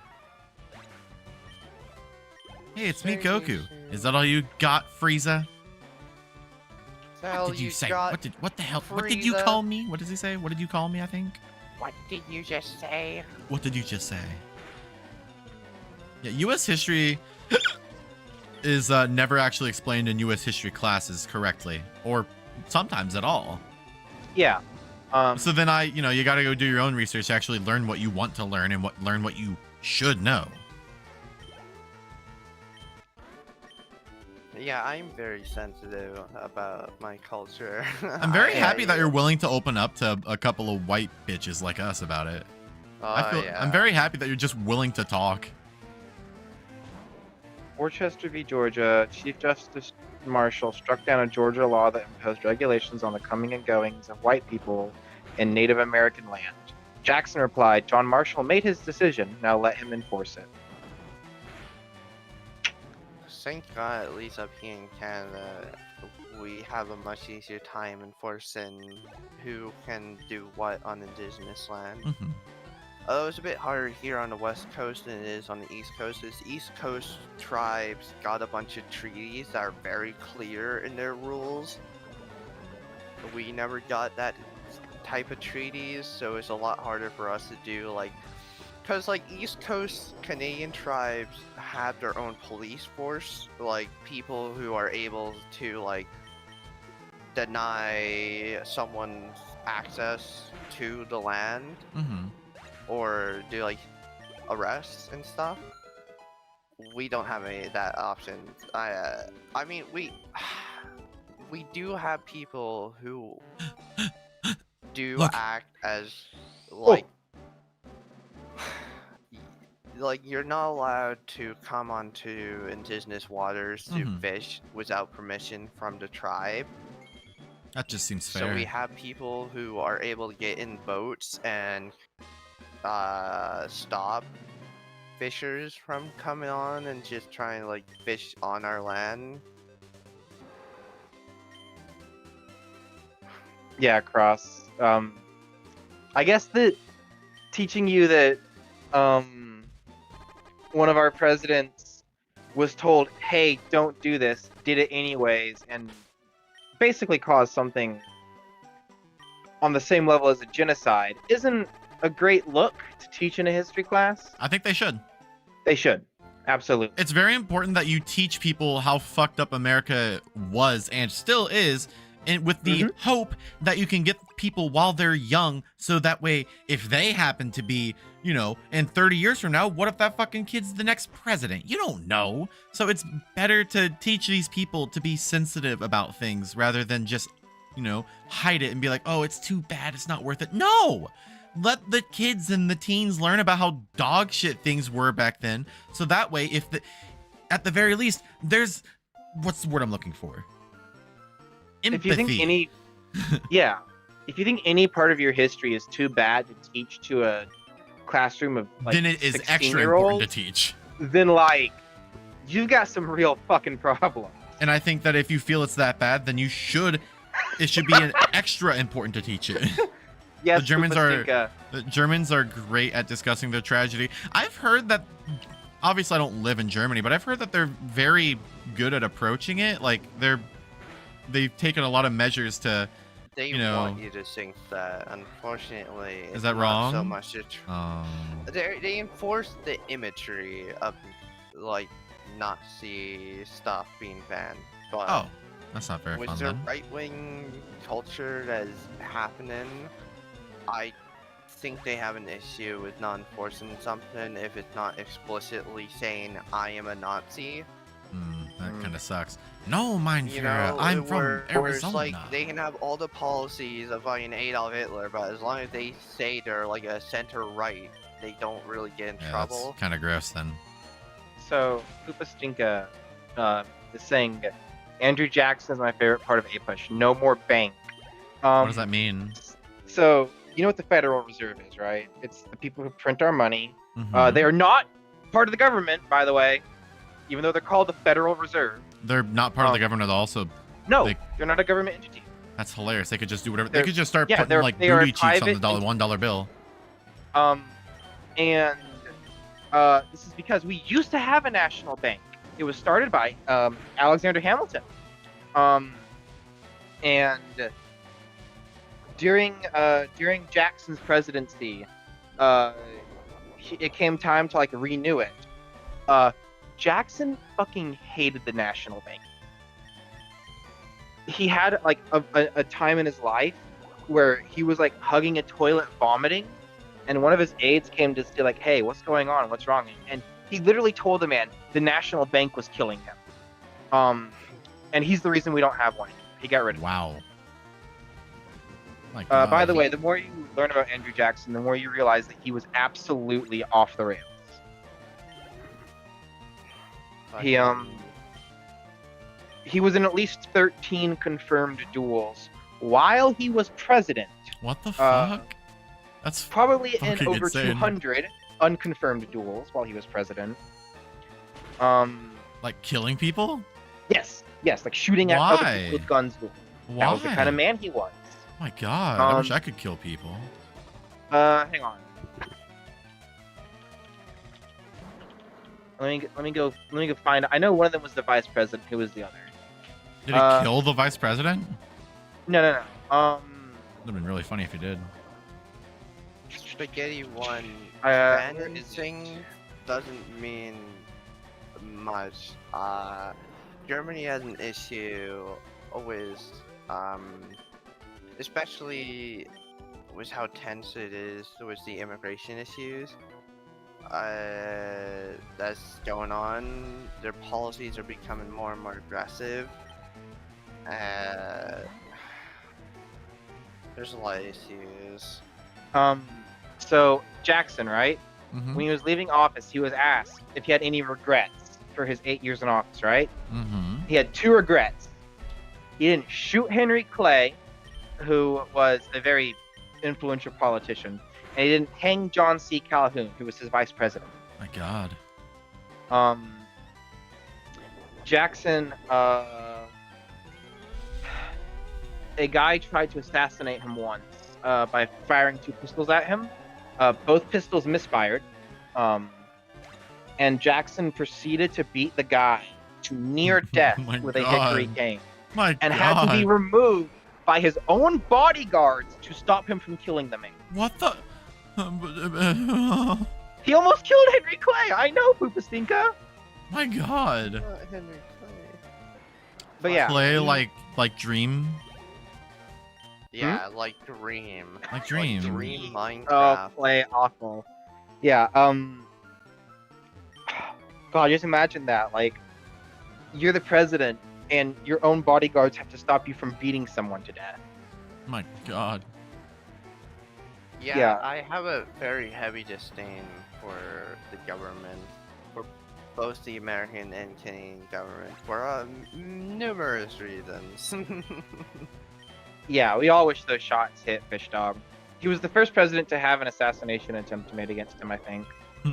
Hey, it's me, Goku. Is that all you got, Frieza? What did you say? What the hell? What did you Frieza? call me? What does he say? What did you call me, I think? What did you just say? What did you just say? Yeah, U.S. history is never actually explained in U.S. history classes correctly, or sometimes at all. Yeah. So then you got to go do your own research to actually learn what you want to learn and learn what you should know. Yeah, I'm very sensitive about my culture. I'm very happy that you're willing to open up to a couple of white bitches like us about it. I'm very happy that you're just willing to talk. Worcester v. Georgia, Chief Justice Marshall struck down a Georgia law that imposed regulations on the coming and goings of white people in Native American land. Jackson replied, John Marshall made his decision, now let him enforce it. Thank God, at least up here in Canada, we have a much easier time enforcing who can do what on Indigenous land. Mm-hmm. Although it's a bit harder here on the West Coast than it is on the East Coast. The East Coast tribes got a bunch of treaties that are very clear in their rules. We never got that type of treaties, so it's a lot harder for us to do, like, because like East Coast Canadian tribes have their own police force, like people who are able to like deny someone access to the land. Mm-hmm. Or do like arrests and stuff. We don't have any of that option. I mean we do have people who do Look. act as like like you're not allowed to come onto indigenous waters to fish without permission from the tribe. That just seems fair. So we have people who are able to get in boats and stop fishers from coming on and just trying to like fish on our land. Yeah, Cross. I guess that teaching you that one of our presidents was told, "Hey, don't do this," did it anyways, and basically caused something on the same level as a genocide, isn't a great look to teach in a history class. I think they should. They should. Absolutely. It's very important that you teach people how fucked up America was and still is, and with the hope that you can get people while they're young, so that way, if they happen to be, you know, in 30 years from now, what if that fucking kid's the next president? You don't know. So it's better to teach these people to be sensitive about things rather than just, you know, hide it and be like, oh, it's too bad, it's not worth it. No! Let the kids and the teens learn about how dog shit things were back then. So that way, if at the very least, there's, what's the word I'm looking for? Empathy. If you think any, yeah, if you think any part of your history is too bad to teach to a classroom of like then it is extra important to teach. Then like, you've got some real fucking problems. And I think that if you feel it's that bad, then it should be an extra important to teach it. Yes, the Germans are great at discussing their tragedy. I've heard that, obviously I don't live in Germany, but I've heard that they're very good at approaching it. Like they've taken a lot of measures to, They you know, want you to think that. Unfortunately, is that not wrong? So much. They enforce the imagery of like Nazi stuff being banned. But oh, that's not very with fun the then. right-wing culture that is happening, I think they have an issue with not enforcing something if it's not explicitly saying I am a Nazi. That kind of sucks. No, mein You Führer, know, I'm from where it's Arizona. like they can have all the policies of fucking Adolf Hitler, but as long as they say they're like a center right, they don't really get in trouble. That's kind of gross then. So Koopa Stinka is saying Andrew Jackson is my favorite part of A-Push. No more bank. What does that mean? So you know what the Federal Reserve is, right? It's the people who print our money. Mhm. They are not part of the government, by the way, even though they're called the Federal Reserve. They're not part of the government. Also, No, they're not a government entity. that's hilarious. They could just do whatever. They They're- could just start yeah, putting like they are a booty cheeks on the private $1 bill. And this is because we used to have a national bank. It was started by Alexander Hamilton. And during Jackson's presidency, it came time to like renew it. Jackson fucking hated the national bank. He had like a time in his life where he was like hugging a toilet vomiting, and one of his aides came to say like, hey, what's going on, what's wrong? And he literally told the man the national bank was killing him, and he's the reason we don't have one anymore. He got rid of it. Wow. By the way, the more you learn about Andrew Jackson, the more you realize that he was absolutely off the rails. He was in at least 13 confirmed duels while he was president. What the fuck? That's probably in fucking over insane. 200 unconfirmed duels while he was president. Like killing people? Yes, like shooting at other Why? people with guns. Why? That was the kind of man he was. Oh my god, I wish I could kill people. Hang on. Let me go find. I know one of them was the vice president. Who was the other? Did he kill the vice president? No. Would have been really funny if he did. Spaghetti one let me banning doesn't mean much. Germany has an issue with, especially with how tense it is with the immigration issues. That's going on. Their policies are becoming more and more aggressive. There's a lot of issues. So Jackson, right? Mm-hmm. When he was leaving office, he was asked if he had any regrets for his 8 years in office, right? Mm-hmm. He had 2 regrets. He didn't shoot Henry Clay, who was a very influential politician, and he didn't hang John C. Calhoun, who was his vice president. My god. Jackson, a guy tried to assassinate him once by firing 2 pistols at him. Both pistols misfired. And Jackson proceeded to beat the guy to near death My with a hickory God. cane My and God. had to be removed by his own bodyguards to stop him from killing the man. What the? He almost killed Henry Clay. I know, Pupastinka. My God. Henry Clay. But yeah, Play he- like Dream. Yeah, like Dream. Like Dream. Like Dream Oh, Minecraft. Clay, awful. Yeah. God, just imagine that. Like, you're the president, and your own bodyguards have to stop you from beating someone to death. My God. Yeah, Yeah. I have a very heavy disdain for the government, for both the American and Canadian government, for numerous reasons. Yeah, we all wish those shots hit Fish Dog. He was the first president to have an assassination attempt made against him, I think. We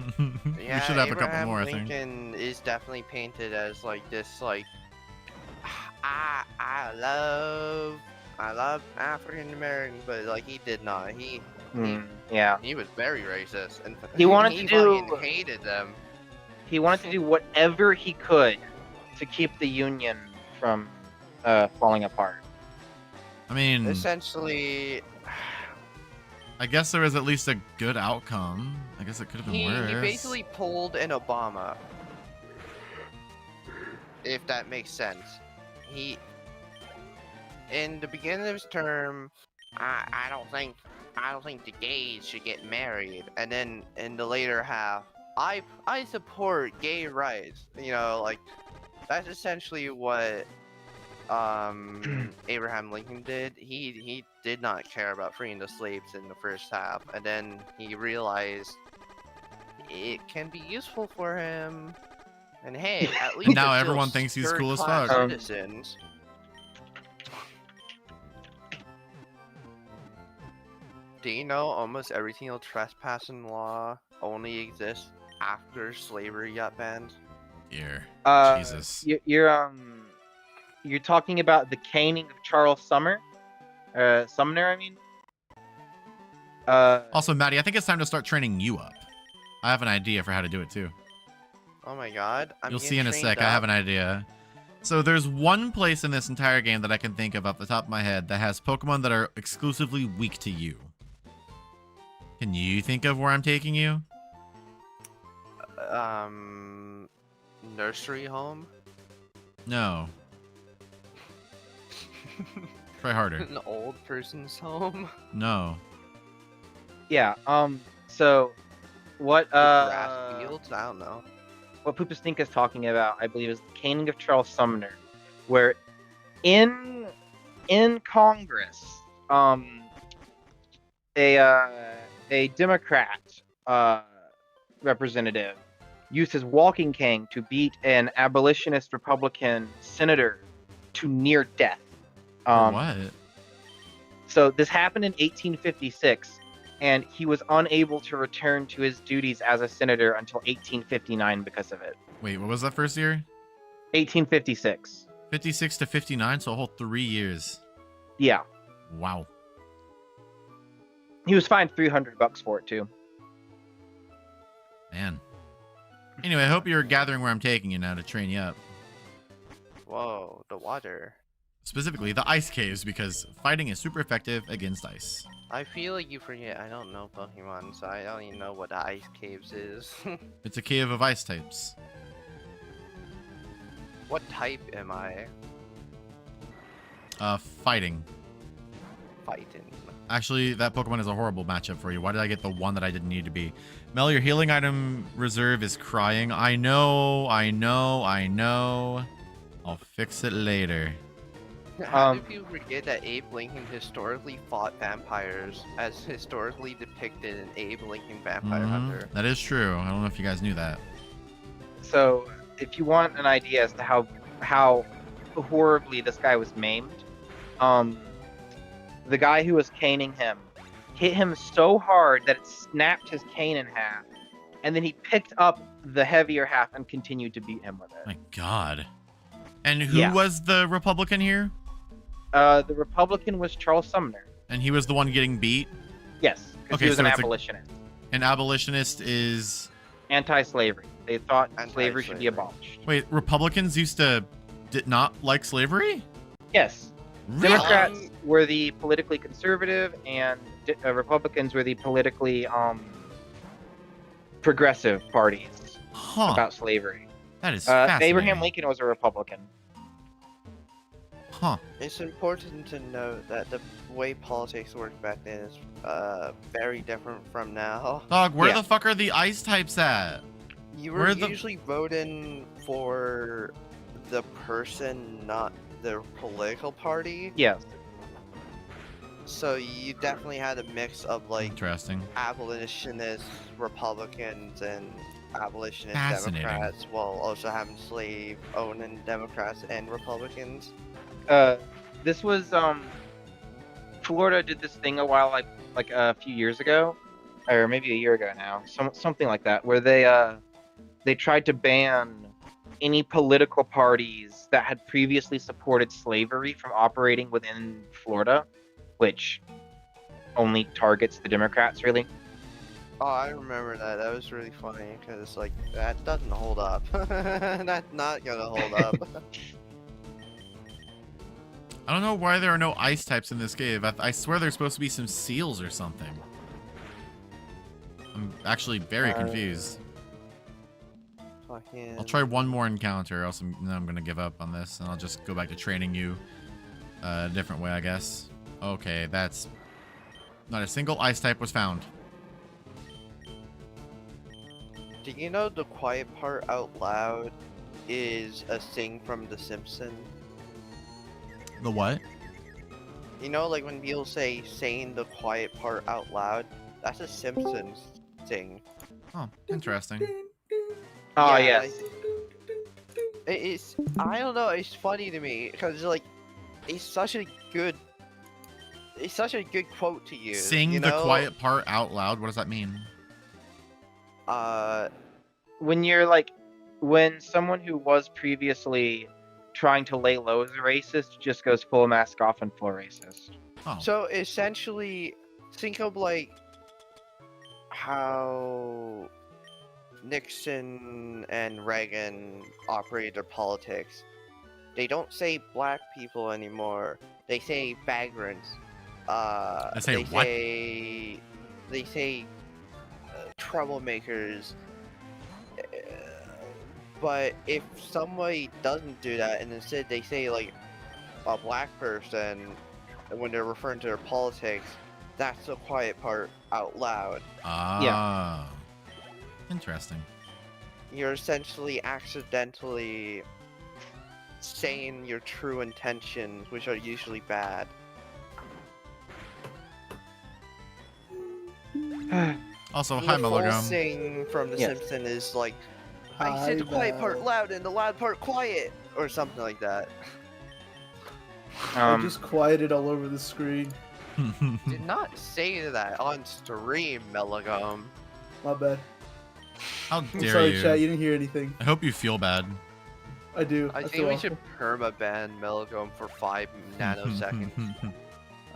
should have a couple Abraham more, I think. Lincoln is definitely painted as like this, like I love African Americans, but like he did not. Yeah. He was very racist, and He wanted to do- fucking hated them. He wanted to do whatever he could to keep the Union from falling apart. I mean, Essentially, I guess there was at least a good outcome. I guess it could have been he worse. basically pulled an Obama, if that makes sense. He, in the beginning of his term, I don't think the gays should get married, and then in the later half, I support gay rights. You know, like that's essentially what Abraham Lincoln did. He did not care about freeing the slaves in the first half, and then he realized it can be useful for him. And hey, at least Now they're everyone still thinks he's cool as third-class fuck. Citizens. Do you know almost every single trespassing law only exists after slavery got banned? Dear. Uh, Jesus. You're talking about the caning of Charles Sumner, I mean. Also, Maddie, I think it's time to start training you up. I have an idea for how to do it too. Oh my god. You'll see in a sec. I have an idea. So there's one place in this entire game that I can think of off the top of my head that has Pokemon that are exclusively weak to you. Can you think of where I'm taking you? Nursery home? No. Try harder. An old person's home? No. Yeah. So, what Grass fields? I don't know. what Pupastinka is talking about, I believe, is the caning of Charles Sumner, where in Congress, a Democrat representative used his walking cane to beat an abolitionist Republican senator to near death. What? So this happened in 1856, and he was unable to return to his duties as a senator until 1859 because of it. Wait, what was that first year? 1856. 56 to 59, so a whole 3 years. Yeah. Wow. He was fined $300 for it too. Man. Anyway, I hope you're gathering where I'm taking you now to train you up. Whoa, the water. Specifically, the ice caves, because fighting is super effective against ice. I feel like you forget I don't know Pokemon, so I don't even know what the Ice Caves is. It's a cave of ice types. What type am I Fighting. fighting? Actually, that Pokemon is a horrible matchup for you. Why did I get the one that I didn't need to be? Mel, your healing item reserve is crying. I know. I'll fix it later. How do people forget that Abe Lincoln historically fought vampires, as historically depicted in Abe Lincoln Vampire Hunter? That is true. I don't know if you guys knew that. So, if you want an idea as to how horribly this guy was maimed, the guy who was caning him hit him so hard that it snapped his cane in half, and then he picked up the heavier half and continued to beat him with it. My God. And who Yeah. was the Republican here? The Republican was Charles Sumner. And he was the one getting beat. Yes, because Okay, he was so an it's a- abolitionist. An abolitionist is. Anti-slavery. They thought slavery should be Anti-slavery. abolished. Wait, Republicans did not like slavery? Yes. Really? Democrats were the politically conservative, and Republicans were the politically progressive parties Huh. about slavery. That is fascinating. Abraham Lincoln was a Republican. Huh. It's important to note that the way politics worked back then is very different from now. Dog, where Yeah. the fuck are the ice types at? You Where were the- usually voting for the person, not the political party. Yes. So you definitely had a mix of like Interesting. abolitionist Republicans and abolitionist Fascinating. Democrats, while also having slave-owning Democrats and Republicans. This was Florida did this thing like a few years ago, or maybe a year ago now, something like that, where they tried to ban any political parties that had previously supported slavery from operating within Florida, which only targets the Democrats, really. Oh, I remember that. That was really funny because like that doesn't hold up. That's not gonna hold up. I don't know why there are no ice types in this cave. I swear there's supposed to be some seals or something. I'm actually very confused. Fucking. I'll try one more encounter, else then I'm gonna give up on this, and I'll just go back to training you a different way, I guess. Okay, that's not a single ice type was found. Do you know the quiet part out loud is a thing from The Simpsons? The what? You know, like when people say saying the quiet part out loud, that's a Simpsons thing. Oh, interesting. Oh Yeah, yes. It's I don't know. It's funny to me because like it's such a good quote to use. Sing you the know? quiet part out loud. What does that mean? When someone who was previously trying to lay low as a racist just goes full mask off and full racist. Oh, So essentially, think of like how Nixon and Reagan operated their politics. They don't say black people anymore. They say vagrants. They say what? They say troublemakers. But if somebody doesn't do that, and instead they say like a black person when they're referring to their politics, that's the quiet part out loud. ah, interesting. You're essentially accidentally saying your true intentions, which are usually bad. Also, hi, The full Melogum. thing from The Yes. Simpsons is like, I said the quiet part loud and the loud part quiet, or something like that. I Um, just quieted all over the screen. Did not say that on stream, Melagum. My bad. How I'm dare sorry, you? chat. You didn't hear anything. I hope you feel bad. I do. I feel think we awful. should permaban Melagum for 5 nanoseconds.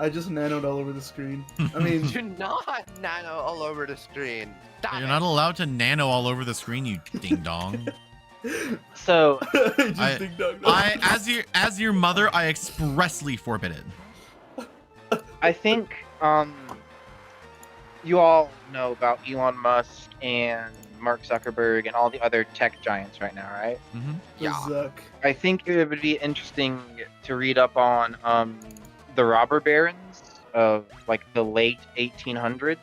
I just nanoed all over the screen. I mean, Do not nano all over the screen. Stop You're it. not allowed to nano all over the screen, you ding dong. so I just I- ding dong. As your mother, I expressly forbid it. I think you all know about Elon Musk and Mark Zuckerberg and all the other tech giants right now, right? Mm-hmm. Yeah. Zuck. I think it would be interesting to read up on the robber barons of like the late 1800s.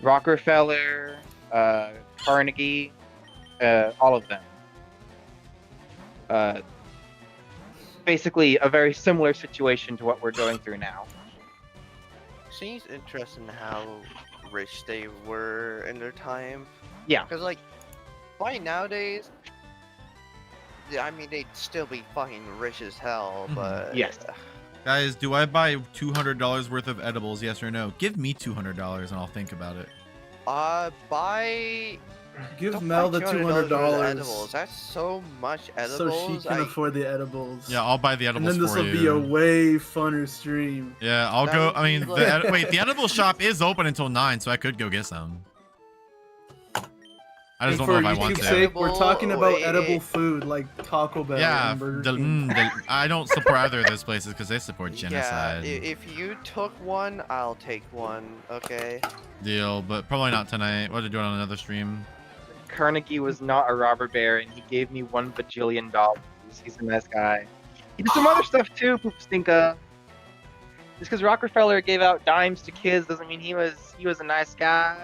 Rockefeller, Carnegie, all of them. Basically, a very similar situation to what we're going through now. Seems interesting how rich they were in their time. Yeah. Because, like, by nowadays, I mean, they'd still be fucking rich as hell, Mhm. but. Yes. Guys, do I buy $200 worth of edibles? Yes or no? Give me $200 and I'll think about it. Buy Give Don't Mel buy the $200 worth of edibles. $200 That's so much so edibles. she can afford the edibles. Yeah, I'll buy the And edibles then this for will you. be a way funner stream. Yeah, I'll That go. would I be mean, like- wait, the edible shop is open until 9, so I could go get some. I just And don't know for if I want YouTube's to. sake, we're talking about Edible, edible food like Taco Bell Yeah, and Burger King. I don't support either of those places because they support Yeah, genocide. if you took one, I'll take one. Okay. Deal, but probably not tonight. What to do it on another stream? Carnegie was not a robber baron. He gave me $1 bajillion. He's a nice guy. He did some other stuff too, Poop Stinka. Just because Rockefeller gave out dimes to kids doesn't mean he was a nice guy.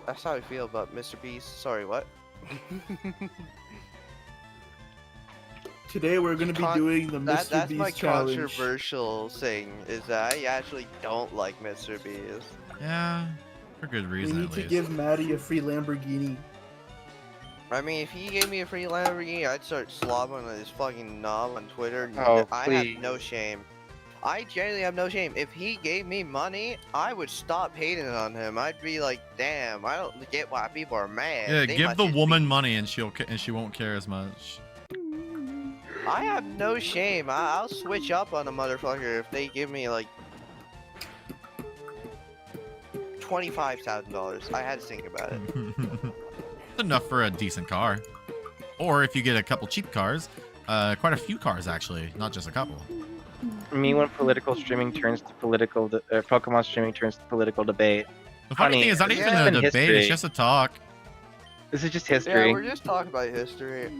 That's how I feel about Mr. Beast. Sorry, what? Today we're gonna be doing the Mr. That's Beast my challenge. controversial thing, is that I actually don't like Mr. Beast. Yeah, for good We reason need at to least. give Maddie a free Lamborghini. I mean, if he gave me a free Lamborghini, I'd start slobbering on his fucking knob on Twitter. Oh, I please. have no shame. I genuinely have no shame. If he gave me money, I would stop hating on him. I'd be like, damn, I don't get why people are mad. Yeah, They give must the just woman be- money and she won't care as much. I have no shame. I'll switch up on a motherfucker if they give me like $25,000. I had to think about it. It's enough for a decent car, or if you get a couple cheap cars, quite a few cars actually, not just a couple. Me when political streaming turns to political, Pokemon streaming turns to political debate. The funny Funny, thing is, not it's even just a been debate; history. it's just a talk. This is just Yeah, history. we're just talking about history.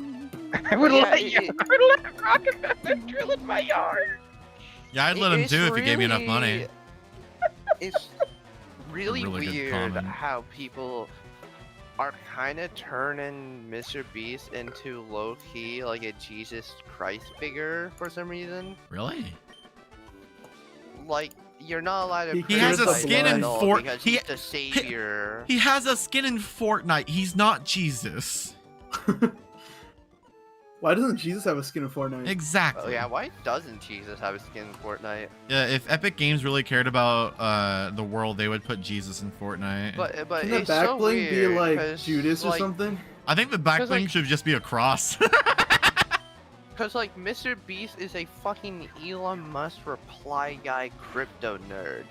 I would Yeah, let it- I would let Rockefeller drill in my yard. Yeah, I'd let him It's too if he gave me enough money. really- It's really, really good weird comment. how people are kind of turning Mr. Beast into low-key like a Jesus Christ figure for some reason. Really? Like, you're not allowed to He has a criticize skin him in at all Fort- because he- he's the savior. He has a skin in Fortnite. He's not Jesus. Why doesn't Jesus have a skin in Fortnite? Exactly. Oh yeah, why doesn't Jesus have a skin in Fortnite? Yeah, if Epic Games really cared about the world, they would put Jesus in Fortnite. But Can the it's so backbling be weird, like 'cause, Judas or like, something? I think the backbling like- should just be a cross. Cause like Mr. Beast is a fucking Elon Musk reply guy crypto nerd.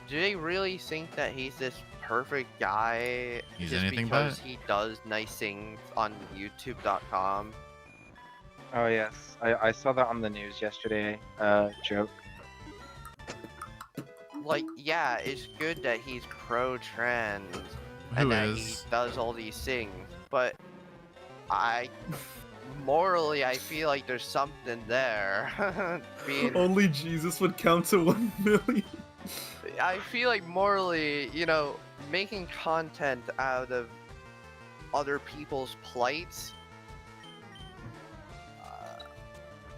Do they really think that he's this perfect guy He's just anything because but. he does nice things on YouTube.com? Oh yes, I saw that on the news yesterday. Joke. Like, yeah, it's good that he's pro-trans Who and that is? he does all these things, but morally, I feel like there's something there. Only Jesus would count to 1 million. I feel like morally, you know, making content out of other people's plights,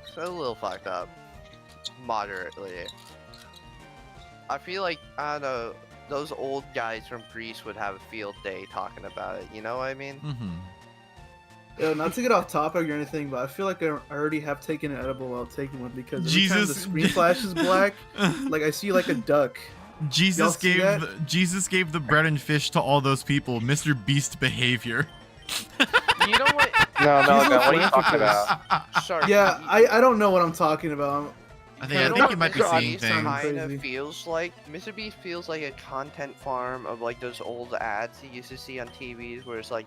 it's a little fucked up, moderately. I feel like, I don't know, those old guys from Greece would have a field day talking about it, you know what I mean? Mm-hmm. Yo, not to get off topic or anything, but I feel like I already have taken an edible while taking one because every time the Jesus. screen flash is black, like I see like a duck. Y'all Jesus see gave that? Jesus gave the bread and fish to all those people. Mr. Beast behavior. You know what? No, He's Malaga, a what are you talking philanthropist. about? Sorry. Yeah, I don't know what I'm talking about. I You think know you might be what seeing Mr. Beast things. Crazy. Kind of feels like Mr. Beast feels like a content farm of like those old ads you used to see on TVs, where it's like,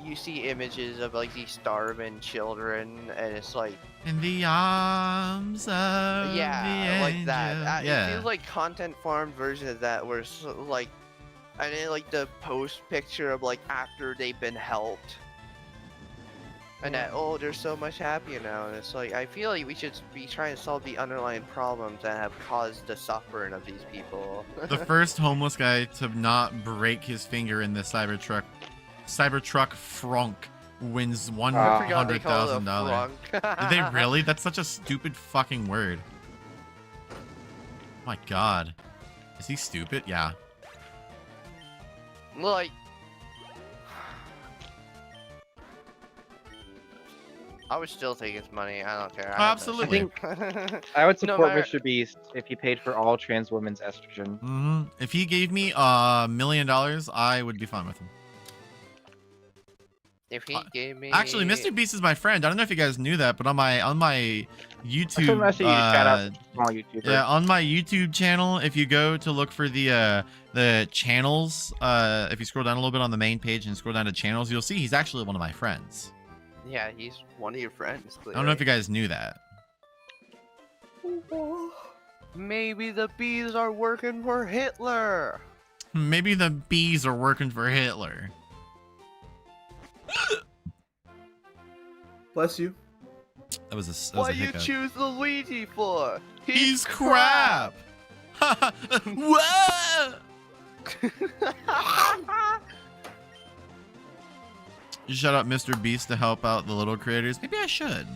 you see images of like these starving children, and it's like, In the arms of yeah, the like that. angel. It Yeah. feels like content farm version of that, where it's like, and then like the post picture of like after they've been helped. And that, oh, they're so much happier now. And it's like, I feel like we should be trying to solve the underlying problems that have caused the suffering of these people. The first homeless guy to not break his finger in the Cybertruck Frunk wins I forgot they call it a $100,000. frunk. Did they really? That's such a stupid fucking word. My god. Is he stupid? Yeah. Like, I would still take his money. I don't care. Oh, absolutely. I would No support matter- Mr. Beast if he paid for all trans women's estrogen. Hmm. If he gave me $1 million, I would be fine with him. If he gave me. Actually, Mr. Beast is my friend. I don't know if you guys knew that, but on my YouTube, I'm actually shout out to small YouTuber. yeah, on my YouTube channel, if you go to look for the channels, if you scroll down a little bit on the main page and scroll down to channels, you'll see he's actually one of my friends. Yeah, he's one of your friends. I don't know if you guys knew that. Maybe the bees are working for Hitler. Maybe the bees are working for Hitler. Bless you. That was a What you hiccup. choose Luigi for? He's crap. Whoa! You shout out Mr. Beast to help out the little creators. Maybe I should.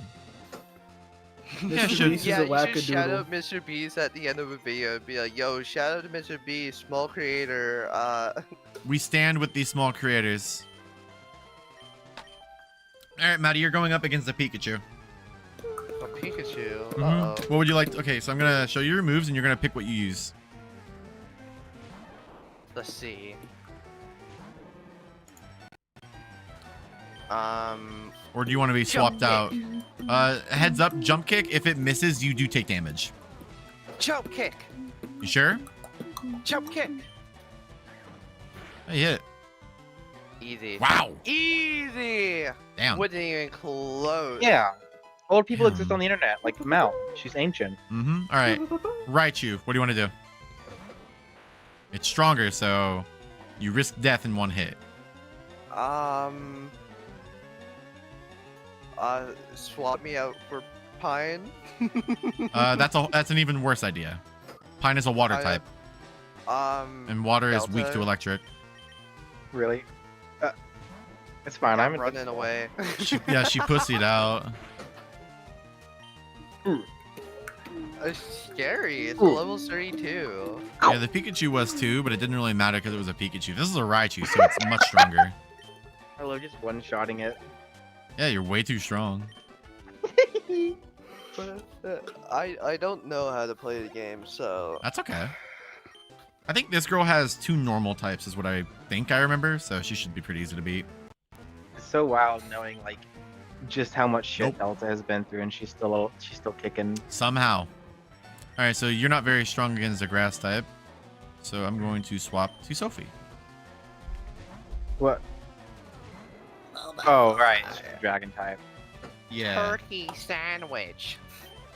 Yeah, Mr. should- Beast Yeah, is a you should shout wackadoodle. out Mr. Beast at the end of a video and be like, yo, shout out to Mr. Beast, small creator. We stand with these small creators. All right, Maddie, you're going up against a Pikachu. A Pikachu. Mhm. Uh-oh. What would you like? Okay, so I'm gonna show you your moves, and you're gonna pick what you use. Let's see. Or do you want to be swapped out? Heads up, jump kick. If it misses, you do take damage. Jump kick. You sure? Jump kick. Hey, hit it. Easy. Wow. Easy. Damn. Wasn't even close. Yeah. Old people Damn. exist on the internet, like Mel. She's ancient. Mm-hmm. All right. Raichu, what do you want to do? It's stronger, so you risk death in one hit. Swap me out for Pine. That's an even worse idea. Pine is a water I- type, and water is weak to Delta. electric. Really? It's fine. I'm I'm running away. She pussied out. It's scary. It's Ooh. level 32. Yeah, the Pikachu was too, but it didn't really matter because it was a Pikachu. This is a Raichu, so it's much stronger. I love just one-shotting it. Yeah, you're way too strong. I don't know how to play the game, so That's okay. I think this girl has 2 normal types, is what I think I remember, so she should be pretty easy to beat. It's so wild knowing like just how much shit Nope. Delta has been through, and she's still kicking. Somehow. All right, so you're not very strong against the grass type, so I'm going to swap to Sophie. What? Oh right, it's dragon type. Yeah. turkey sandwich.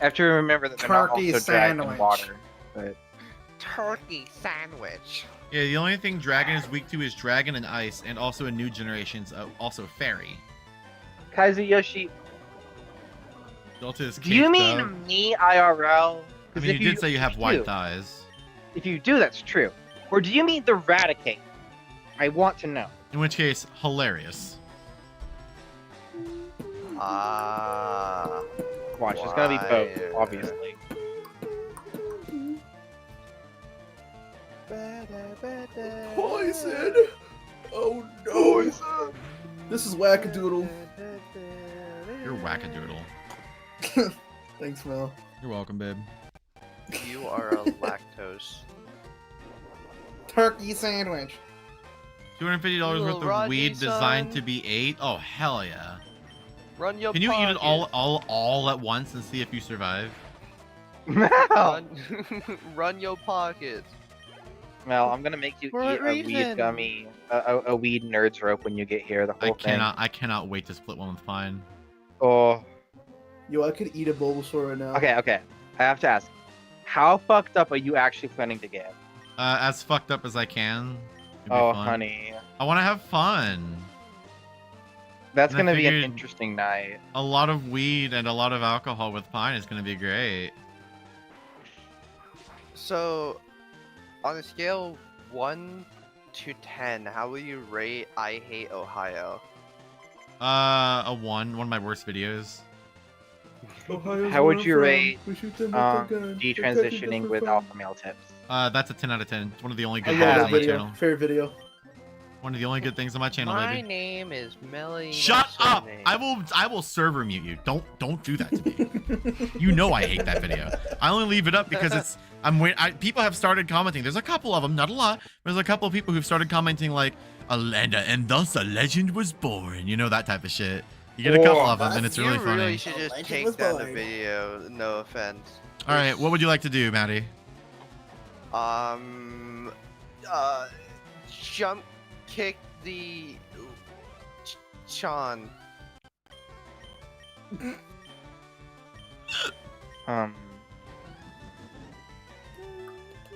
I have to remember that they're not Turkey also dragon sandwich. water. But Turkey sandwich. Yeah, the only thing Dragon is weak to is Dragon and Ice, and also in new generations, also Fairy. Kaiser Yoshi, Delta is do you caked mean up. me IRL? I 'Cause mean, if you did say you have if white do- thighs. If you do, that's true. Or do you mean the Raticate? I want to know. In which case, hilarious. Watch, it's gonna be both, Why? obviously. Poison! Oh no! This is wackadoodle. You're wackadoodle. Thanks, Mel. You're welcome, babe. You are a lactose. Turkey sandwich. $250 Little worth of Rodney, weed designed son. to be ate? Oh, hell yeah. Run your Can you eat it pockets. all at once and see if you survive? Mel, Run, run your pockets. Mel, I'm gonna make you For eat what a weed reason? gummy, a weed nerd's rope when you get here. The whole I cannot wait to split one with Pine. thing. Oh. Yo, I could eat a Bulbasaur right now. Okay. I have to ask, how fucked up are you actually planning to get? As fucked up as I can. It'd be Oh, fun. honey, I want to have fun. that's And I gonna be an figured- interesting night. A lot of weed and a lot of alcohol with Pine is going to be great. So, on a scale 1 to 10, how will you rate I Hate Ohio? A 1 of my worst videos. Ohio's How would where you I'm rate, from. We shoot them with a gun. Detransitioning with alpha male tips. That's a 10 out of 10. It's one of the only I good Yeah, love videos that on the video. channel. Favorite video. One of the only good things on my channel, My baby. name is Melly. Shut my up! surname. I will server mute you. Don't do that to me. You know I hate that video. I only leave it up because it's people have started commenting. There's a couple of them, not a lot. There's a couple of people who've started commenting like and thus a legend was born. You know, that type of shit. You get a couple of them, and it's really You funny. really should just Legend take was down the born. video. No offense. All right, what would you like to do, Maddie? Jump kick the Sean.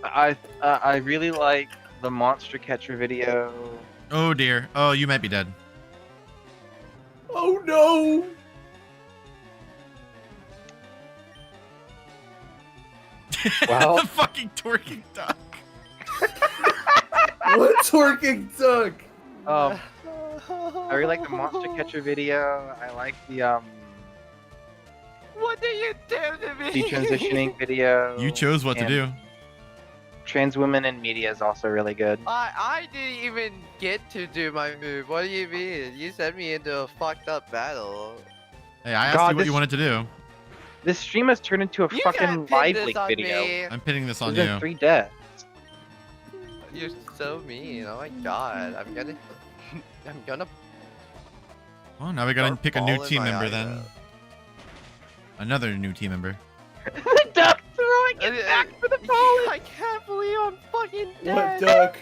I really like the monster catcher video. Oh dear. Oh, you might be dead. Oh no! Well- the fucking twerking duck. What twerking duck? I really like the monster catcher video. I like the What did you do to me? detransitioning video. You chose what to and do. Trans women in media is also really good. I didn't even get to do my move. What do you mean? You sent me into a fucked up battle. Hey, I asked God, you what you this- wanted to do. This stream has turned into a You fucking can't pin live this leak on video. me. I'm pinning this on There's you. been 3 deaths. You're so mean. Oh my god. I'm gonna. Well, now we gotta Start pick a new bawling team my member eyes then. out. Another new team member. The duck throwing it back for the ball. I can't believe I'm fucking What dead. duck?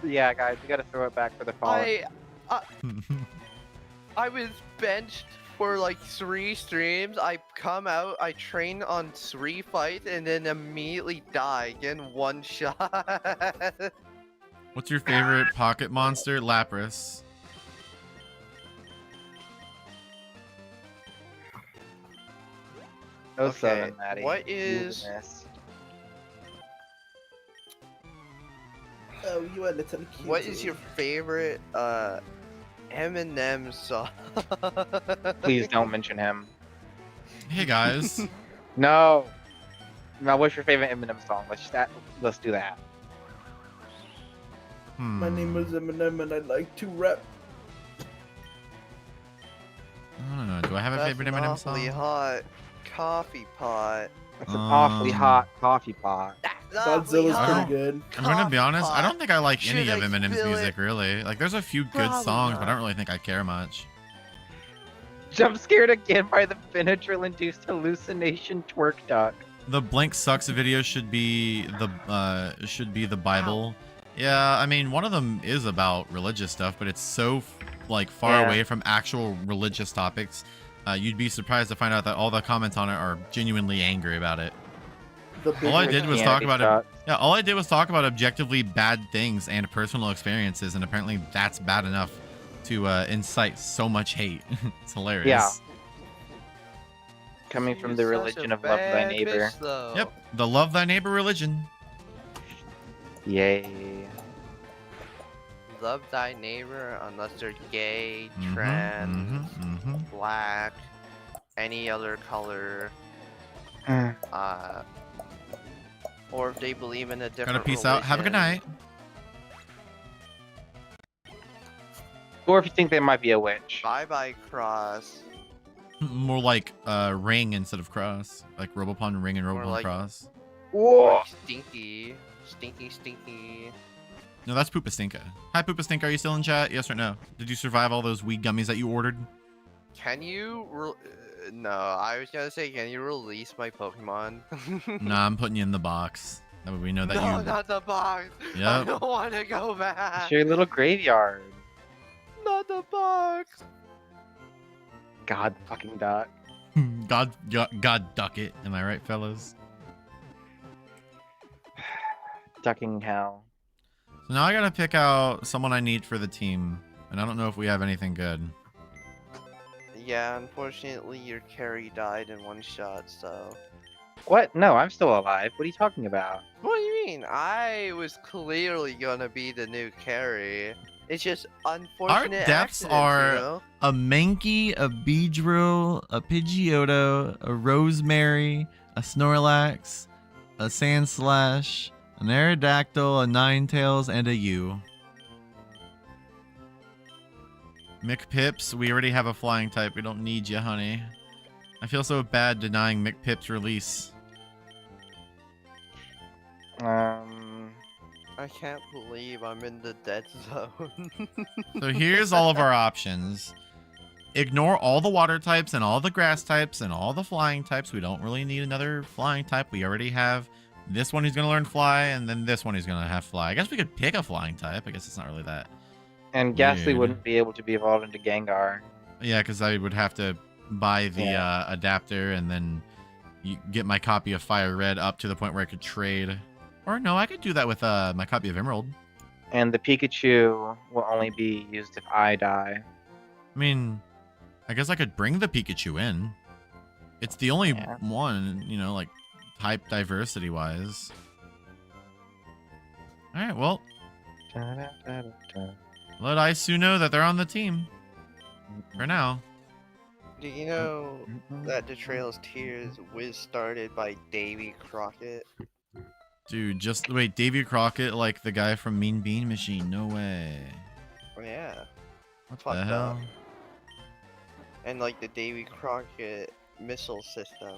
Yeah, guys, we gotta throw it back for the fallen. I was benched for like 3 streams. I come out, I train on 3 fights, and then immediately die in 1 shot. What's your favorite pocket monster? Lapras. No Okay, southern, Maddie. what You is- missed. Oh, you had a little cute. What is your favorite Eminem song? Please don't mention him. Hey guys. No. Now, what's your favorite Eminem song? Let's do that. My name is Eminem and I like to rap. I don't know. Do I have a That's favorite an Eminem awfully song? hot coffee pot. It's an awfully hot coffee pot. That's awfully Godzilla's hot. pretty good. I'm gonna be honest. I don't think I like Should any of I Eminem's spill music it? really. Like, there's a few good Probably songs, but I not. don't really think I care much. Jump scared again by the Benadryl-induced hallucination twerk duck. The Blank Sucks video should be the Bible. Yeah, I mean, one of them is about religious stuff, but it's so like far Yeah. away from actual religious topics. You'd be surprised to find out that all the comments on it are genuinely angry about it. The big All I did was talk about it. Christianity Yeah, all I did was talk about objectively bad things and personal experiences, and apparently that's bad enough to incite so much hate. It's hilarious. Yeah. Coming from the You're religion such a of love thy bad neighbor. bitch, though. Yep, the love thy neighbor religion. Yay. Love thy neighbor unless they're gay, Mhm, trans, mhm, mhm. black, any other color, or if they believe in a different Gotta peace out. Have a good religion. night. Or if you think they might be a witch. Bye-bye, cross. More like ring instead of cross, like Robopon ring and More Robopon like- cross. Whoa. Stinky. Stinky, stinky. No, that's Poopastinka. Hi, Poopastinka. Are you still in chat? Yes or no? Did you survive all those weed gummies that you ordered? Can you... no, I was gonna say, can you release my Pokemon? Nah, I'm putting you in the box. That way we know that No, you. not the box. I Yep. don't want to go back. It's your little graveyard. Not the box. God fucking duck. God duck it. Am I right, fellas? Ducking hell. So now I gotta pick out someone I need for the team, and I don't know if we have anything good. Yeah, unfortunately, your carry died in 1 shot, so... What? No, I'm still alive. What are you talking about? What do you mean? I was clearly gonna be the new carry. It's just unfortunate depths accidents, are- you know? A Mankey, a Beedrill, a Pidgeotto, a Rosemary, a Snorlax, a Sandslash, An Aerodactyl, a Ninetales, and a U. McPips, we already have a flying type. We don't need you, honey. I feel so bad denying McPip's release. I can't believe I'm in the dead zone. So here's all of our options. Ignore all the water types and all the grass types and all the flying types. We don't really need another flying type. We already have this one who's going to learn fly, and then this one who's going to have fly. I guess we could pick a flying type. I guess it's not really that. And Ghastly Weird. wouldn't be able to be evolved into Gengar. Yeah, because I would have to buy the adapter and then get my copy of Fire Red up to the point where I could trade. Or no, I could do that with my copy of Emerald. And the Pikachu will only be used if I die. I mean, I guess I could bring the Pikachu in. It's the only one, you know, like type diversity wise. All right, well, let Isu know that they're on the team for now. Do you know that the Trail's Tears was started by Davy Crockett? Dude, just wait, Davy Crockett, like the guy from Mean Bean Machine. No way. Oh, yeah. What Fucked the hell? up. And like the Davy Crockett missile system.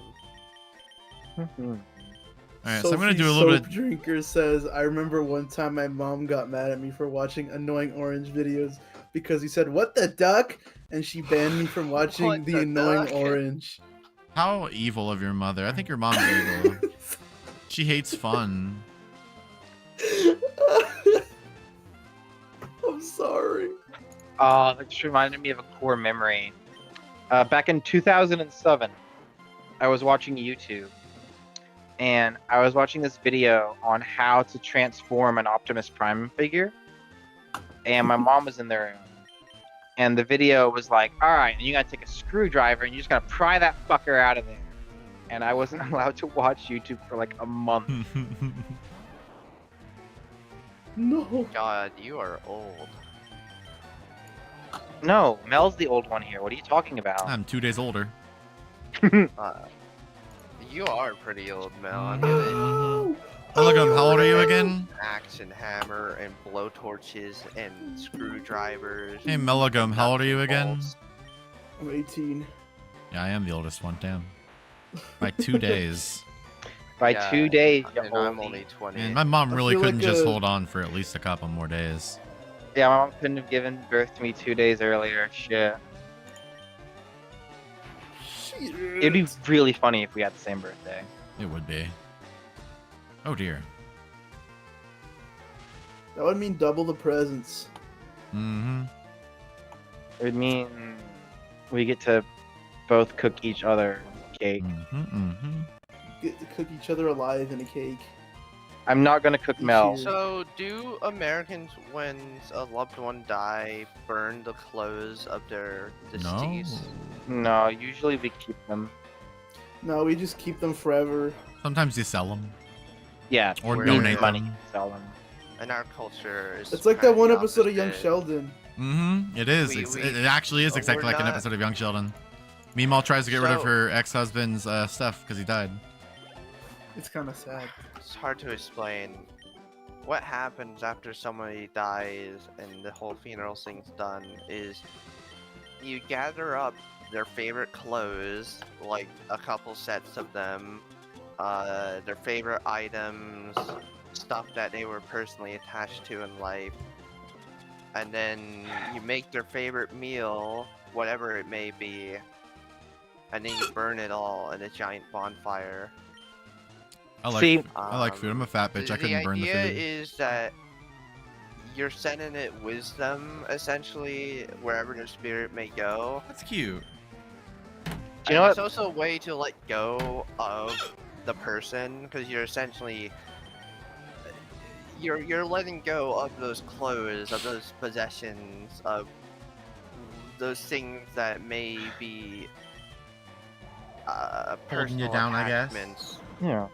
Alright, so I'm gonna do a little bit. Drinker says, I remember one time my mom got mad at me for watching Annoying Orange videos because he said, "What the duck?" and she banned me from watching What the the Annoying duck? Orange. How evil of your mother. I think your mom's evil. She hates fun. I'm sorry. Oh, that just reminded me of a core memory. Back in 2007, I was watching YouTube, and I was watching this video on how to transform an Optimus Prime figure, and my mom was in the room, and the video was like, all right, and you gotta take a screwdriver, and you just gotta pry that fucker out of there. And I wasn't allowed to watch YouTube for like a month. No. God, you are old. No, Mel's the old one here. What are you talking about? I'm 2 days older. You are pretty old, Mel. I mean, Mhm. Oh, look at him. How old are you again? axe and hammer and blowtorches and screwdrivers. Hey, Melagum, how old are you again? balls. I'm 18. Yeah, I am the oldest one. Damn. By 2 days. By Yeah, 2 days, you And I'm oldie. only 20. Man, my mom I really feel couldn't like just a- hold on for at least a couple more days. Yeah, my mom couldn't have given birth to me 2 days earlier. Shit. It'd be really funny if we had the same birthday. It would be. Oh dear. That would mean double the presents. Mm-hmm. It would mean we get to both cook each other cake. Mm-hmm. Mm-hmm. Get to cook each other alive in a cake. I'm not gonna cook Mel. Cheers. So, do Americans, when a loved one die, burn the clothes of their No. deceased? No, usually we keep them. No, we just keep them forever. Sometimes you sell them Yeah, or Where- donate money them. to sell them. In our culture, It's like that kinda one the episode of Young opposite. Sheldon. Mm-hmm. It is. It actually is But exactly we're like an not- episode of Young Sheldon. Meemaw tries to get rid of So- her ex-husband's stuff because he died. It's kind of sad. It's hard to explain. What happens after somebody dies and the whole funeral thing's done is you gather up their favorite clothes, like a couple sets of them, their favorite items, stuff that they were personally attached to in life, and then you make their favorite meal, whatever it may be, and then you burn it all in a giant bonfire. I like. See, I like food. I'm a fat bitch. I couldn't burn the idea food. is that you're sending it wisdom, essentially, wherever their spirit may go. That's cute. you know And it's what? also a way to let go of the person, because you're essentially you're letting go of those clothes, of those possessions, of those things that may be personal you down, I guess. attachments. Yeah.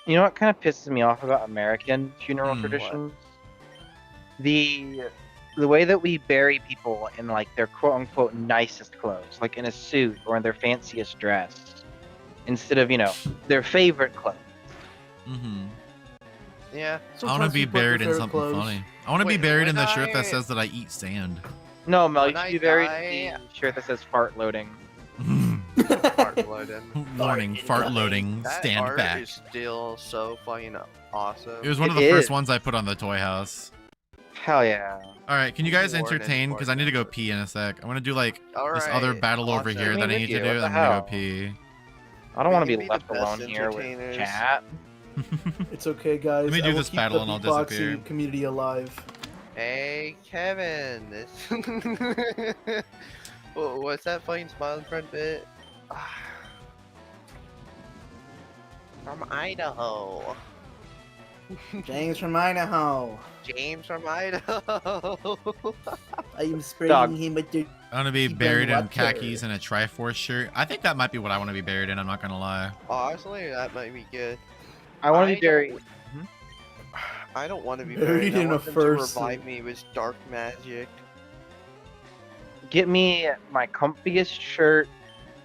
You know what kind of pisses me off about American funeral Hmm, traditions? The way that we bury people in like their quote unquote nicest clothes, like in a suit or in their fanciest dress, instead of, you know, their favorite clothes. Mm-hmm. Yeah. I want to Sometimes be you put your buried in favorite something clothes. funny. I want to be Wait, buried in when the shirt that I- says that I eat sand. No, Mel, When you should I be buried die- in the shirt that says fart loading. Fart loading. Warning, fart loading, That stand art back. is still so fucking awesome. It was one of It the first is. ones I put on the toy house. Hell yeah. All right, can you guys Warning, entertain? Because I need to go warning. pee in a sec. I want to do like All this right, other battle over awesome. here What that do I you need mean to with do, you? and What I'm the gonna go hell? pee. I don't We want to can be be the left best alone here with entertainers. chat. It's okay, guys. Let me do I will this keep battle the and I'll beatboxing disappear. community alive. Hey, Kevin. What's that fucking smile in front bit? From Idaho. James from Idaho. James from Idaho. I am spraying Dog. him with the. I want to be Keep buried in going khakis water. and a Triforce shirt. I think that might be what I want to be buried in. I'm not gonna lie. Honestly, that might be good. I want to I be buried. I don't want to be Buried buried. I in a want them to fursuit. revive me with dark magic. Get me my comfiest shirt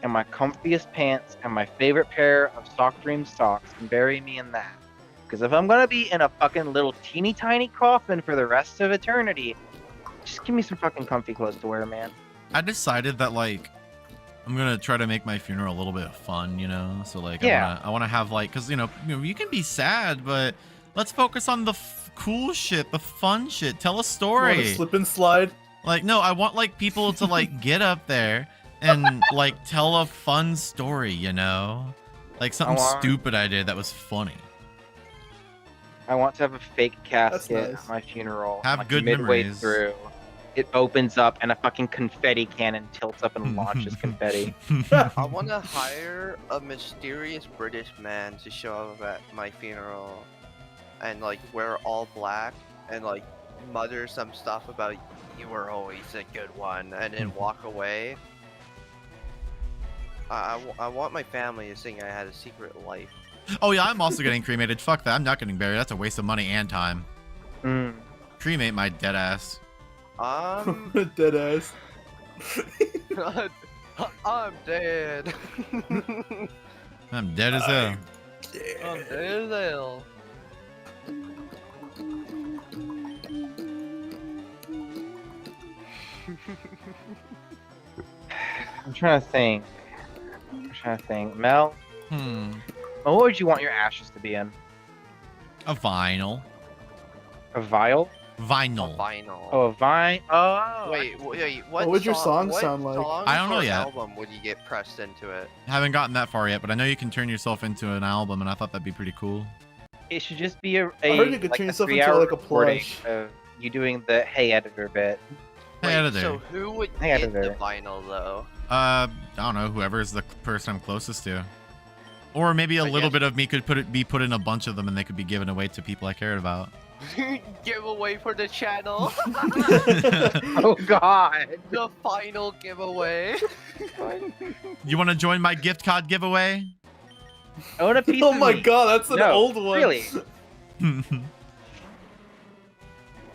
and my comfiest pants and my favorite pair of Sock Dream socks and bury me in that. Because if I'm gonna be in a fucking little teeny tiny coffin for the rest of eternity, just give me some fucking comfy clothes to wear, man. I decided that like I'm gonna try to make my funeral a little bit fun, you know. So like Yeah. I want to have like, cause you know you can be sad, but let's focus on the cool shit, the fun shit. Tell a Want story. to slip and slide? Like no, I want like people to like get up there and like tell a fun story, you know, like something want- stupid I did that was funny. I want to have a fake casket nice. at my funeral. Have like good midway memories. through. It opens up and a fucking confetti cannon tilts up and launches confetti. I want to hire a mysterious British man to show up at my funeral and like wear all black and like mutter some stuff about you were always a good one and then walk away. I want my family to think I had a secret life. Oh yeah, I'm also getting cremated. Fuck that. I'm not getting buried. That's a waste of money and time. Mm. Cremate my dead ass. Dead ass. I'm dead. I'm dead as hell. I'm dead as hell. I'm trying to think. Mel, what would you want your ashes to be in? A vinyl. A vial? Vinyl. Vinyl. Oh, a vine? Oh. Wait, what What would your song what sound like? songs I don't know or yet. album would you get pressed into it? Haven't gotten that far yet, but I know you can turn yourself into an album, and I thought that'd be pretty cool. It should just be a I heard you could like turn a yourself into 3-hour like a recording plush. of you doing the hey editor bit. Hey, Wait, editor. so who would Hey, get the editor. vinyl though? I don't know. Whoever's the person I'm closest to, or maybe a I little guess- bit of me could be put in a bunch of them, and they could be given away to people I cared about. Giveaway for the channel. Oh god. The final giveaway. You want to join my gift card giveaway? I want a piece Oh of my me. god, that's an No, old one. really.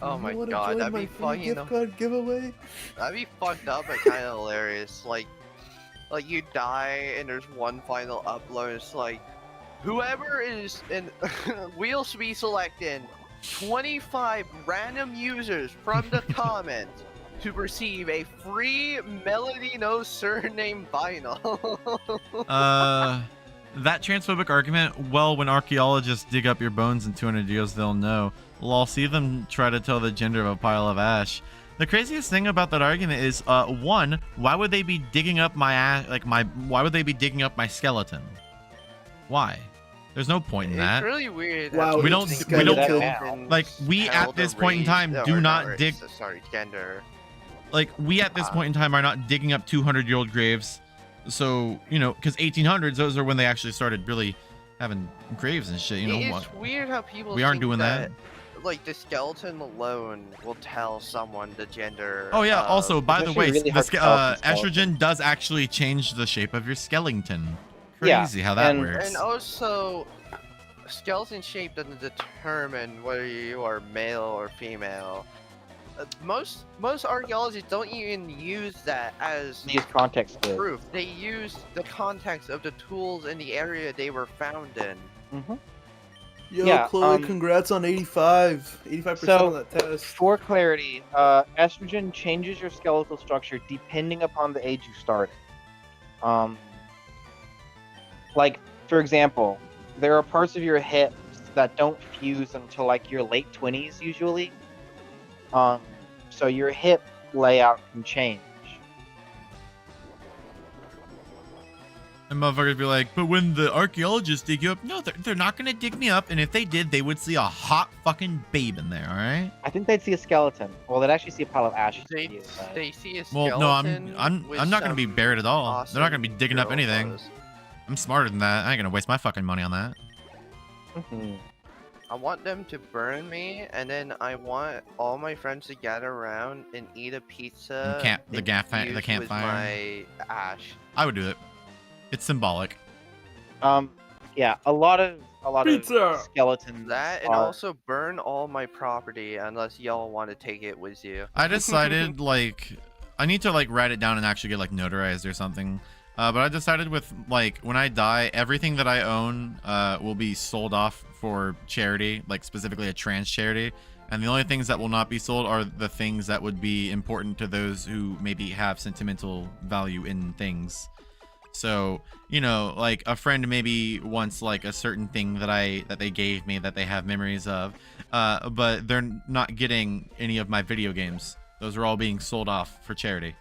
Oh my You wanna god, join that'd my be free fucking. gift card giveaway? That'd be fucked up but kind of hilarious. Like you die and there's one final upload. It's like, whoever is in wheels to be selected, 25 random users from the comments to receive a free Melody No Surname vinyl. That transphobic argument, well, when archaeologists dig up your bones in 200 years, they'll know. Well, I'll see them try to tell the gender of a pile of ash. The craziest thing about that argument is, one, why would they be digging up my ass, why would they be digging up my skeleton? Why? There's no point in that. It's really weird. Wow, how we people don't- think we don't- skeletons like, we held at this a point in race- time or do not race, dig- Sorry, gender. Like, we at this point in time are not digging up 200-year-old graves. So, you know, because 1800s, those are when they actually started really having graves and shit, you know It's what? weird how people We aren't think doing that. Like the skeleton alone will tell someone the gender. Oh yeah, of- also, by the actually way, really hard to tell from skeleton. estrogen does actually change the shape of your skeleton. Yeah, Crazy how that and- works. And also, skeleton shape doesn't determine whether you are male or female. Most archaeologists don't even use that as These context clues. proof. They use the context of the tools in the area they were found in. Mhm. Yo, Yeah, Chloe, congrats on 85. 85% so, on that test. For clarity, estrogen changes your skeletal structure depending upon the age you started. Like, for example, there are parts of your hips that don't fuse until like your late 20s usually. So your hip layout can change. And motherfuckers be like, but when the archaeologists dig you up, no, they're not gonna dig me up. And if they did, they would see a hot fucking babe in there. All right. I think they'd see a skeleton. Well, they'd actually see a pile of ashes. They, to you, but- they see a Well, skeleton. no, I'm with not gonna be some buried at all. awesome They're not gonna be digging up girl anything. clothes. I'm smarter than that. I ain't gonna waste my fucking money on that. Mhm. I want them to burn me, and then I want all my friends to gather around and eat a pizza. The infused with campfire. my ash. I would do it. It's symbolic. Yeah, a lot of Pizza! skeletons. That and are- also burn all my property unless y'all want to take it with you. I decided like I need to like write it down and actually get like notarized or something. But I decided with like when I die, everything that I own will be sold off for charity, like specifically a trans charity. And the only things that will not be sold are the things that would be important to those who maybe have sentimental value in things. So, you know, like a friend maybe wants like a certain thing that they gave me that they have memories of, but they're not getting any of my video games. Those are all being sold off for charity.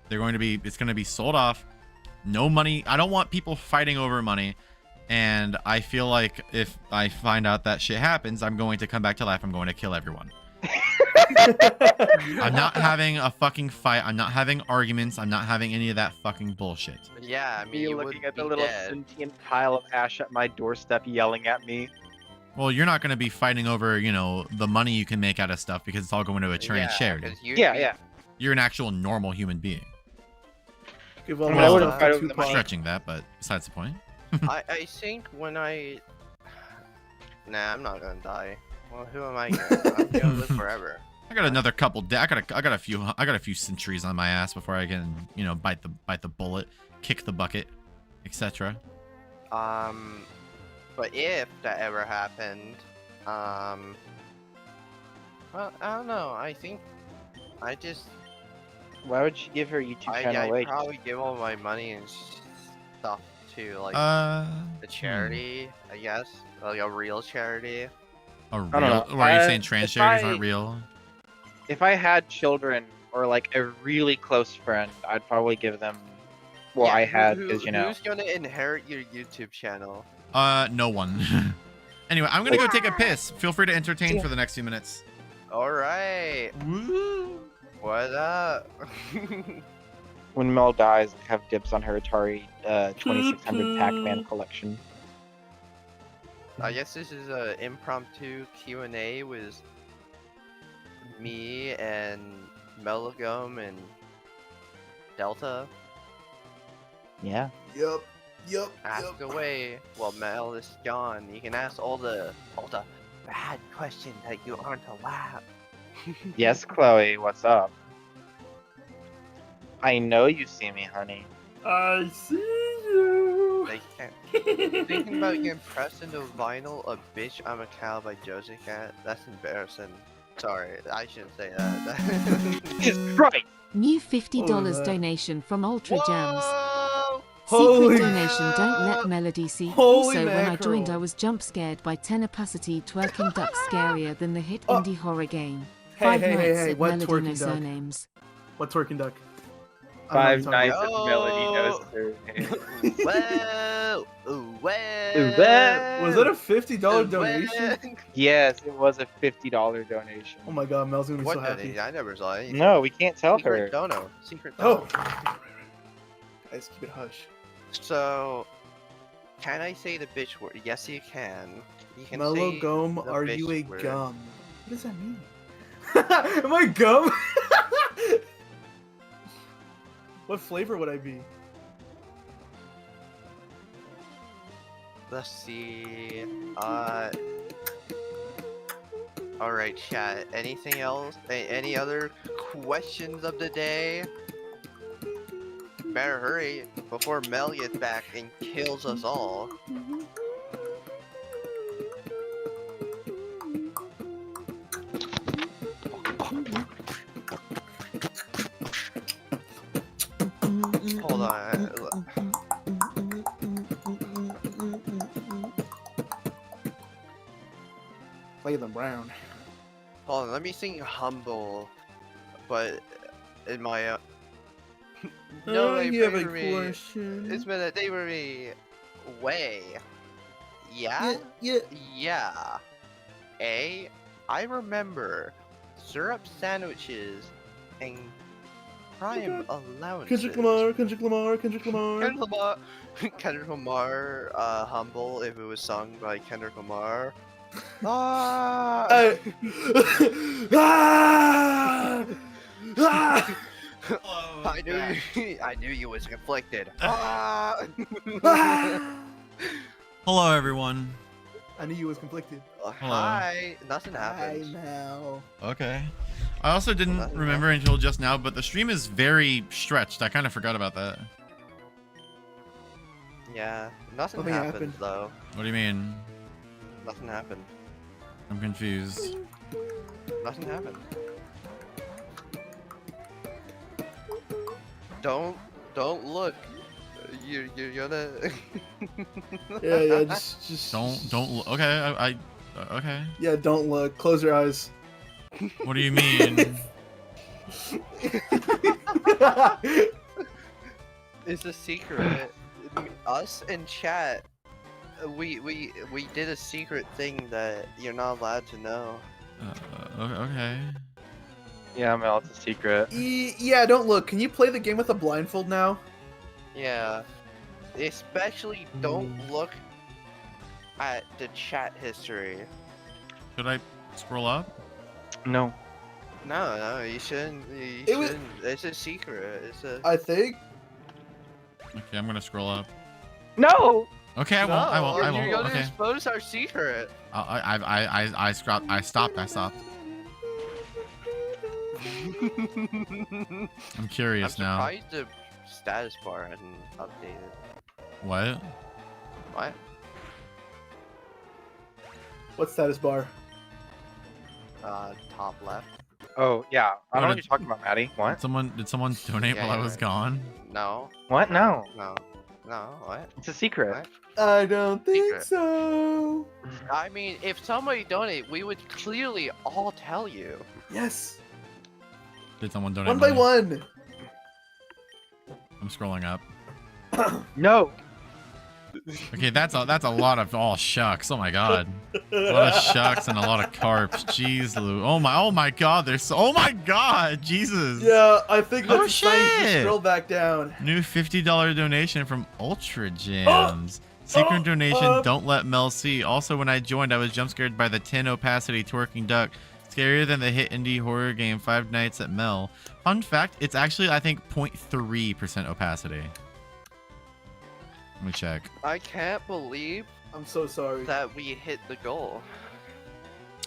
It's going to be sold off. No money. I don't want people fighting over money. And I feel like if I find out that shit happens, I'm going to come back to life. I'm going to kill everyone. I'm not having a fucking fight. I'm not having arguments. I'm not having any of that fucking bullshit. Yeah, I mean, Me you looking would at the be little dead. sentient pile of ash at my doorstep yelling at me. Well, you're not going to be fighting over, you know, the money you can make out of stuff because it's all going to a trans charity. 'cause you'd Yeah, be- yeah. You're an actual normal human being. Give all I my mean, I wouldn't stuff fight to over the Tupac. money. Stretching that, but besides the point. I think when I... Nah, I'm not gonna die. Well, who am I gonna? I'm gonna live forever. I got another couple. I got a few centuries on my ass before I can, you know, bite the bullet, kick the bucket, etc. But if that ever happened, well, I don't know. I think I just Why would she give her YouTube channel I'd away? probably give all my money and stuff to like the charity, I guess, like a real charity. A don't know. real? Why are you saying trans if charities I- aren't real? If I had children or like a really close friend, I'd probably give them what Yeah, I had because Who's gonna inherit your YouTube channel? No one. Anyway, I'm gonna go take a piss. Feel free to entertain for the next few minutes. All right, Woo! what up? when Mel dies, have dibs on her Atari 2600 Pac-Man collection. I guess this is a impromptu Q&A with me and Melagum and Delta. Yeah. Yup. Ask away. Well, Mel is gone. You can ask all the bad questions that you aren't allowed. Yes, Chloe, what's up? I know you see me, honey. I see you. They can't. Thinking about getting pressed into vinyl, a bitch, I'm a cow by Josie Cat. That's embarrassing. Sorry, I shouldn't say that. Jesus Christ! New $50 Oh, donation from Ultra Jams. Whoa! Holy Secret donation, don't let Melody see. Holy Also, when I mackerel. joined, I was jump scared by tenacity twerking duck scarier than the hit Oh. indie horror game. Hey, Five hey, hey, nights hey, at what Melody No twerking duck? Surnames. What twerking duck? Five I nights don't know of Melody knows her name. Whoa! Ooh, whoa! Ooh, what Was that a $50 Ooh, donation? whoa. Yes, it was a $50 donation. Oh my god, Mel's gonna be What so happy. donation? I never saw anything. No, we can't tell Secret her. dono. Secret Oh! dono. Guys, keep it hush. So, can I say the bitch word? Yes, you can. You can Mellow say gum, the are you a bitch word. gum? What does that mean? Am I gum? What flavor would I be? Let's see. Alright, chat. Anything else? Any other questions of the day? Better hurry before Mel gets back and kills us all. Play them brown. Hold on, let me sing humble, but in my no way you have a for me. question. It's been a day for me. Way. Yeah? Yeah. Yeah. I remember syrup sandwiches and prime allowances. Kendrick Lamar, Kendrick Lamar, Kendrick Lamar. Kendrick Lamar, Kendrick Lamar, humble if it was sung by Kendrick Lamar. Ah! I knew you was conflicted. Ah! Hello, everyone. I knew you was conflicted. Hi, nothing happened. Hi now. Okay. I also didn't Nothing remember until just now, but the stream is very stretched. I kind of forgot about that. Yeah, nothing Nothing happened happened. though. What do you mean? Nothing happened. I'm confused. Nothing happened. Don't look. You're gonna. Yeah, just. Don't look. Okay, okay. Yeah, don't look. Close your eyes. What do you mean? It's a secret. Us and chat, we did a secret thing that you're not allowed to know. Okay. Yeah, Mel, it's a secret. Yeah, don't look. Can you play the game with a blindfold now? Yeah. Especially don't look at the chat history. Should I scroll up? No. No, you shouldn't. You It was- shouldn't. It's a secret. It's a. I think. Okay, I'm gonna scroll up. No! Okay, I won't. I won't. I You're won't. gonna Okay. expose our secret. I stopped. I stopped. I'm curious I'm now. surprised the status bar hadn't updated. What? What? What status bar? Top left. Oh, yeah. I don't know What what did- you're talking about, Maddie. What? Did someone donate Yeah, while I you're was right. gone? No. What? No. No. What? It's a secret. What? I don't think Secret. so. I mean, if somebody donated, we would clearly all tell you. Yes. Did someone donate? One by money? one. I'm scrolling up. No. Okay, that's a lot of shucks. Oh my god. A lot of shucks and a lot of carps. Jeez, Lou. Oh my god. Oh my god. Jesus. Yeah, I think that's Oh, a sign to shit. scroll back down. New $50 donation from Ultra Jams. Secret donation. Don't let Mel see. Also, when I joined, I was jump scared by the 10 opacity twerking duck. Scarier than the hit indie horror game Five Nights at Mel. Fun fact: it's actually I think 0.3% opacity. Let me check. I can't believe I'm so sorry. that we hit the goal.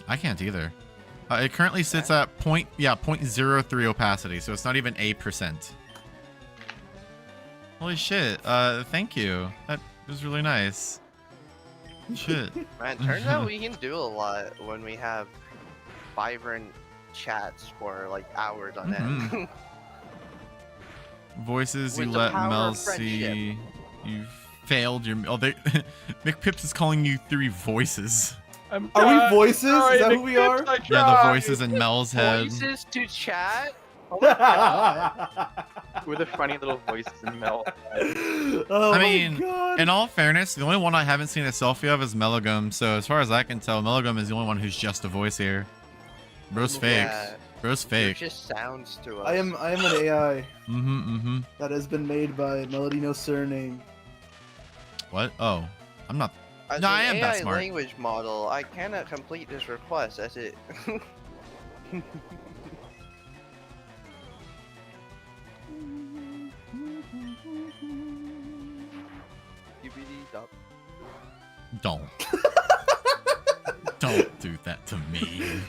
I can't either. It currently sits at 0.03 opacity, so it's not even a percent. Holy shit! Thank you. That was really nice. Shit. Man, turns out we can do a lot when we have vibrant chats for like hours on end. Mhm. Voices you With the let power Mel of friendship. see. You failed your. Oh, they. McPips is calling you 3 voices. I'm Are we voices? Is that who we are? Yeah, the voices in Mel's head. Voices to chat. We're the funny little voices in Mel. Oh I my mean, God. In all fairness, the only one I haven't seen a selfie of is Melogum. So as far as I can tell, Melogum is the only one who's just a voice here. Bro's fake. Yeah, Bro's it fake. just sounds to us. I am an AI Mm-hmm. that has been made by Melody No Surname. What? Oh, I'm not. As No, an I am that AI smart. language model, I cannot complete this request as it. Don't. Don't do that to me.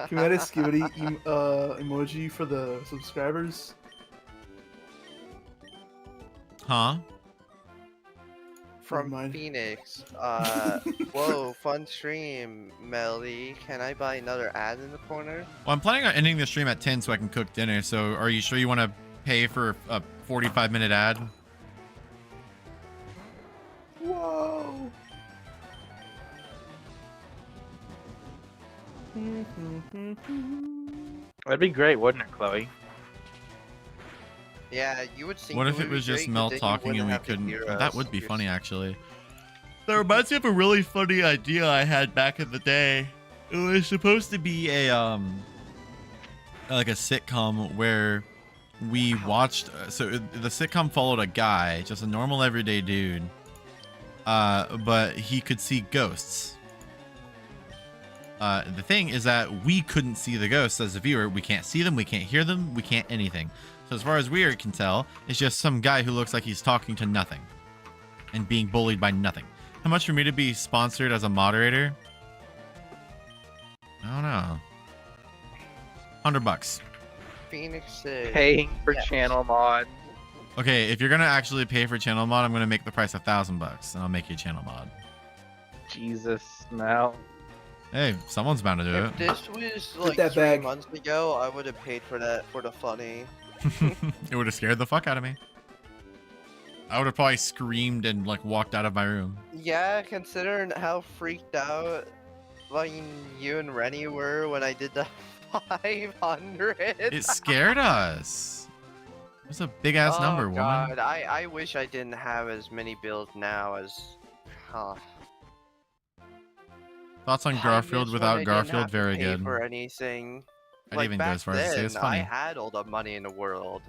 Can we add a skibidi emoji for the subscribers? Huh? From mind. Phoenix. Whoa, fun stream, Melly. Can I buy another ad in the corner? Well, I'm planning on ending the stream at 10 so I can cook dinner. So are you sure you want to pay for 45-minute ad. Whoa. That'd be great, wouldn't it, Chloe? Yeah, you would think. What if would it be was just great, Mel but then you talking and wouldn't we have to couldn't? hear That us. would be You're funny, s- actually. That reminds me of a really funny idea I had back in the day. It was supposed to be a like a sitcom where we watched. So the sitcom followed a guy, just a normal everyday dude, but he could see ghosts. The thing is that we couldn't see the ghosts as a viewer. We can't see them. We can't hear them. We can't anything. So as far as we can tell, it's just some guy who looks like he's talking to nothing and being bullied by nothing. How much for me to be sponsored as a moderator? I don't know. $100. Phoenix said. Paying for yes. channel mod. Okay, if you're gonna actually pay for channel mod, I'm gonna make the price $1,000, and I'll make you a channel mod. Jesus, Mel. Hey, someone's bound to do If this was like that 3 bag. months ago, I would have paid for that for the funny. it. It would have scared the fuck out of me. I would have probably screamed and like walked out of my room. Yeah, considering how freaked out like you and Rennie were when I did the 500. It scared us. It was a big ass number, woman. God, I wish I didn't have as many builds now as. Thoughts on I Garfield miss when I without didn't Garfield? have to Very pay good. For anything. I'd Like even go back as far as to say it's then, funny. I had all the money in the world.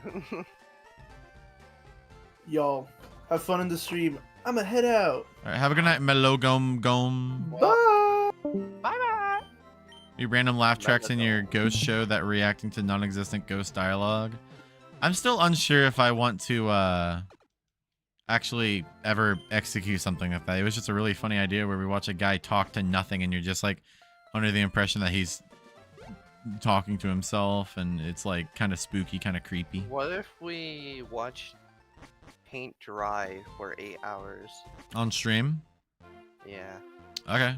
Y'all, have fun in the stream. I'ma head out. All right, have a good night, Melo Gom. Bye. Bye-bye. You random laugh tracks in your ghost show that reacting to non-existent ghost dialogue. I'm still unsure if I want to actually ever execute something like that. It was just a really funny idea where we watch a guy talk to nothing and you're just like under the impression that he's talking to himself, and it's like kind of spooky, kind of creepy. What if we watched paint dry for 8 hours? On stream? Yeah. Okay.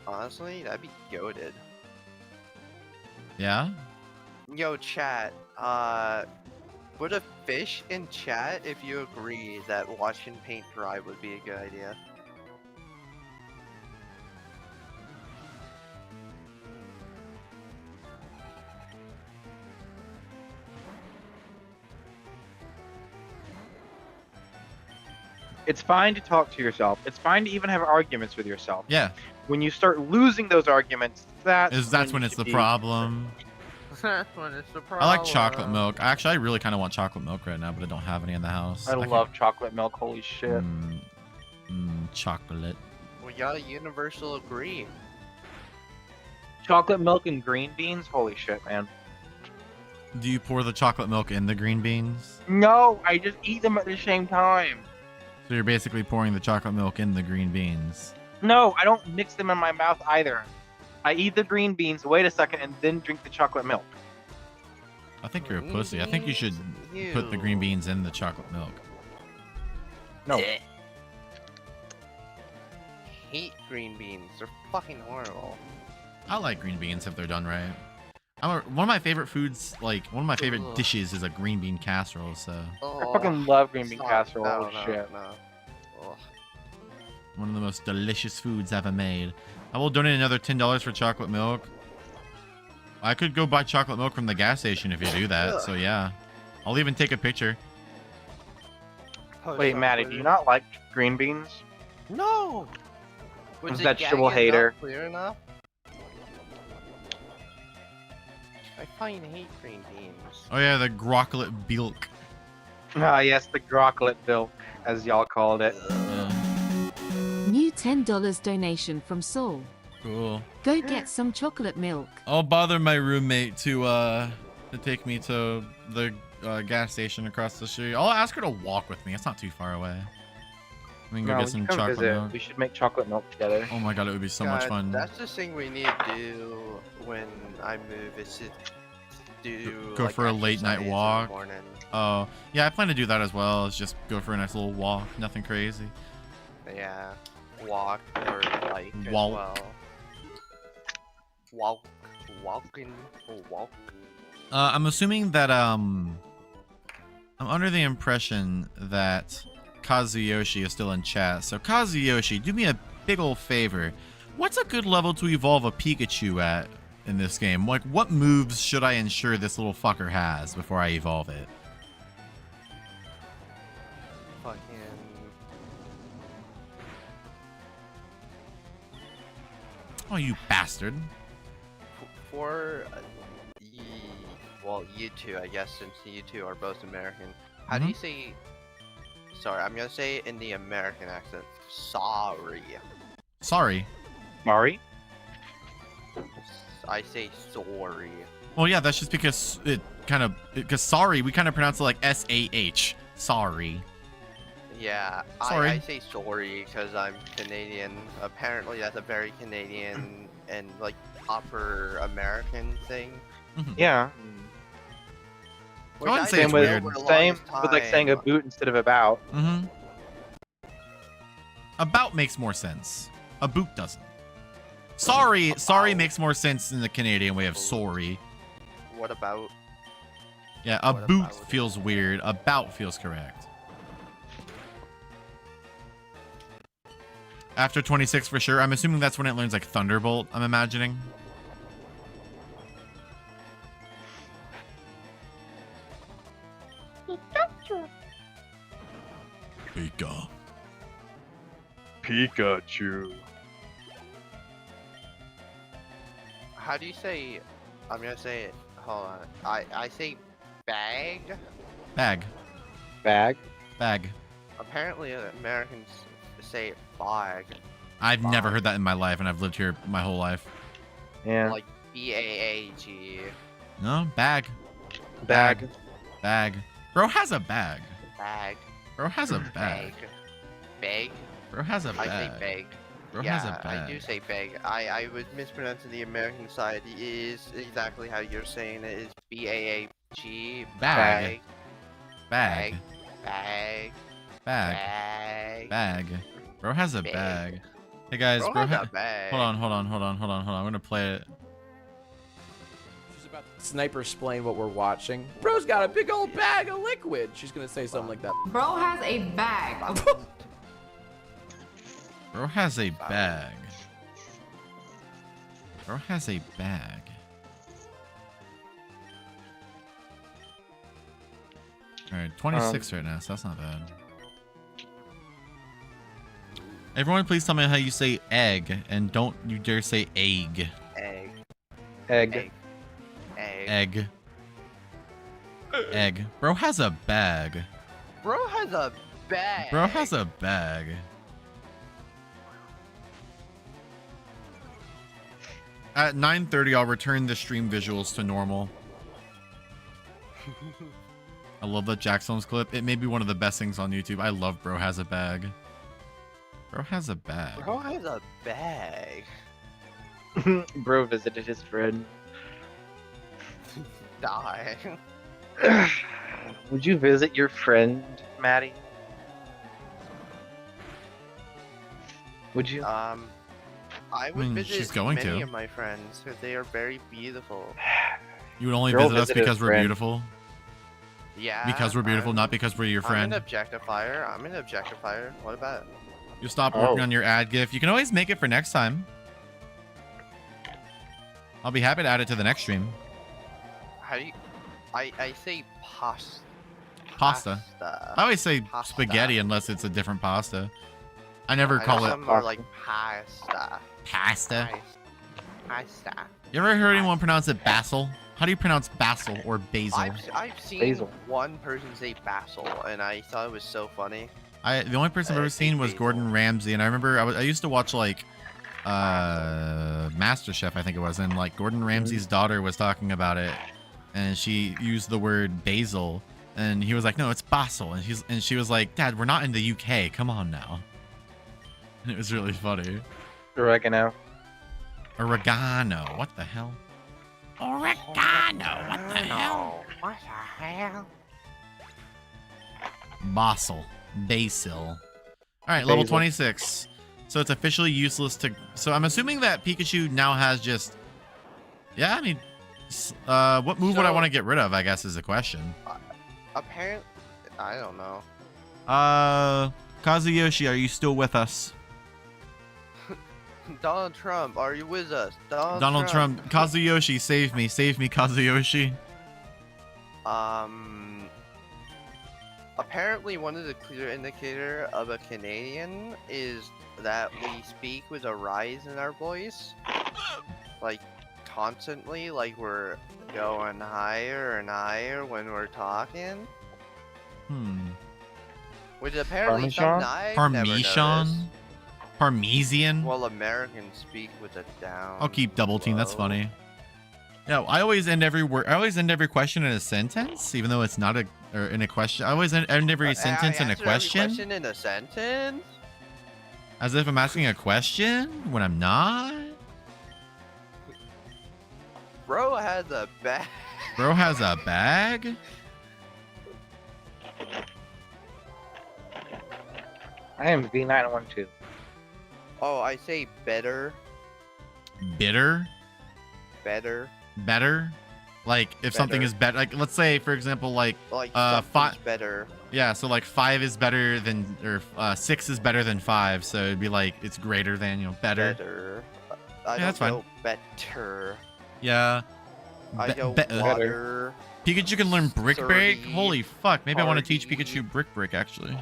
Honestly, that'd be goated. Yeah? Yo, chat. Put a fish in chat if you agree that watching paint dry would be a good idea. It's fine to talk to yourself. It's fine to even have arguments with yourself. Yeah. When you start losing those arguments, that's When you it's should the be- problem. That's when it's the I like chocolate milk. Actually, I really kind of want chocolate milk right now, but I don't have any in the house. I can- love chocolate milk. Holy shit. Chocolate. We got a universal agree. Chocolate milk and green beans. Holy shit, man. Do you pour the chocolate milk in the green beans? No, I just eat them at the same time. So you're basically pouring the chocolate milk in the green beans. No, I don't mix them in my mouth either. I eat the green beans, wait a second, and then drink the chocolate milk. I think you're a pussy. I think you should put the green beans in the chocolate milk. No. Hate green beans. They're fucking horrible. I like green beans if they're done right. One of my favorite foods, like one of my favorite Ugh. dishes, is a green bean casserole. So I fucking love green bean Stop. casserole. No, Holy no, shit. no. Ugh. one of the most delicious foods ever made. I will donate another $10 for chocolate milk. I could go buy chocolate milk from the gas station if you do that. So yeah, I'll even take a picture. Wait, Maddie, do you not like green beans? No! Was it Vegetable gagging hater. not clear enough? I fucking hate green beans. Oh yeah, the grocklet bilk. Ah, yes, the grocklet milk, as y'all called it. New $10 donation from Saul. Cool. Go get some chocolate milk. I'll bother my roommate to take me to the gas station across the street. I'll ask her to walk with me. It's not too far away. We can go No, get we some can come chocolate visit. milk. We should make chocolate milk together. Oh my god, it would be so much God, fun. That's the thing we need to do when I move is to do Go like, for a late night exercise in the walk. morning. Oh, yeah, I plan to do that as well. Is just go for a nice little walk. Nothing crazy. Yeah. Walk or bike as Walk. well. Walk. Walking. Walk. I'm assuming that I'm under the impression that Kazuyoshi is still in chat. So Kazuyoshi, do me a big ol' favor. What's a good level to evolve a Pikachu at in this game? Like, what moves should I ensure this little fucker has before I evolve it? Fucking. Oh, you bastard. For well, you two, I guess, since you two are both American. How do you say? Sorry, I'm gonna say it in the American accent. Sorry. Sorry. Mari? I say sorry. Well, yeah, that's just because because sorry, we kind of pronounce it like S-A-H. Sorry. Yeah, Sorry. I say sorry because I'm Canadian. Apparently, that's a very Canadian and like upper American thing. Yeah. Which I wouldn't say did it's Same with, weird. for the same longest with like saying a time. boot instead of about. About makes more sense. A boot doesn't. Sorry makes more sense in the Canadian way of sorry. What about? Yeah, a What boot about? feels weird. About feels correct. After 26 for sure. I'm assuming that's when it learns like Thunderbolt, I'm imagining. Pika. Pikachu. How do you say? I'm gonna say it. Hold on. I say bag. Bag. Bag. Bag. Apparently, Americans say bag. I've never Bag. heard that in my life, and I've lived here my whole life. Yeah. Like B-A-A-G. No, bag. Bag. Bag. Bro has a bag. Bag. Bro has a bag. Bag. Bro has a I say bag. bag. Bro Yeah, has a bag. I do say bag. I was mispronouncing the American side. It is exactly how you're saying it. Is B-A-A-G. Bag. Bag. Bag. Bag. Bag. Bag. Bag. Bro has a Bag. bag. Hey guys, Bro bro has a bag. Hold on. I'm gonna play it. She's about to sniper explain what we're watching. Bro's got a big old bag of liquid. She's gonna say something like that. Bro has a bag. Bro has a bag. Bro has a bag. Alright, 26 right now, so that's not bad. Everyone please tell me how you say egg, and don't you dare say egg. Egg. Egg. Egg. Egg. Egg. Bro has a bag. Bro has a bag. Bro has a bag. At 9:30, I'll return the stream visuals to normal. I love that Jackson's clip. It may be one of the best things on YouTube. I love Bro has a bag. Bro has a bag. Bro has a bag. Bro visited his friend. Die. Would you visit your friend, Maddie? Would you? I would mean, visit she's going many to. of my friends because they are very beautiful. You would only Girl visit us visited because a we're friend. beautiful? Yeah. Because we're beautiful, not because we're your friend? I'm an objectifier. What about it? You stop working Oh. on your ad gif. You can always make it for next time. I'll be happy to add it to the next stream. How do you? I say pasta. Pasta. I always say Pasta. spaghetti unless it's a different pasta. I never I call know it some more like pasta. pasta. Pasta. You ever heard anyone pronounce it basil? How do you pronounce basil or basil? I've seen Basil. one person say basil, and I thought it was so funny. The only person I've ever seen was basil. Gordon Ramsay, and I remember I used to watch like MasterChef, I think it was, and like Gordon Ramsay's daughter was talking about it, and she used the word basil, and he was like, "No, it's basil," and she was like, "Dad, we're not in the UK. Come on now." And it was really funny. Oregano. Oregano. What the hell? Oregano. What the hell? What the hell? Basil. All right, level Basil. 26. So it's officially useless to... So I'm assuming that Pikachu now has just... Yeah, I mean, What move would I So- want to get rid of? I guess is the question. Apparently, I don't know. Kazuyoshi, are you still with us? Donald Trump, are you with us? Donald Trump. Kazuyoshi, save me, Kazuyoshi. Apparently, one of the clear indicator of a Canadian is that we speak with a rise in our voice, like constantly, like we're going higher and higher when we're talking. Which apparently Parmesan? something I've never Parmesan? noticed. Parmesan? Well, Americans speak with a down. I'll keep double team. That's low. funny. Yeah, I always end every word. I always end every question in a sentence, even though it's not a or in a question. I always end every sentence in a answer every question, in a sentence. as if I'm asking a question when I'm not. Bro has a bag. Bro has a bag. I am V912. Oh, I say better. Bitter. Better. Better. Like if something Better. is better. Like let's say for example, like Like something's something's better. yeah. So like 5 is better than or 6 is better than 5. So it'd be like it's greater than better. Better. Yeah, I that's don't fine. go better. Yeah. I go better. water. Pikachu can learn Brick Break. 30, Holy fuck! Maybe I want to teach 40. Pikachu Brick Break actually.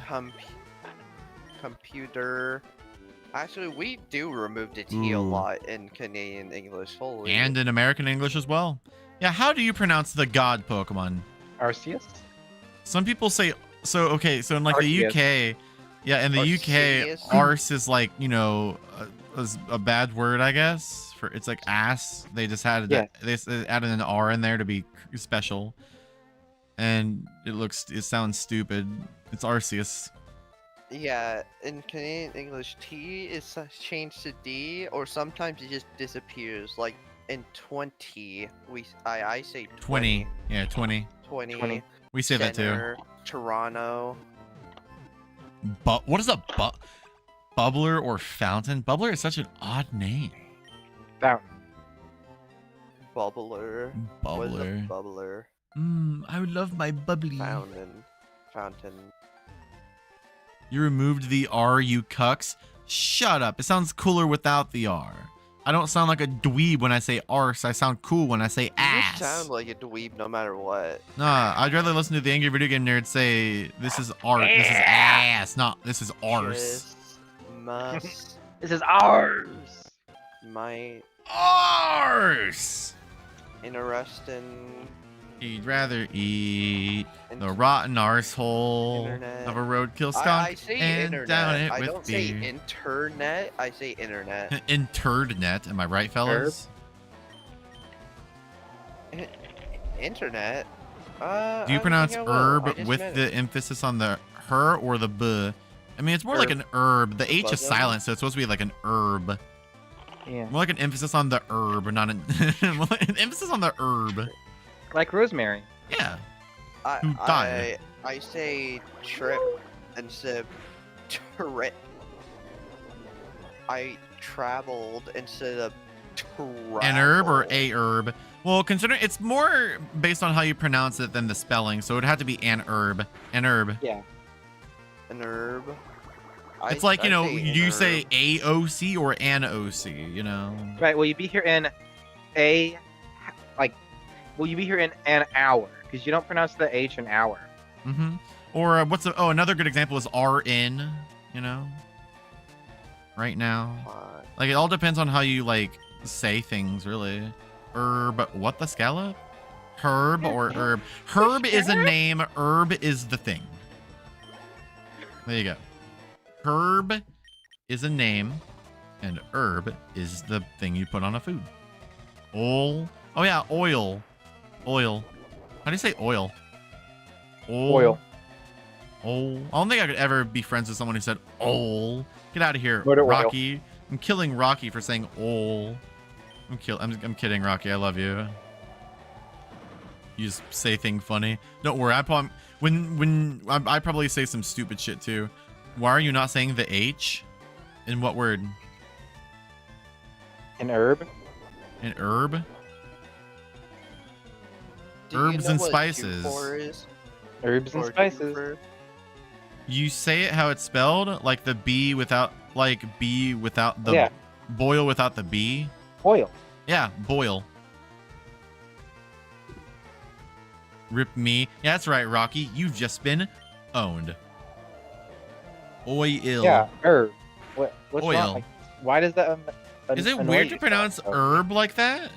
Computer. Actually, we do remove the T a Ooh. lot in Canadian English. Holy. And in American English as well. Yeah, how do you pronounce the god Pokemon? Arceus? Some people say so. Okay, so in like the Arceus. UK, yeah, in the UK, Arceus. arse is like a bad word, I guess. For it's like ass. They just had Yeah. they added an R in there to be special, and it sounds stupid. It's Arceus. Yeah, in Canadian English, T is changed to D, or sometimes it just disappears. Like in 20, I say 20. Yeah, 20. 20. We say that too. Center, Toronto. But what is a bubbler or fountain? Bubbler is such an odd name. Fountain. Bubbler. What is a Bubbler. bubbler? I would love my bubbly. Fountain. You removed the R, you cucks. Shut up. It sounds cooler without the R. I don't sound like a dweeb when I say arse. I sound cool when I say You ass. sound like a dweeb no matter what. Nah, I'd rather listen to the angry video game nerd say this is art. This is ass. Not this is arse. Just must This is ours! might Arse. interesting. He'd rather eat the Int- rotten arsehole Internet. of a roadkill skunk I say and internet. down it I with don't say beer. internet. I say internet. Interdnet, am I right, fellas? Internet. Do you I don't pronounce think I will. I herb just with meant the it. emphasis on the her or the b? I mean, it's more like Herb. an herb. The H is Bosom? silent, so it's supposed to be like an herb. Yeah. More like an emphasis on the herb, not an, an emphasis on the herb. Like rosemary. Yeah. Who died? I say trip instead of trip. I traveled instead of travel. An herb or a herb? Well, consider it's more based on how you pronounce it than the spelling, so it would have to be an herb. An herb. Yeah. An herb. It's like, you I know, say do you an say herb. AOC or an OC, you know? Right, will you be here in will you be here in an hour? Because you don't pronounce the H in hour. Mm-hmm. Or another good example is RN, you know? Right now. Like, it all depends on how you, like, say things, really. Herb, what the scallop? Herb or herb? Herb is a name, herb is the thing. There you go. Herb is a name, and herb is the thing you put on a food. Oil. Oh, yeah, oil. Oil. How do you say oil? Oil. Oil. I don't think I could ever be friends with someone who said oil. Get out of here, Murder oil. Rocky. I'm killing Rocky for saying oil. I'm kidding, Rocky. I love you. You just say thing funny. Don't worry. I probably say some stupid shit too. Why are you not saying the H? In what word? An herb? An herb? Do you Herbs know and what spices. jufor is? Herbs and Or spices. jufor? You say it how it's spelled, like the B without, the Yeah. boil without the B. Oil. Yeah, boil. Rip me. Yeah, that's right, Rocky. You've just been owned. Oil. Yeah, herb. What's Oil. wrong? Like, why does that? Is it annoy weird you to so pronounce much? herb like that?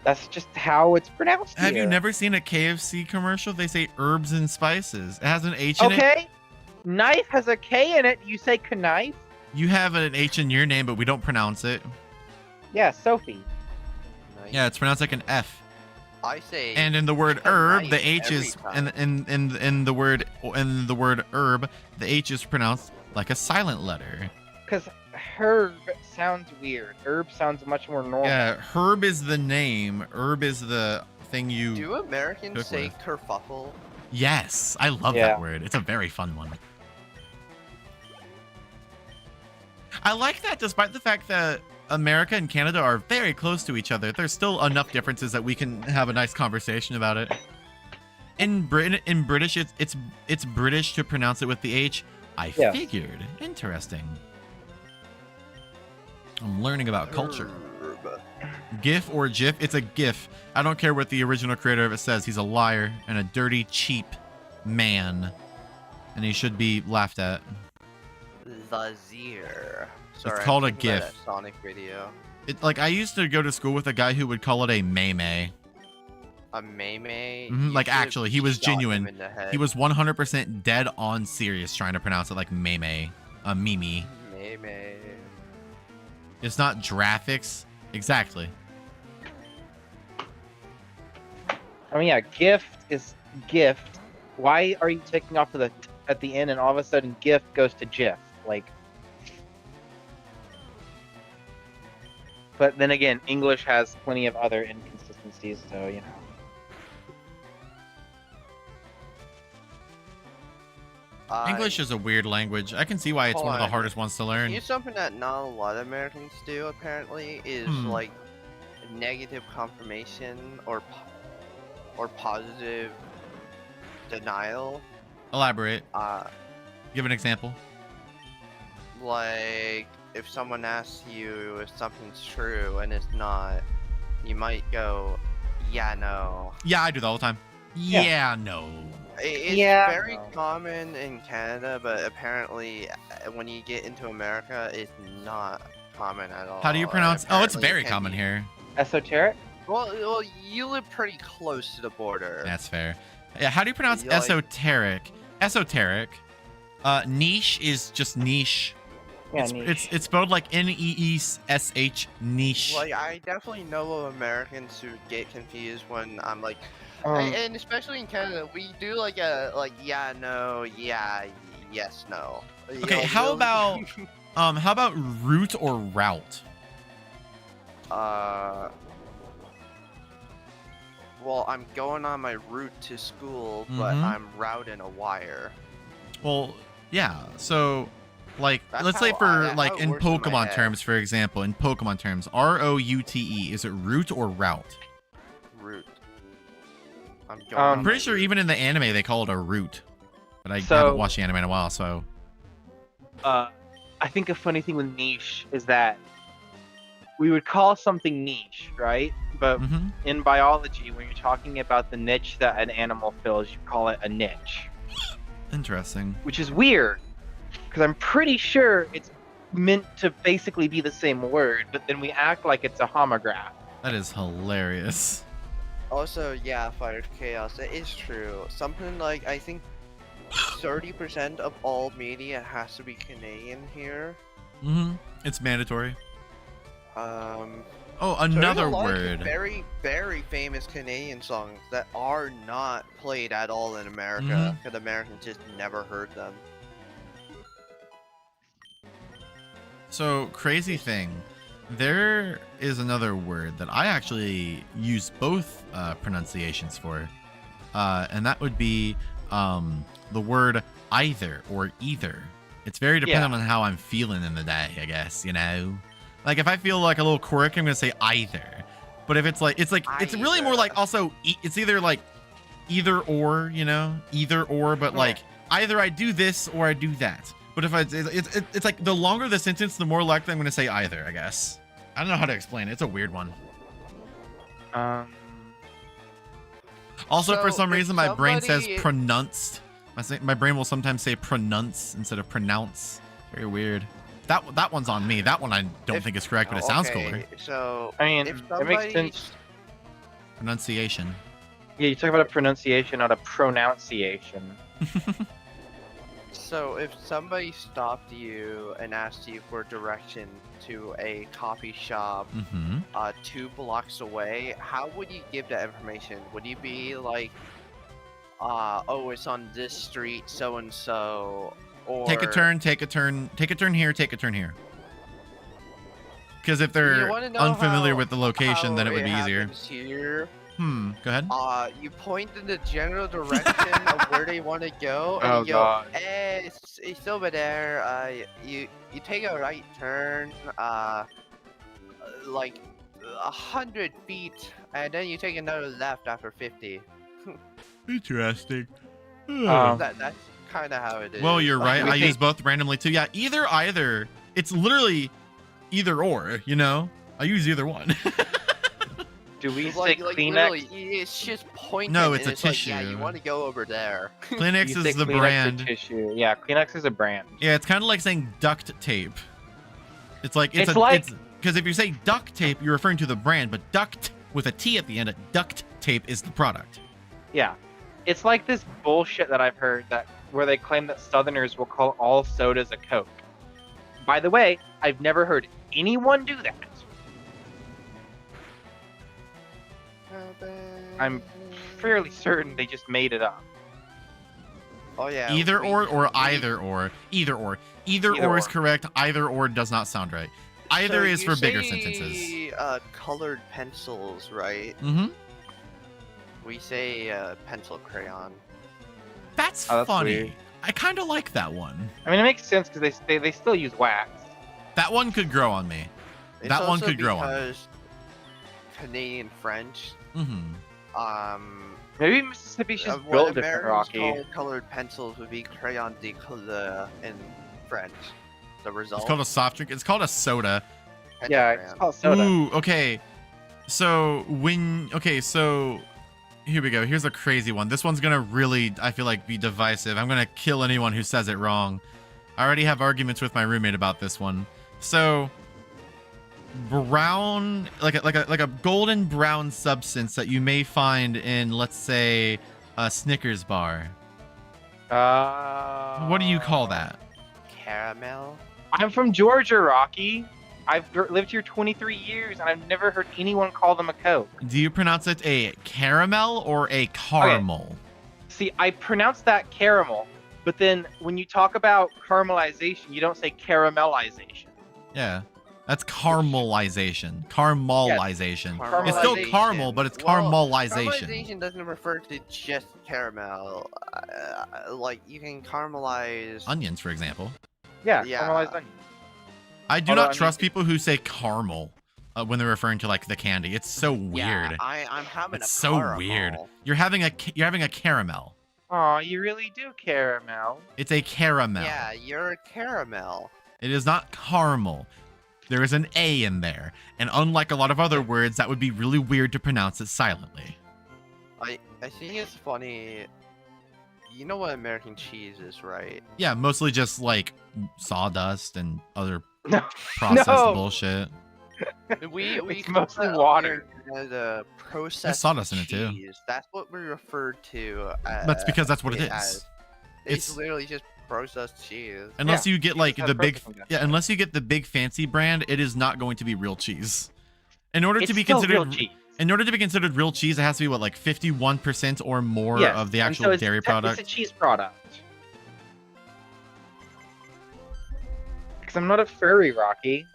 That's just how it's pronounced. Have you here. never seen a KFC commercial? They say herbs and spices. It has an H in it. Okay. Knife has a K in it. You say knife? You have an H in your name, but we don't pronounce it. Yeah, Sophie. Nice. Yeah, it's pronounced like an F. I say. And in the word a herb, knife the H every is time. in the word herb, the H is pronounced like a silent letter. Because herb sounds weird. Herb sounds much more normal. Yeah, herb is the name. Herb is the thing you. Do Americans cook say with. kerfuffle? Yes, I love Yeah. that word. It's a very fun one. I like that despite the fact that America and Canada are very close to each other. There's still enough differences that we can have a nice conversation about it. In British, it's British to pronounce it with the H. I Yeah. figured. Interesting. I'm learning about culture. Herb. GIF or GIF? It's a GIF. I don't care what the original creator of it says. He's a liar and a dirty, cheap man. And he should be laughed at. Lazier. Sorry, called I'm a thinking about GIF. that Sonic video. I used to go to school with a guy who would call it a meme. A meme. Mhm, like, actually, he was genuine. In the head. He was 100% dead on serious trying to pronounce it like meme. Mimi. Meme. It's not graphics. Exactly. I mean, yeah, gift is gift. Why are you taking off to the at the end and all of a sudden gift goes to GIF? Like, but then again, English has plenty of other inconsistencies, so you know. English is a weird language. I can see why it's Hold one of the on. hardest ones to learn. Here's something that not a lot of Americans do, apparently, is like negative confirmation or positive denial. Elaborate. Uh, Give an example. like if someone asks you if something's true and it's not, you might go, "Yeah, no." Yeah, I do that all the time. Yeah. Yeah, no. It's Yeah, very no. common in Canada, but apparently when you get into America, it's not common at all. How do you pronounce? Oh, it's Apparently it very can common be- here. Esoteric? Well, you live pretty close to the border. That's fair. Yeah, how do you pronounce You like- esoteric? Esoteric. Niche is just niche. Yeah, it's, niche. it's spelled like Neesh, niche. Like, I definitely know of Americans who get confused when I'm like, Um, and especially in Canada, we do like a yeah, no, yeah, yes, no. You Okay, know, how we'll- about route or route? Well, I'm going on my route to school, but Mhm. I'm routing a wire. Well, yeah. So, like, That's let's say how for I- like how it in works in my Pokemon head. terms, for example, in Pokemon terms, ROUTE, is it route or route? Route. I'm going. Um, I'm pretty sure even in the anime they call it a route, but I So- haven't watched the anime in a while, so. I think a funny thing with niche is that we would call something niche, right? But Mhm. in biology, when you're talking about the niche that an animal fills, you call it a niche, Interesting. which is weird because I'm pretty sure it's meant to basically be the same word, but then we act like it's a homograph. That is hilarious. Also, yeah, Fire Chaos. It is true. Something like I think 30% of all media has to be Canadian here. It's mandatory. Oh, So there's another a lot of word. very, very famous Canadian songs that are not played at all in America because Americans just never heard them. So, crazy thing. There is another word that I actually use both pronunciations for. And that would be the word either or either. It's very dependent on how I'm feeling in the day, I guess, you know? Like, if I feel like a little quirky, I'm going to say either. But if it's really more like also, it's either like either or, you know, either or, but Yeah. like either I do this or I do that. But if it's like the longer the sentence, the more likely I'm going to say either, I guess. I don't know how to explain it. It's a weird one. Also, for So, some if reason, my brain says somebody- pronounced. My brain will sometimes say pronounce instead of pronounce. Very weird. That one's on me. That one I don't think is correct, but it sounds cooler. So I mean, if it makes somebody sense. Pronunciation. Yeah, you talk about a pronunciation, not a pronunciation. So if somebody stopped you and asked you for direction to a coffee shop Mm-hmm. 2 blocks away, how would you give that information? Would you be like, oh, it's on this street, so and so, or Take a turn, take a turn, take a turn here, take a turn here. Because if they're wanna know unfamiliar how- with the location, then it how would be easier. happens Here, Go ahead. you point in the general direction of where they want to go, and Oh, you go, God. eh, it's over there. You take a right turn, like 100 feet, and then you take another left after 50. Interesting. That's kind of how it is. Well, you're right. I think- use both randomly too. Yeah, either. It's literally either or, you know? I use either one. Do we say like Kleenex? literally, it's just pointing. No, it's and a it's like, yeah, tissue. you want to go over there. Kleenex You say is the Kleenex or brand. Tissue. Yeah, Kleenex is a brand. Yeah, it's kind of like saying duct tape. It's like It's like- because if you say duct tape, you're referring to the brand, but duct with a T at the end, duct tape is the product. Yeah, it's like this bullshit that I've heard that where they claim that Southerners will call all sodas a Coke. By the way, I've never heard anyone do that. I'm fairly certain they just made it up. Oh yeah. Either we- or either or. Either or. Either Either or is or. correct. Either or does not sound right. Either So is you for bigger say, sentences. Colored pencils, right? Mm-hmm. We say pencil crayon. That's Oh, that's funny. weird. I kind of like that one. I mean, it makes sense because they still use wax. That one could grow on me. It's That one also could grow on me. because Canadian French. Mm-hmm. Maybe Mississippi's just What built different, Americans Rocky. call colored pencils would be crayon de couleur in French. The result. It's called a soft drink. It's called a soda. Yeah, pentagram. it's called soda. Ooh, okay. So here we go. Here's a crazy one. This one's gonna really, I feel like, be divisive. I'm gonna kill anyone who says it wrong. I already have arguments with my roommate about this one. So brown, like a golden brown substance that you may find in, let's say, a Snickers bar. What do you call that? Caramel. I'm from Georgia, Rocky. I've lived here 23 years and I've never heard anyone call them a Coke. Do you pronounce it a caramel or a caramel? See, I pronounce that caramel, but then when you talk about caramelization, you don't say caramelization. Yeah. That's caramelization. Caramelization. Yes. It's still Caramelization. caramel, but it's Well, caramelization. Caramelization doesn't refer to just caramel. Like you can caramelize. Onions, for example. Yeah, Yeah. caramelized onion. I do Although, not I mean- trust people who say caramel when they're referring to like the candy. It's so weird. Yeah, I'm having It's a so caramel. weird. You're having a caramel. Aw, you really do caramel. It's a caramel. Yeah, you're a caramel. It is not caramel. There is an A in there. And unlike a lot of other words, that would be really weird to pronounce it silently. I think it's funny. You know what American cheese is, right? Yeah, mostly just like sawdust and other No. processed No. bullshit. We It's call mostly that water. As a processed sawdust in it, too. cheese. That's what we refer to. That's because that's what it is. as. It's- It's literally just processed cheese. Unless you get cheese like has the big, protein in it. yeah, unless you get the big fancy brand, it is not going to be real cheese. In order It's to be still considered real cheese. in order to be considered real cheese, it has to be what, like 51% or more Yes, of the and actual so it's dairy It's product. a cheese product. Because I'm not a furry, Rocky.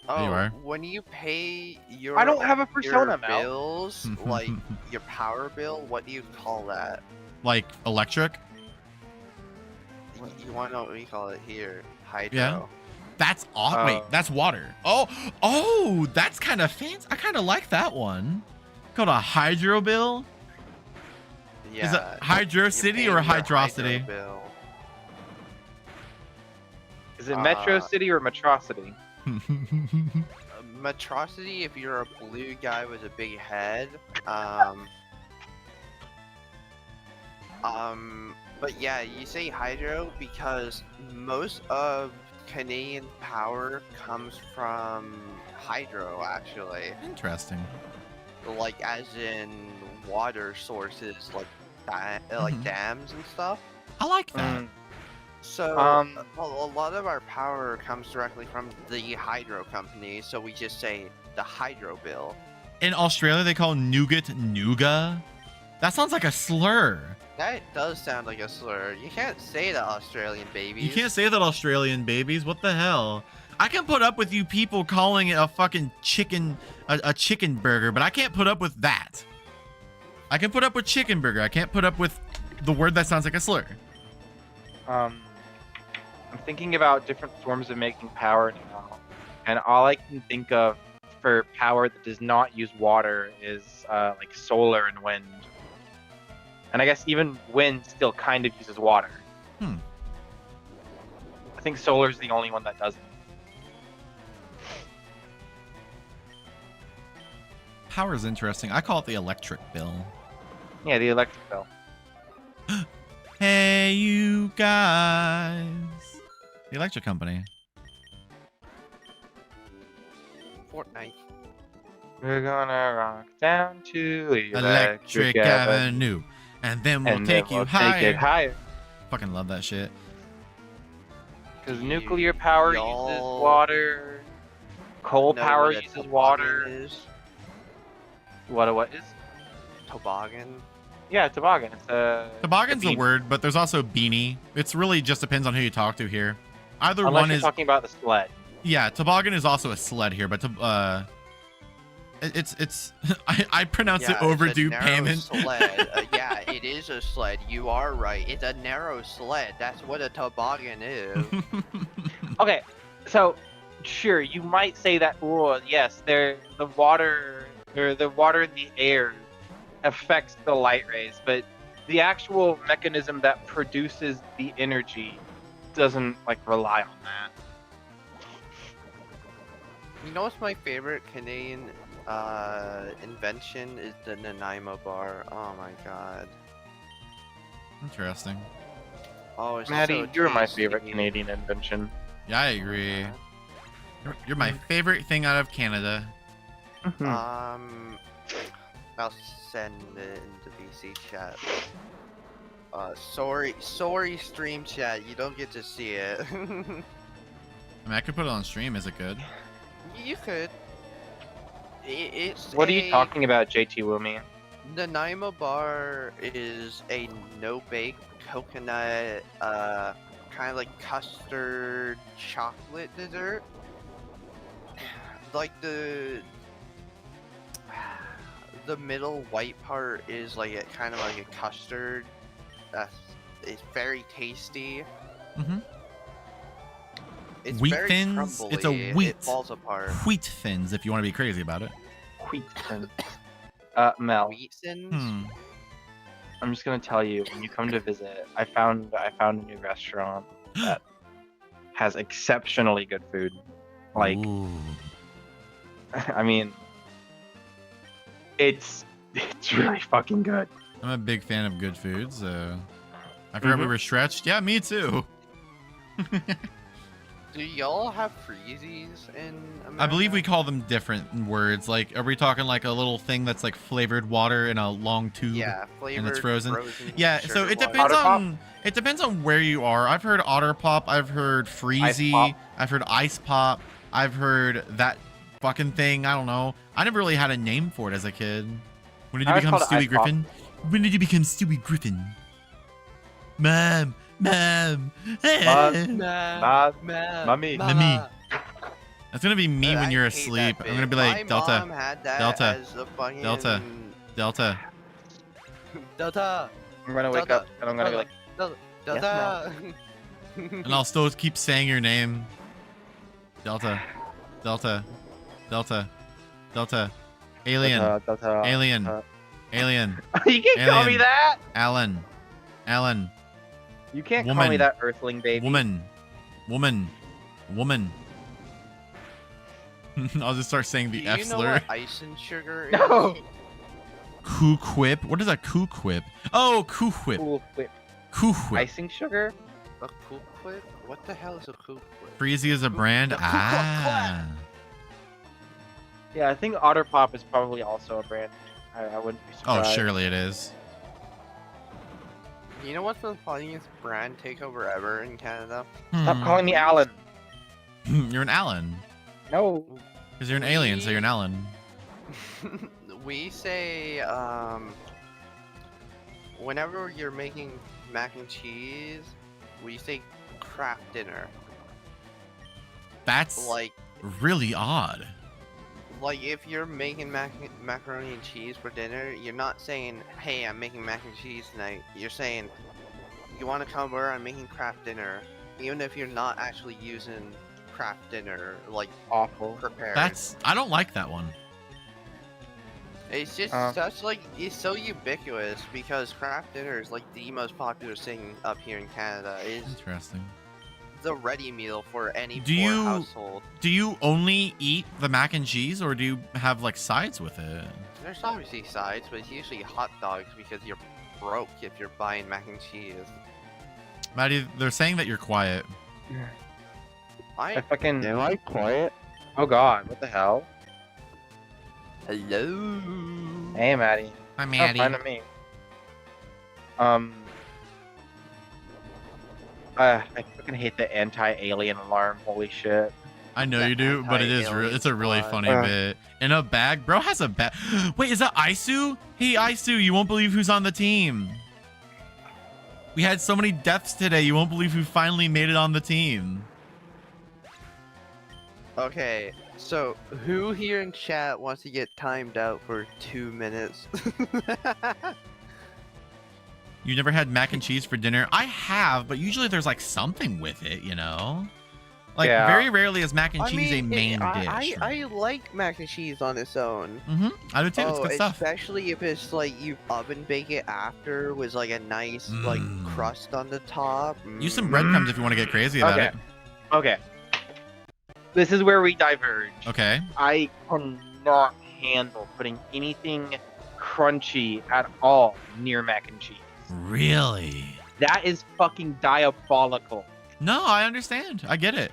Oh, you are. when you pay your I don't have a your persona, Mel. bills, like your power bill, what do you call that? Like electric. You want to know what we call it here? Hydro. Yeah. That's wait, that's water. Oh, that's kind of fancy. I kind of like that one. Called a hydro bill. Yeah. Is it Hydro you're City paying or your Hydrocity? bill. Is it Metro City or Metrocity? Metrocity if you're a blue guy with a big head. But yeah, you say hydro because most of Canadian power comes from hydro, actually. Interesting. Like, as in water sources, like Mhm. dams and stuff. I like that. So a lot of our power comes directly from the hydro company, so we just say the hydro bill. In Australia, they call nougat nougat. That sounds like a slur. That does sound like a slur. You can't say that, Australian babies. You can't say that, Australian babies. What the hell? I can put up with you people calling it a fucking chicken, a chicken burger, but I can't put up with that. I can put up with chicken burger. I can't put up with the word that sounds like a slur. I'm thinking about different forms of making power now, and all I can think of for power that does not use water is like solar and wind. And I guess even wind still kind of uses water. Hmm. I think solar is the only one that doesn't. Power is interesting. I call it the electric bill. Yeah, the electric bill. Hey, you guys. The electric company. Fortnite. We're gonna rock down to Electric Avenue. And then we'll take you higher. Take it higher. Fucking love that shit. Because nuclear power uses water. Coal know power what a uses toboggan water. is? What is? Toboggan. Yeah, toboggan. It's Toboggan's a the bean. word, but there's also beanie. It's really just depends on who you talk to here. Either Unless one you're is talking about the sled. yeah. Toboggan is also a sled here, but it's I pronounce it Yeah, overdue it's a narrow payment. sled. Yeah, it is a sled. You are right. It's a narrow sled. That's what a toboggan is. Okay, so sure, you might say that. Oh, yes, the water in the air affects the light rays, but the actual mechanism that produces the energy doesn't like rely on that. You know what's my favorite Canadian invention is the Nanaimo bar. Oh my god. Interesting. Oh, it's Maddie, so you're my tasty. favorite Canadian invention. Yeah, I agree. You're my favorite thing out of Canada. I'll send it into VC chat. Sorry, stream chat. You don't get to see it. I mean, I could put it on stream. Is it good? You could. It's What are you talking about, JT Wilmy? Nanaimo bar is a no-bake coconut, kind of like custard chocolate dessert. Like the middle white part is like a kind of like a custard. It's very tasty. Mhm. It's Wheat very thins? crumbly. It's a wheat. It falls apart. Wheat thins, if you want to be crazy about it. Wheatson. Mel. Wheat thins? I'm just gonna tell you, when you come to visit, I found a new restaurant that has exceptionally good food. Like, Ooh. I mean, it's really fucking good. I'm a big fan of good food, so I forgot we were stretched. Yeah, me too. Do y'all have freezies in America? I believe we call them different words. Like, are we talking like a little thing that's like flavored water in a long tube? Yeah, flavored and it's frozen. Yeah, So it sugar depends water. on where you are. I've heard Otter Pop. I've heard Freezy. Pop. I've heard Ice Pop. I've heard that fucking thing. I don't know. I never really had a name for it as a kid. When did you I was become called Stewie Ice Pop. Griffin? When did you become Stewie Griffin? Mom. Mom. Mommy. Mummy. That's gonna be me when I you're hate that asleep. I'm bit. gonna be like, My Delta. mom had that Delta. as a fucking... Delta. Delta. Delta. I'm gonna wake Delta. up and I'm gonna be like, Delta. And I'll still keep saying your name. Delta. Delta. Delta. Delta. Alien. Delta, Alien. Alien. You can't call me Alien. that. Alan. Alan. You can't call Woman. me that, Earthling baby. Woman. Woman. Woman. I'll just start saying the Do F you know slur. what ice and sugar is? No. Coo quip. What is a coo quip? Oh, coo whip. Cool whip. Coo whip. Icing sugar? A cool clip? What the hell is a cool clip? Freezy is a brand. the Coo Ah. Yeah, I think Otter Pop is probably also a brand. I wouldn't be Oh, surprised. surely it is. You know what's the funniest brand takeover ever in Canada? Stop calling me Alan. You're an Alan. No. Because you're an alien, so you're an Alan. We say, whenever you're making mac and cheese, we say craft dinner. That's Like really odd. if you're making macaroni and cheese for dinner, you're not saying, hey, I'm making mac and cheese tonight. You're saying, you want to come over, I'm making craft dinner. Even if you're not actually using craft dinner, like, Awful. prepared. I don't like that one. It's just such, like, it's so ubiquitous because craft dinner is, like, the most popular thing up here in Canada. It's Interesting. the ready meal for any Do poor you- household. Do you only eat the mac and cheese, or do you have like sides with it? There's obviously sides, but it's usually hot dogs because you're broke if you're buying mac and cheese. Maddie, they're saying that you're quiet. I fucking. Am I quiet? Oh god, what the hell? Hello. Hey, Maddie. Hi, Oh, Maddie. fine to me. I fucking hate the anti-alien alarm. Holy shit. I know The you do, but it is anti-alien it's a really squad. funny bit. In a bag, bro has a bag. Wait, is that Isu? Hey, Isu, you won't believe who's on the team. We had so many deaths today. You won't believe who finally made it on the team. Okay, so who here in chat wants to get timed out for 2 minutes? You never had mac and cheese for dinner? I have, but usually there's like something with it, you know? Like Yeah. very rarely is mac and I cheese a mean, main I dish. I like mac and cheese on its own. I do too. It's good stuff. Especially if it's like you oven bake it after with like a nice like Mm. crust on the top. Use some breadcrumbs if you want to get crazy about Okay. it. Okay. This is where we diverge. Okay. I cannot handle putting anything crunchy at all near mac and cheese. Really? That is fucking diabolical. No, I understand. I get it.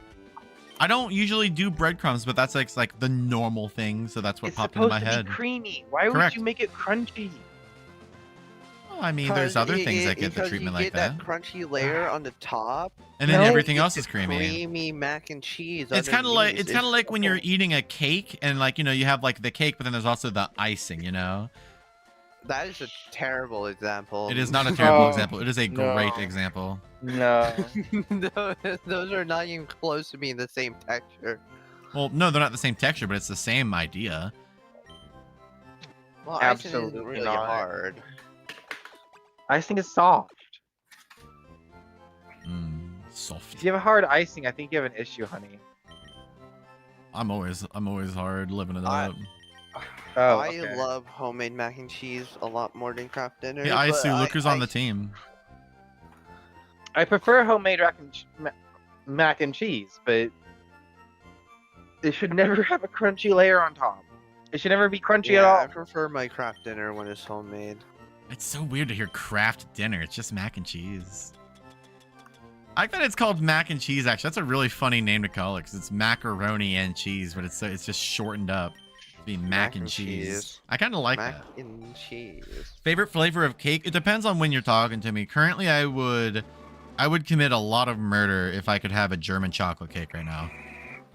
I don't usually do breadcrumbs, but that's like the normal thing, so that's what It's popped into supposed my to head. be creamy. Why Correct. would you make it crunchy? Well, I mean, there's other things that get the because treatment you like get that. crunchy layer on the top. And then No, everything you else get is creamy. Creamy mac and cheese. It's kind of like underneath. when you're eating a cake and like, you know, you have like the cake, but then there's also the icing, you know? That is a terrible example. It is not a terrible Oh, example. It is a no. great example. No. Those are not even close to being the same texture. Well, no, they're not the same texture, but it's the same idea. Well, icing Absolutely isn't really not. hard. Icing is soft. Soft. If you have a hard icing, I think you have an issue, honey. I'm always hard living it I- up. Oh, I okay. love homemade mac and cheese a lot more than craft dinner. Hey, but Isu, look who's on the team. I prefer homemade mac and cheese, but it should never have a crunchy layer on top. It should never be crunchy Yeah, I at all. prefer my craft dinner when it's homemade. It's so weird to hear craft dinner. It's just mac and cheese. I like that it's called mac and cheese. Actually, that's a really funny name to call it because it's macaroni and cheese, but it's just shortened up to be mac and cheese. I kind of like mac that. and cheese. Favorite flavor of cake? It depends on when you're talking to me. Currently, I would commit a lot of murder if I could have a German chocolate cake right now.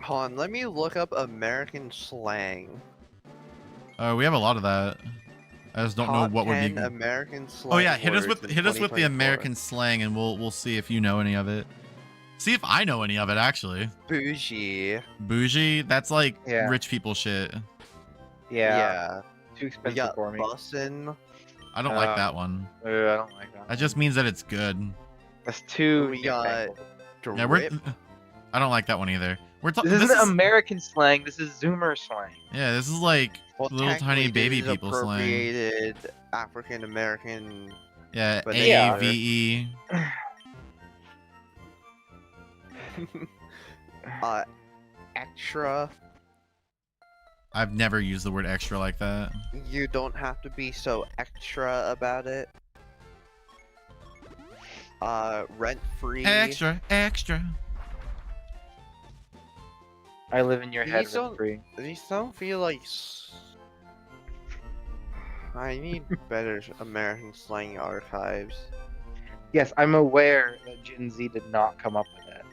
Hold on, let me look up American slang. We have a lot of that. I just don't know Top what would 10 be. American slang. Oh yeah, hit us words with in the 2024. American slang, and we'll see if you know any of it. See if I know any of it actually. Bougie. Bougie, that's like Yeah. rich people shit. Yeah, too We expensive got for me. bussin'. I don't like that one. I don't like that. That just means that it's good. That's too. We got newfangled. Yeah, I don't like that one either. We're This talking. isn't American slang. This is Zoomer slang. Yeah, this is like Well, Little tiny technically, baby this is people slang. appropriated African American. Yeah, But they are. AVE. Extra. I've never used the word extra like that. You don't have to be so extra about it. Rent free. Extra, extra. I live in your head These rent don't- free. These don't feel like. I need better American slang archives. Yes, I'm aware that Gen Z did not come up with it.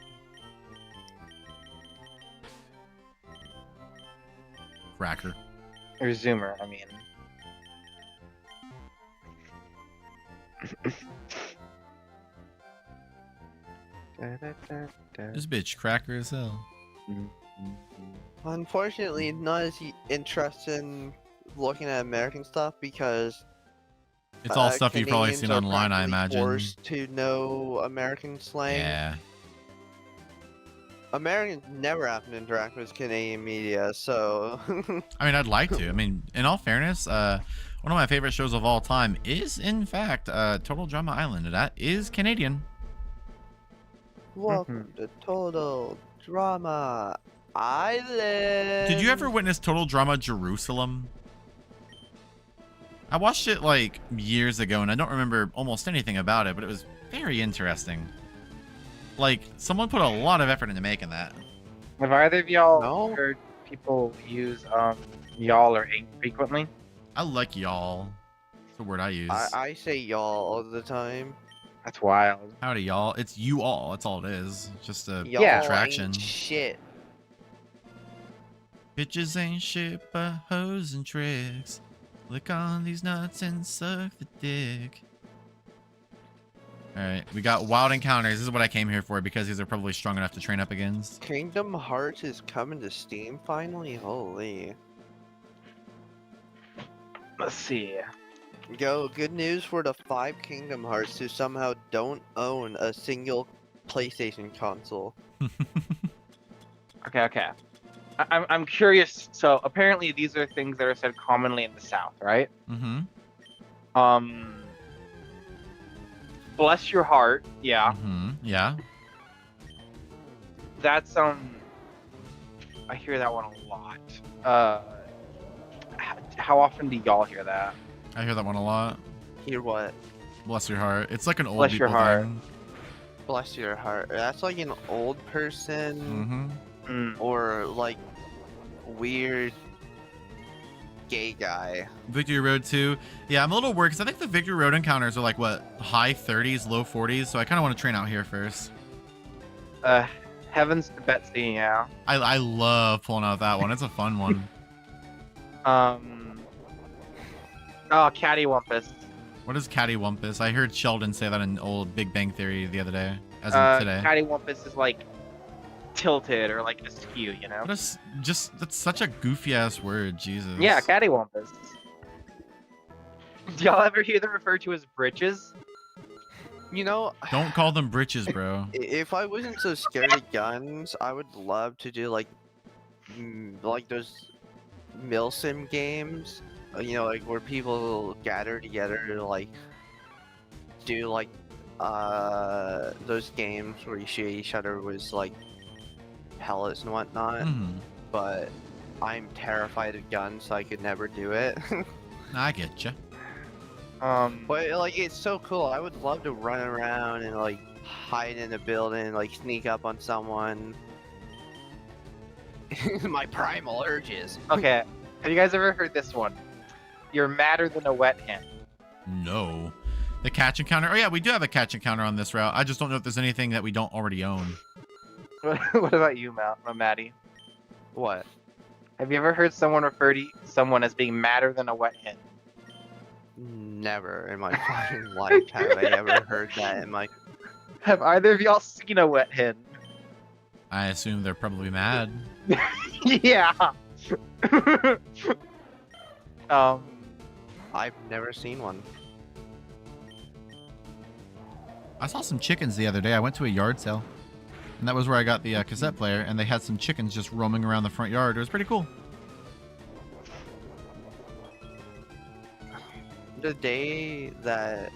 Cracker. Or Zoomer, I mean. This bitch cracker as hell. Unfortunately, not as interested in looking at American stuff because It's all stuff you've probably Canadians seen are online, I practically imagine. Forced to know American slang. Yeah. Americans never have to interact with Canadian media, so I mean, I'd like to. I mean, in all fairness, one of my favorite shows of all time is, in fact, Total Drama Island. That is Canadian. welcome to Total Drama Island. Did you ever witness Total Drama Jerusalem? I watched it like years ago, and I don't remember almost anything about it, but it was very interesting. Like, someone put a lot of effort into making that. Have either of y'all No. heard people use y'all or ain't frequently? I like y'all. That's the word I use. I say y'all all the time. That's wild. Howdy, y'all. It's you all. That's all it is. It's just a Y'all Yeah. attraction. ain't shit. Bitches ain't shit but hoes and tricks. Lick on these nuts and suck the dick. Alright, we got wild encounters. This is what I came here for because these are probably strong enough to train up against. Kingdom Hearts is coming to Steam finally. Holy. Let's see. Yo, good news for the 5 Kingdom Hearts who somehow don't own a single PlayStation console. Okay. I'm curious. So apparently these are things that are said commonly in the South, right? Mm-hmm. Bless your heart. Yeah. Mm-hmm. Yeah. That's I hear that one a lot. How often do y'all hear that? I hear that one a lot. Hear what? Bless your heart. It's like an old Bless your people heart. thing. Bless your heart. That's like an old person Mm-hmm. or like weird gay guy. Victory Road 2. Yeah, I'm a little worried because I think the Victory Road encounters are like, what, high 30s, low 40s? So I kind of want to train out here first. Heavens to Betsy, yeah. I love pulling out that one. It's a fun one. Oh, Cattywampus. What is Cattywampus? I heard Sheldon say that in old Big Bang Theory the other day, as in today. Cattywampus is like tilted or like askew, you know? What is just that's such a goofy ass word, Jesus. Yeah, Cattywampus. Do y'all ever hear them referred to as britches? You know, Don't call them britches, bro. if I wasn't so scared of guns, I would love to do like those milsim games. You know, like where people gather together to like do like those games where you shoot each other with like pellets and whatnot. Hmm. But I'm terrified of guns, so I could never do it. I get you. But like it's so cool. I would love to run around and like hide in a building, like sneak up on someone. My primal urges. Okay, have you guys ever heard this one? You're madder than a wet hen. No. The catch encounter. Oh yeah, we do have a catch encounter on this route. I just don't know if there's anything that we don't already own. What about you, Maddie? What? Have you ever heard someone refer to someone as being madder than a wet hen? Never in my fucking life have I ever heard that in my. Have either of y'all seen a wet hen? I assume they're probably mad. Yeah. I've never seen one. I saw some chickens the other day. I went to a yard sale, and that was where I got the cassette player, and they had some chickens just roaming around the front yard. It was pretty cool. The day that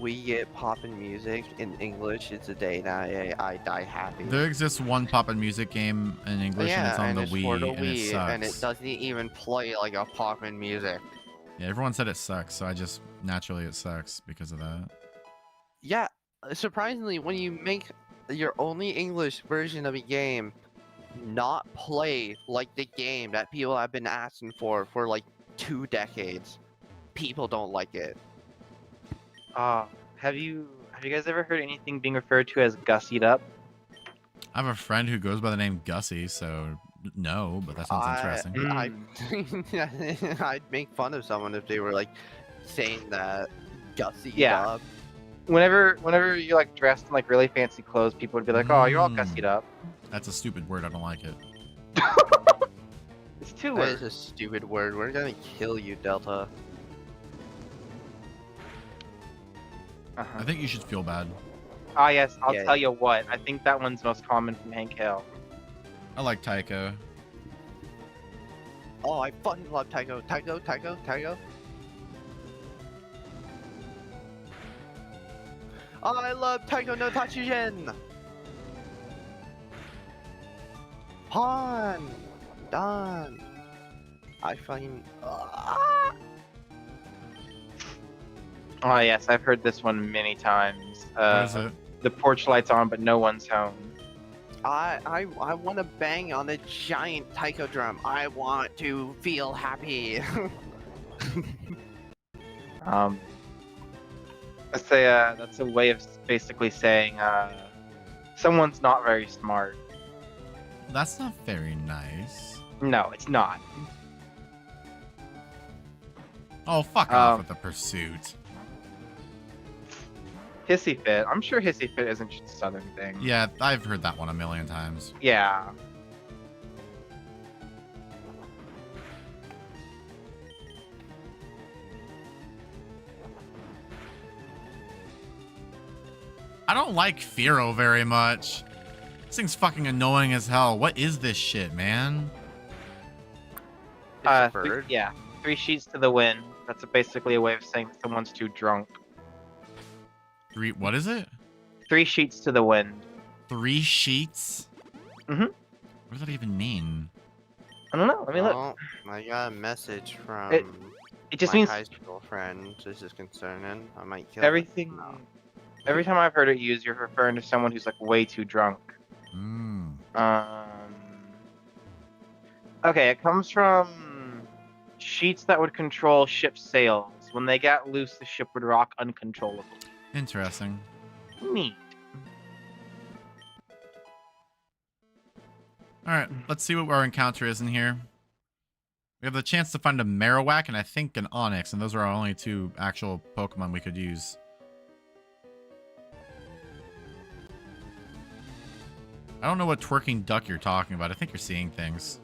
we get poppin' music in English is the day that I die happy. There exists one poppin' music game in English, and it's on the for the Wii, and it sucks. and it doesn't even play like a poppin' music. Yeah, everyone said it sucks, so I just naturally it sucks because of that. Yeah, surprisingly, when you make your only English version of a game not play like the game that people have been asking for like 2 decades, people don't like it. Have you guys ever heard anything being referred to as gussied up? I have a friend who goes by the name Gussie, so no, but that sounds interesting. I'd make fun of someone if they were like saying that gussy Yeah. up. Whenever you're like dressed in like really fancy clothes, people would be like, "Oh, you're all gussied up." That's a stupid word. I don't like it. It's 2 That is words. a stupid word. We're gonna kill you, Delta. I think you should feel bad. Ah, yes. I'll Yeah. tell you what. I think that one's most common from Hank Hill. I like Tycho. Oh, I fucking love Tycho. Tycho. Oh, I love Tycho no Tatsujin! Pawn! Done! I fucking... Oh yes, I've heard this one many times. What is it? The porch light's on, but no one's home. I want to bang on a giant taiko drum. I want to feel happy. That's a way of basically saying someone's not very smart. That's not very nice. No, it's not. Oh, fuck off with the pursuit. Hissy fit. I'm sure hissy fit isn't just a southern thing. Yeah, I've heard that one a million times. Yeah. I don't like Firo very much. This thing's fucking annoying as hell. What is this shit, man? Yeah. 3 sheets to the wind. That's basically a way of saying someone's too drunk. What is it? 3 sheets to the wind. 3 sheets? Mm-hmm. What does that even mean? I don't know. Let me look. Oh, I got a message from It just my means high school friend. This is concerning. I might kill everything. him. Every time I've heard it used, you're referring to someone who's like way too drunk. Mm. Okay, it comes from sheets that would control ship sails. When they got loose, the ship would rock uncontrollably. Interesting. Neat. Alright, let's see what our encounter is in here. We have the chance to find a Marowak and I think an Onyx, and those are our only 2 actual Pokemon we could use. I don't know what twerking duck you're talking about. I think you're seeing things.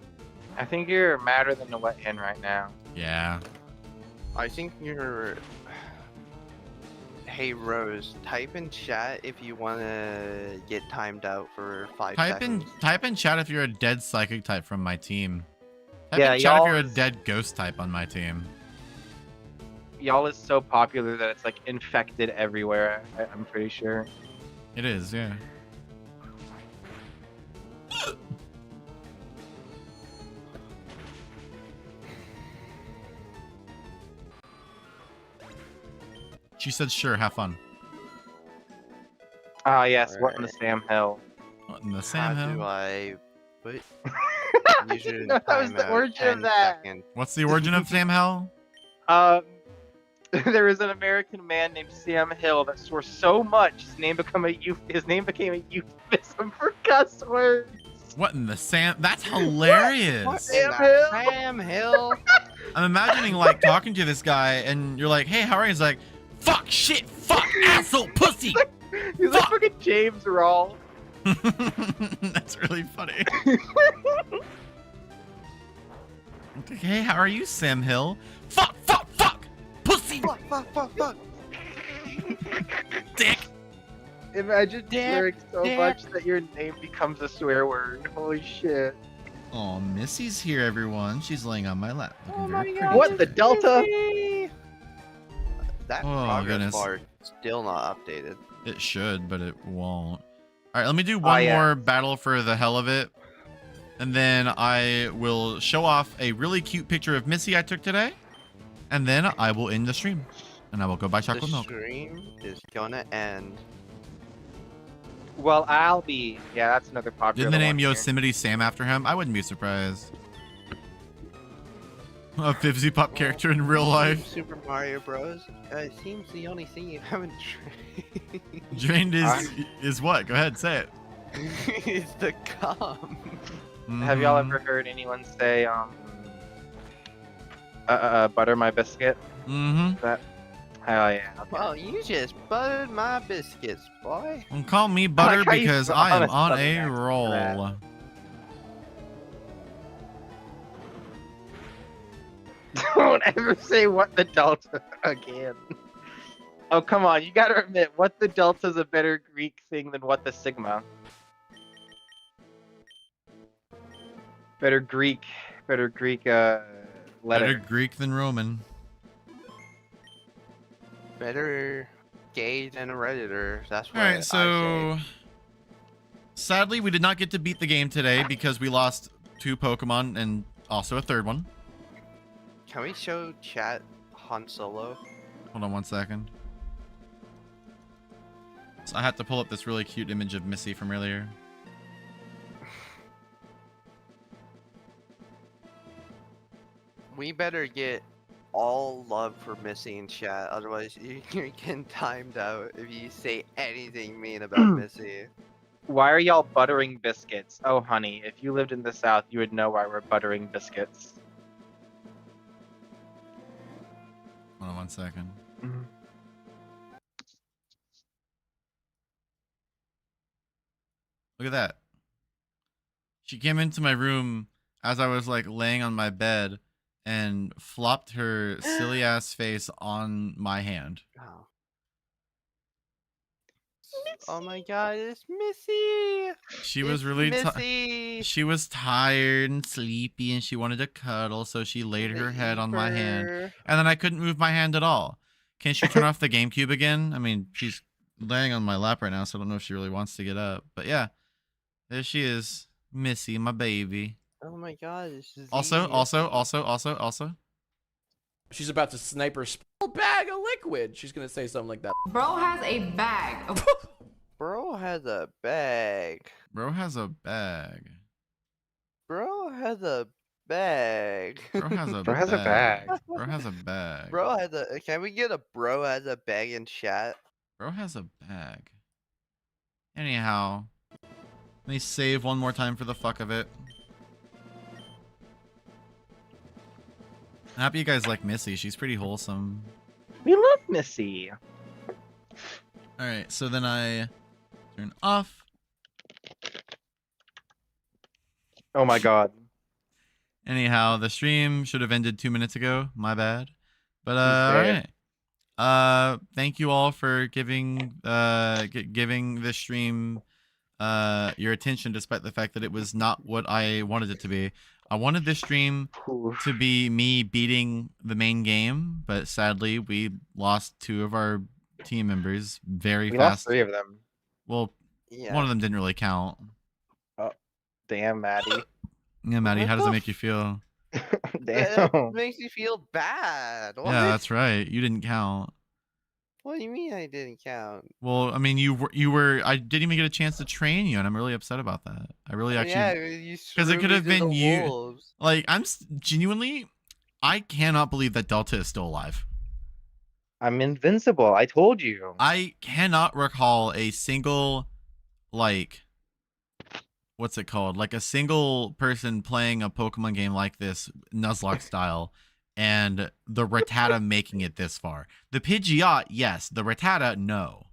I think you're madder than a wet hen right now. Yeah. I think you're... Hey Rose, type in chat if you want to get timed out for 5 seconds. Type in chat if you're a dead psychic type from my team. Type Yeah, in chat if y'all you're a is- dead ghost type on my team. Y'all is so popular that it's like infected everywhere. I'm pretty sure. It is, yeah. She said, sure, have fun. Ah, yes. What in the Alright. Sam Hill? What in the How Sam do Hill? I put... user That was the timeout origin of 10 that. seconds. What's the origin of Sam Hill? There was an American man named Sam Hill that swore so much his name became a euphemism for cuss words. What in the Sam? That's hilarious. What in Sam the Hill? Sam Hill? I'm imagining like talking to this guy and you're like, hey, how are you? He's like, fuck, shit, fuck, asshole, pussy. He's like fucking James Rawl. That's really funny. Hey, how are you, Sam Hill? Fuck, fuck, fuck, pussy, Fuck. dick. Imagine Dick, swearing so dick. much that your name becomes a swear word. Holy shit. Oh, Missy's here, everyone. She's laying on my lap. Looking Oh very my pretty. God. What the Delta? That Oh, progress goodness. bar still not updated. It should, but it won't. All right, let me do one yeah. more battle for the hell of it. And then I will show off a really cute picture of Missy I took today. And then I will end the stream. And I will go buy chocolate The milk. stream is gonna end. Well, I'll be. Yeah, that's another popular. Didn't they name one here. Yosemite Sam after him? I wouldn't be surprised. A Fibsy Pop character in real life. Super Mario Bros. It seems the only thing you haven't Drained is what? Go ahead, say it. is the cum. Have y'all Mhm. ever heard anyone say butter my biscuit? Mm-hmm. That. Hell yeah. Okay. Well, you just buttered my biscuits, boy. And call me Butter how you because put I on am a on southern a accent for roll. that. Don't ever say what the Delta again. Oh, come on. You gotta admit, what the Delta's a better Greek thing than what the Sigma. Better Greek letter. Better Greek than Roman. Better gay than a redditor. That's what All I right, so sadly we did not get to beat the game today because we lost 2 Pokemon and also a third one. say. Can we show chat Han Solo? Hold on one second. So I had to pull up this really cute image of Missy from earlier. We better get all love for Missy in chat, otherwise you're getting timed out if you say anything mean about Missy. Why are y'all buttering biscuits? Oh, honey, if you lived in the South, you would know why we're buttering biscuits. Hold on one second. Look at that. She came into my room as I was like laying on my bed and flopped her silly ass face on my hand. Oh. Oh my god, it's Missy! She was It's really Missy! she was tired and sleepy and she wanted to cuddle, so she laid her head on my hand. Sleeper. And then I couldn't move my hand at all. Can she turn off the GameCube again? I mean, she's laying on my lap right now, so I don't know if she really wants to get up. But yeah, there she is. Missy, my baby. Oh my god, this is Also. She's about to sniper a bag of liquid. She's gonna say something like that. Bro has a bag. Bro has a bag. Bro has a bag. Bro has a bag. Bro has a Bro has a bag. Bro has a bag. Bro has a. Can we get a bro has a bag in chat? Bro has a bag. Anyhow, let me save one more time for the fuck of it. I'm happy you guys like Missy. She's pretty wholesome. We love Missy. Alright, so then I turn off. Oh my god. Anyhow, the stream should have ended 2 minutes ago. My bad. But Okay. alright. Thank you all for giving giving this stream your attention, despite the fact that it was not what I wanted it to be. I wanted this stream to be me beating the main game, but sadly we lost 2 of our team members very We fast. lost 3 of them. Well, Yeah. one of them didn't really count. Damn, Maddie. Yeah, Maddie, What how does the it make you feel? That Damn. makes me feel bad. What? Yeah, that's right. You didn't count. What do you mean I didn't count? Well, I mean, you were. I didn't even get a chance to train you, and I'm really upset about that. I really Oh, actually, yeah, you 'cause it threw could me have to the been you. wolves. like, genuinely, I cannot believe that Delta is still alive. I'm invincible. I told you. I cannot recall a single, like, what's it called? Like a single person playing a Pokemon game like this, Nuzlocke style, and the Rattata making it this far. The Pidgeot, yes. The Rattata, no.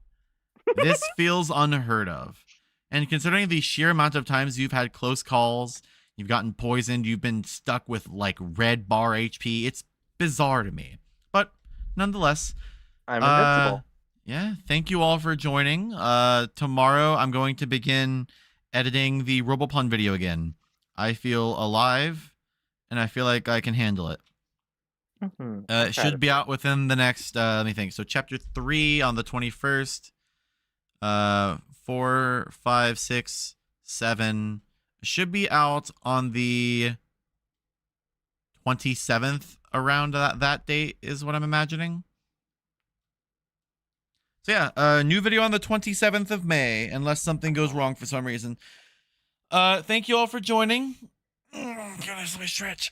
This feels unheard of. And considering the sheer amount of times you've had close calls, you've gotten poisoned, you've been stuck with like red bar HP, it's bizarre to me. But nonetheless, I'm invincible. yeah, thank you all for joining. Tomorrow I'm going to begin editing the Robopun video again. I feel alive, and I feel like I can handle it. Mhm. It should be out within the next. Let me think. So chapter 3 on the 21st. 4, 5, 6, 7 should be out on the 27th. Around that date is what I'm imagining. So yeah, new video on the 27th of May, unless something goes wrong for some reason. Thank you all for joining. Goodness, let me stretch.